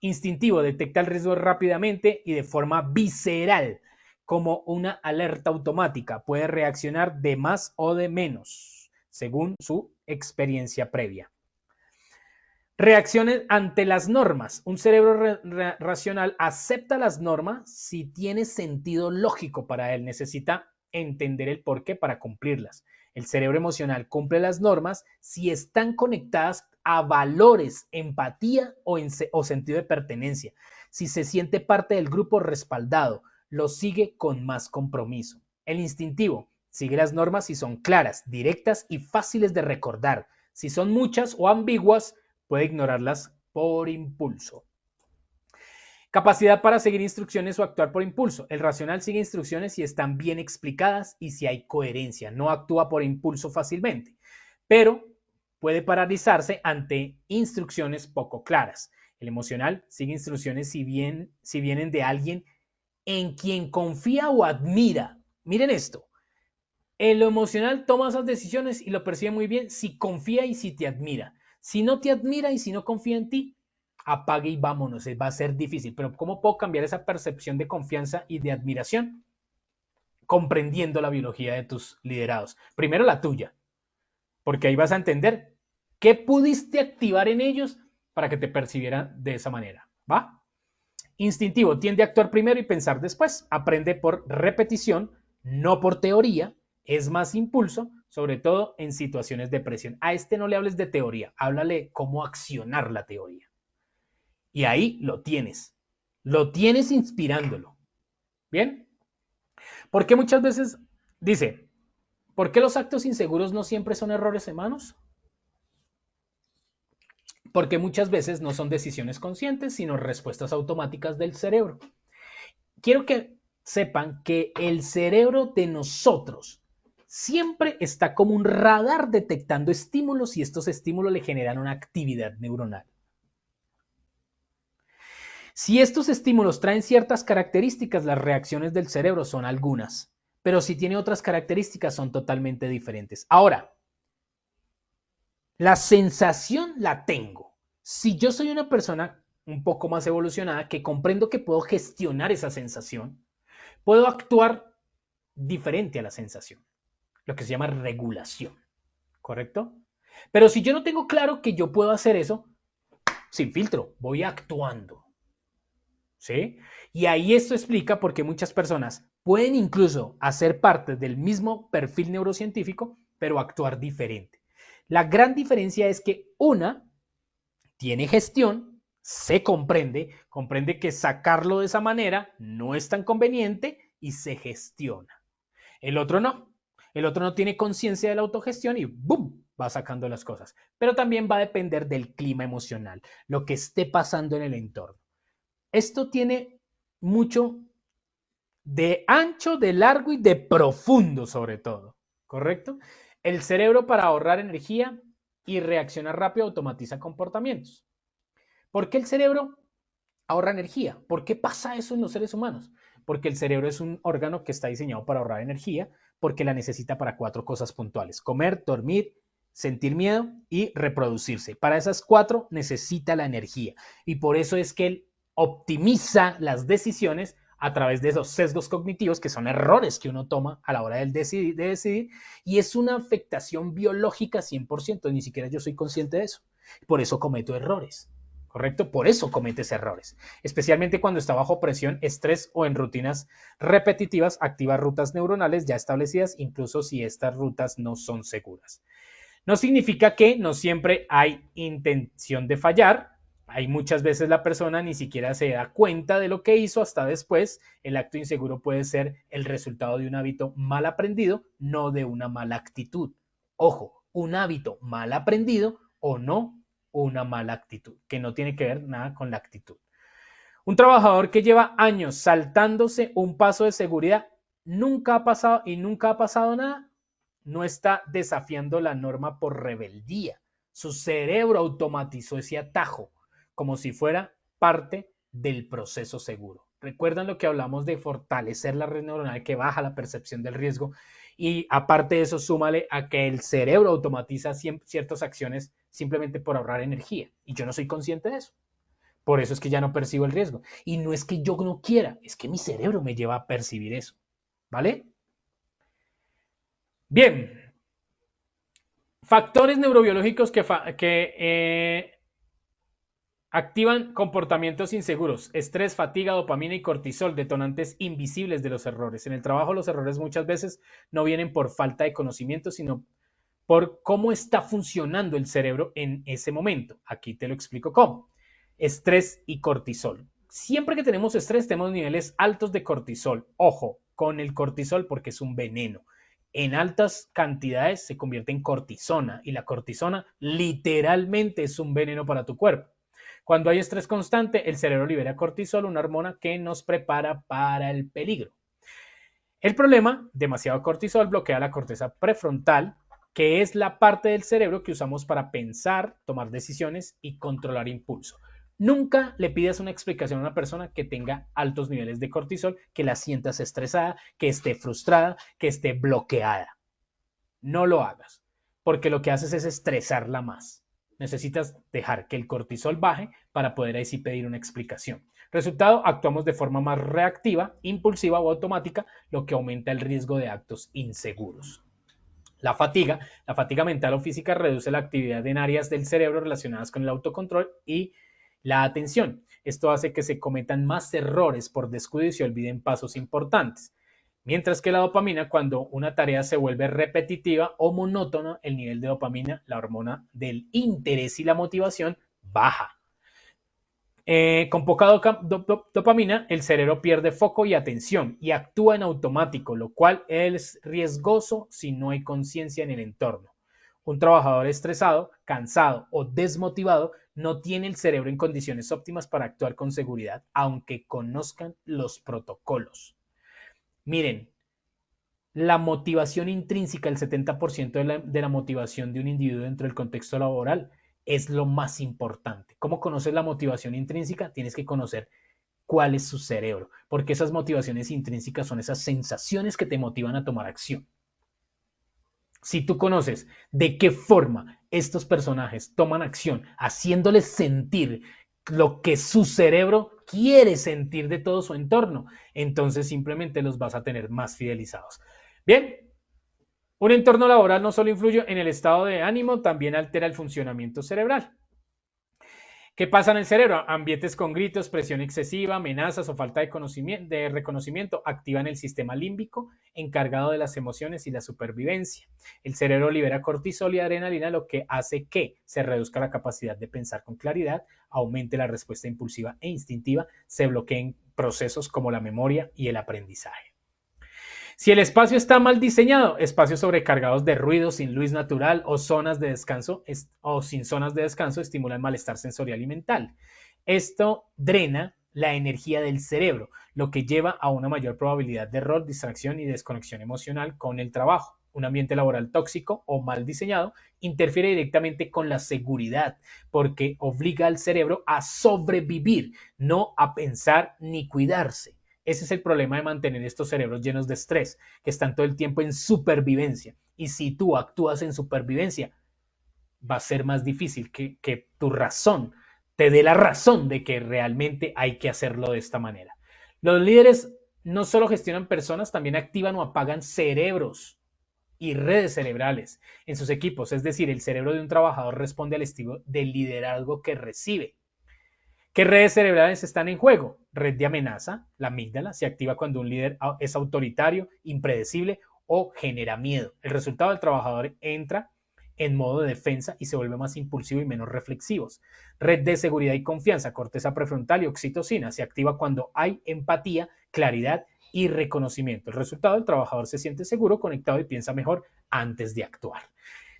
Instintivo. Detecta el riesgo rápidamente y de forma visceral, como una alerta automática. Puede reaccionar de más o de menos, según su experiencia previa. Reacciones ante las normas. Un cerebro racional acepta las normas si tiene sentido lógico para él. Necesita entender el porqué para cumplirlas. El cerebro emocional cumple las normas si están conectadas a valores, empatía o sentido de pertenencia. Si se siente parte del grupo respaldado, lo sigue con más compromiso. El instintivo sigue las normas si son claras, directas y fáciles de recordar. Si son muchas o ambiguas, puede ignorarlas por impulso. Capacidad para seguir instrucciones o actuar por impulso. El racional sigue instrucciones si están bien explicadas y si hay coherencia. No actúa por impulso fácilmente, pero puede paralizarse ante instrucciones poco claras. El emocional sigue instrucciones si vienen de alguien en quien confía o admira. Miren esto. El emocional toma esas decisiones y lo percibe muy bien si confía y si te admira. Si no te admira y si no confía en ti, apague y vámonos. Va a ser difícil. Pero ¿cómo puedo cambiar esa percepción de confianza y de admiración? Comprendiendo la biología de tus liderados. Primero la tuya, porque ahí vas a entender qué pudiste activar en ellos para que te percibieran de esa manera. ¿Va? Instintivo, tiende a actuar primero y pensar después. Aprende por repetición, no por teoría. Es más impulso, sobre todo en situaciones de presión. A este no le hables de teoría, háblale cómo accionar la teoría. Y ahí lo tienes inspirándolo. ¿Bien? Porque muchas veces dice, ¿por qué los actos inseguros no siempre son errores humanos? Porque muchas veces no son decisiones conscientes, sino respuestas automáticas del cerebro. Quiero que sepan que el cerebro de nosotros siempre está como un radar detectando estímulos y estos estímulos le generan una actividad neuronal. Si estos estímulos traen ciertas características, las reacciones del cerebro son algunas, pero si tiene otras características son totalmente diferentes. Ahora, la sensación la tengo. Si yo soy una persona un poco más evolucionada que comprendo que puedo gestionar esa sensación, puedo actuar diferente a la sensación, lo que se llama regulación, ¿correcto? Pero si yo no tengo claro que yo puedo hacer eso, sin filtro, voy actuando, ¿sí? Y ahí esto explica por qué muchas personas pueden incluso hacer parte del mismo perfil neurocientífico, pero actuar diferente. La gran diferencia es que una tiene gestión, se comprende que sacarlo de esa manera no es tan conveniente y se gestiona. El otro no tiene conciencia de la autogestión y ¡boom! Va sacando las cosas. Pero también va a depender del clima emocional, lo que esté pasando en el entorno. Esto tiene mucho de ancho, de largo y de profundo sobre todo, ¿correcto? El cerebro, para ahorrar energía y reaccionar rápido, automatiza comportamientos. ¿Por qué el cerebro ahorra energía? ¿Por qué pasa eso en los seres humanos? Porque el cerebro es un órgano que está diseñado para ahorrar energía, porque la necesita para 4 cosas puntuales: comer, dormir, sentir miedo y reproducirse. Para esas 4 necesita la energía, y por eso es que él optimiza las decisiones a través de esos sesgos cognitivos, que son errores que uno toma a la hora de decidir, y es una afectación biológica 100%, ni siquiera yo soy consciente de eso. Por eso cometo errores, ¿correcto? Por eso cometes errores, especialmente cuando está bajo presión, estrés o en rutinas repetitivas. Activa rutas neuronales ya establecidas, incluso si estas rutas no son seguras. No significa que no siempre hay intención de fallar. Hay muchas veces la persona ni siquiera se da cuenta de lo que hizo hasta después. El acto inseguro puede ser el resultado de un hábito mal aprendido, no de una mala actitud. Ojo, un hábito mal aprendido o no una mala actitud, que no tiene que ver nada con la actitud. Un trabajador que lleva años saltándose un paso de seguridad, nunca ha pasado nada, no está desafiando la norma por rebeldía. Su cerebro automatizó ese atajo como si fuera parte del proceso seguro. ¿Recuerdan lo que hablamos de fortalecer la red neuronal que baja la percepción del riesgo? Y aparte de eso, súmale a que el cerebro automatiza ciertas acciones simplemente por ahorrar energía. Y yo no soy consciente de eso. Por eso es que ya no percibo el riesgo. Y no es que yo no quiera, es que mi cerebro me lleva a percibir eso. ¿Vale? Bien. Factores neurobiológicos que activan comportamientos inseguros: estrés, fatiga, dopamina y cortisol, detonantes invisibles de los errores. En el trabajo, los errores muchas veces no vienen por falta de conocimiento, sino por cómo está funcionando el cerebro en ese momento. Aquí te lo explico cómo. Estrés y cortisol. Siempre que tenemos estrés, tenemos niveles altos de cortisol. Ojo con el cortisol, porque es un veneno. En altas cantidades se convierte en cortisona, y la cortisona literalmente es un veneno para tu cuerpo. Cuando hay estrés constante, el cerebro libera cortisol, una hormona que nos prepara para el peligro. El problema: demasiado cortisol bloquea la corteza prefrontal, que es la parte del cerebro que usamos para pensar, tomar decisiones y controlar impulso. Nunca le pidas una explicación a una persona que tenga altos niveles de cortisol, que la sientas estresada, que esté frustrada, que esté bloqueada. No lo hagas, porque lo que haces es estresarla más. Necesitas dejar que el cortisol baje para poder ahí sí pedir una explicación. Resultado, actuamos de forma más reactiva, impulsiva o automática, lo que aumenta el riesgo de actos inseguros. La fatiga mental o física reduce la actividad en áreas del cerebro relacionadas con el autocontrol y la atención. Esto hace que se cometan más errores por descuido y se olviden pasos importantes. Mientras que la dopamina, cuando una tarea se vuelve repetitiva o monótona, el nivel de dopamina, la hormona del interés y la motivación, baja. Con poca dopamina, el cerebro pierde foco y atención y actúa en automático, lo cual es riesgoso si no hay conciencia en el entorno. Un trabajador estresado, cansado o desmotivado no tiene el cerebro en condiciones óptimas para actuar con seguridad, aunque conozcan los protocolos. Miren, la motivación intrínseca, el 70% de la motivación de un individuo dentro del contexto laboral es lo más importante. ¿Cómo conoces la motivación intrínseca? Tienes que conocer cuál es su cerebro, porque esas motivaciones intrínsecas son esas sensaciones que te motivan a tomar acción. Si tú conoces de qué forma estos personajes toman acción, haciéndoles sentir lo que su cerebro quiere sentir de todo su entorno, entonces simplemente los vas a tener más fidelizados. Bien, un entorno laboral no solo influye en el estado de ánimo, también altera el funcionamiento cerebral. ¿Qué pasa en el cerebro? Ambientes con gritos, presión excesiva, amenazas o falta de reconocimiento activan el sistema límbico encargado de las emociones y la supervivencia. El cerebro libera cortisol y adrenalina, lo que hace que se reduzca la capacidad de pensar con claridad, aumente la respuesta impulsiva e instintiva, se bloqueen procesos como la memoria y el aprendizaje. Si el espacio está mal diseñado, espacios sobrecargados de ruido, sin luz natural o zonas de descanso o sin zonas de descanso estimulan malestar sensorial y mental. Esto drena la energía del cerebro, lo que lleva a una mayor probabilidad de error, distracción y desconexión emocional con el trabajo. Un ambiente laboral tóxico o mal diseñado interfiere directamente con la seguridad porque obliga al cerebro a sobrevivir, no a pensar ni cuidarse. Ese es el problema de mantener estos cerebros llenos de estrés, que están todo el tiempo en supervivencia. Y si tú actúas en supervivencia, va a ser más difícil que tu razón te dé la razón de que realmente hay que hacerlo de esta manera. Los líderes no solo gestionan personas, también activan o apagan cerebros y redes cerebrales en sus equipos. Es decir, el cerebro de un trabajador responde al estilo de liderazgo que recibe. ¿Qué redes cerebrales están en juego? Red de amenaza, la amígdala, se activa cuando un líder es autoritario, impredecible o genera miedo. El resultado del trabajador entra en modo de defensa y se vuelve más impulsivo y menos reflexivos. Red de seguridad y confianza, corteza prefrontal y oxitocina, se activa cuando hay empatía, claridad y reconocimiento. El resultado del trabajador se siente seguro, conectado y piensa mejor antes de actuar.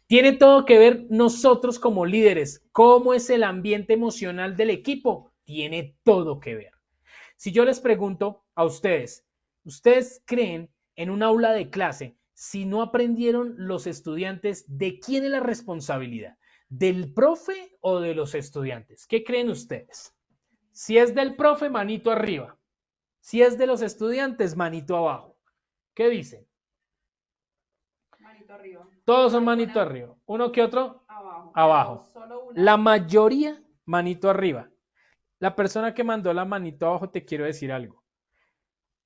Tiene todo que ver nosotros como líderes. ¿Cómo es el ambiente emocional del equipo? Tiene todo que ver. Si yo les pregunto a ustedes, ¿ustedes creen en un aula de clase, si no aprendieron los estudiantes, de quién es la responsabilidad? ¿Del profe o de los estudiantes? ¿Qué creen ustedes? Si es del profe, manito arriba. Si es de los estudiantes, manito abajo. ¿Qué dicen? Manito arriba. Todos son manito arriba. ¿Uno que otro? Abajo. Abajo. Solo una. La mayoría, manito arriba. La persona que mandó la manito abajo, te quiero decir algo.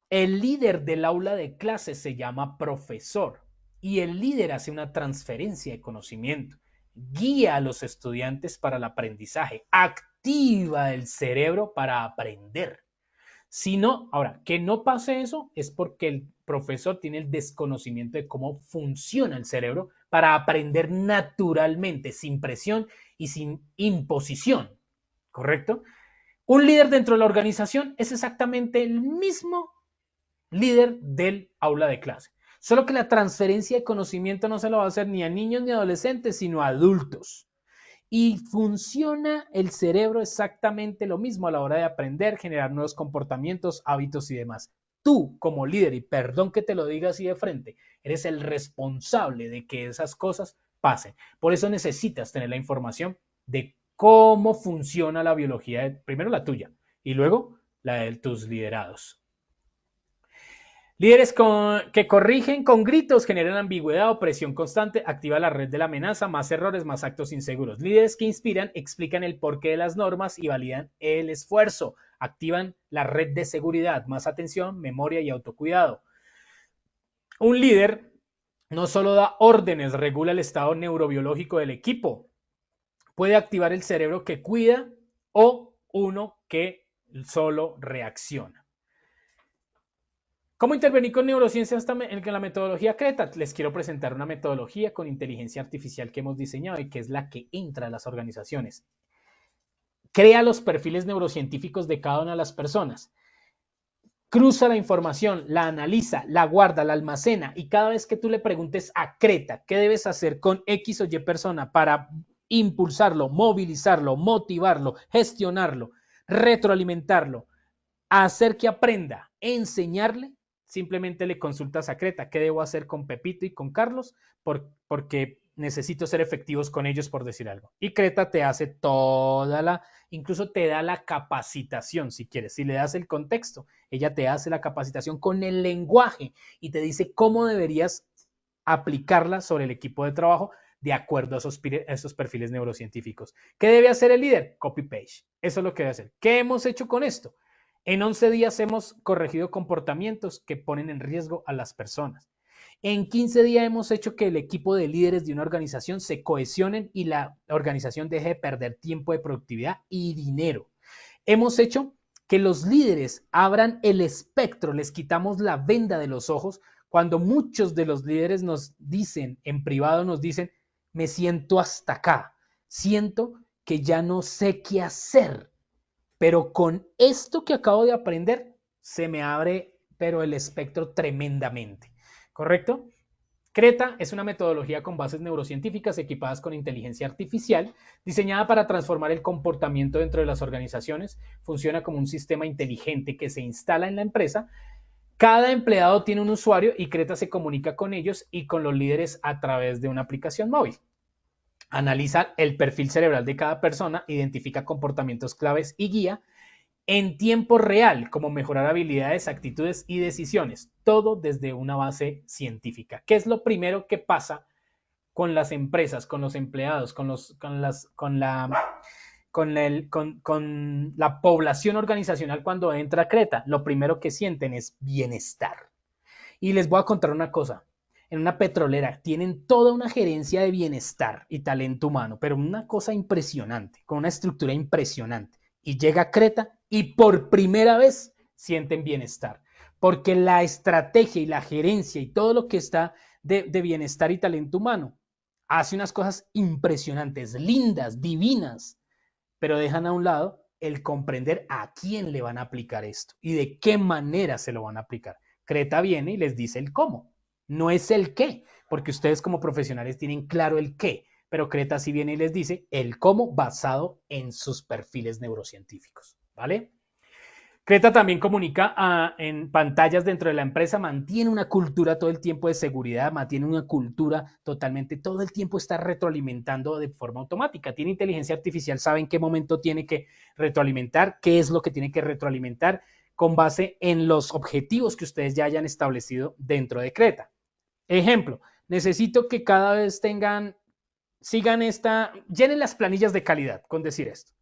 El líder del aula de clase se llama profesor y el líder hace una transferencia de conocimiento. Guía a los estudiantes para el aprendizaje. Activa el cerebro para aprender. Si no, ahora, que no pase eso es porque el profesor tiene el desconocimiento de cómo funciona el cerebro para aprender naturalmente, sin presión y sin imposición, ¿correcto? Un líder dentro de la organización es exactamente el mismo líder del aula de clase, solo que la transferencia de conocimiento no se lo va a hacer ni a niños ni a adolescentes, sino a adultos. Y funciona el cerebro exactamente lo mismo a la hora de aprender, generar nuevos comportamientos, hábitos y demás. tú como líder, y perdón que te lo diga así de frente, eres el responsable de que esas cosas pasen. Por eso necesitas tener la información de cómo funciona la biología, primero la tuya y luego la de tus liderados. Líderes que corrigen con gritos, generan ambigüedad o presión constante, activa la red de la amenaza, más errores, más actos inseguros. Líderes que inspiran, explican el porqué de las normas y validan el esfuerzo, activan la red de seguridad, más atención, memoria y autocuidado. Un líder no solo da órdenes, regula el estado neurobiológico del equipo, puede activar el cerebro que cuida o uno que solo reacciona. ¿Cómo intervenir con neurociencias en la metodología CRETA? Les quiero presentar una metodología con inteligencia artificial que hemos diseñado y que es la que entra a las organizaciones. Crea los perfiles neurocientíficos de cada una de las personas. Cruza la información, la analiza, la guarda, la almacena y cada vez que tú le preguntes a CRETA qué debes hacer con X o Y persona para impulsarlo, movilizarlo, motivarlo, gestionarlo, retroalimentarlo, hacer que aprenda, enseñarle, simplemente le consultas a CRETA qué debo hacer con Pepito y con Carlos porque necesito ser efectivos con ellos, por decir algo. Y CRETA te hace incluso te da la capacitación si quieres. Si le das el contexto, ella te hace la capacitación con el lenguaje y te dice cómo deberías aplicarla sobre el equipo de trabajo de acuerdo a esos perfiles neurocientíficos. ¿Qué debe hacer el líder? Copy-paste. Eso es lo que debe hacer. ¿Qué hemos hecho con esto? En 11 días hemos corregido comportamientos que ponen en riesgo a las personas. En 15 días hemos hecho que el equipo de líderes de una organización se cohesionen y la organización deje de perder tiempo de productividad y dinero. Hemos hecho que los líderes abran el espectro, les quitamos la venda de los ojos cuando muchos de los líderes nos dicen, en privado nos dicen, me siento hasta acá, siento que ya no sé qué hacer. Pero con esto que acabo de aprender, se me abre, pero el espectro tremendamente. ¿Correcto? CRETA es una metodología con bases neurocientíficas equipadas con inteligencia artificial, diseñada para transformar el comportamiento dentro de las organizaciones. Funciona como un sistema inteligente que se instala en la empresa. Cada empleado tiene un usuario y CRETA se comunica con ellos y con los líderes a través de una aplicación móvil. Analiza el perfil cerebral de cada persona, identifica comportamientos claves y guía en tiempo real, como mejorar habilidades, actitudes y decisiones, todo desde una base científica. ¿Qué es lo primero que pasa con las empresas, con los empleados, con la población organizacional cuando entra CRETA? Lo primero que sienten es bienestar. Y les voy a contar una cosa. En una petrolera tienen toda una gerencia de bienestar y talento humano, pero una cosa impresionante, con una estructura impresionante. Y llega CRETA y por primera vez sienten bienestar, porque la estrategia y la gerencia y todo lo que está de bienestar y talento humano hace unas cosas impresionantes, lindas, divinas, pero dejan a un lado el comprender a quién le van a aplicar esto y de qué manera se lo van a aplicar. CRETA viene y les dice el cómo. No es el qué, porque ustedes como profesionales tienen claro el qué, pero CRETA sí viene y les dice el cómo basado en sus perfiles neurocientíficos, ¿vale? CRETA también comunica en pantallas dentro de la empresa, mantiene una cultura todo el tiempo de seguridad, mantiene una cultura totalmente, todo el tiempo está retroalimentando de forma automática. Tiene inteligencia artificial, sabe en qué momento tiene que retroalimentar, qué es lo que tiene que retroalimentar con base en los objetivos que ustedes ya hayan establecido dentro de CRETA. Ejemplo, necesito que cada vez llenen las planillas de calidad, con decir esto.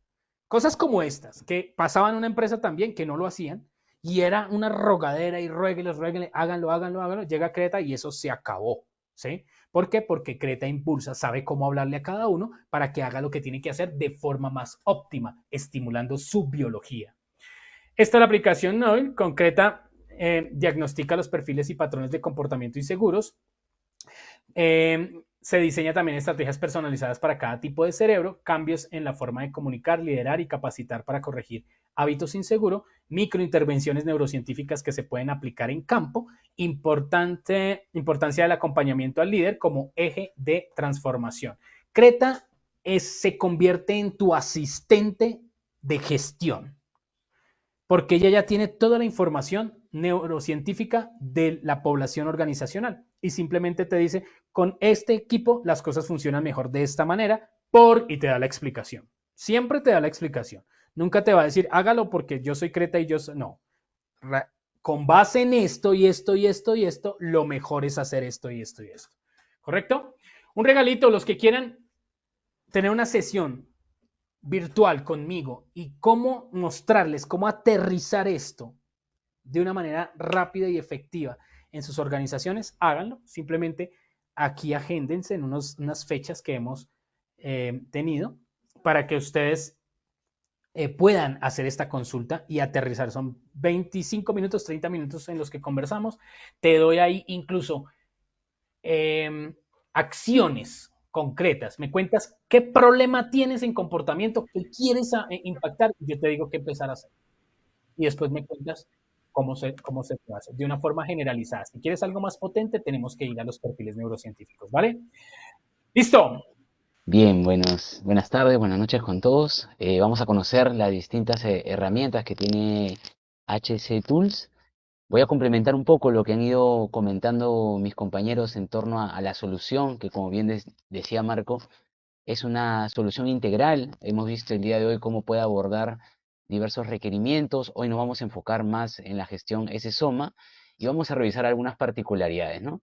Cosas como estas, que pasaban en una empresa también, que no lo hacían, y era una rogadera y ruéguenle, háganlo, llega CRETA y eso se acabó, ¿sí? ¿Por qué? Porque CRETA impulsa, sabe cómo hablarle a cada uno para que haga lo que tiene que hacer de forma más óptima, estimulando su biología. Esta es la aplicación móvil. Con CRETA diagnostica los perfiles y patrones de comportamiento inseguros. Se diseña también estrategias personalizadas para cada tipo de cerebro, cambios en la forma de comunicar, liderar y capacitar para corregir hábitos inseguros, microintervenciones neurocientíficas que se pueden aplicar en campo, importancia del acompañamiento al líder como eje de transformación. CRETA se convierte en tu asistente de gestión, porque ella ya tiene toda la información neurocientífica de la población organizacional y simplemente te dice, con este equipo las cosas funcionan mejor de esta manera y te da la explicación. Siempre te da la explicación. Nunca te va a decir, hágalo porque yo soy creta y yo soy... No. Con base en esto y esto y esto y esto, lo mejor es hacer esto y esto y esto. ¿Correcto? Un regalito, los que quieran tener una sesión virtual conmigo y cómo mostrarles, cómo aterrizar esto de una manera rápida y efectiva en sus organizaciones, háganlo. Simplemente aquí agéndense en unas fechas que hemos tenido para que ustedes puedan hacer esta consulta y aterrizar. Son 25 minutos, 30 minutos en los que conversamos. Te doy ahí incluso acciones concretas. Me cuentas qué problema tienes en comportamiento, qué quieres impactar, y yo te digo qué empezar a hacer. Y después me cuentas cómo se puede hacer de una forma generalizada. Si quieres algo más potente, tenemos que ir a los perfiles neurocientíficos, ¿vale? ¡Listo! Bien, buenas tardes, buenas noches con todos. Vamos a conocer las distintas herramientas que tiene HC Tools. Voy a complementar un poco lo que han ido comentando mis compañeros en torno a la solución, que como bien decía Marco, es una solución integral. Hemos visto el día de hoy cómo puede abordar diversos requerimientos. Hoy nos vamos a enfocar más en la gestión SSOMA y vamos a revisar algunas particularidades, ¿no?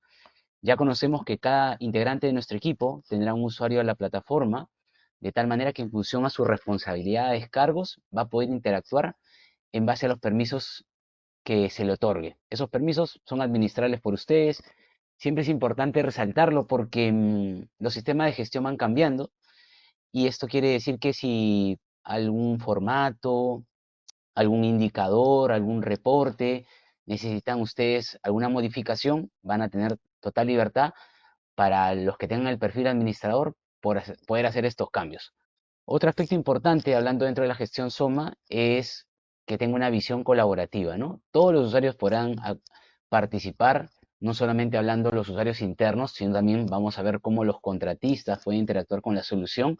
Ya conocemos que cada integrante de nuestro equipo tendrá un usuario de la plataforma, de tal manera que en función a sus responsabilidades, cargos, va a poder interactuar en base a los permisos que se le otorgue. Esos permisos son administrables por ustedes. Siempre es importante resaltarlo porque los sistemas de gestión van cambiando y esto quiere decir que si algún formato, algún indicador, algún reporte, necesitan ustedes alguna modificación, van a tener total libertad para los que tengan el perfil administrador poder hacer estos cambios. Otro aspecto importante, hablando dentro de la gestión SOMA, es que tenga una visión colaborativa, ¿no? Todos los usuarios podrán participar, no solamente hablando de los usuarios internos, sino también vamos a ver cómo los contratistas pueden interactuar con la solución.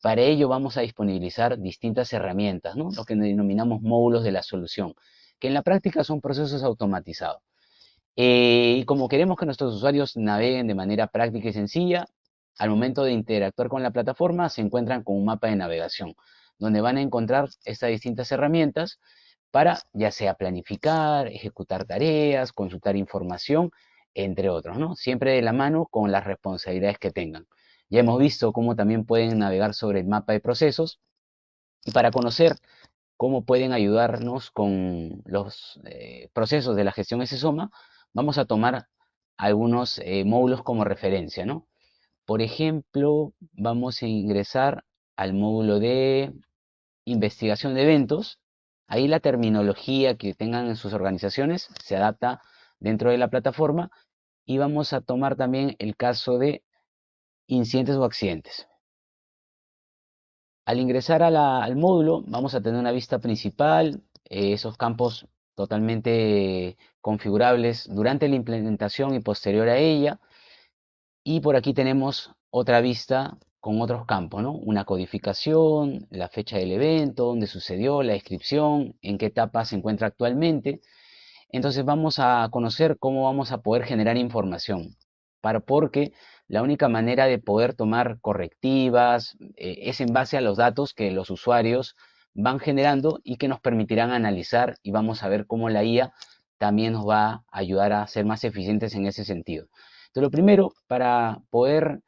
Para ello vamos a disponibilizar distintas herramientas, ¿no? Lo que denominamos módulos de la solución, que en la práctica son procesos automatizados. Y como queremos que nuestros usuarios naveguen de manera práctica y sencilla, al momento de interactuar con la plataforma se encuentran con un mapa de navegación, donde van a encontrar estas distintas herramientas para ya sea planificar, ejecutar tareas, consultar información, entre otros, ¿no? Siempre de la mano con las responsabilidades que tengan. Ya hemos visto cómo también pueden navegar sobre el mapa de procesos y para conocer cómo pueden ayudarnos con los procesos de la gestión SSOMA, vamos a tomar algunos módulos como referencia, ¿no? Por ejemplo, vamos a ingresar al módulo de investigación de eventos. Ahí la terminología que tengan en sus organizaciones se adapta dentro de la plataforma y vamos a tomar también el caso de incidentes o accidentes. Al ingresar al módulo vamos a tener una vista principal, esos campos totalmente configurables durante la implementación y posterior a ella. Y por aquí tenemos otra vista con otros campos, ¿no? Una codificación, la fecha del evento, dónde sucedió, la descripción, en qué etapa se encuentra actualmente. Entonces vamos a conocer cómo vamos a poder generar información, porque la única manera de poder tomar correctivas es en base a los datos que los usuarios van generando y que nos permitirán analizar y vamos a ver cómo la IA también nos va a ayudar a ser más eficientes en ese sentido. Entonces, lo primero, para poder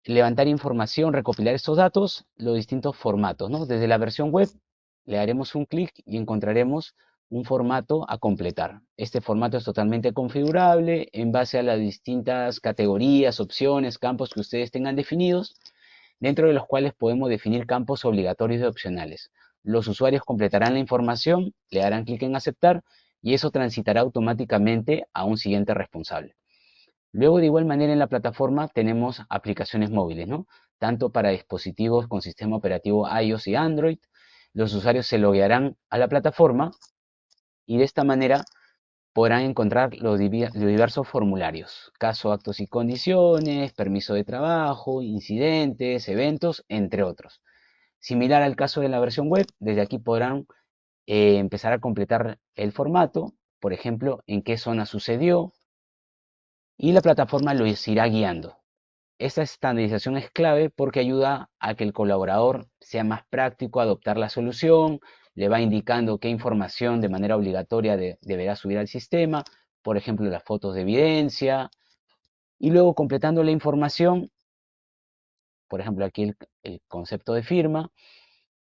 levantar información, recopilar estos datos, los distintos formatos, ¿no? Desde la versión web le daremos un clic y encontraremos un formato a completar. Este formato es totalmente configurable en base a las distintas categorías, opciones, campos que ustedes tengan definidos, dentro de los cuales podemos definir campos obligatorios y opcionales. Los usuarios completarán la información, le darán clic en aceptar y eso transitará automáticamente a un siguiente responsable. Luego, de igual manera, en la plataforma tenemos aplicaciones móviles, ¿no? Tanto para dispositivos con sistema operativo iOS y Android. Los usuarios se loguearán a la plataforma y de esta manera podrán encontrar los diversos formularios, caso, actos y condiciones, permiso de trabajo, incidentes, eventos, entre otros. Similar al caso de la versión web, desde aquí podrán empezar a completar el formato por ejemplo, en qué zona sucedió, y la plataforma los irá guiando. Esta estandarización es clave porque ayuda a que el colaborador sea más práctico a adoptar la solución, le va indicando qué información de manera obligatoria deberá subir al sistema, por ejemplo, las fotos de evidencia, y luego completando la información, por ejemplo, aquí el concepto de firma,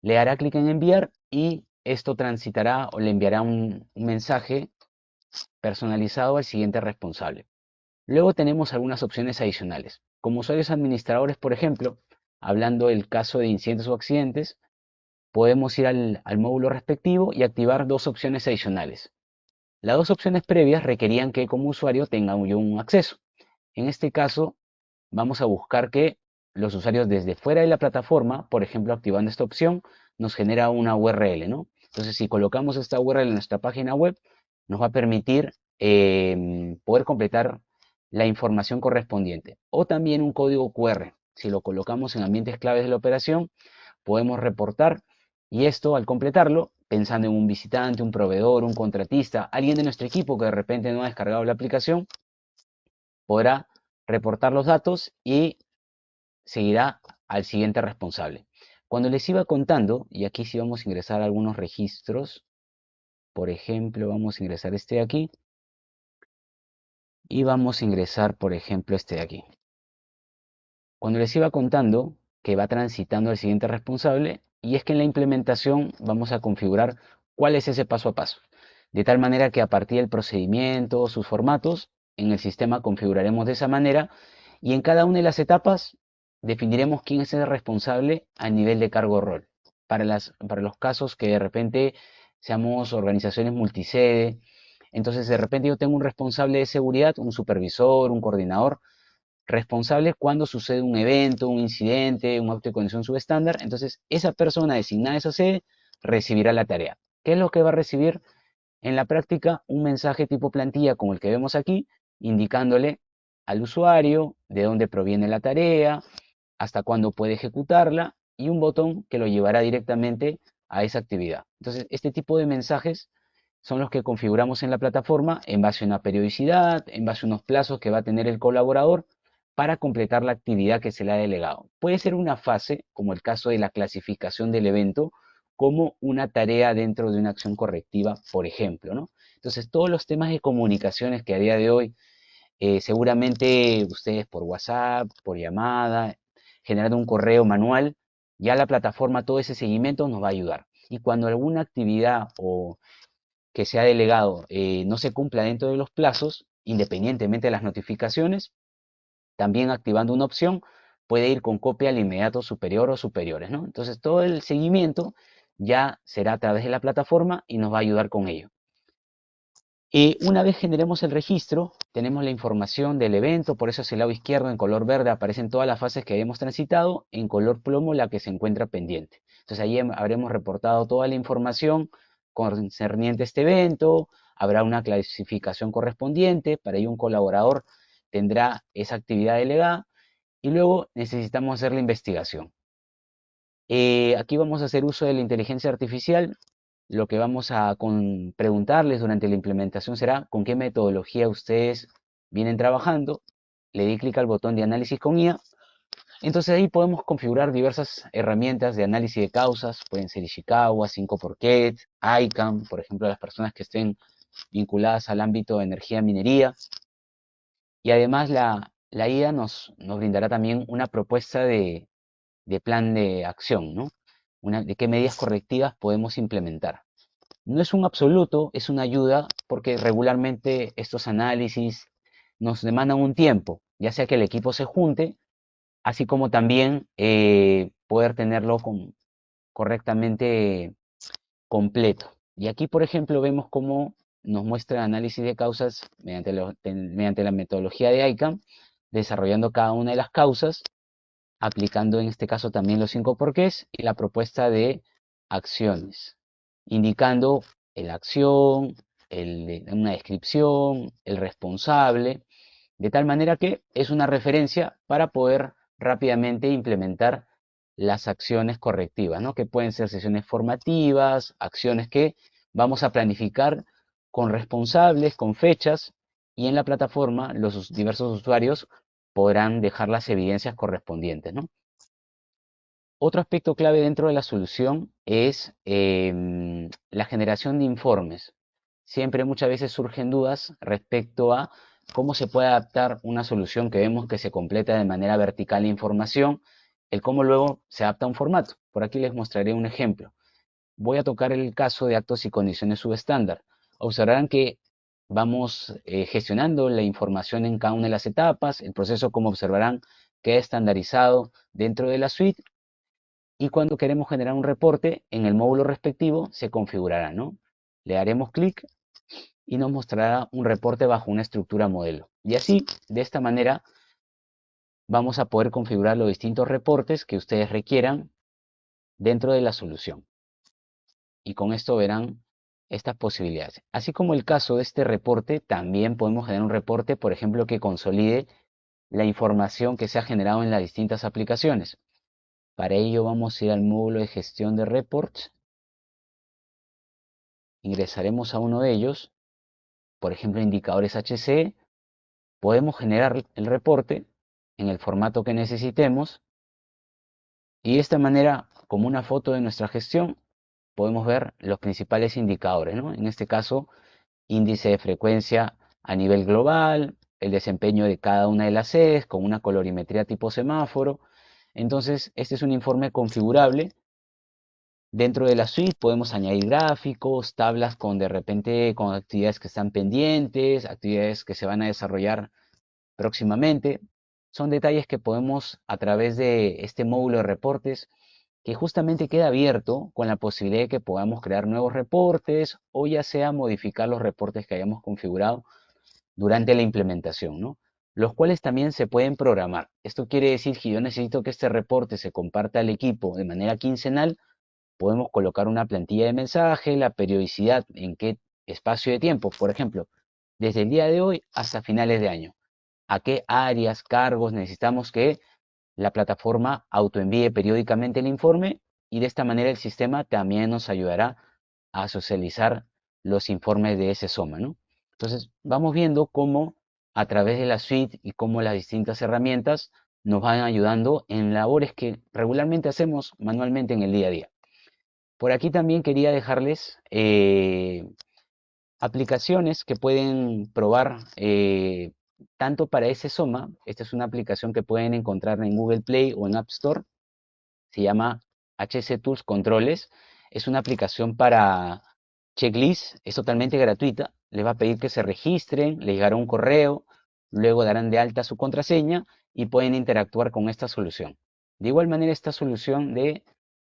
le hará clic en enviar y esto transitará o le enviará un mensaje personalizado al siguiente responsable. Luego tenemos algunas opciones adicionales. Como usuarios administradores, por ejemplo, hablando del caso de incidentes o accidentes, podemos ir al módulo respectivo y activar dos opciones adicionales. Las dos opciones previas requerían que como usuario tenga yo un acceso. En este caso, vamos a buscar que los usuarios desde fuera de la plataforma, por ejemplo, activando esta opción, nos genera una URL, ¿no? Entonces, si colocamos esta URL en nuestra página web, nos va a permitir poder completar la información correspondiente. O también un código QR. Si lo colocamos en ambientes claves de la operación, podemos reportar y esto al completarlo, pensando en un visitante, un proveedor, un contratista, alguien de nuestro equipo que de repente no ha descargado la aplicación, podrá reportar los datos y seguirá al siguiente responsable. Cuando les iba contando, y aquí sí vamos a ingresar algunos registros, por ejemplo, vamos a ingresar este de aquí, y vamos a ingresar, por ejemplo, este de aquí. Cuando les iba contando que va transitando al siguiente responsable, y es que en la implementación vamos a configurar cuál es ese paso a paso, de tal manera que a partir del procedimiento, sus formatos, en el sistema configuraremos de esa manera, y en cada una de las etapas definiremos quién es el responsable a nivel de cargo rol. Para los casos que de repente seamos organizaciones multisede, entonces de repente yo tengo un responsable de seguridad, un supervisor, un coordinador, responsable cuando sucede un evento, un incidente, un acto de condición subestándar. Entonces esa persona designada a esa sede recibirá la tarea. ¿Qué es lo que va a recibir? En la práctica, un mensaje tipo plantilla como el que vemos aquí, indicándole al usuario de dónde proviene la tarea, hasta cuándo puede ejecutarla y un botón que lo llevará directamente a esa actividad. Entonces, este tipo de mensajes son los que configuramos en la plataforma en base a una periodicidad, en base a unos plazos que va a tener el colaborador para completar la actividad que se le ha delegado. Puede ser una fase, como el caso de la clasificación del evento, como una tarea dentro de una acción correctiva, por ejemplo, ¿no? Entonces, todos los temas de comunicaciones que a día de hoy seguramente ustedes por WhatsApp, por llamada, generando un correo manual, ya la plataforma, todo ese seguimiento nos va a ayudar. Y cuando alguna actividad o que se ha delegado no se cumpla dentro de los plazos, independientemente de las notificaciones, también activando una opción puede ir con copia al inmediato superior o superiores, ¿no? Entonces todo el seguimiento ya será a través de la plataforma y nos va a ayudar con ello. Una vez generemos el registro, tenemos la información del evento, por eso hacia el lado izquierdo en color verde aparecen todas las fases que habíamos transitado, en color plomo la que se encuentra pendiente. Entonces ahí habremos reportado toda la información concerniente a este evento, habrá una clasificación correspondiente, para ello un colaborador tendrá esa actividad delegada y luego necesitamos hacer la investigación. Aquí vamos a hacer uso de la inteligencia artificial. Lo que vamos a preguntarles durante la implementación será con qué metodología ustedes vienen trabajando. Le di clic al botón de análisis con IA. Entonces ahí podemos configurar diversas herramientas de análisis de causas. Pueden ser Ishikawa, 5 ICAM, por ejemplo, las personas que estén vinculadas al ámbito de energía minería. Y además la IA nos brindará también una propuesta de plan de acción, ¿no? De qué medidas correctivas podemos implementar. No es un absoluto, es una ayuda porque regularmente estos análisis nos demandan un tiempo, ya sea que el equipo se junte, así como también poder tenerlo correctamente completo. Y aquí, por ejemplo, vemos cómo nos muestra el análisis de causas mediante la metodología de ICAM, desarrollando cada una de las causas, aplicando en este caso también los 5 porqués y la propuesta de acciones, indicando la acción, una descripción, el responsable, de tal manera que es una referencia para poder rápidamente implementar las acciones correctivas, ¿no? Que pueden ser sesiones formativas, acciones que vamos a planificar con responsables, con fechas, y en la plataforma los diversos usuarios podrán dejar las evidencias correspondientes, ¿no? Otro aspecto clave dentro de la solución es la generación de informes. Siempre muchas veces surgen dudas respecto a cómo se puede adaptar una solución que vemos que se completa de manera vertical la información, el cómo luego se adapta a un formato. Por aquí les mostraré un ejemplo. Voy a tocar el caso de actos y condiciones subestándar. Observarán que vamos gestionando la información en cada una de las etapas. El proceso, como observarán, queda estandarizado dentro de la suite. Y cuando queremos generar un reporte, en el módulo respectivo se configurará, ¿no? Le daremos clic y nos mostrará un reporte bajo una estructura modelo. Y así, de esta manera, vamos a poder configurar los distintos reportes que ustedes requieran dentro de la solución. Y con esto verán estas posibilidades. Así como el caso de este reporte, también podemos generar un reporte, por ejemplo, que consolide la información que se ha generado en las distintas aplicaciones. Para ello vamos a ir al módulo de gestión de reports. Ingresaremos a uno de ellos, por ejemplo, indicadores HCE. Podemos generar el reporte en el formato que necesitemos y de esta manera, como una foto de nuestra gestión, podemos ver los principales indicadores, ¿no? En este caso, índice de frecuencia a nivel global, el desempeño de cada una de las sedes con una colorimetría tipo semáforo. Entonces, este es un informe configurable. Dentro de la suite podemos añadir gráficos, tablas con de repente con actividades que están pendientes, actividades que se van a desarrollar próximamente. Son detalles que podemos a través de este módulo de reportes que justamente queda abierto con la posibilidad de que podamos crear nuevos reportes o ya sea modificar los reportes que hayamos configurado durante la implementación, ¿no? Los cuales también se pueden programar. Esto quiere decir que yo necesito que este reporte se comparta al equipo de manera quincenal. Podemos colocar una plantilla de mensaje, la periodicidad, en qué espacio de tiempo, por ejemplo, desde el día de hoy hasta finales de año. A qué áreas, cargos necesitamos que la plataforma autoenvíe periódicamente el informe y de esta manera el sistema también nos ayudará a socializar los informes de ese SOMA, ¿no? Entonces, vamos viendo cómo a través de la suite y cómo las distintas herramientas nos van ayudando en labores que regularmente hacemos manualmente en el día a día. Por aquí también quería dejarles aplicaciones que pueden probar tanto para ese SOMA. Esta es una aplicación que pueden encontrar en Google Play o en App Store. Se llama HC Tools Controles. Es una aplicación para checklist. Es totalmente gratuita. Les va a pedir que se registren, les llegará un correo, luego darán de alta su contraseña y pueden interactuar con esta solución. De igual manera, esta solución de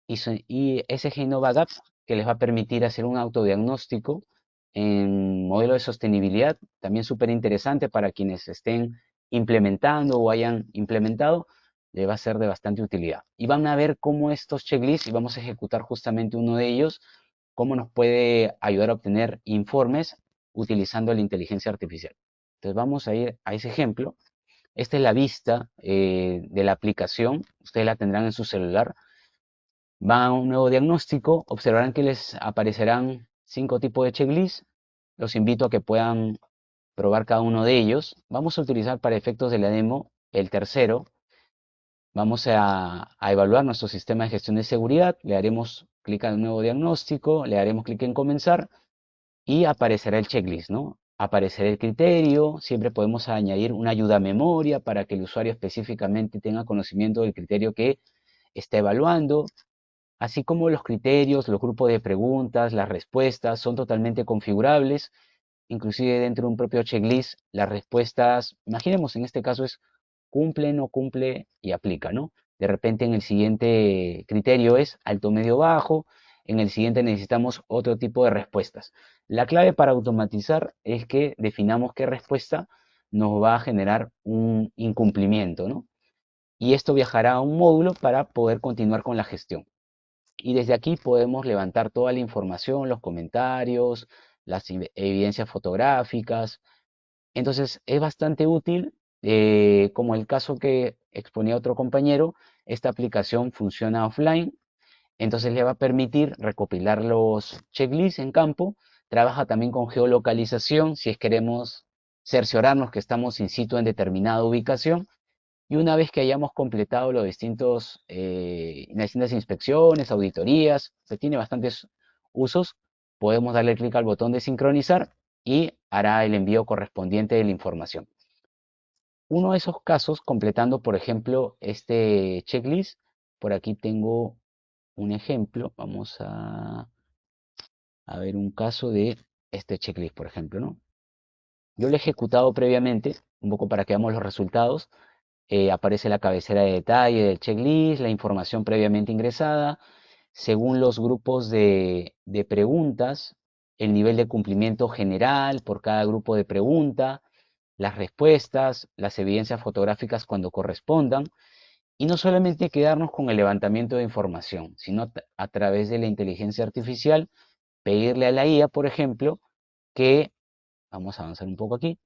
ISG Innova Gap, que les va a permitir hacer un autodiagnóstico en modelo de sostenibilidad, también súper interesante para quienes estén implementando o hayan implementado, le va a ser de bastante utilidad. Y van a ver cómo estos checklists, y vamos a ejecutar justamente uno de ellos, cómo nos puede ayudar a obtener informes utilizando la inteligencia artificial. Entonces vamos a ir a ese ejemplo. Esta es la vista de la aplicación, ustedes la tendrán en su celular. Van a un nuevo diagnóstico, observarán que les aparecerán 5 tipos de checklist. Los invito a que puedan probar cada uno de ellos. Vamos a utilizar para efectos de la demo el tercero. Vamos a evaluar nuestro sistema de gestión de seguridad. Le haremos clic al nuevo diagnóstico, le haremos clic en comenzar y aparecerá el checklist, ¿no? Aparecerá el criterio. Siempre podemos añadir una ayuda a memoria para que el usuario específicamente tenga conocimiento del criterio que está evaluando. Así como los criterios, los grupos de preguntas, las respuestas son totalmente configurables, inclusive dentro de un propio checklist, las respuestas, imaginemos en este caso es cumple, no cumple y aplica, ¿no? De repente en el siguiente criterio es alto, medio, bajo, en el siguiente necesitamos otro tipo de respuestas. La clave para automatizar es que definamos qué respuesta nos va a generar un incumplimiento, ¿no? Y esto viajará a un módulo para poder continuar con la gestión. Y desde aquí podemos levantar toda la información, los comentarios, las evidencias fotográficas. Entonces es bastante útil, como el caso que exponía otro compañero, esta aplicación funciona offline, entonces le va a permitir recopilar los checklists en campo Trabaja también con geolocalización, si es queremos cerciorarnos que estamos in situ en determinada ubicación. Y una vez que hayamos completado las distintas inspecciones, auditorías, que tiene bastantes usos, podemos darle clic al botón de sincronizar y hará el envío correspondiente de la información. Uno de esos casos, completando, por ejemplo, este checklist, por aquí tengo un ejemplo. Vamos a ver un caso de este checklist, por ejemplo, ¿no? Yo lo he ejecutado previamente, un poco para que veamos los resultados. Aparece la cabecera de detalle del checklist, la información previamente ingresada, según los grupos de preguntas, el nivel de cumplimiento general por cada grupo de pregunta, las respuestas, las evidencias fotográficas cuando correspondan, y no solamente quedarnos con el levantamiento de información, sino a través de la inteligencia artificial, pedirle a la IA, por ejemplo, que, vamos a avanzar un poco aquí,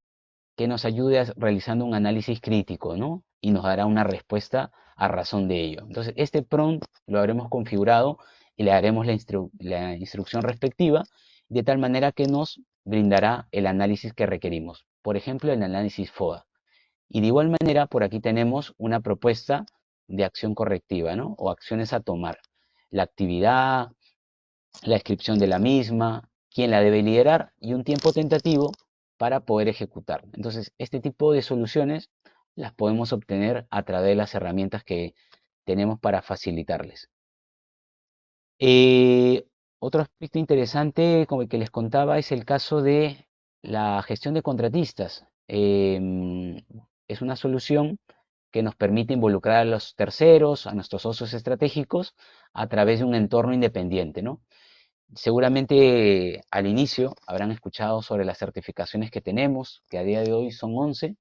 que nos ayude realizando un análisis crítico, ¿no? Y nos dará una respuesta a razón de ello. Entonces, este prompt lo habremos configurado y le daremos la instrucción respectiva, de tal manera que nos brindará el análisis que requerimos. Por ejemplo, el análisis FODA. Y de igual manera, por aquí tenemos una propuesta de acción correctiva, ¿no? O acciones a tomar. La actividad, la descripción de la misma, quién la debe liderar y un tiempo tentativo para poder ejecutar. Entonces, este tipo de soluciones las podemos obtener a través de las herramientas que tenemos para facilitarles. Eh, Otro aspecto interesante, como el que les contaba, es el caso de la gestión de contratistas. Es una solución que nos permite involucrar a los terceros, a nuestros socios estratégicos, a través de un entorno independiente, ¿no? Seguramente al inicio habrán escuchado sobre las certificaciones que tenemos, que a día de hoy son 11.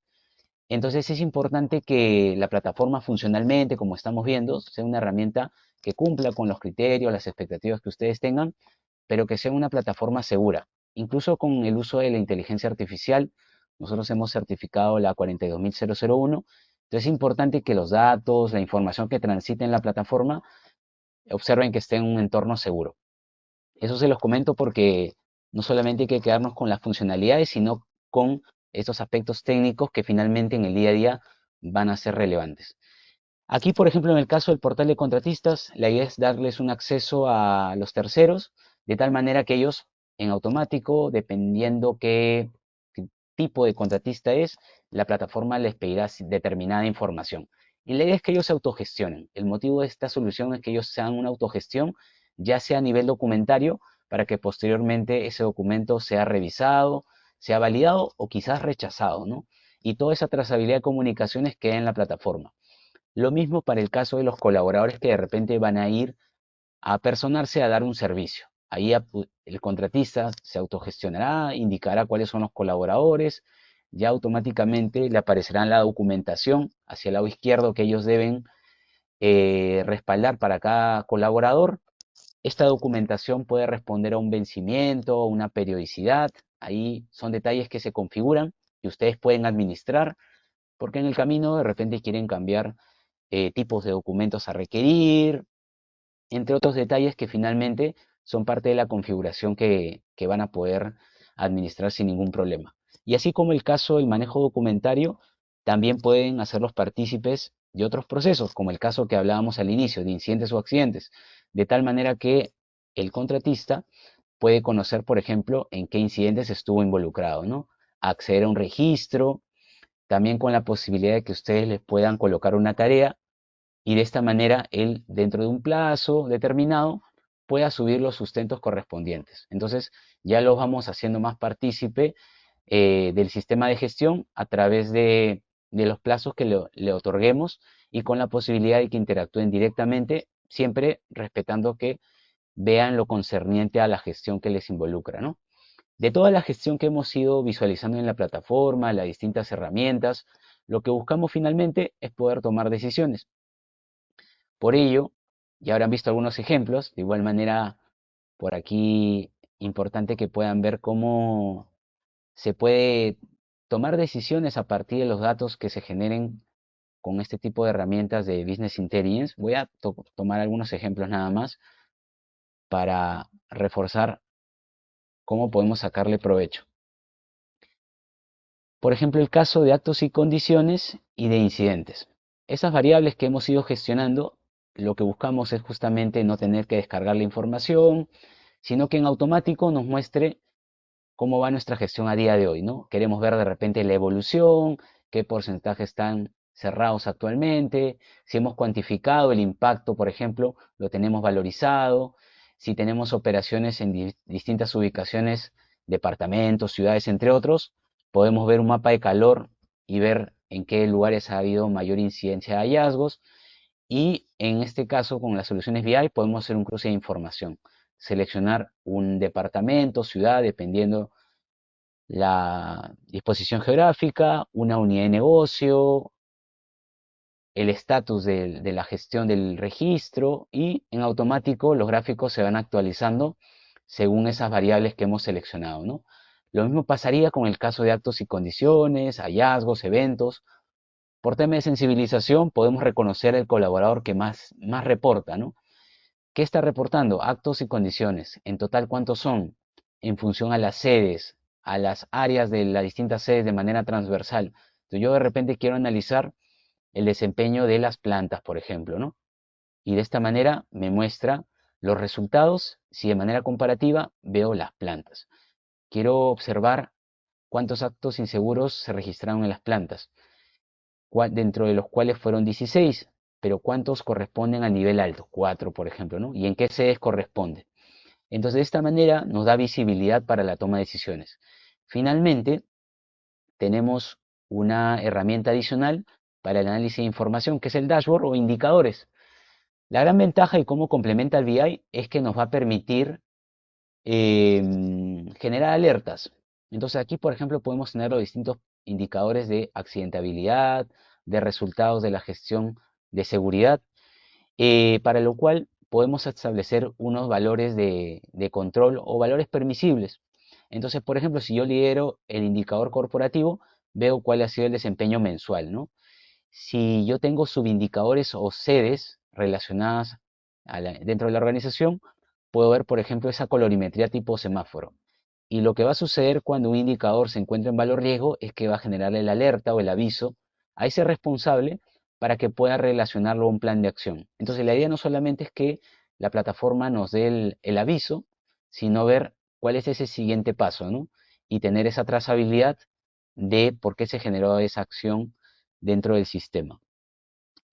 Entonces es importante que la plataforma funcionalmente, como estamos viendo, sea una herramienta que cumpla con los criterios, las expectativas que ustedes tengan, pero que sea una plataforma segura. Incluso con el uso de la inteligencia artificial, nosotros hemos certificado la 42001. Entonces es importante que los datos, la información que transite en la plataforma, observen que esté en un entorno seguro. Eso se los comento porque no solamente hay que quedarnos con las funcionalidades, sino con estos aspectos técnicos que finalmente en el día a día van a ser relevantes. Aquí, por ejemplo, en el caso del portal de contratistas, la idea es darles un acceso a los terceros, de tal manera que ellos, en automático, dependiendo qué tipo de contratista es, la plataforma les pedirá determinada información. Y la idea es que ellos se autogestionen. El motivo de esta solución es que ellos sean una autogestión, ya sea a nivel documentario, para que posteriormente ese documento sea revisado, sea validado o quizás rechazado, ¿no? Y toda esa trazabilidad de comunicaciones queda en la plataforma. Lo mismo para el caso de los colaboradores que de repente van a ir a personarse a dar un servicio. Ahí el contratista se autogestionará, indicará cuáles son los colaboradores, ya automáticamente le aparecerá la documentación hacia el lado izquierdo que ellos deben respaldar para cada colaborador. Esta documentación puede responder a un vencimiento, una periodicidad. Ahí son detalles que se configuran y ustedes pueden administrar, porque en el camino de repente quieren cambiar tipos de documentos a requerir, entre otros detalles que finalmente son parte de la configuración que van a poder administrar sin ningún problema. Y así como el caso del manejo documentario, también pueden hacerlos partícipes de otros procesos, como el caso que hablábamos al inicio, de incidentes o accidentes, de tal manera que el contratista puede conocer, por ejemplo, en qué incidentes estuvo involucrado, ¿no? Acceder a un registro, también con la posibilidad de que ustedes les puedan colocar una tarea y de esta manera él, dentro de un plazo determinado, pueda subir los sustentos correspondientes. Entonces ya los vamos haciendo más partícipe del sistema de gestión a través de los plazos que le otorguemos y con la posibilidad de que interactúen directamente, siempre respetando que vean lo concerniente a la gestión que les involucra, ¿no? De toda la gestión que hemos ido visualizando en la plataforma, las distintas herramientas, lo que buscamos finalmente es poder tomar decisiones. Por ello, ya habrán visto algunos ejemplos, de igual manera, por aquí, importante que puedan ver cómo se puede tomar decisiones a partir de los datos que se generen con este tipo de herramientas de Business Intelligence. Voy a tomar algunos ejemplos nada más para reforzar cómo podemos sacarle provecho. Por ejemplo, el caso de actos y condiciones y de incidentes. Esas variables que hemos ido gestionando, lo que buscamos es justamente no tener que descargar la información, sino que en automático nos muestre cómo va nuestra gestión a día de hoy, ¿no? Queremos ver de repente la evolución, qué porcentajes están cerrados actualmente, si hemos cuantificado el impacto, por ejemplo, lo tenemos valorizado, si tenemos operaciones en distintas ubicaciones, departamentos, ciudades, entre otros, podemos ver un mapa de calor y ver en qué lugares ha habido mayor incidencia de hallazgos. Y en este caso, con las soluciones BI, podemos hacer un cruce de información, seleccionar un departamento, ciudad, dependiendo la disposición geográfica, una unidad de negocio, el estatus de la gestión del registro y en automático los gráficos se van actualizando según esas variables que hemos seleccionado, ¿no? Lo mismo pasaría con el caso de actos y condiciones, hallazgos, eventos. Por tema de sensibilización podemos reconocer el colaborador que más reporta, ¿no? ¿Qué está reportando? Actos y condiciones. En total, ¿cuántos son? En función a las sedes, a las áreas de las distintas sedes de manera transversal. Entonces, yo de repente quiero analizar el desempeño de las plantas, por ejemplo, ¿no? Y de esta manera me muestra los resultados si de manera comparativa veo las plantas. Quiero observar cuántos actos inseguros se registraron en las plantas, dentro de los cuales fueron 16, pero cuántos corresponden al nivel alto, 4 por ejemplo, ¿no? Y en qué sedes corresponde. Entonces, de esta manera nos da visibilidad para la toma de decisiones. Finalmente, tenemos una herramienta adicional para el análisis de información, que es el dashboard o indicadores. La gran ventaja y cómo complementa el BI es que nos va a permitir generar alertas. Entonces aquí, por ejemplo, podemos tener los distintos indicadores de accidentabilidad, de resultados de la gestión de seguridad, para lo cual podemos establecer unos valores de control o valores permisibles. Entonces, por ejemplo, si yo lidero el indicador corporativo, veo cuál ha sido el desempeño mensual, ¿no? Si yo tengo subindicadores o sedes relacionadas dentro de la organización, puedo ver, por ejemplo, esa colorimetría tipo semáforo. Y lo que va a suceder cuando un indicador se encuentra en valor riesgo es que va a generar el alerta o el aviso a ese responsable para que pueda relacionarlo a un plan de acción. Entonces, la idea no solamente es que la plataforma nos dé el aviso, sino ver cuál es ese siguiente paso, ¿no? Y tener esa trazabilidad de por qué se generó esa acción dentro del sistema.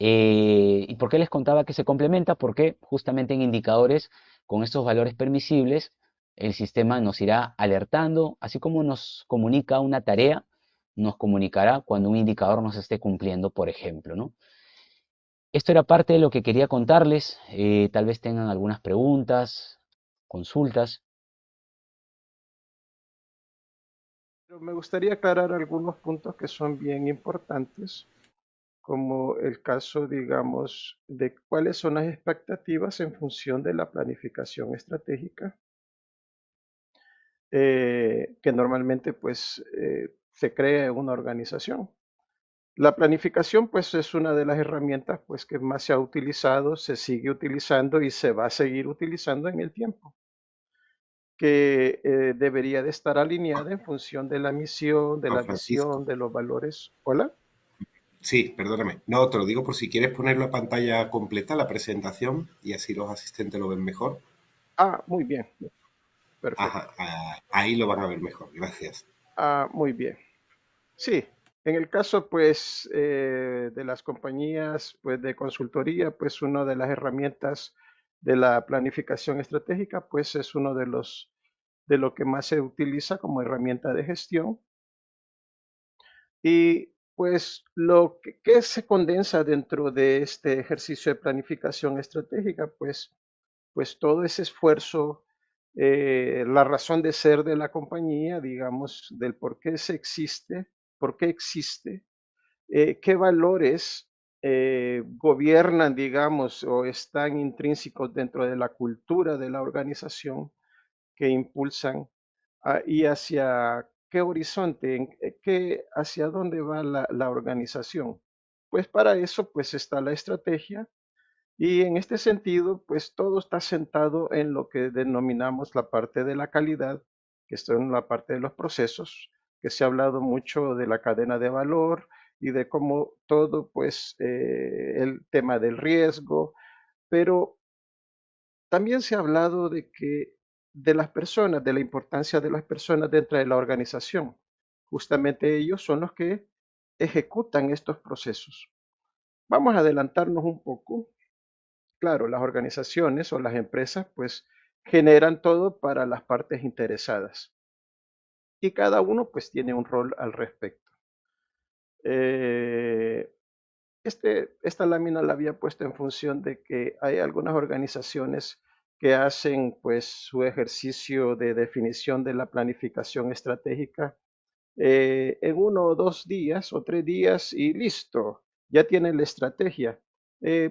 ¿Y por qué les contaba que se complementa? Porque justamente en indicadores con estos valores permisibles, el sistema nos irá alertando, así como nos comunica una tarea, nos comunicará cuando un indicador nos esté cumpliendo, por ejemplo, ¿no? Esto era parte de lo que quería contarles. Tal vez tengan algunas preguntas, consultas. Pero me gustaría aclarar algunos puntos que son bien importantes, como el caso, digamos, de cuáles son las expectativas en función de la planificación estratégica, que normalmente pues se crea en una organización. La planificación pues es una de las herramientas pues que más se ha utilizado, se sigue utilizando y se va a seguir utilizando en el tiempo, que debería de estar alineada en función de la misión, de Juan la Francisco. visión, de los valores. Hola. Sí, perdóname. No, te lo digo por si quieres ponerlo a pantalla completa, la presentación, y así los asistentes lo ven mejor. Ah, muy bien, perfecto. Ajá, ahí lo van a ver mejor. Gracias. Ah, muy bien. Sí, en el caso pues de las compañías pues de consultoría, pues una de las herramientas de la planificación estratégica pues es uno de lo que más se utiliza como herramienta de gestión. Y pues lo que se condensa dentro de este ejercicio de planificación estratégica, pues todo ese esfuerzo, la razón de ser de la compañía, digamos, del por qué existe, qué valores gobiernan, digamos, o están intrínsecos dentro de la cultura de la organización que impulsan y hacia qué horizonte, hacia dónde va la organización. Pues para eso pues está la estrategia y en este sentido pues todo está sentado en lo que denominamos la parte de la calidad que son en la parte de los procesos, que se ha hablado mucho de la cadena de valor y de cómo todo, pues, el tema del riesgo, pero también se ha hablado de que de las personas, de la importancia de las personas dentro de la organización. Justamente ellos son los que ejecutan estos procesos. Vamos a adelantarnos un poco. Claro, las organizaciones o las empresas pues generan todo para las partes interesadas y cada uno pues tiene un rol al respecto. Eh, esta lámina la había puesto en función de que hay algunas organizaciones que hacen pues su ejercicio de definición de la planificación estratégica en 1 o 2 días o 3 días y listo, ya tienen la estrategia.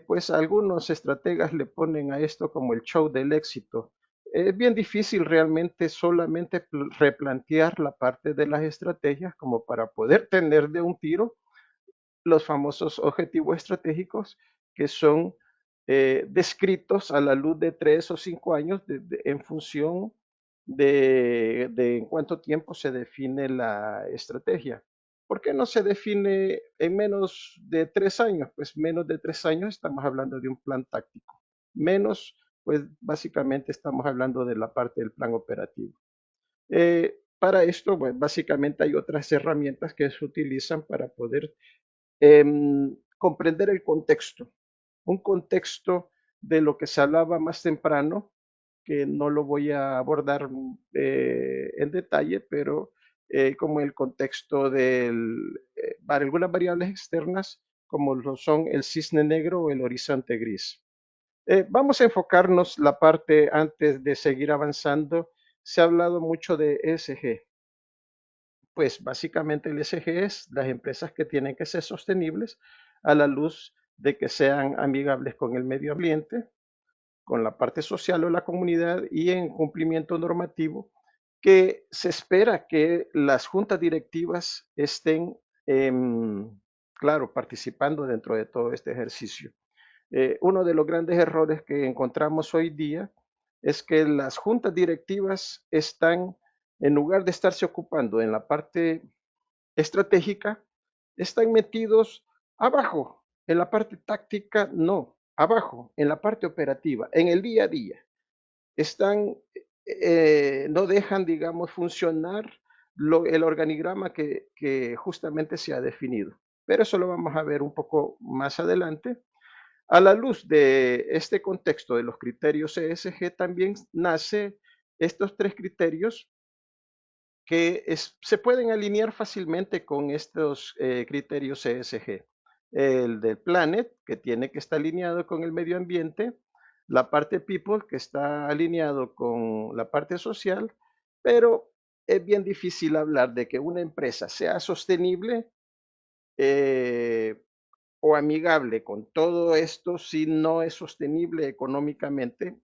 Pues algunos estrategas le ponen a esto como el show del éxito. Es bien difícil realmente solamente replantear la parte de las estrategias como para poder tener de un tiro los famosos objetivos estratégicos que son descritos a la luz de 3 o 5 años en función de en cuánto tiempo se define la estrategia. ¿Por qué no se define en menos de 3 años? Pues menos de 3 años estamos hablando de un plan táctico. Menos, pues básicamente estamos hablando de la parte del plan operativo. Para esto, pues, básicamente hay otras herramientas que se utilizan para poder comprender el contexto, un contexto de lo que se hablaba más temprano, que no lo voy a abordar en detalle, pero como el contexto para algunas variables externas, como lo son el cisne negro o el horizonte gris. Vamos a enfocarnos la parte antes de seguir avanzando. Se ha hablado mucho de ESG. Pues básicamente el ESG es las empresas que tienen que ser sostenibles a la luz de que sean amigables con el medio ambiente, con la parte social o la comunidad y en cumplimiento normativo, que se espera que las juntas directivas estén, claro, participando dentro de todo este ejercicio. Uno de los grandes errores que encontramos hoy día es que las juntas directivas están, en lugar de estarse ocupando en la parte estratégica, están metidos abajo, en la parte táctica no, abajo, en la parte operativa, en el día a día. No dejan, digamos, funcionar el organigrama que justamente se ha definido. Pero eso lo vamos a ver un poco más adelante. A la luz de este contexto de los criterios ESG también nace estos 3 criterios que se pueden alinear fácilmente con estos criterios ESG. El del planet, que tiene que estar alineado con el medio ambiente, la parte people, que está alineado con la parte social, pero es bien difícil hablar de que una empresa sea sostenible o amigable con todo esto si no es sostenible económicamente.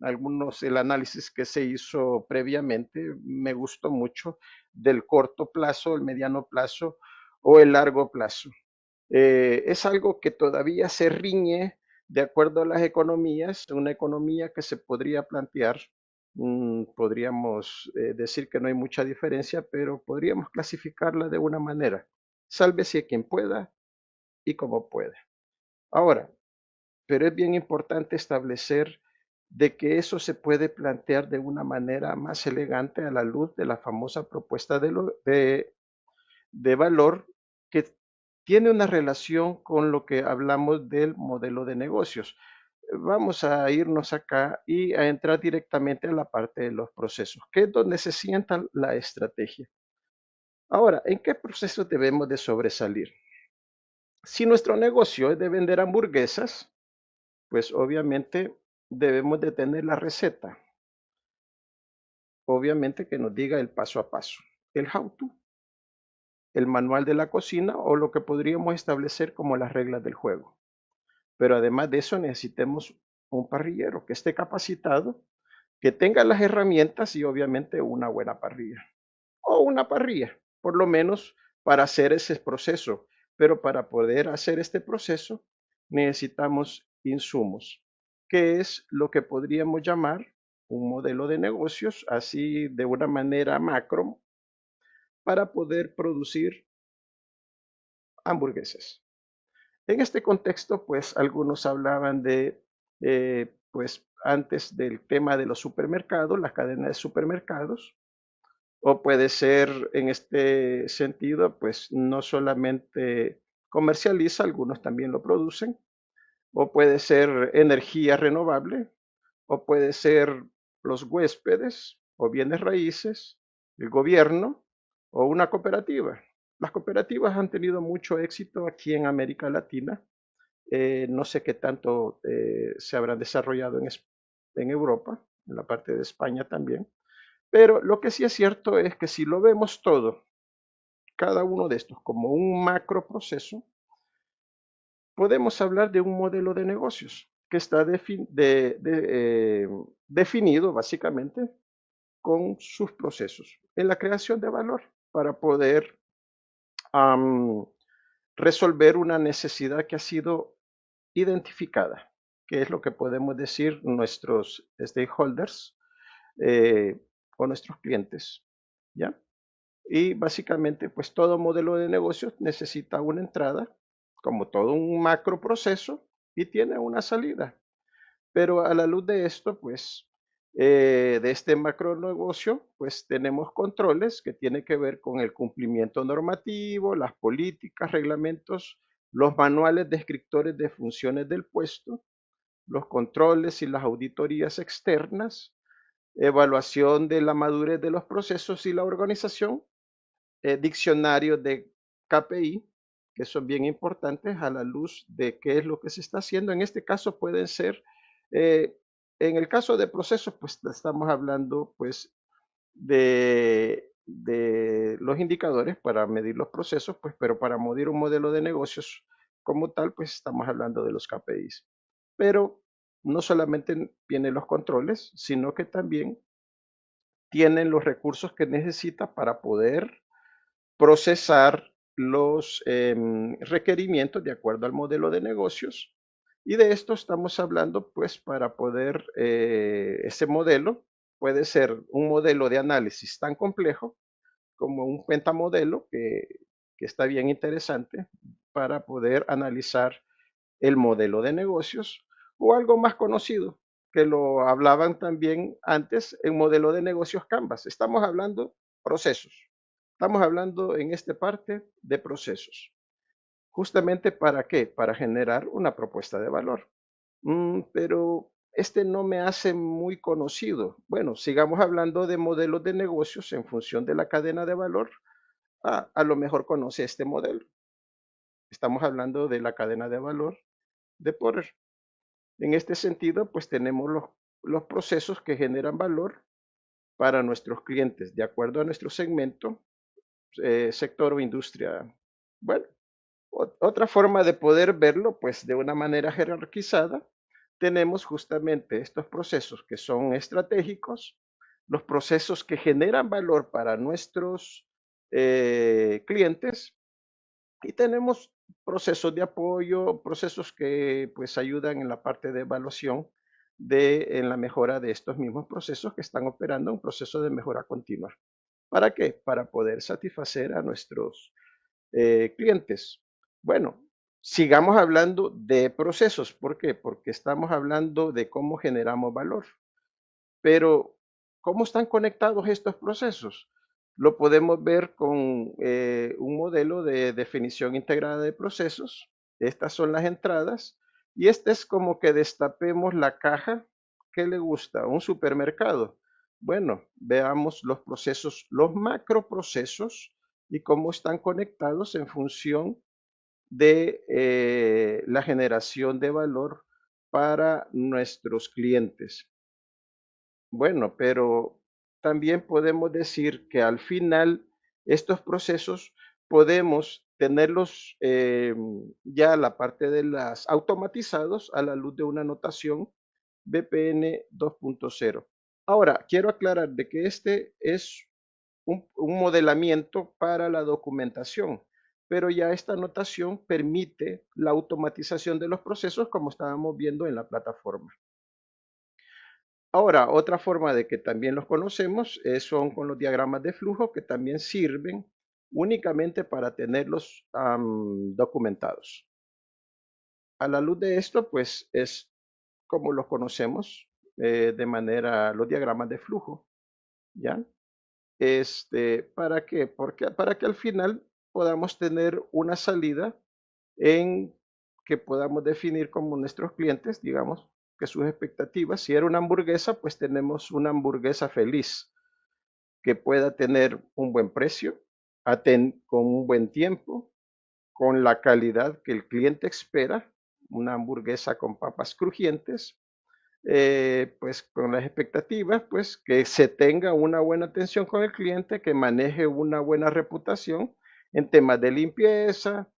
El análisis que se hizo previamente me gustó mucho del corto plazo, el mediano plazo o el largo plazo. Es algo que todavía se riñe de acuerdo a las economías, una economía que se podría plantear, podríamos decir que no hay mucha diferencia, pero podríamos clasificarla de una manera. Sálvese quien pueda y como pueda. Ahora, pero es bien importante establecer de que eso se puede plantear de una manera más elegante a la luz de la famosa propuesta de valor que tiene una relación con lo que hablamos del modelo de negocios. Vamos a irnos acá y a entrar directamente a la parte de los procesos, que es donde se sienta la estrategia. Ahora, ¿en qué procesos debemos de sobresalir? Si nuestro negocio es de vender hamburguesas, pues obviamente debemos de tener la receta. Obviamente que nos diga el paso a paso, el how to, el manual de la cocina o lo que podríamos establecer como las reglas del juego. Pero además de eso necesitemos un parrillero que esté capacitado, que tenga las herramientas y obviamente una buena parrilla. O una parrilla, por lo menos para hacer ese proceso. Pero para poder hacer este proceso necesitamos insumos, que es lo que podríamos llamar un modelo de negocios así de una manera macro para poder producir hamburguesas. En este contexto, pues algunos hablaban de, pues antes del tema de los supermercados, la cadena de supermercados, o puede ser en este sentido, pues no solamente comercializa, algunos también lo producen, o puede ser energía renovable, o puede ser los huéspedes o bienes raíces, el gobierno o una cooperativa. Las cooperativas han tenido mucho éxito aquí en América Latina. No sé qué tanto se habrán desarrollado en Europa, en la parte de España también. Pero lo que sí es cierto es que si lo vemos todo, cada uno de estos como un macro proceso, podemos hablar de un modelo de negocios que está definido básicamente con sus procesos en la creación de valor para poder am, resolver una necesidad que ha sido identificada, que es lo que podemos decir nuestros stakeholders eh, o nuestros clientes, ¿ya? Y básicamente, pues todo modelo de negocios necesita una entrada, como todo un macro proceso, y tiene una salida. Pero a la luz de esto, pues, de este macro negocio, pues tenemos controles que tienen que ver con el cumplimiento normativo, las políticas, reglamentos, los manuales descriptores de funciones del puesto, los controles y las auditorías externas, evaluación de la madurez de los procesos y la organización, diccionarios de KPI, que son bien importantes a la luz de qué es lo que se está haciendo. En este caso pueden ser, eh, en el caso de procesos, pues estamos hablando pues de los indicadores para medir los procesos, pues, pero para medir un modelo de negocios como tal, pues estamos hablando de los KPIs. Pero no solamente tienen los controles, sino que también tienen los recursos que necesita para poder procesar los requerimientos de acuerdo al modelo de negocios. Y de esto estamos hablando, pues, para poder, ese modelo puede ser un modelo de análisis tan complejo como un pentamodelo que está bien interesante para poder analizar el modelo de negocios o algo más conocido que lo hablaban también antes, el modelo de negocios Canvas. Estamos hablando procesos. Estamos hablando en esta parte de procesos. ¿Justamente para qué? Para generar una propuesta de valor. Pero este no me hace muy conocido. Bueno, sigamos hablando de modelos de negocios en función de la cadena de valor. A lo mejor conoce este modelo. Estamos hablando de la cadena de valor de Porter. En este sentido, pues tenemos los procesos que generan valor para nuestros clientes, de acuerdo a nuestro segmento, sector o industria. Bueno, otra forma de poder verlo, pues de una manera jerarquizada, tenemos justamente estos procesos que son estratégicos, los procesos que generan valor para nuestros clientes y tenemos procesos de apoyo, procesos que pues ayudan en la parte de evaluación en la mejora de estos mismos procesos que están operando un proceso de mejora continua. ¿Para qué? Para poder satisfacer a nuestros clientes. Bueno, sigamos hablando de procesos. ¿Por qué? Porque estamos hablando de cómo generamos valor. Pero, ¿cómo están conectados estos procesos? Lo podemos ver con un modelo de definición integrada de procesos. Estas son las entradas y este es como que destapemos la caja que le gusta, un supermercado. Bueno, veamos los procesos, los macroprocesos y cómo están conectados en función de la generación de valor para nuestros clientes. Bueno, pero también podemos decir que al final estos procesos podemos tenerlos ya la parte de las automatizados a la luz de una notación BPN 2.0. Ahora, quiero aclarar de que este es un modelamiento para la documentación, pero ya esta notación permite la automatización de los procesos como estábamos viendo en la plataforma. Ahora, otra forma de que también los conocemos son con los diagramas de flujo que también sirven únicamente para tenerlos documentados. A la luz de esto, pues es como los conocemos de manera los diagramas de flujo, ¿ya? ¿Para qué? Porque para que al final podamos tener una salida en que podamos definir como nuestros clientes, digamos, que sus expectativas, si era una hamburguesa, pues tenemos una hamburguesa feliz, que pueda tener un buen precio, con un buen tiempo, con la calidad que el cliente espera, una hamburguesa con papas crujientes, pues con las expectativas, pues que se tenga una buena atención con el cliente, que maneje una buena reputación en temas de limpieza,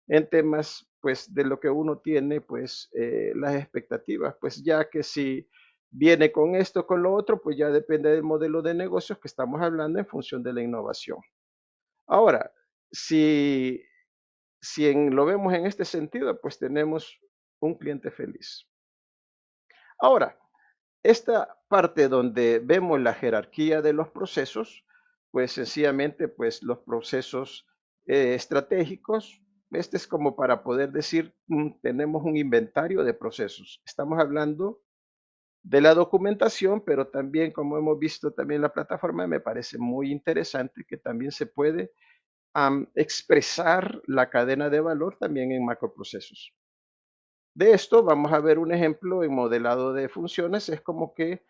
en temas pues de lo que uno tiene, pues las expectativas, pues ya que si viene con esto, con lo otro, pues ya depende del modelo de negocios que estamos hablando en función de la innovación. Ahora, si, lo vemos en este sentido, pues tenemos un cliente feliz. Ahora, esta parte donde vemos la jerarquía de los procesos, pues sencillamente, pues los procesos estratégicos, este es como para poder decir, tenemos un inventario de procesos. Estamos hablando de la documentación, pero también, como hemos visto también en la plataforma, me parece muy interesante que también se puede expresar la cadena de valor también en macroprocesos. De esto vamos a ver un ejemplo en modelado de funciones, es como que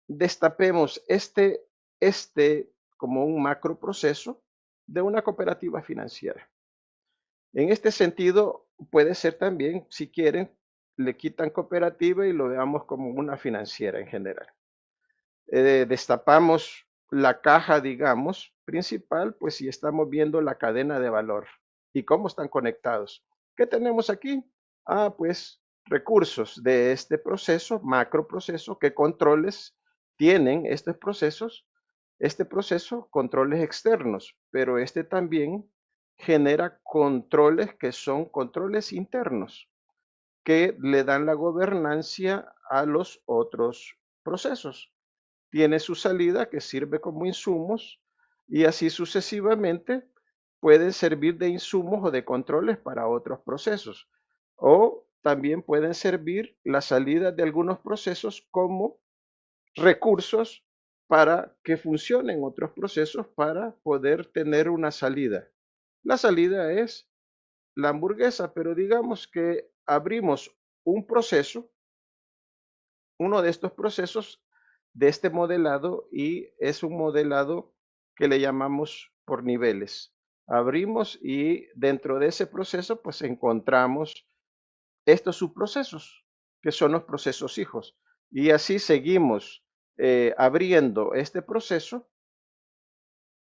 destapemos este como un macroproceso de una cooperativa financiera. En este sentido, puede ser también, si quieren, le quitan cooperativa y lo veamos como una financiera en general. Destapamos la caja, digamos, principal, pues si estamos viendo la cadena de valor y cómo están conectados. ¿Qué tenemos aquí? Pues recursos de este proceso, macroproceso, qué controles tienen estos procesos. Este proceso, controles externos, pero este también genera controles que son controles internos, que le dan la gobernancia a los otros procesos. Tiene su salida que sirve como insumos y así sucesivamente pueden servir de insumos o de controles para otros procesos. O también pueden servir la salida de algunos procesos como recursos para que funcionen otros procesos para poder tener una salida. La salida es la hamburguesa, pero digamos que abrimos un proceso, uno de estos procesos de este modelado, y es un modelado que le llamamos por niveles. Abrimos y dentro de ese proceso pues encontramos estos subprocesos, que son los procesos hijos. Y así seguimos abriendo este proceso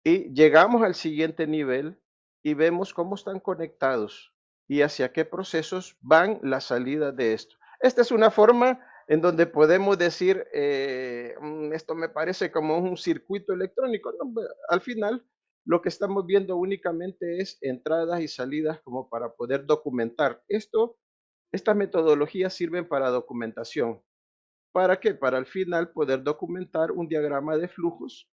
y llegamos al siguiente nivel y vemos cómo están conectados y hacia qué procesos van las salidas de esto. Esta es una forma en donde podemos decir, esto me parece como un circuito electrónico. No, al final, lo que estamos viendo únicamente es entradas y salidas como para poder documentar. Estas metodologías sirven para documentación. ¿Para qué? Para al final poder documentar un diagrama de flujos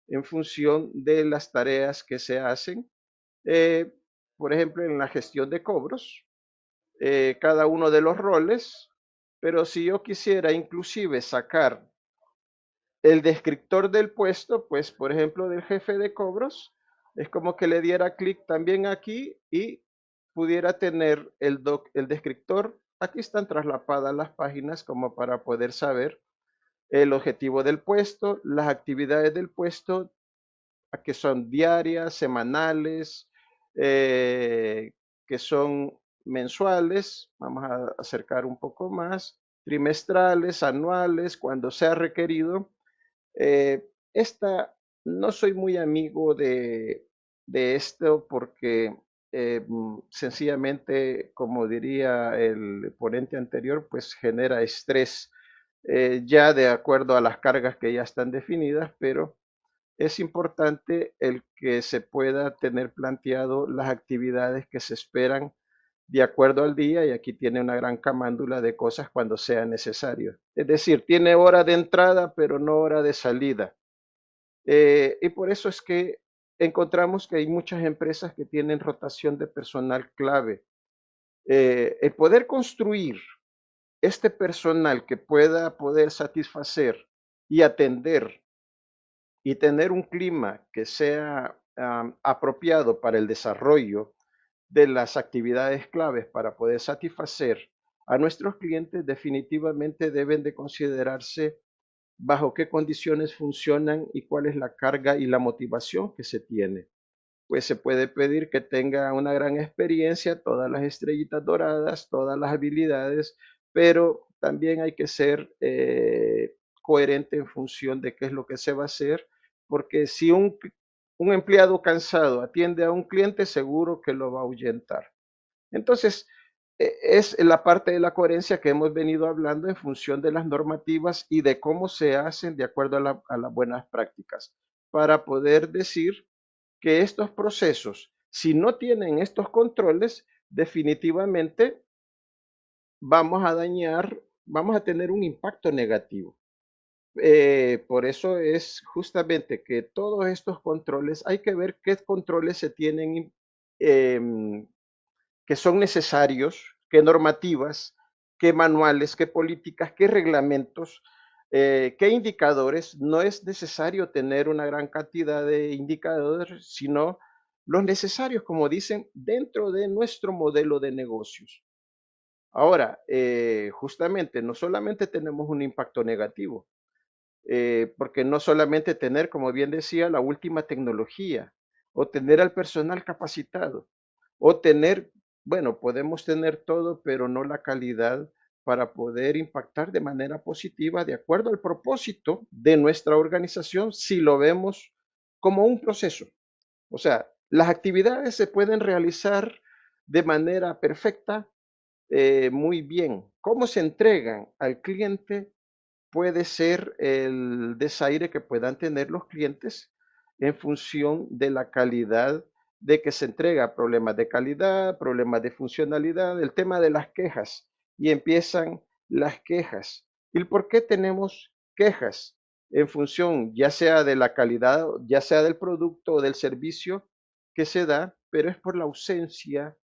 en función de las tareas que se hacen. Por ejemplo, en la gestión de cobros, cada uno de los roles, pero si yo quisiera inclusive sacar el descriptor del puesto, pues por ejemplo del jefe de cobros, es como que le diera clic también aquí y pudiera tener el descriptor. Aquí están traslapadas las páginas como para poder saber el objetivo del puesto, las actividades del puesto, que son diarias, semanales, que son mensuales, vamos a acercar un poco más, trimestrales, anuales, cuando sea requerido. No soy muy amigo de esto porque sencillamente, como diría el ponente anterior, pues genera estrés ya de acuerdo a las cargas que ya están definidas, pero es importante el que se pueda tener planteado las actividades que se esperan de acuerdo al día y aquí tiene una gran camándula de cosas cuando sea necesario. Es decir, tiene hora de entrada, pero no hora de salida. Y por eso es que encontramos que hay muchas empresas que tienen rotación de personal clave. El poder construir este personal que pueda poder satisfacer y atender y tener un clima que sea apropiado para el desarrollo de las actividades claves para poder satisfacer a nuestros clientes definitivamente deben de considerarse bajo qué condiciones funcionan y cuál es la carga y la motivación que se tiene. Pues se puede pedir que tenga una gran experiencia, todas las estrellitas doradas, todas las habilidades, pero también hay que ser coherente en función de qué es lo que se va a hacer, porque si un empleado cansado atiende a un cliente, seguro que lo va a ahuyentar. Entonces, es la parte de la coherencia que hemos venido hablando en función de las normativas y de cómo se hacen de acuerdo a las buenas prácticas, para poder decir que estos procesos, si no tienen estos controles, definitivamente vamos a dañar, vamos a tener un impacto negativo. Por eso es justamente que todos estos controles, hay que ver qué controles se tienen em, que son necesarios, qué normativas, qué manuales, qué políticas, qué reglamentos, qué indicadores. No es necesario tener una gran cantidad de indicadores, sino los necesarios, como dicen, dentro de nuestro modelo de negocios. Ahora, justamente, no solamente tenemos un impacto negativo, porque no solamente tener, como bien decía, la última tecnología, o tener al personal capacitado, o tener, bueno, podemos tener todo, pero no la calidad para poder impactar de manera positiva de acuerdo al propósito de nuestra organización si lo vemos como un proceso. O sea, las actividades se pueden realizar de manera perfecta, muy bien. ¿Cómo se entregan al cliente? Puede ser el desaire que puedan tener los clientes en función de la calidad de que se entrega, problemas de calidad, problemas de funcionalidad, el tema de las quejas, y empiezan las quejas. ¿Y por qué tenemos quejas? En función ya sea de la calidad, ya sea del producto o del servicio que se da, pero es por la ausencia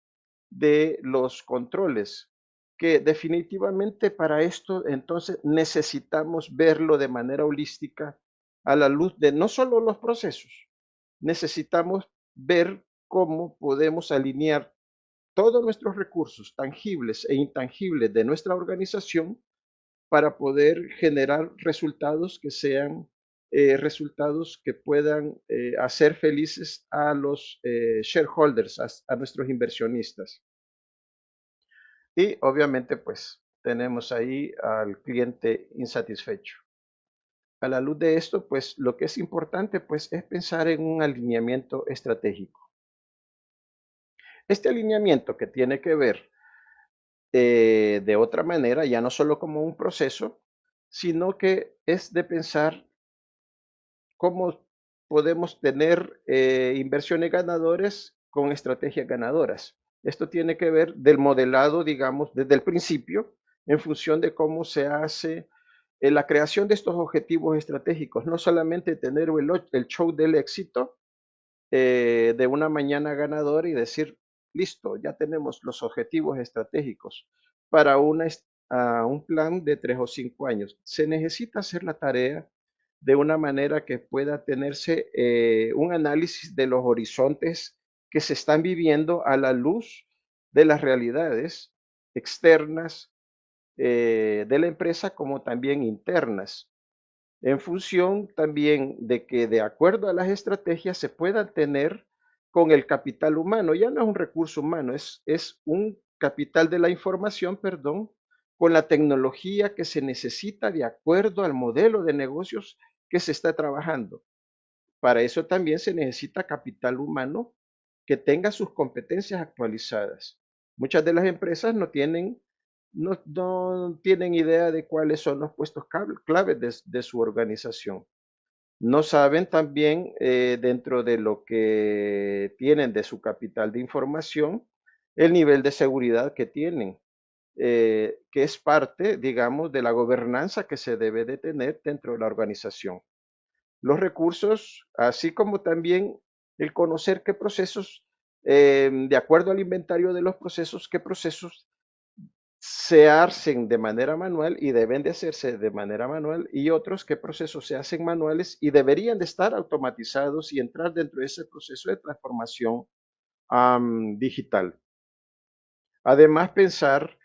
de los controles, que definitivamente para esto entonces necesitamos verlo de manera holística a la luz de no solo los procesos, necesitamos ver cómo podemos alinear todos nuestros recursos tangibles e intangibles de nuestra organización para poder generar resultados que sean resultados que puedan hacer felices a los shareholders, a nuestros inversionistas. Y obviamente, pues tenemos ahí al cliente insatisfecho. A la luz de esto, pues lo que es importante, pues es pensar en un alineamiento estratégico. Este alineamiento que tiene que ver de otra manera, ya no solo como un proceso, sino que es de pensar cómo podemos tener inversiones ganadoras con estrategias ganadoras. Esto tiene que ver del modelado, digamos, desde el principio, en función de cómo se hace la creación de estos objetivos estratégicos. No solamente tener el show del éxito de una mañana ganadora y decir, listo, ya tenemos los objetivos estratégicos para un plan de 3 o 5 años. Se necesita hacer la tarea de una manera que pueda tenerse un análisis de los horizontes que se están viviendo a la luz de las realidades externas de la empresa como también internas, en función también de que de acuerdo a las estrategias se puedan tener con el capital humano. Ya no es un recurso humano, es un capital de la información, perdón, con la tecnología que se necesita de acuerdo al modelo de negocios que se está trabajando. Para eso también se necesita capital humano que tenga sus competencias actualizadas. Muchas de las empresas no tienen idea de cuáles son los puestos claves de su organización. No saben también dentro de lo que tienen de su capital de información, el nivel de seguridad que tienen, que es parte, digamos, de la gobernanza que se debe de tener dentro de la organización. Los recursos, así como también el conocer qué procesos, de acuerdo al inventario de los procesos, qué procesos se hacen de manera manual y deben de hacerse de manera manual y otros qué procesos se hacen manuales y deberían de estar automatizados y entrar dentro de ese proceso de transformación digital. Además, pensar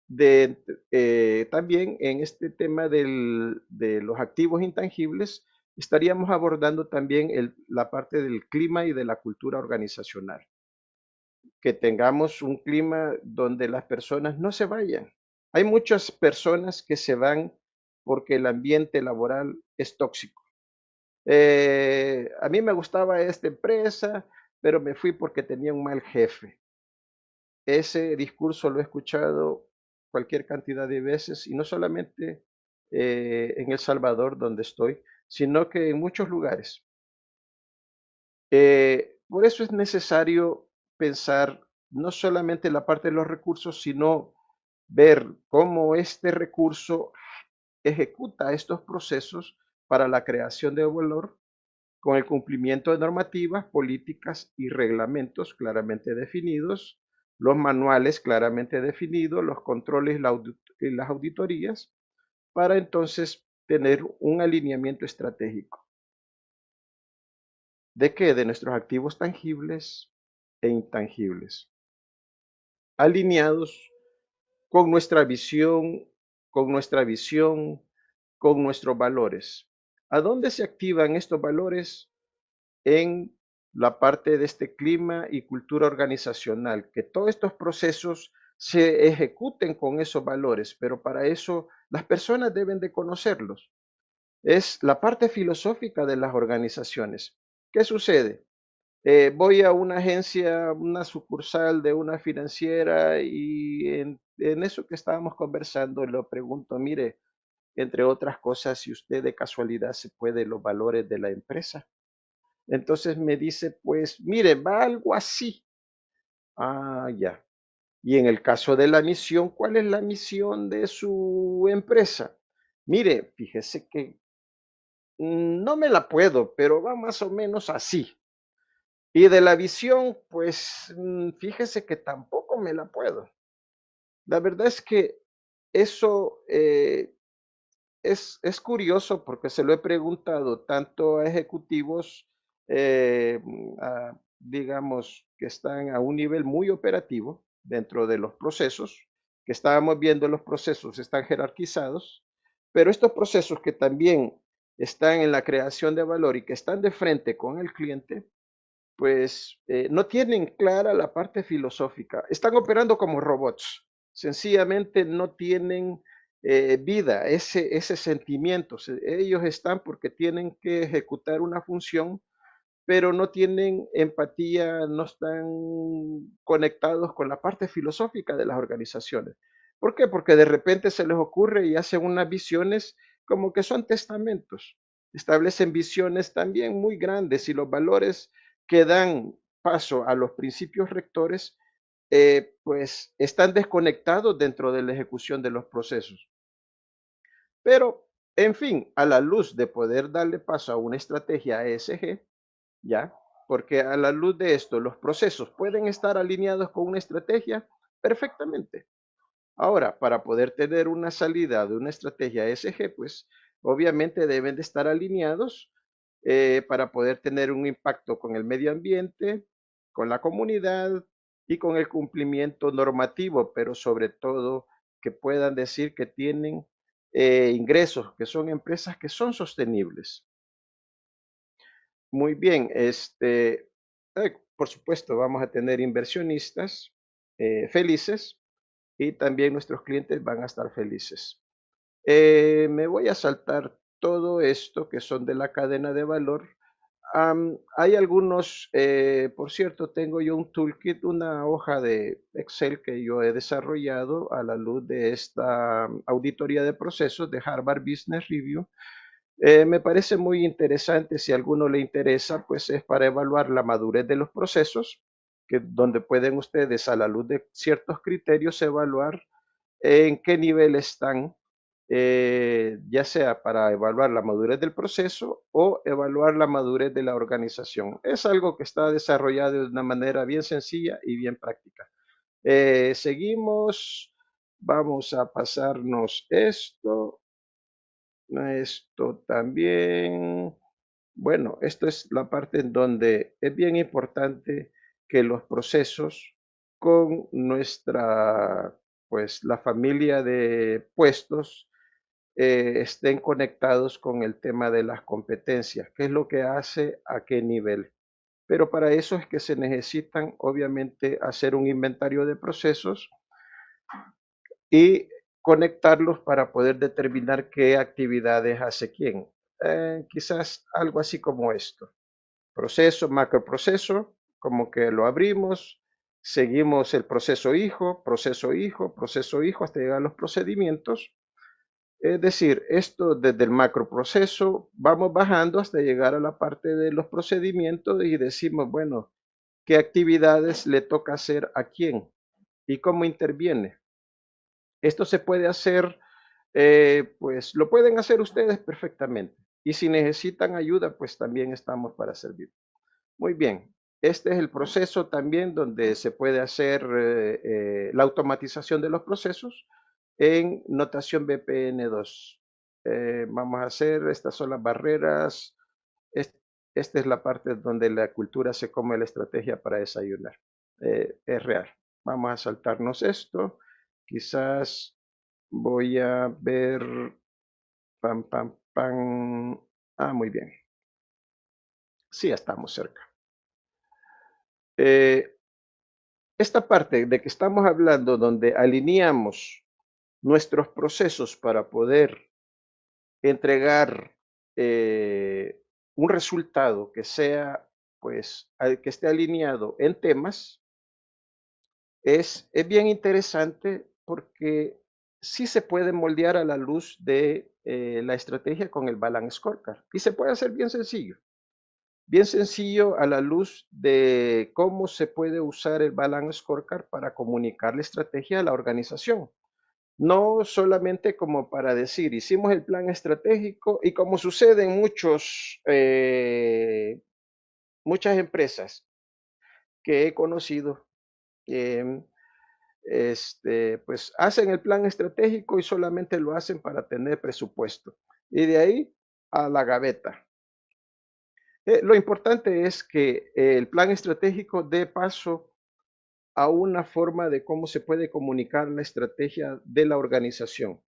también en este tema de los activos intangibles, estaríamos abordando también la parte del clima y de la cultura organizacional. Que tengamos un clima donde las personas no se vayan. Hay muchas personas que se van porque el ambiente laboral es tóxico. A mí me gustaba esta empresa, pero me fui porque tenía un mal jefe. Ese discurso lo he escuchado cualquier cantidad de veces y no solamente en El Salvador, donde estoy, sino que en muchos lugares. Por eso es necesario pensar no solamente la parte de los recursos, sino ver cómo este recurso ejecuta estos procesos para la creación de valor con el cumplimiento de normativas, políticas y reglamentos claramente definidos, los manuales claramente definidos, los controles y las auditorías, para entonces tener un alineamiento estratégico. ¿De qué? De nuestros activos tangibles e intangibles, alineados con nuestra visión, con nuestra visión, con nuestros valores. ¿A dónde se activan estos valores? En la parte de este clima y cultura organizacional, que todos estos procesos se ejecuten con esos valores, pero para eso las personas deben de conocerlos. Es la parte filosófica de las organizaciones. ¿Qué sucede? Voy a una agencia, una sucursal de una financiera y en eso que estábamos conversando le pregunto, mire, entre otras cosas, si usted de casualidad se puede los valores de la empresa. Entonces me dice, pues mire, va algo así. Ah, ya. Y en el caso de la misión, ¿cuál es la misión de su empresa? Mire, fíjese que no me la puedo, pero va más o menos así. Y de la visión, pues fíjese que tampoco me la puedo. La verdad es que eso es curioso porque se lo he preguntado tanto a ejecutivos, digamos, que están a un nivel muy operativo dentro de los procesos, que estábamos viendo los procesos están jerarquizados, pero estos procesos que también están en la creación de valor y que están de frente con el cliente, pues no tienen clara la parte filosófica. Están operando como robots. Sencillamente no tienen vida, ese sentimiento. Ellos están porque tienen que ejecutar una función, pero no tienen empatía, no están conectados con la parte filosófica de las organizaciones. ¿Por qué? Porque de repente se les ocurre y hacen unas visiones como que son testamentos. Establecen visiones también muy grandes y los valores que dan paso a los principios rectores, pues están desconectados dentro de la ejecución de los procesos. Pero, en fin, a la luz de poder darle paso a una estrategia ESG, ¿ya? Porque a la luz de esto, los procesos pueden estar alineados con una estrategia perfectamente. Ahora, para poder tener una salida de una estrategia ESG, pues obviamente deben de estar alineados para poder tener un impacto con el medio ambiente, con la comunidad y con el cumplimiento normativo, pero sobre todo que puedan decir que tienen ingresos, que son empresas que son sostenibles. Muy bien, por supuesto, vamos a tener inversionistas felices y también nuestros clientes van a estar felices. Me voy a saltar todo esto que son de la cadena de valor. Hay algunos, por cierto, tengo yo un toolkit, una hoja de Excel que yo he desarrollado a la luz de esta auditoría de procesos de Harvard Business Review. Me parece muy interesante, si a alguno le interesa, pues es para evaluar la madurez de los procesos donde pueden ustedes a la luz de ciertos criterios evaluar en qué nivel están, ya sea para evaluar la madurez del proceso o evaluar la madurez de la organización. Es algo que está desarrollado de una manera bien sencilla y bien práctica. Seguimos, vamos a pasarnos esto también. Bueno, esto es la parte en donde es bien importante que los procesos con nuestra, pues la familia de puestos estén conectados con el tema de las competencias, qué es lo que hace a qué nivel. Pero para eso es que se necesitan, obviamente, hacer un inventario de procesos y conectarlos para poder determinar qué actividades hace quién. Quizás algo así como esto. Proceso, macroproceso, como que lo abrimos, seguimos el proceso hijo, proceso hijo, hasta llegar a los procedimientos. Es decir, esto desde el macroproceso vamos bajando hasta llegar a la parte de los procedimientos y decimos, bueno, ¿qué actividades le toca hacer a quién y cómo interviene? Esto se puede hacer, pues lo pueden hacer ustedes perfectamente. Y si necesitan ayuda, pues también estamos para servir. Muy bien, este es el proceso también donde se puede hacer la automatización de los procesos en notación BPN2. Vamos a hacer, estas son las barreras. Esta es la parte donde la cultura se come la estrategia para desayunar. Es real. Vamos a saltarnos esto. Quizás voy a ver. Pam, pam, pam. Ah, muy bien. Sí, estamos cerca. Esta parte de que estamos hablando, donde alineamos nuestros procesos para poder entregar un resultado que sea, pues, que esté alineado en temas, es bien interesante porque sí se puede moldear a la luz de la estrategia con el Balance Scorecard y se puede hacer bien sencillo. Bien sencillo a la luz de cómo se puede usar el Balance Scorecard para comunicar la estrategia a la organización. No solamente como para decir, hicimos el plan estratégico y como sucede en muchas empresas que he conocido, pues hacen el plan estratégico y solamente lo hacen para tener presupuesto. Y de ahí a la gaveta. Lo importante es que el plan estratégico dé paso a una forma de cómo se puede comunicar la estrategia de la organización,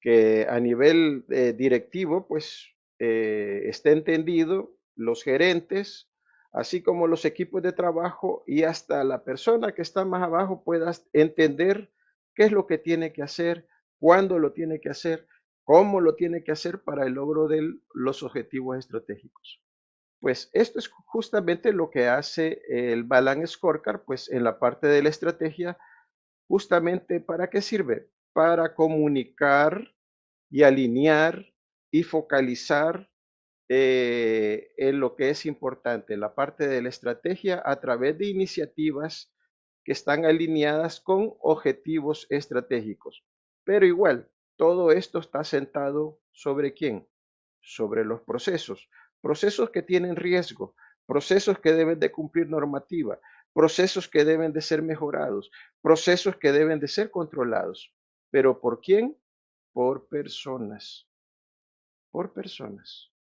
que a nivel directivo pues esté entendido, los gerentes, así como los equipos de trabajo y hasta la persona que está más abajo pueda entender qué es lo que tiene que hacer, cuándo lo tiene que hacer, cómo lo tiene que hacer para el logro de los objetivos estratégicos. Pues esto es justamente lo que hace el Balance Scorecard, pues en la parte de la estrategia, justamente ¿para qué sirve? Para comunicar y alinear y focalizar en lo que es importante, la parte de la estrategia a través de iniciativas que están alineadas con objetivos estratégicos. Pero igual, todo esto está sentado sobre quién? Sobre los procesos. Procesos que tienen riesgo, procesos que deben de cumplir normativa, procesos que deben de ser mejorados, procesos que deben de ser controlados. ¿Pero por quién? Por personas. Por personas.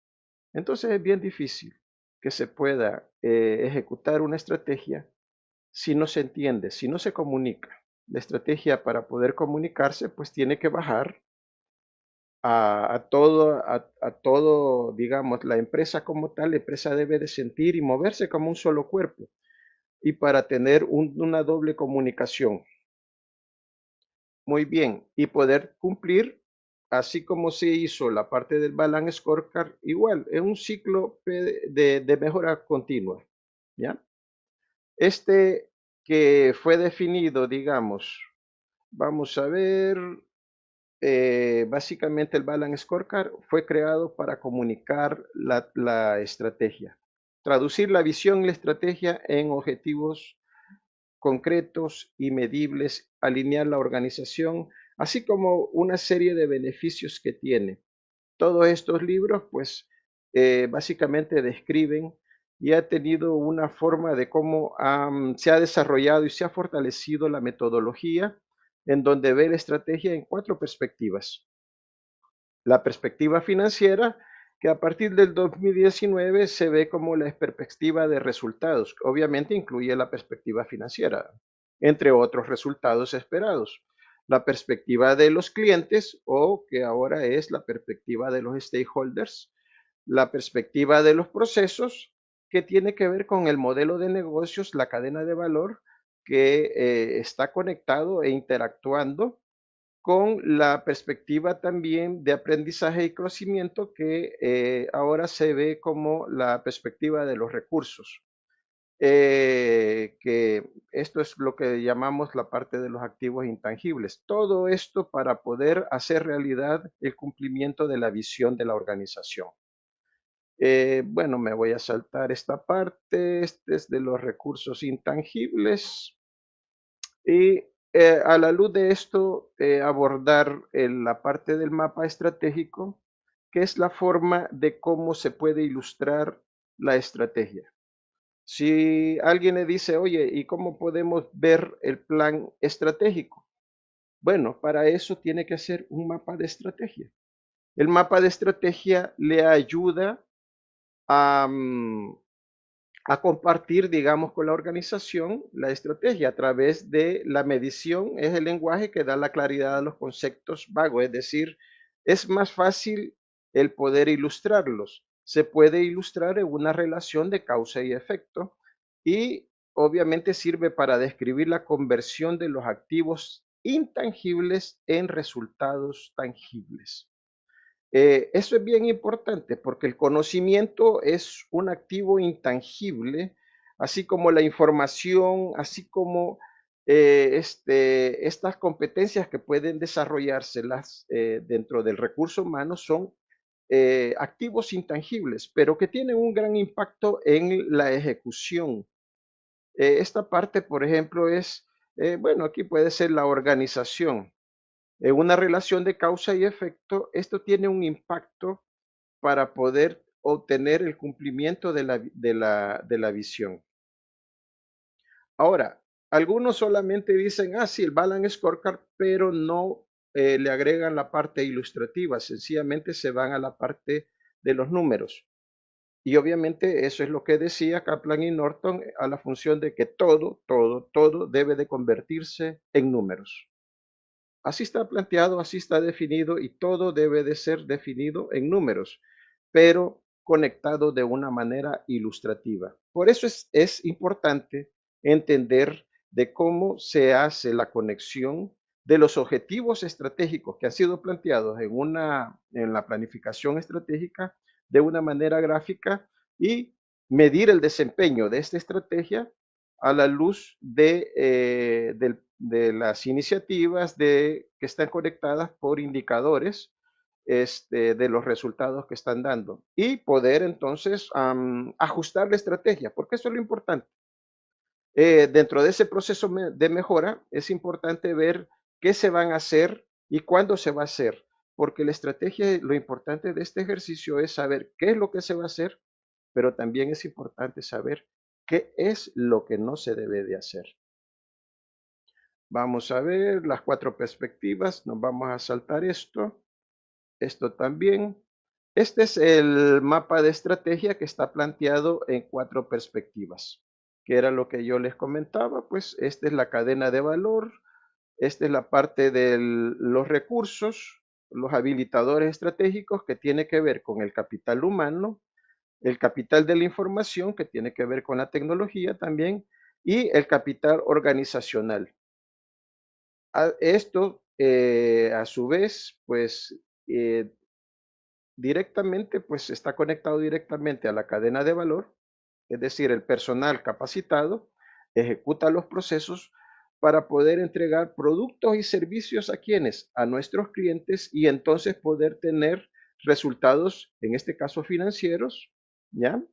Entonces es bien difícil que se pueda ejecutar una estrategia si no se entiende, si no se comunica. La estrategia para poder comunicarse pues tiene que bajar a todo, digamos, la empresa como tal. La empresa debe de sentir y moverse como un solo cuerpo y para tener una doble comunicación. Muy bien, y poder cumplir, así como se hizo la parte del Balance Scorecard, igual, es un ciclo de mejora continua, ¿ya? Este que fue definido, digamos, vamos a ver, básicamente el Balance Scorecard fue creado para comunicar la estrategia. traducir la visión y la estrategia en objetivos concretos y medibles, alinear la organización, así como una serie de beneficios que tiene. Todos estos libros, pues, básicamente describen y ha tenido una forma de cómo se ha desarrollado y se ha fortalecido la metodología, en donde ve la estrategia en 4 perspectivas. La perspectiva financiera, que a partir del 2019 se ve como la perspectiva de resultados. Obviamente incluye la perspectiva financiera, entre otros resultados esperados. La perspectiva de los clientes, o que ahora es la perspectiva de los stakeholders. La perspectiva de los procesos, que tiene que ver con el modelo de negocios, la cadena de valor, que está conectado e interactuando con la perspectiva también de aprendizaje y conocimiento, que ahora se ve como la perspectiva de los recursos, que esto es lo que llamamos la parte de los activos intangibles. Todo esto para poder hacer realidad el cumplimiento de la visión de la organización. Bueno, me voy a saltar esta parte. Este es de los recursos intangibles. Y a la luz de esto, abordar la parte del mapa estratégico, que es la forma de cómo se puede ilustrar la estrategia. Si alguien le dice, oye, ¿y cómo podemos ver el plan estratégico? Bueno, para eso tiene que hacer un mapa de estrategia. El mapa de estrategia le ayuda a, a compartir, digamos, con la organización la estrategia a través de la medición. Es el lenguaje que da la claridad a los conceptos vagos, es decir, es más fácil el poder ilustrarlos. Se puede ilustrar en una relación de causa y efecto y obviamente sirve para describir la conversión de los activos intangibles en resultados tangibles. Eso es bien importante porque el conocimiento es un activo intangible, así como la información, así como estas competencias que pueden desarrollárselas dentro del recurso humano son activos intangibles, pero que tienen un gran impacto en la ejecución. Esta parte, por ejemplo, es, bueno, aquí puede ser la organización. En una relación de causa y efecto, esto tiene un impacto para poder obtener el cumplimiento de la visión. Ahora, algunos solamente dicen, sí, el Balance Scorecard, pero no le agregan la parte ilustrativa, sencillamente se van a la parte de los números. Y obviamente eso es lo que decía Kaplan y Norton a la función de que todo debe de convertirse en números. Así está planteado, así está definido y todo debe de ser definido en números, pero conectado de una manera ilustrativa. Por eso es importante entender de cómo se hace la conexión de los objetivos estratégicos que han sido planteados en la planificación estratégica de una manera gráfica y medir el desempeño de esta estrategia a la luz de las iniciativas que están conectadas por indicadores de los resultados que están dando y poder entonces ajustar la estrategia, porque eso es lo importante. Dentro de ese proceso de mejora es importante ver qué se van a hacer y cuándo se va a hacer, porque la estrategia, lo importante de este ejercicio es saber qué es lo que se va a hacer, pero también es importante saber qué es lo que no se debe de hacer. Vamos a ver las 4 perspectivas, nos vamos a saltar esto también. Este es el mapa de estrategia que está planteado en 4 perspectivas, que era lo que yo les comentaba, pues esta es la cadena de valor, esta es la parte de los recursos, los habilitadores estratégicos que tiene que ver con el capital humano, el capital de la información que tiene que ver con la tecnología también y el capital organizacional. Esto, a su vez, pues directamente, pues está conectado directamente a la cadena de valor, es decir, el personal capacitado ejecuta los procesos para poder entregar productos y servicios a quienes, a nuestros clientes y entonces poder tener resultados, en este caso financieros, ¿ya?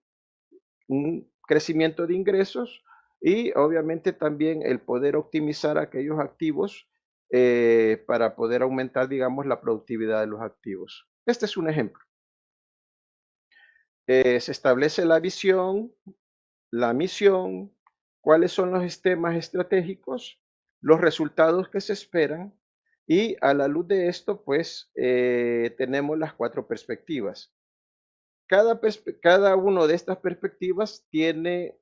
un crecimiento de ingresos y obviamente también el poder optimizar aquellos activos para poder aumentar, digamos, la productividad de los activos. Este es un ejemplo. Se establece la visión, la misión, cuáles son los temas estratégicos, los resultados que se esperan y a la luz de esto, pues tenemos las 4 perspectivas. Cada una de estas perspectivas tiene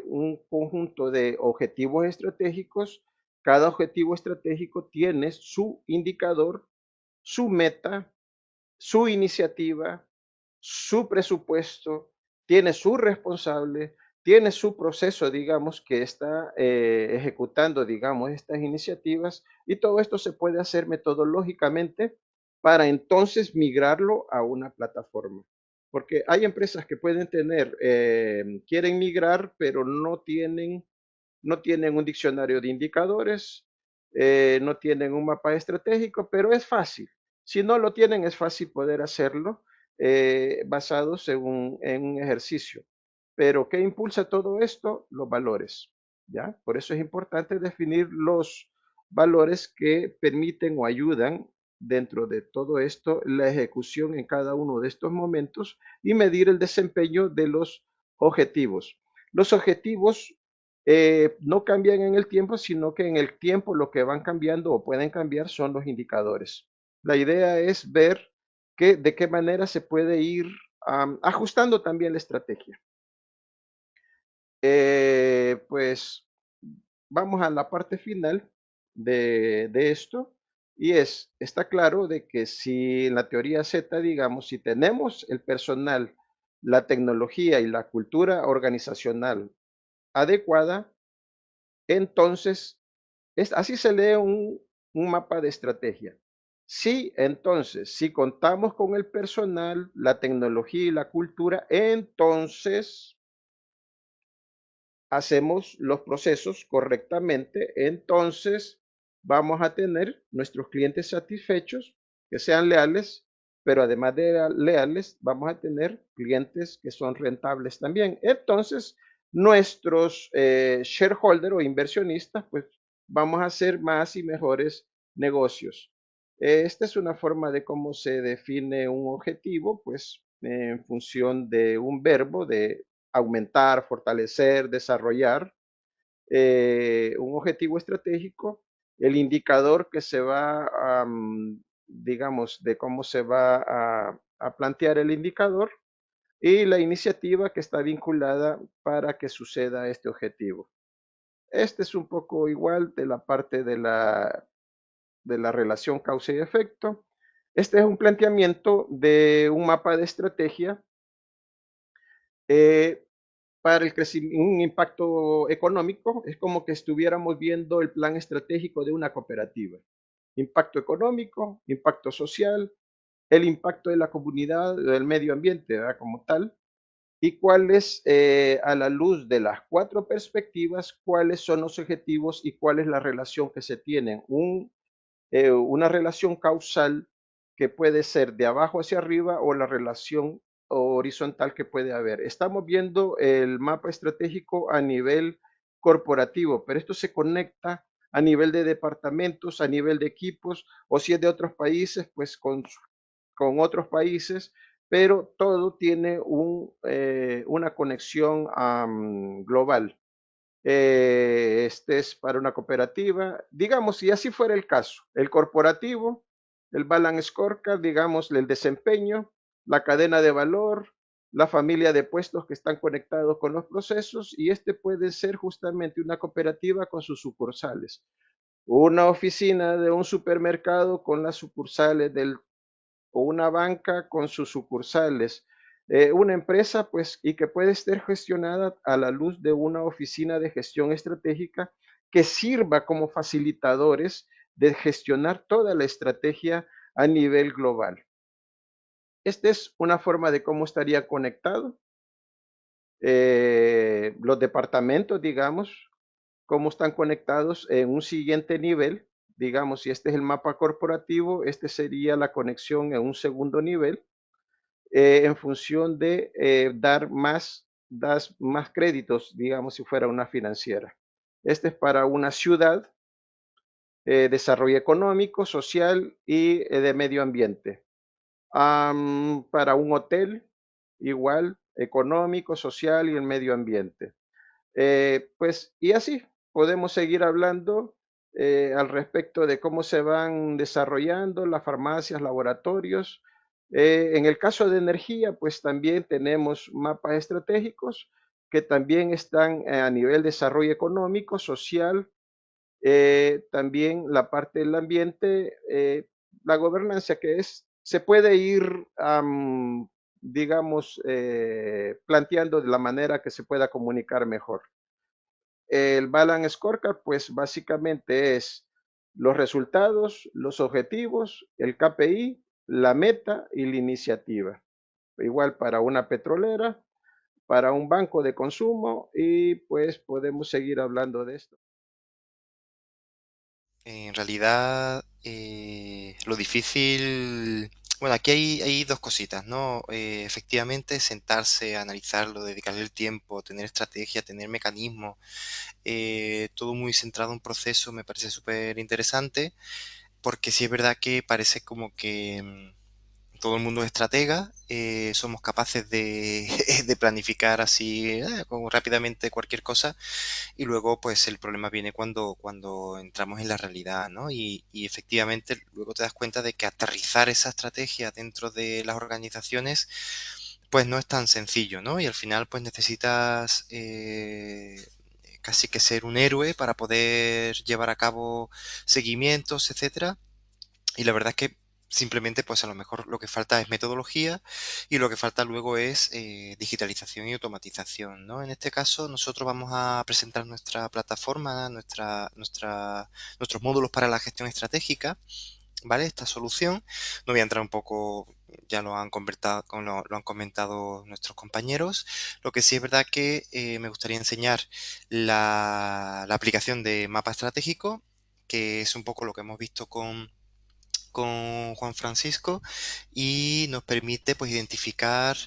un conjunto de objetivos estratégicos. Cada objetivo estratégico tiene su indicador, su meta, su iniciativa, su presupuesto, tiene su responsable, tiene su proceso, digamos, que está ejecutando, digamos, estas iniciativas y todo esto se puede hacer metodológicamente para entonces migrarlo a una plataforma. Porque hay empresas que pueden tener, quieren migrar, pero no tienen un diccionario de indicadores, no tienen un mapa estratégico, pero es fácil. Si no lo tienen, es fácil poder hacerlo basados en un ejercicio. Pero ¿qué impulsa todo esto? Los valores, ¿ya? Por eso es importante definir los valores que permiten o ayudan dentro de todo esto la ejecución en cada uno de estos momentos y medir el desempeño de los objetivos. Los objetivos no cambian en el tiempo, sino que en el tiempo lo que van cambiando o pueden cambiar son los indicadores. La idea es ver de qué manera se puede ir ajustando también la estrategia. Pues vamos a la parte final de esto y está claro de que si en la teoría Z, digamos, si tenemos el personal, la tecnología y la cultura organizacional adecuada, entonces así se lee un mapa de estrategia. Sí, entonces, si contamos con el personal, la tecnología y la cultura, entonces hacemos los procesos correctamente, entonces vamos a tener nuestros clientes satisfechos, que sean leales, pero además de leales, vamos a tener clientes que son rentables también. Entonces, nuestros shareholders o inversionistas, pues vamos a hacer más y mejores negocios. Esta es una forma de cómo se define un objetivo, pues en función de un verbo de aumentar, fortalecer, desarrollar un objetivo estratégico, el indicador que se va, digamos, de cómo se va a plantear el indicador y la iniciativa que está vinculada para que suceda este objetivo. Este es un poco igual de la parte de la relación causa y efecto. Este es un planteamiento de un mapa de estrategia para un impacto económico. Es como que estuviéramos viendo el plan estratégico de una cooperativa. Impacto económico, impacto social, el impacto de la comunidad, del medio ambiente, ¿verdad? Como tal, y cuáles, a la luz de las 4 perspectivas, cuáles son los objetivos y cuál es la relación que se tienen. Una relación causal que puede ser de abajo hacia arriba o la relación horizontal que puede haber. Estamos viendo el mapa estratégico a nivel corporativo, pero esto se conecta a nivel de departamentos, a nivel de equipos, o si es de otros países, pues con otros países, pero todo tiene una conexión global. Este es para una cooperativa. Digamos, si así fuera el caso, el corporativo, el balance scorecard, digamos, el desempeño, la cadena de valor, la familia de puestos que están conectados con los procesos, y este puede ser justamente una cooperativa con sus sucursales. Una oficina de un supermercado con las sucursales o una banca con sus sucursales, una empresa, pues, y que puede ser gestionada a la luz de una oficina de gestión estratégica que sirva como facilitadores de gestionar toda la estrategia a nivel global. Esta es una forma de cómo estaría conectado. Los departamentos, digamos, cómo están conectados en un siguiente nivel. Digamos, si este es el mapa corporativo, este sería la conexión en un segundo nivel. En función de dar más das más créditos, digamos, si fuera una financiera. Este es para una ciudad, desarrollo económico, social y de medio ambiente. Para un hotel, igual, económico, social y el medio ambiente. Pues, y así podemos seguir hablando al respecto de cómo se van desarrollando las farmacias, laboratorios. En el caso de energía, pues también tenemos mapas estratégicos que también están a nivel desarrollo económico, social, también la parte del ambiente, la gobernanza que es, se puede ir, digamos, planteando de la manera que se pueda comunicar mejor. El Balance Scorecard, pues básicamente es los resultados, los objetivos, el KPI, la meta y la iniciativa. Igual para una petrolera, para un banco de consumo y pues podemos seguir hablando de esto. En realidad, lo difícil, bueno, aquí hay dos cositas, ¿no? Efectivamente, sentarse, analizarlo, dedicarle el tiempo, tener estrategia, tener mecanismos, todo muy centrado en un proceso, me parece súper interesante, porque sí es verdad que parece como que todo el mundo es estratega, somos capaces de, de planificar así como rápidamente cualquier cosa y luego pues el problema viene cuando entramos en la realidad, ¿no? Y efectivamente luego te das cuenta de que aterrizar esa estrategia dentro de las organizaciones pues no es tan sencillo, ¿no? Y al final pues necesitas casi que ser un héroe para poder llevar a cabo seguimientos, etcétera. Y la verdad es que simplemente, pues a lo mejor lo que falta es metodología y lo que falta luego es digitalización y automatización, ¿no? En este caso, nosotros vamos a presentar nuestra plataforma, nuestros módulos para la gestión estratégica, ¿vale? Esta solución. No voy a entrar un poco, ya lo han lo han comentado nuestros compañeros. Lo que sí es verdad que me gustaría enseñar la aplicación de mapa estratégico, que es un poco lo que hemos visto con Juan Francisco y nos permite pues identificar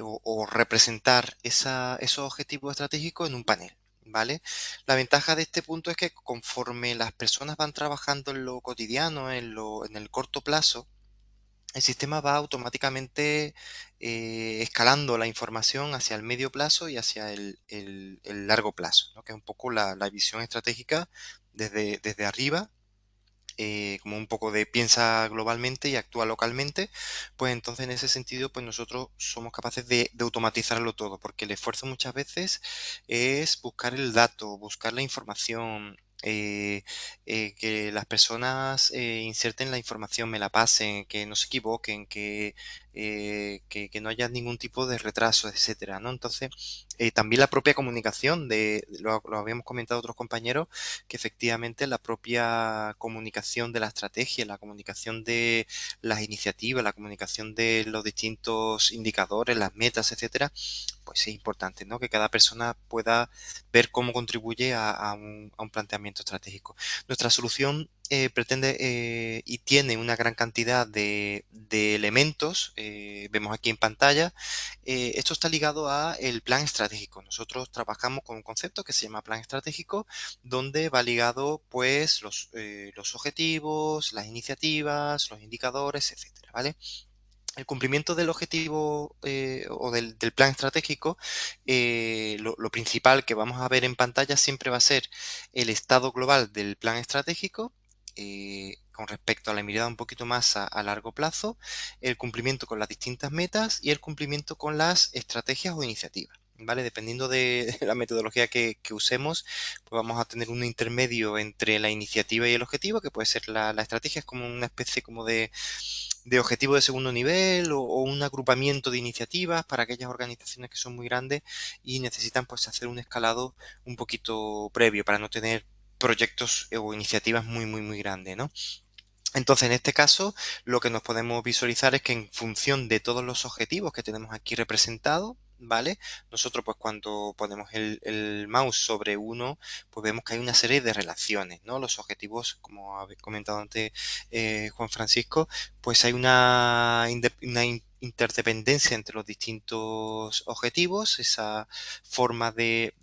o representar esos objetivos estratégicos en un panel, ¿vale? La ventaja de este punto es que conforme las personas van trabajando en lo cotidiano, en el corto plazo, el sistema va automáticamente escalando la información hacia el medio plazo y hacia el largo plazo, ¿no? Que es un poco la visión estratégica desde arriba, como un poco de piensa globalmente y actúa localmente, pues entonces en ese sentido pues nosotros somos capaces de automatizarlo todo, porque el esfuerzo muchas veces es buscar el dato, buscar la información, que las personas inserten la información, me la pasen, que no se equivoquen, que no haya ningún tipo de retraso, etcétera, ¿no? Entonces, también la propia comunicación, lo habíamos comentado otros compañeros, que efectivamente la propia comunicación de la estrategia, la comunicación de las iniciativas, la comunicación de los distintos indicadores, las metas, etcétera, pues es importante, ¿no? Que cada persona pueda ver cómo contribuye a un planteamiento estratégico. Nuestra solución pretende y tiene una gran cantidad de elementos, vemos aquí en pantalla. Esto está ligado a el plan estratégico. Nosotros trabajamos con un concepto que se llama plan estratégico, donde va ligado pues los objetivos, las iniciativas, los indicadores, etcétera, ¿vale? El cumplimiento del objetivo o del plan estratégico, lo principal que vamos a ver en pantalla siempre va a ser el estado global del plan estratégico, con respecto a la mirada un poquito más a largo plazo, el cumplimiento con las distintas metas y el cumplimiento con las estrategias o iniciativas. ¿Vale? Dependiendo de la metodología que usemos, pues vamos a tener un intermedio entre la iniciativa y el objetivo, que puede ser la estrategia, es como una especie como de objetivo de segundo nivel o un agrupamiento de iniciativas para aquellas organizaciones que son muy grandes y necesitan pues hacer un escalado un poquito previo para no tener proyectos o iniciativas muy grandes, ¿no? Entonces, en este caso, lo que nos podemos visualizar es que en función de todos los objetivos que tenemos aquí representados, ¿vale? Nosotros, pues cuando ponemos el mouse sobre uno, pues vemos que hay una serie de relaciones, ¿no? Los objetivos, como habéis comentado antes Juan Francisco, pues hay una interdependencia entre los distintos objetivos, esa forma de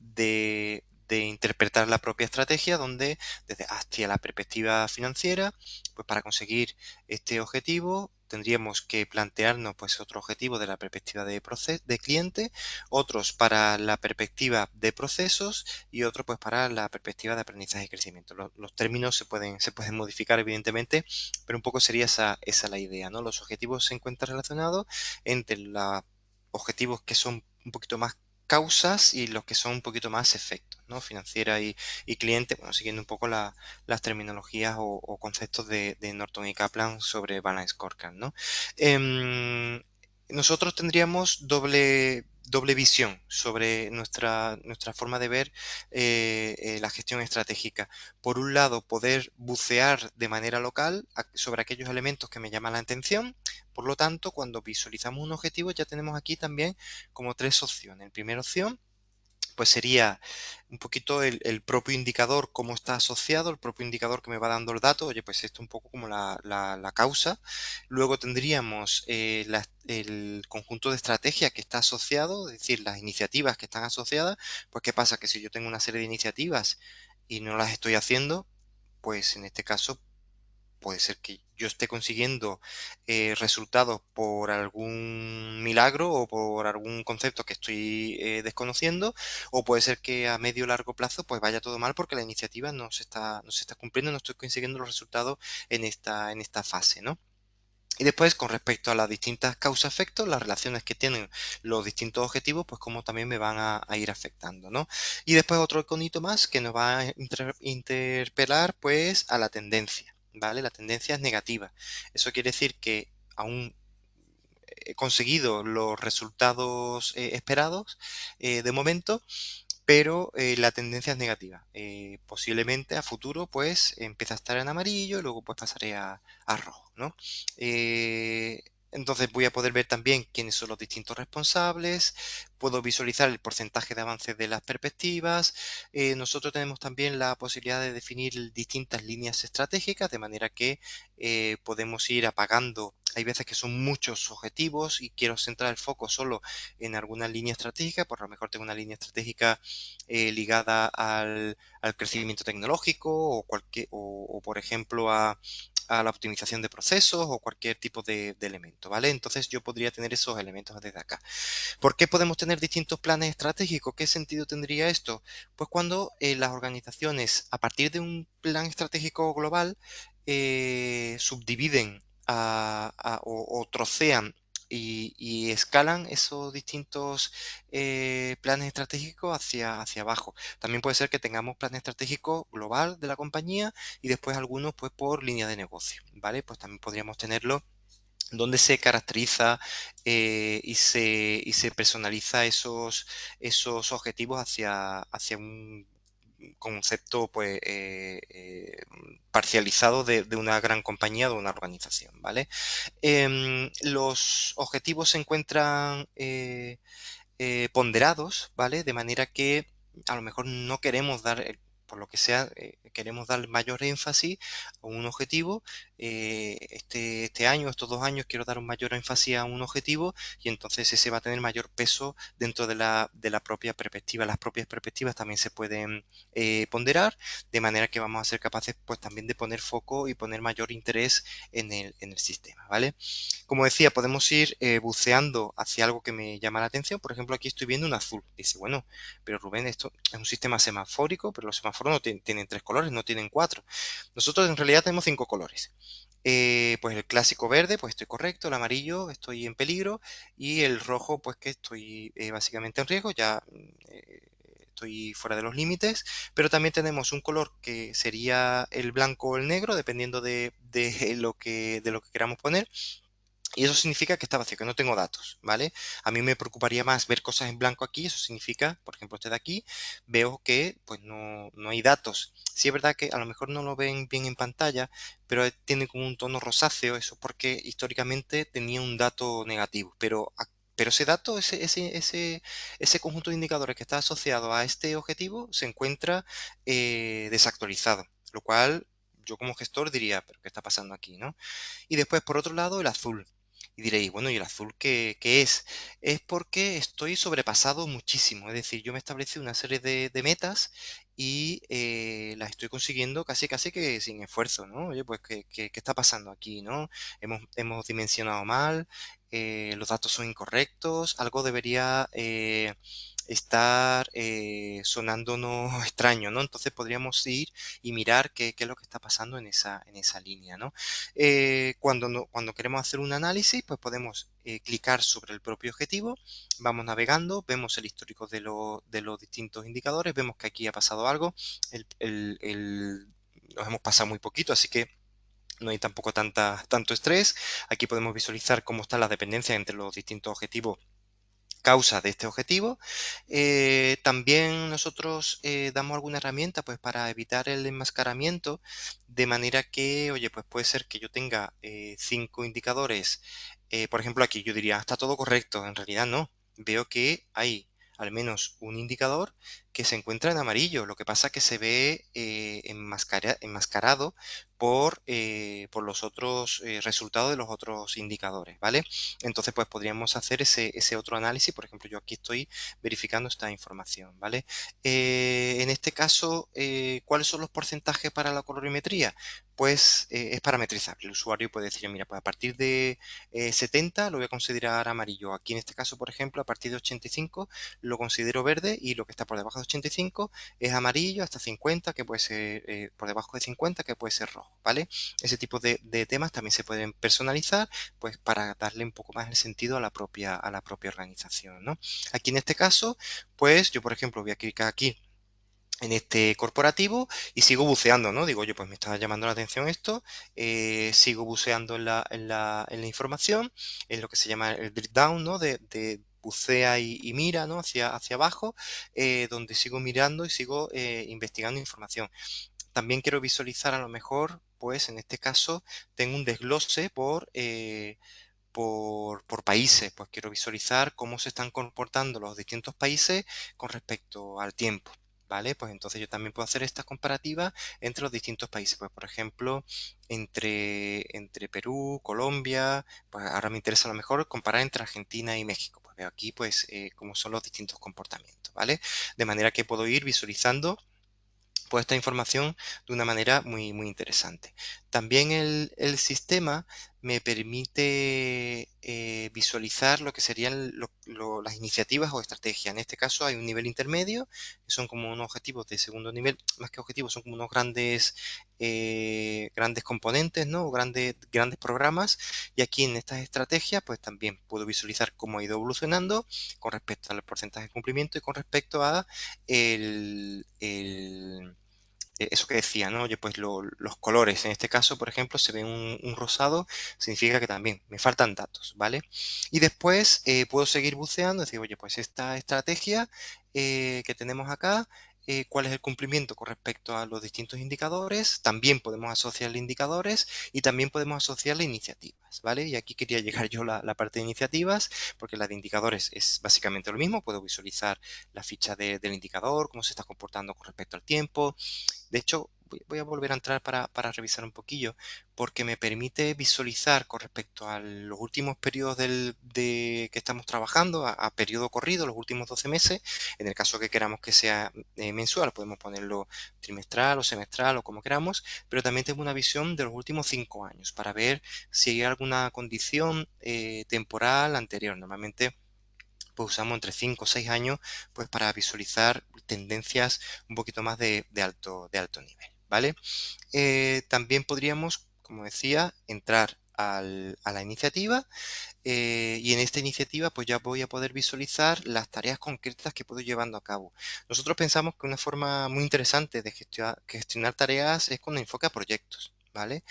interpretar la propia estrategia, donde desde hacia la perspectiva financiera, pues para conseguir este objetivo tendríamos que plantearnos pues otro objetivo de la perspectiva de cliente, otros para la perspectiva de procesos y otro pues para la perspectiva de aprendizaje y crecimiento. Los términos se pueden modificar evidentemente, pero un poco sería esa la idea, ¿no? Los objetivos se encuentran relacionados entre los objetivos que son un poquito más causas y los que son un poquito más efectos, ¿no? Financiera y cliente, bueno, siguiendo un poco las terminologías o conceptos de Norton y Kaplan sobre Balance Scorecard, ¿no? Nosotros tendríamos doble visión sobre nuestra forma de ver la gestión estratégica. Por un lado, poder bucear de manera local sobre aquellos elementos que me llaman la atención. Por lo tanto, cuando visualizamos un objetivo, ya tenemos aquí también como tres opciones. La primera opción pues sería un poquito el propio indicador, cómo está asociado, el propio indicador que me va dando el dato, oye, pues esto un poco como la causa. Luego tendríamos el conjunto de estrategias que está asociado, es decir, las iniciativas que están asociadas. Pues ¿qué pasa? Que si yo tengo una serie de iniciativas y no las estoy haciendo, pues en este caso puede ser que yo esté consiguiendo resultados por algún milagro o por algún concepto que estoy desconociendo, o puede ser que a medio o largo plazo pues vaya todo mal porque la iniciativa no se está cumpliendo, no estoy consiguiendo los resultados en esta fase, ¿no? Y después, con respecto a las distintas causas-efectos, las relaciones que tienen los distintos objetivos, pues cómo también me van a ir afectando, ¿no? Y después otro iconito más que nos va a interpelar, pues, a la tendencia, ¿vale? La tendencia es negativa. Eso quiere decir que aún he conseguido los resultados esperados de momento, pero la tendencia es negativa. Posiblemente a futuro pues empiece a estar en amarillo y luego pues pasaré a rojo, ¿no? Entonces voy a poder ver también quiénes son los distintos responsables, puedo visualizar el porcentaje de avance de las perspectivas. Nosotros tenemos también la posibilidad de definir distintas líneas estratégicas, de manera que podemos ir apagando. Hay veces que son muchos objetivos y quiero centrar el foco solo en alguna línea estratégica, por lo mejor tengo una línea estratégica ligada al crecimiento tecnológico o por ejemplo a la optimización de procesos o cualquier tipo de elemento, ¿vale? Entonces yo podría tener esos elementos desde acá. ¿Por qué podemos tener distintos planes estratégicos? ¿Qué sentido tendría esto? Pues cuando las organizaciones, a partir de un plan estratégico global, subdividen o trocean y escalan esos distintos planes estratégicos hacia abajo. También puede ser que tengamos plan estratégico global de la compañía y después algunos pues por línea de negocio, ¿vale? Pues también podríamos tenerlo donde se caracteriza y se personaliza esos objetivos hacia un concepto pues parcializado de una gran compañía o de una organización, ¿vale? Los objetivos se encuentran ponderados, ¿vale? De manera que a lo mejor no queremos dar, por lo que sea, queremos dar mayor énfasis a un objetivo. Este año, estos 2 años, quiero dar un mayor énfasis a un objetivo y entonces ese va a tener mayor peso dentro de la propia perspectiva. Las propias perspectivas también se pueden ponderar, de manera que vamos a ser capaces pues también de poner foco y poner mayor interés en el sistema, ¿vale? Como decía, podemos ir buceando hacia algo que me llama la atención. Por ejemplo, aquí estoy viendo un azul. Dice, bueno, pero Rubén, esto es un sistema semafórico, pero los semáforos no tienen 3 colores, no tienen 4. Nosotros en realidad tenemos 5 colores. Pues el clásico verde, pues estoy correcto, el amarillo estoy en peligro y el rojo, pues que estoy básicamente en riesgo, ya estoy fuera de los límites, pero también tenemos un color que sería el blanco o el negro, dependiendo de lo que queramos poner. Y eso significa que está vacío, que no tengo datos, ¿vale? A mí me preocuparía más ver cosas en blanco aquí. Eso significa, por ejemplo, este de aquí, veo que pues no hay datos. Sí es verdad que a lo mejor no lo ven bien en pantalla, pero tiene como un tono rosáceo, eso porque históricamente tenía un dato negativo. Pero ese dato, ese conjunto de indicadores que está asociado a este objetivo se encuentra desactualizado, lo cual yo como gestor diría, pero ¿qué está pasando aquí, no? Y después, por otro lado, el azul. Y diréis, bueno, ¿y el azul qué es? Es porque estoy sobrepasado muchísimo. Es decir, yo me establecí una serie de metas y las estoy consiguiendo casi casi que sin esfuerzo, ¿no? Oye, pues, ¿qué está pasando aquí, no? Hemos dimensionado mal, los datos son incorrectos, algo debería estar sonándonos extraño, ¿no? Entonces podríamos ir y mirar qué es lo que está pasando en esa línea, ¿no? Cuando queremos hacer un análisis, pues podemos clicar sobre el propio objetivo, vamos navegando, vemos el histórico de los distintos indicadores, vemos que aquí ha pasado algo, nos hemos pasado muy poquito, así que no hay tampoco tanto estrés. Aquí podemos visualizar cómo está la dependencia entre los distintos objetivos, causas de este objetivo. También nosotros damos alguna herramienta pues para evitar el enmascaramiento, de manera que, oye, pues puede ser que yo tenga 5 indicadores. Por ejemplo, aquí yo diría, está todo correcto. En realidad no. Veo que hay al menos un indicador que se encuentra en amarillo. Lo que pasa es que se ve enmascarado por los otros resultados de los otros indicadores, ¿vale? Entonces, pues podríamos hacer ese otro análisis. Por ejemplo, yo aquí estoy verificando esta información, ¿vale? En este caso, ¿cuáles son los porcentajes para la colorimetría? Pues es parametrizable. El usuario puede decir, mira, pues a partir de 70 lo voy a considerar amarillo. Aquí en este caso, por ejemplo, a partir de 85 lo considero verde y lo que está por debajo de 85 es amarillo, hasta 50, que puede ser por debajo de 50, que puede ser rojo, ¿vale? Ese tipo de temas también se pueden personalizar, pues para darle un poco más el sentido a la propia organización, ¿no? Aquí en este caso, pues yo, por ejemplo, voy a clicar aquí en este corporativo y sigo buceando, ¿no? Digo, oye, pues me está llamando la atención esto, sigo buceando en la información, en lo que se llama el drill down, ¿no? De bucea y mira, ¿no? Hacia abajo, donde sigo mirando y sigo investigando información. También quiero visualizar a lo mejor, pues en este caso, tengo un desglose por países, pues quiero visualizar cómo se están comportando los distintos países con respecto al tiempo, ¿vale? Pues entonces yo también puedo hacer estas comparativas entre los distintos países, pues por ejemplo, entre Perú, Colombia, pues ahora me interesa a lo mejor comparar entre Argentina y México, pues veo aquí pues cómo son los distintos comportamientos, ¿vale? De manera que puedo ir visualizando pues esta información de una manera muy interesante. También el sistema me permite visualizar lo que serían las iniciativas o estrategias. En este caso hay un nivel intermedio, que son como unos objetivos de segundo nivel, más que objetivos, son como unos grandes componentes, ¿no? O grandes programas. Y aquí en estas estrategias, pues también puedo visualizar cómo ha ido evolucionando con respecto al porcentaje de cumplimiento y con respecto a eso que decía, ¿no? Oye, pues los colores, en este caso, por ejemplo, se ve un rosado, significa que también me faltan datos, ¿vale? Y después puedo seguir buceando, decir, oye, pues esta estrategia que tenemos acá, cuál es el cumplimiento con respecto a los distintos indicadores, también podemos asociarle indicadores y también podemos asociarle iniciativas, ¿vale? Y aquí quería llegar yo la parte de iniciativas, porque la de indicadores es básicamente lo mismo, puedo visualizar la ficha del indicador, cómo se está comportando con respecto al tiempo. De hecho, voy a volver a entrar para revisar un poquillo, porque me permite visualizar con respecto a los últimos periodos que estamos trabajando, a periodo corrido, los últimos 12 meses. En el caso que queramos que sea mensual, podemos ponerlo trimestral o semestral o como queramos, pero también tengo una visión de los últimos 5 años para ver si hay alguna condición temporal anterior. Normalmente pues usamos entre 5 o 6 años pues para visualizar tendencias un poquito más de alto nivel, ¿vale? También podríamos, como decía, entrar a la iniciativa y en esta iniciativa pues ya voy a poder visualizar las tareas concretas que puedo ir llevando a cabo. Nosotros pensamos que una forma muy interesante de gestionar tareas es con enfoque a proyectos, ¿vale?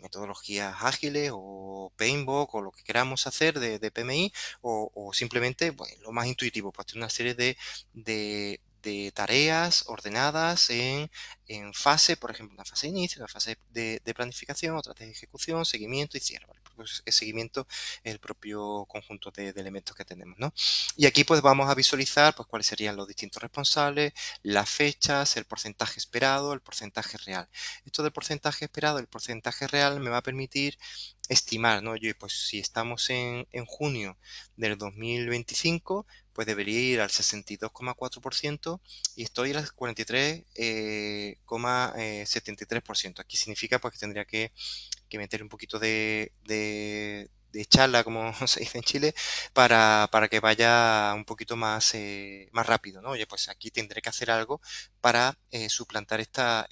Metodologías ágiles o Paintbox o lo que queramos hacer de PMI o simplemente bueno, lo más intuitivo, pues tener una serie de tareas ordenadas en fase, por ejemplo, una fase de inicio, una fase de planificación, otra de ejecución, seguimiento y cierre. ¿Vale? pues, el seguimiento el propio conjunto de elementos que tenemos, ¿no? Y aquí pues vamos a visualizar pues cuáles serían los distintos responsables, las fechas, el porcentaje esperado, el porcentaje real. Esto del porcentaje esperado, el porcentaje real me va a permitir estimar, ¿no? Yo, pues si estamos en junio del 2025, pues debería ir al 62,4% y estoy al 43,73%. Aquí significa pues que tendría que meter un poquito de charla, como se dice en Chile, para que vaya un poquito más rápido, ¿no? Oye, pues aquí tendré que hacer algo para suplantar esta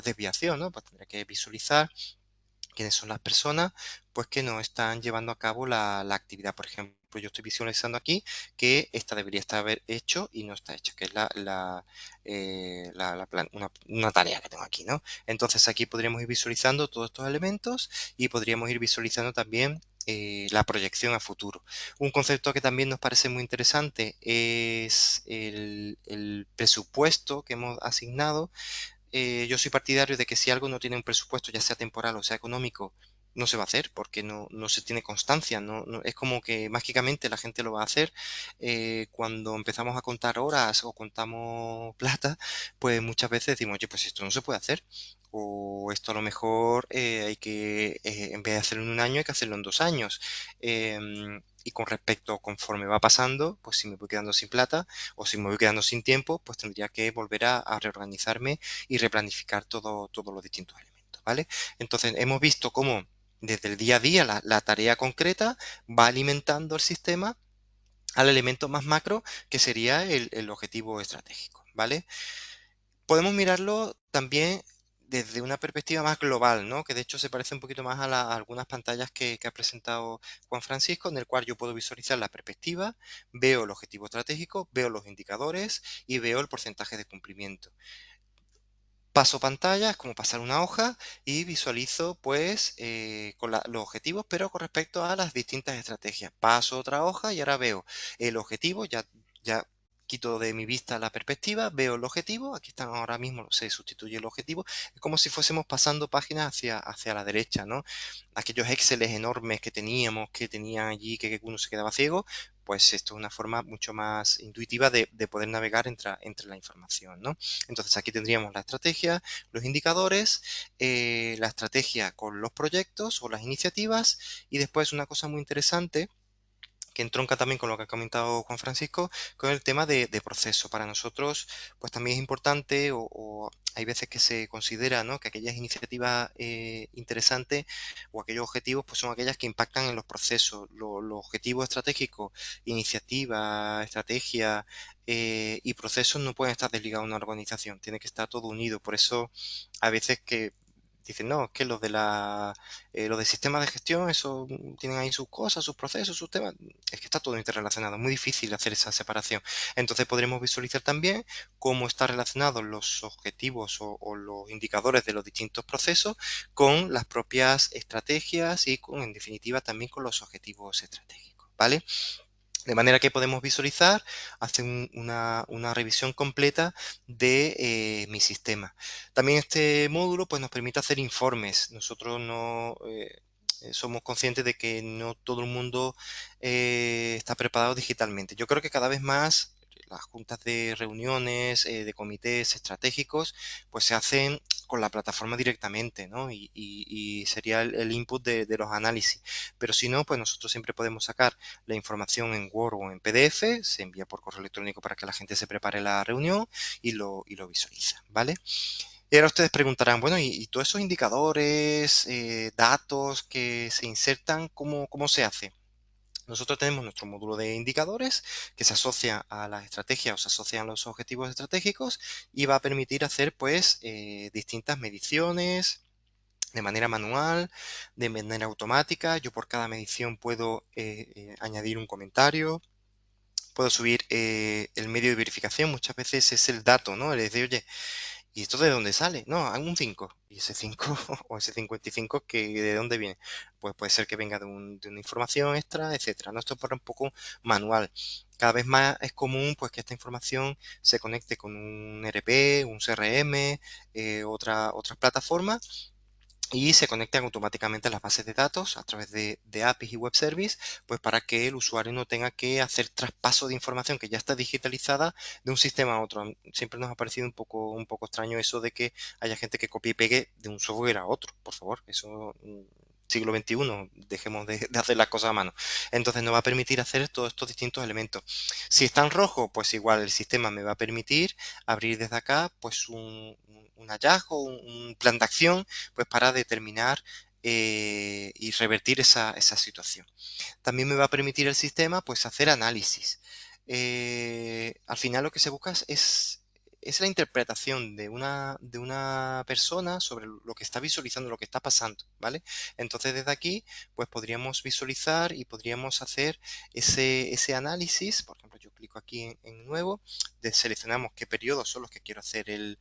desviación, ¿no? Pues tendré que visualizar quiénes son las personas pues que no están llevando a cabo la actividad. Por ejemplo, yo estoy visualizando aquí que esta debería estar haber hecho y no está hecha, que es una tarea que tengo aquí, ¿no? Entonces aquí podríamos ir visualizando todos estos elementos y podríamos ir visualizando también la proyección a futuro. Un concepto que también nos parece muy interesante es el presupuesto que hemos asignado. Yo soy partidario de que si algo no tiene un presupuesto, ya sea temporal o sea económico, no se va a hacer porque no se tiene constancia. Es como que mágicamente la gente lo va a hacer. Cuando empezamos a contar horas o contamos plata, pues muchas veces decimos, oye, pues esto no se puede hacer. O esto a lo mejor hay que, en vez de hacerlo en un año, hay que hacerlo en 2 años. Y con respecto, conforme va pasando, pues si me voy quedando sin plata o si me voy quedando sin tiempo, pues tendría que volver a reorganizarme y replanificar todos los distintos elementos, ¿vale? Entonces, hemos visto cómo desde el día a día la tarea concreta va alimentando el sistema al elemento más macro que sería el objetivo estratégico, ¿vale? Podemos mirarlo también desde una perspectiva más global, ¿no? Que de hecho se parece un poquito más a algunas pantallas que ha presentado Juan Francisco, en el cual yo puedo visualizar la perspectiva, veo el objetivo estratégico, veo los indicadores y veo el porcentaje de cumplimiento. Paso pantalla, es como pasar una hoja y visualizo pues con los objetivos, pero con respecto a las distintas estrategias. Paso otra hoja y ahora veo el objetivo, ya quito de mi vista la perspectiva, veo el objetivo, aquí están ahora mismo, se sustituye el objetivo, es como si fuésemos pasando páginas hacia la derecha, ¿no? Aquellos Exceles enormes que tenían allí, que uno se quedaba ciego, pues esto es una forma mucho más intuitiva de poder navegar entre la información, ¿no? Entonces aquí tendríamos la estrategia, los indicadores, la estrategia con los proyectos o las iniciativas y después una cosa muy interesante que entronca también con lo que ha comentado Juan Francisco, con el tema de proceso. Para nosotros, pues también es importante o hay veces que se considera, ¿no?, que aquellas iniciativas interesantes o aquellos objetivos pues son aquellas que impactan en los procesos. Los objetivos estratégicos, iniciativa, estrategia y procesos no pueden estar desligados a una organización, tiene que estar todo unido. Por eso, a veces que dicen, no, es que los de sistemas de gestión, eso tienen ahí sus cosas, sus procesos, sus temas. Es que está todo interrelacionado, es muy difícil hacer esa separación. Entonces podremos visualizar también cómo están relacionados los objetivos o los indicadores de los distintos procesos con las propias estrategias y en definitiva también con los objetivos estratégicos, ¿vale? De manera que podemos visualizar, hacer una revisión completa de mi sistema. También este módulo pues, nos permite hacer informes. Nosotros no somos conscientes de que no todo el mundo está preparado digitalmente. Yo creo que cada vez más las juntas de reuniones, de comités estratégicos, pues se hacen con la plataforma directamente, ¿no? Y sería el input de los análisis. Pero si no, pues nosotros siempre podemos sacar la información en Word o en PDF, se envía por correo electrónico para que la gente se prepare la reunión y lo visualiza, ¿vale? Y ahora ustedes preguntarán, bueno, ¿y todos esos indicadores, datos que se insertan, cómo se hace? Nosotros tenemos nuestro módulo de indicadores que se asocia a las estrategias o se asocian a los objetivos estratégicos y va a permitir hacer pues distintas mediciones de manera manual, de manera automática. Yo por cada medición puedo añadir un comentario, puedo subir el medio de verificación. Muchas veces es el dato, ¿no? Le dice, oye, ¿y esto de dónde sale? No, hago un 5. Y ese 5 o ese 55, ¿de dónde viene? Pues puede ser que venga de una información extra, etcétera. ¿No? Esto es por un poco manual. Cada vez más es común pues, que esta información se conecte con un ERP, un CRM, otras plataformas y se conectan automáticamente a las bases de datos a través de APIs y web service, pues para que el usuario no tenga que hacer traspaso de información que ya está digitalizada de un sistema a otro. Siempre nos ha parecido un poco extraño eso de que haya gente que copie y pegue de un software a otro, por favor, eso siglo XXI, dejemos de hacer las cosas a mano. Entonces nos va a permitir hacer todos estos distintos elementos. Si está en rojo, pues igual el sistema me va a permitir abrir desde acá pues un hallazgo, un plan de acción, pues para determinar y revertir esa situación. También me va a permitir el sistema pues hacer análisis. Al final lo que se busca es la interpretación de una persona sobre lo que está visualizando, lo que está pasando, ¿vale? Entonces desde aquí pues podríamos visualizar y podríamos hacer ese análisis. Por ejemplo, yo clico aquí en nuevo, seleccionamos qué periodos son los que quiero hacer el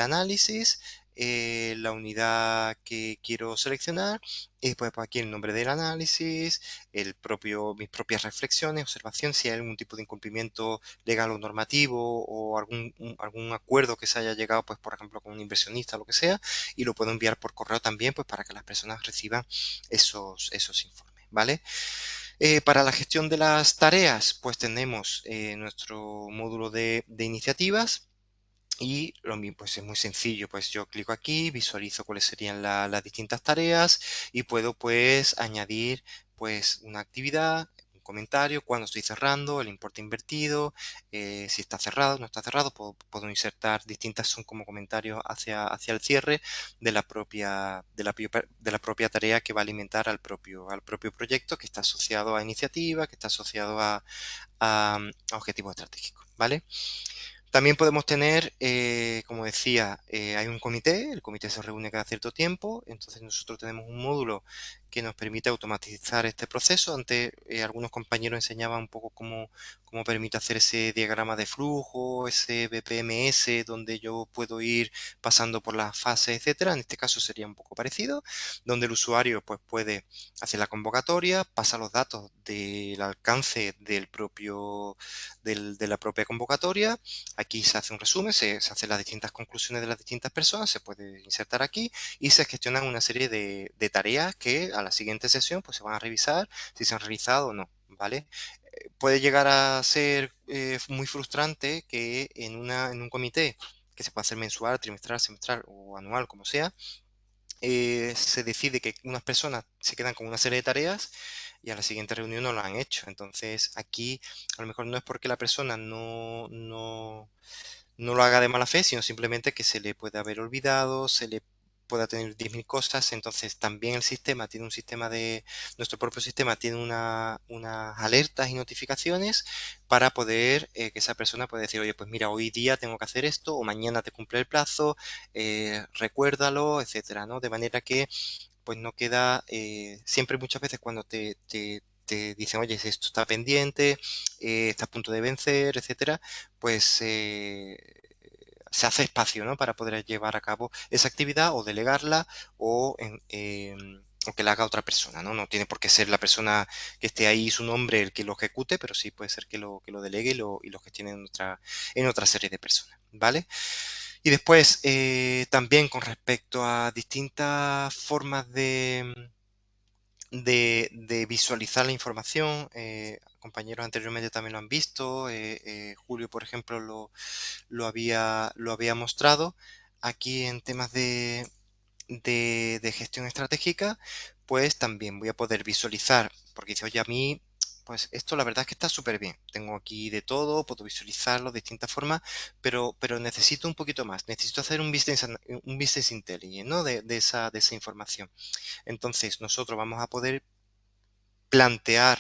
análisis, la unidad que quiero seleccionar y después pues, aquí el nombre del análisis, mis propias reflexiones, observación, si hay algún tipo de incumplimiento legal o normativo o algún acuerdo que se haya llegado, pues por ejemplo con un inversionista o lo que sea, y lo puedo enviar por correo también, pues para que las personas reciban esos informes, ¿vale? Para la gestión de las tareas, pues tenemos nuestro módulo de iniciativas. Y lo mismo, pues es muy sencillo, pues yo clico aquí, visualizo cuáles serían las distintas tareas y puedo pues añadir pues una actividad, un comentario, cuando estoy cerrando, el importe invertido, si está cerrado, no está cerrado, puedo insertar distintas, son como comentarios hacia el cierre de la propia tarea que va a alimentar al propio proyecto que está asociado a iniciativa, que está asociado a objetivos estratégicos, ¿vale? También podemos tener, como decía, hay un comité, el comité se reúne cada cierto tiempo, entonces nosotros tenemos un módulo que nos permite automatizar este proceso. Antes algunos compañeros enseñaban un poco cómo permite hacer ese diagrama de flujo, ese BPMS, donde yo puedo ir pasando por las fases, etcétera. En este caso sería un poco parecido, donde el usuario pues, puede hacer la convocatoria, pasa los datos del alcance de la propia convocatoria. Aquí se hace un resumen, se hacen las distintas conclusiones de las distintas personas, se puede insertar aquí y se gestionan una serie de tareas que a la siguiente sesión pues se van a revisar si se han realizado o no, ¿vale? Puede llegar a ser muy frustrante que en un comité que se puede hacer mensual, trimestral, semestral o anual, como sea, se decide que unas personas se quedan con una serie de tareas y a la siguiente reunión no lo han hecho. Entonces aquí a lo mejor no es porque la persona no lo haga de mala fe, sino simplemente que se le puede haber olvidado, se le pueda tener 10.000 cosas. Entonces también el sistema tiene nuestro propio sistema tiene unas alertas y notificaciones para poder que esa persona pueda decir, oye, pues mira, hoy día tengo que hacer esto o mañana te cumple el plazo, recuérdalo, etcétera, ¿no? De manera que pues no queda, siempre muchas veces cuando te dicen, oye, esto está pendiente, está a punto de vencer, etcétera, pues se hace espacio, ¿no? Para poder llevar a cabo esa actividad o delegarla o que la haga otra persona, ¿no? No tiene por qué ser la persona que esté ahí su nombre el que lo ejecute, pero sí puede ser que lo delegue y lo gestione en otra serie de personas, ¿vale? Y después, también con respecto a distintas formas de visualizar la información, compañeros anteriormente también lo han visto, Julio, por ejemplo, lo había mostrado. Aquí en temas de gestión estratégica, pues también voy a poder visualizar, porque dice, oye, a mí, pues esto la verdad es que está súper bien. Tengo aquí de todo, puedo visualizarlo de distintas formas, pero necesito un poquito más. Necesito hacer un business intelligence, ¿no? de esa información. Entonces, nosotros vamos a poder plantear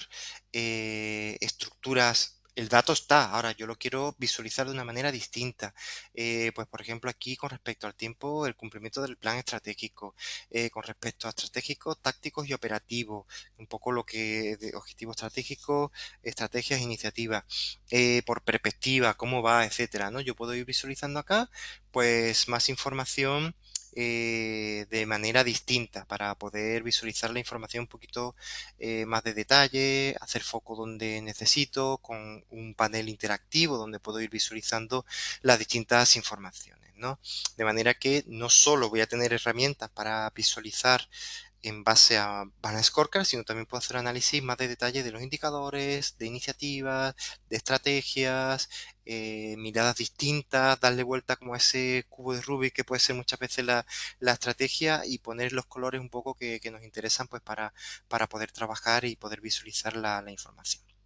estructuras. El dato está, ahora yo lo quiero visualizar de una manera distinta. Pues por ejemplo aquí con respecto al tiempo, el cumplimiento del plan estratégico, con respecto a estratégicos, tácticos y operativos, un poco lo que de objetivos estratégicos, estrategias, iniciativas, por perspectiva, cómo va, etcétera, ¿no? Yo puedo ir visualizando acá, pues más información de manera distinta para poder visualizar la información un poquito más de detalle, hacer foco donde necesito, con un panel interactivo donde puedo ir visualizando las distintas informaciones, ¿no? De manera que no solo voy a tener herramientas para visualizar en base a Banner Scorecard, sino también puedo hacer análisis más de detalle de los indicadores, de iniciativas, de estrategias, miradas distintas, darle vuelta como a ese cubo de Rubik que puede ser muchas veces la estrategia y poner los colores un poco que nos interesan pues para poder trabajar y poder visualizar la información.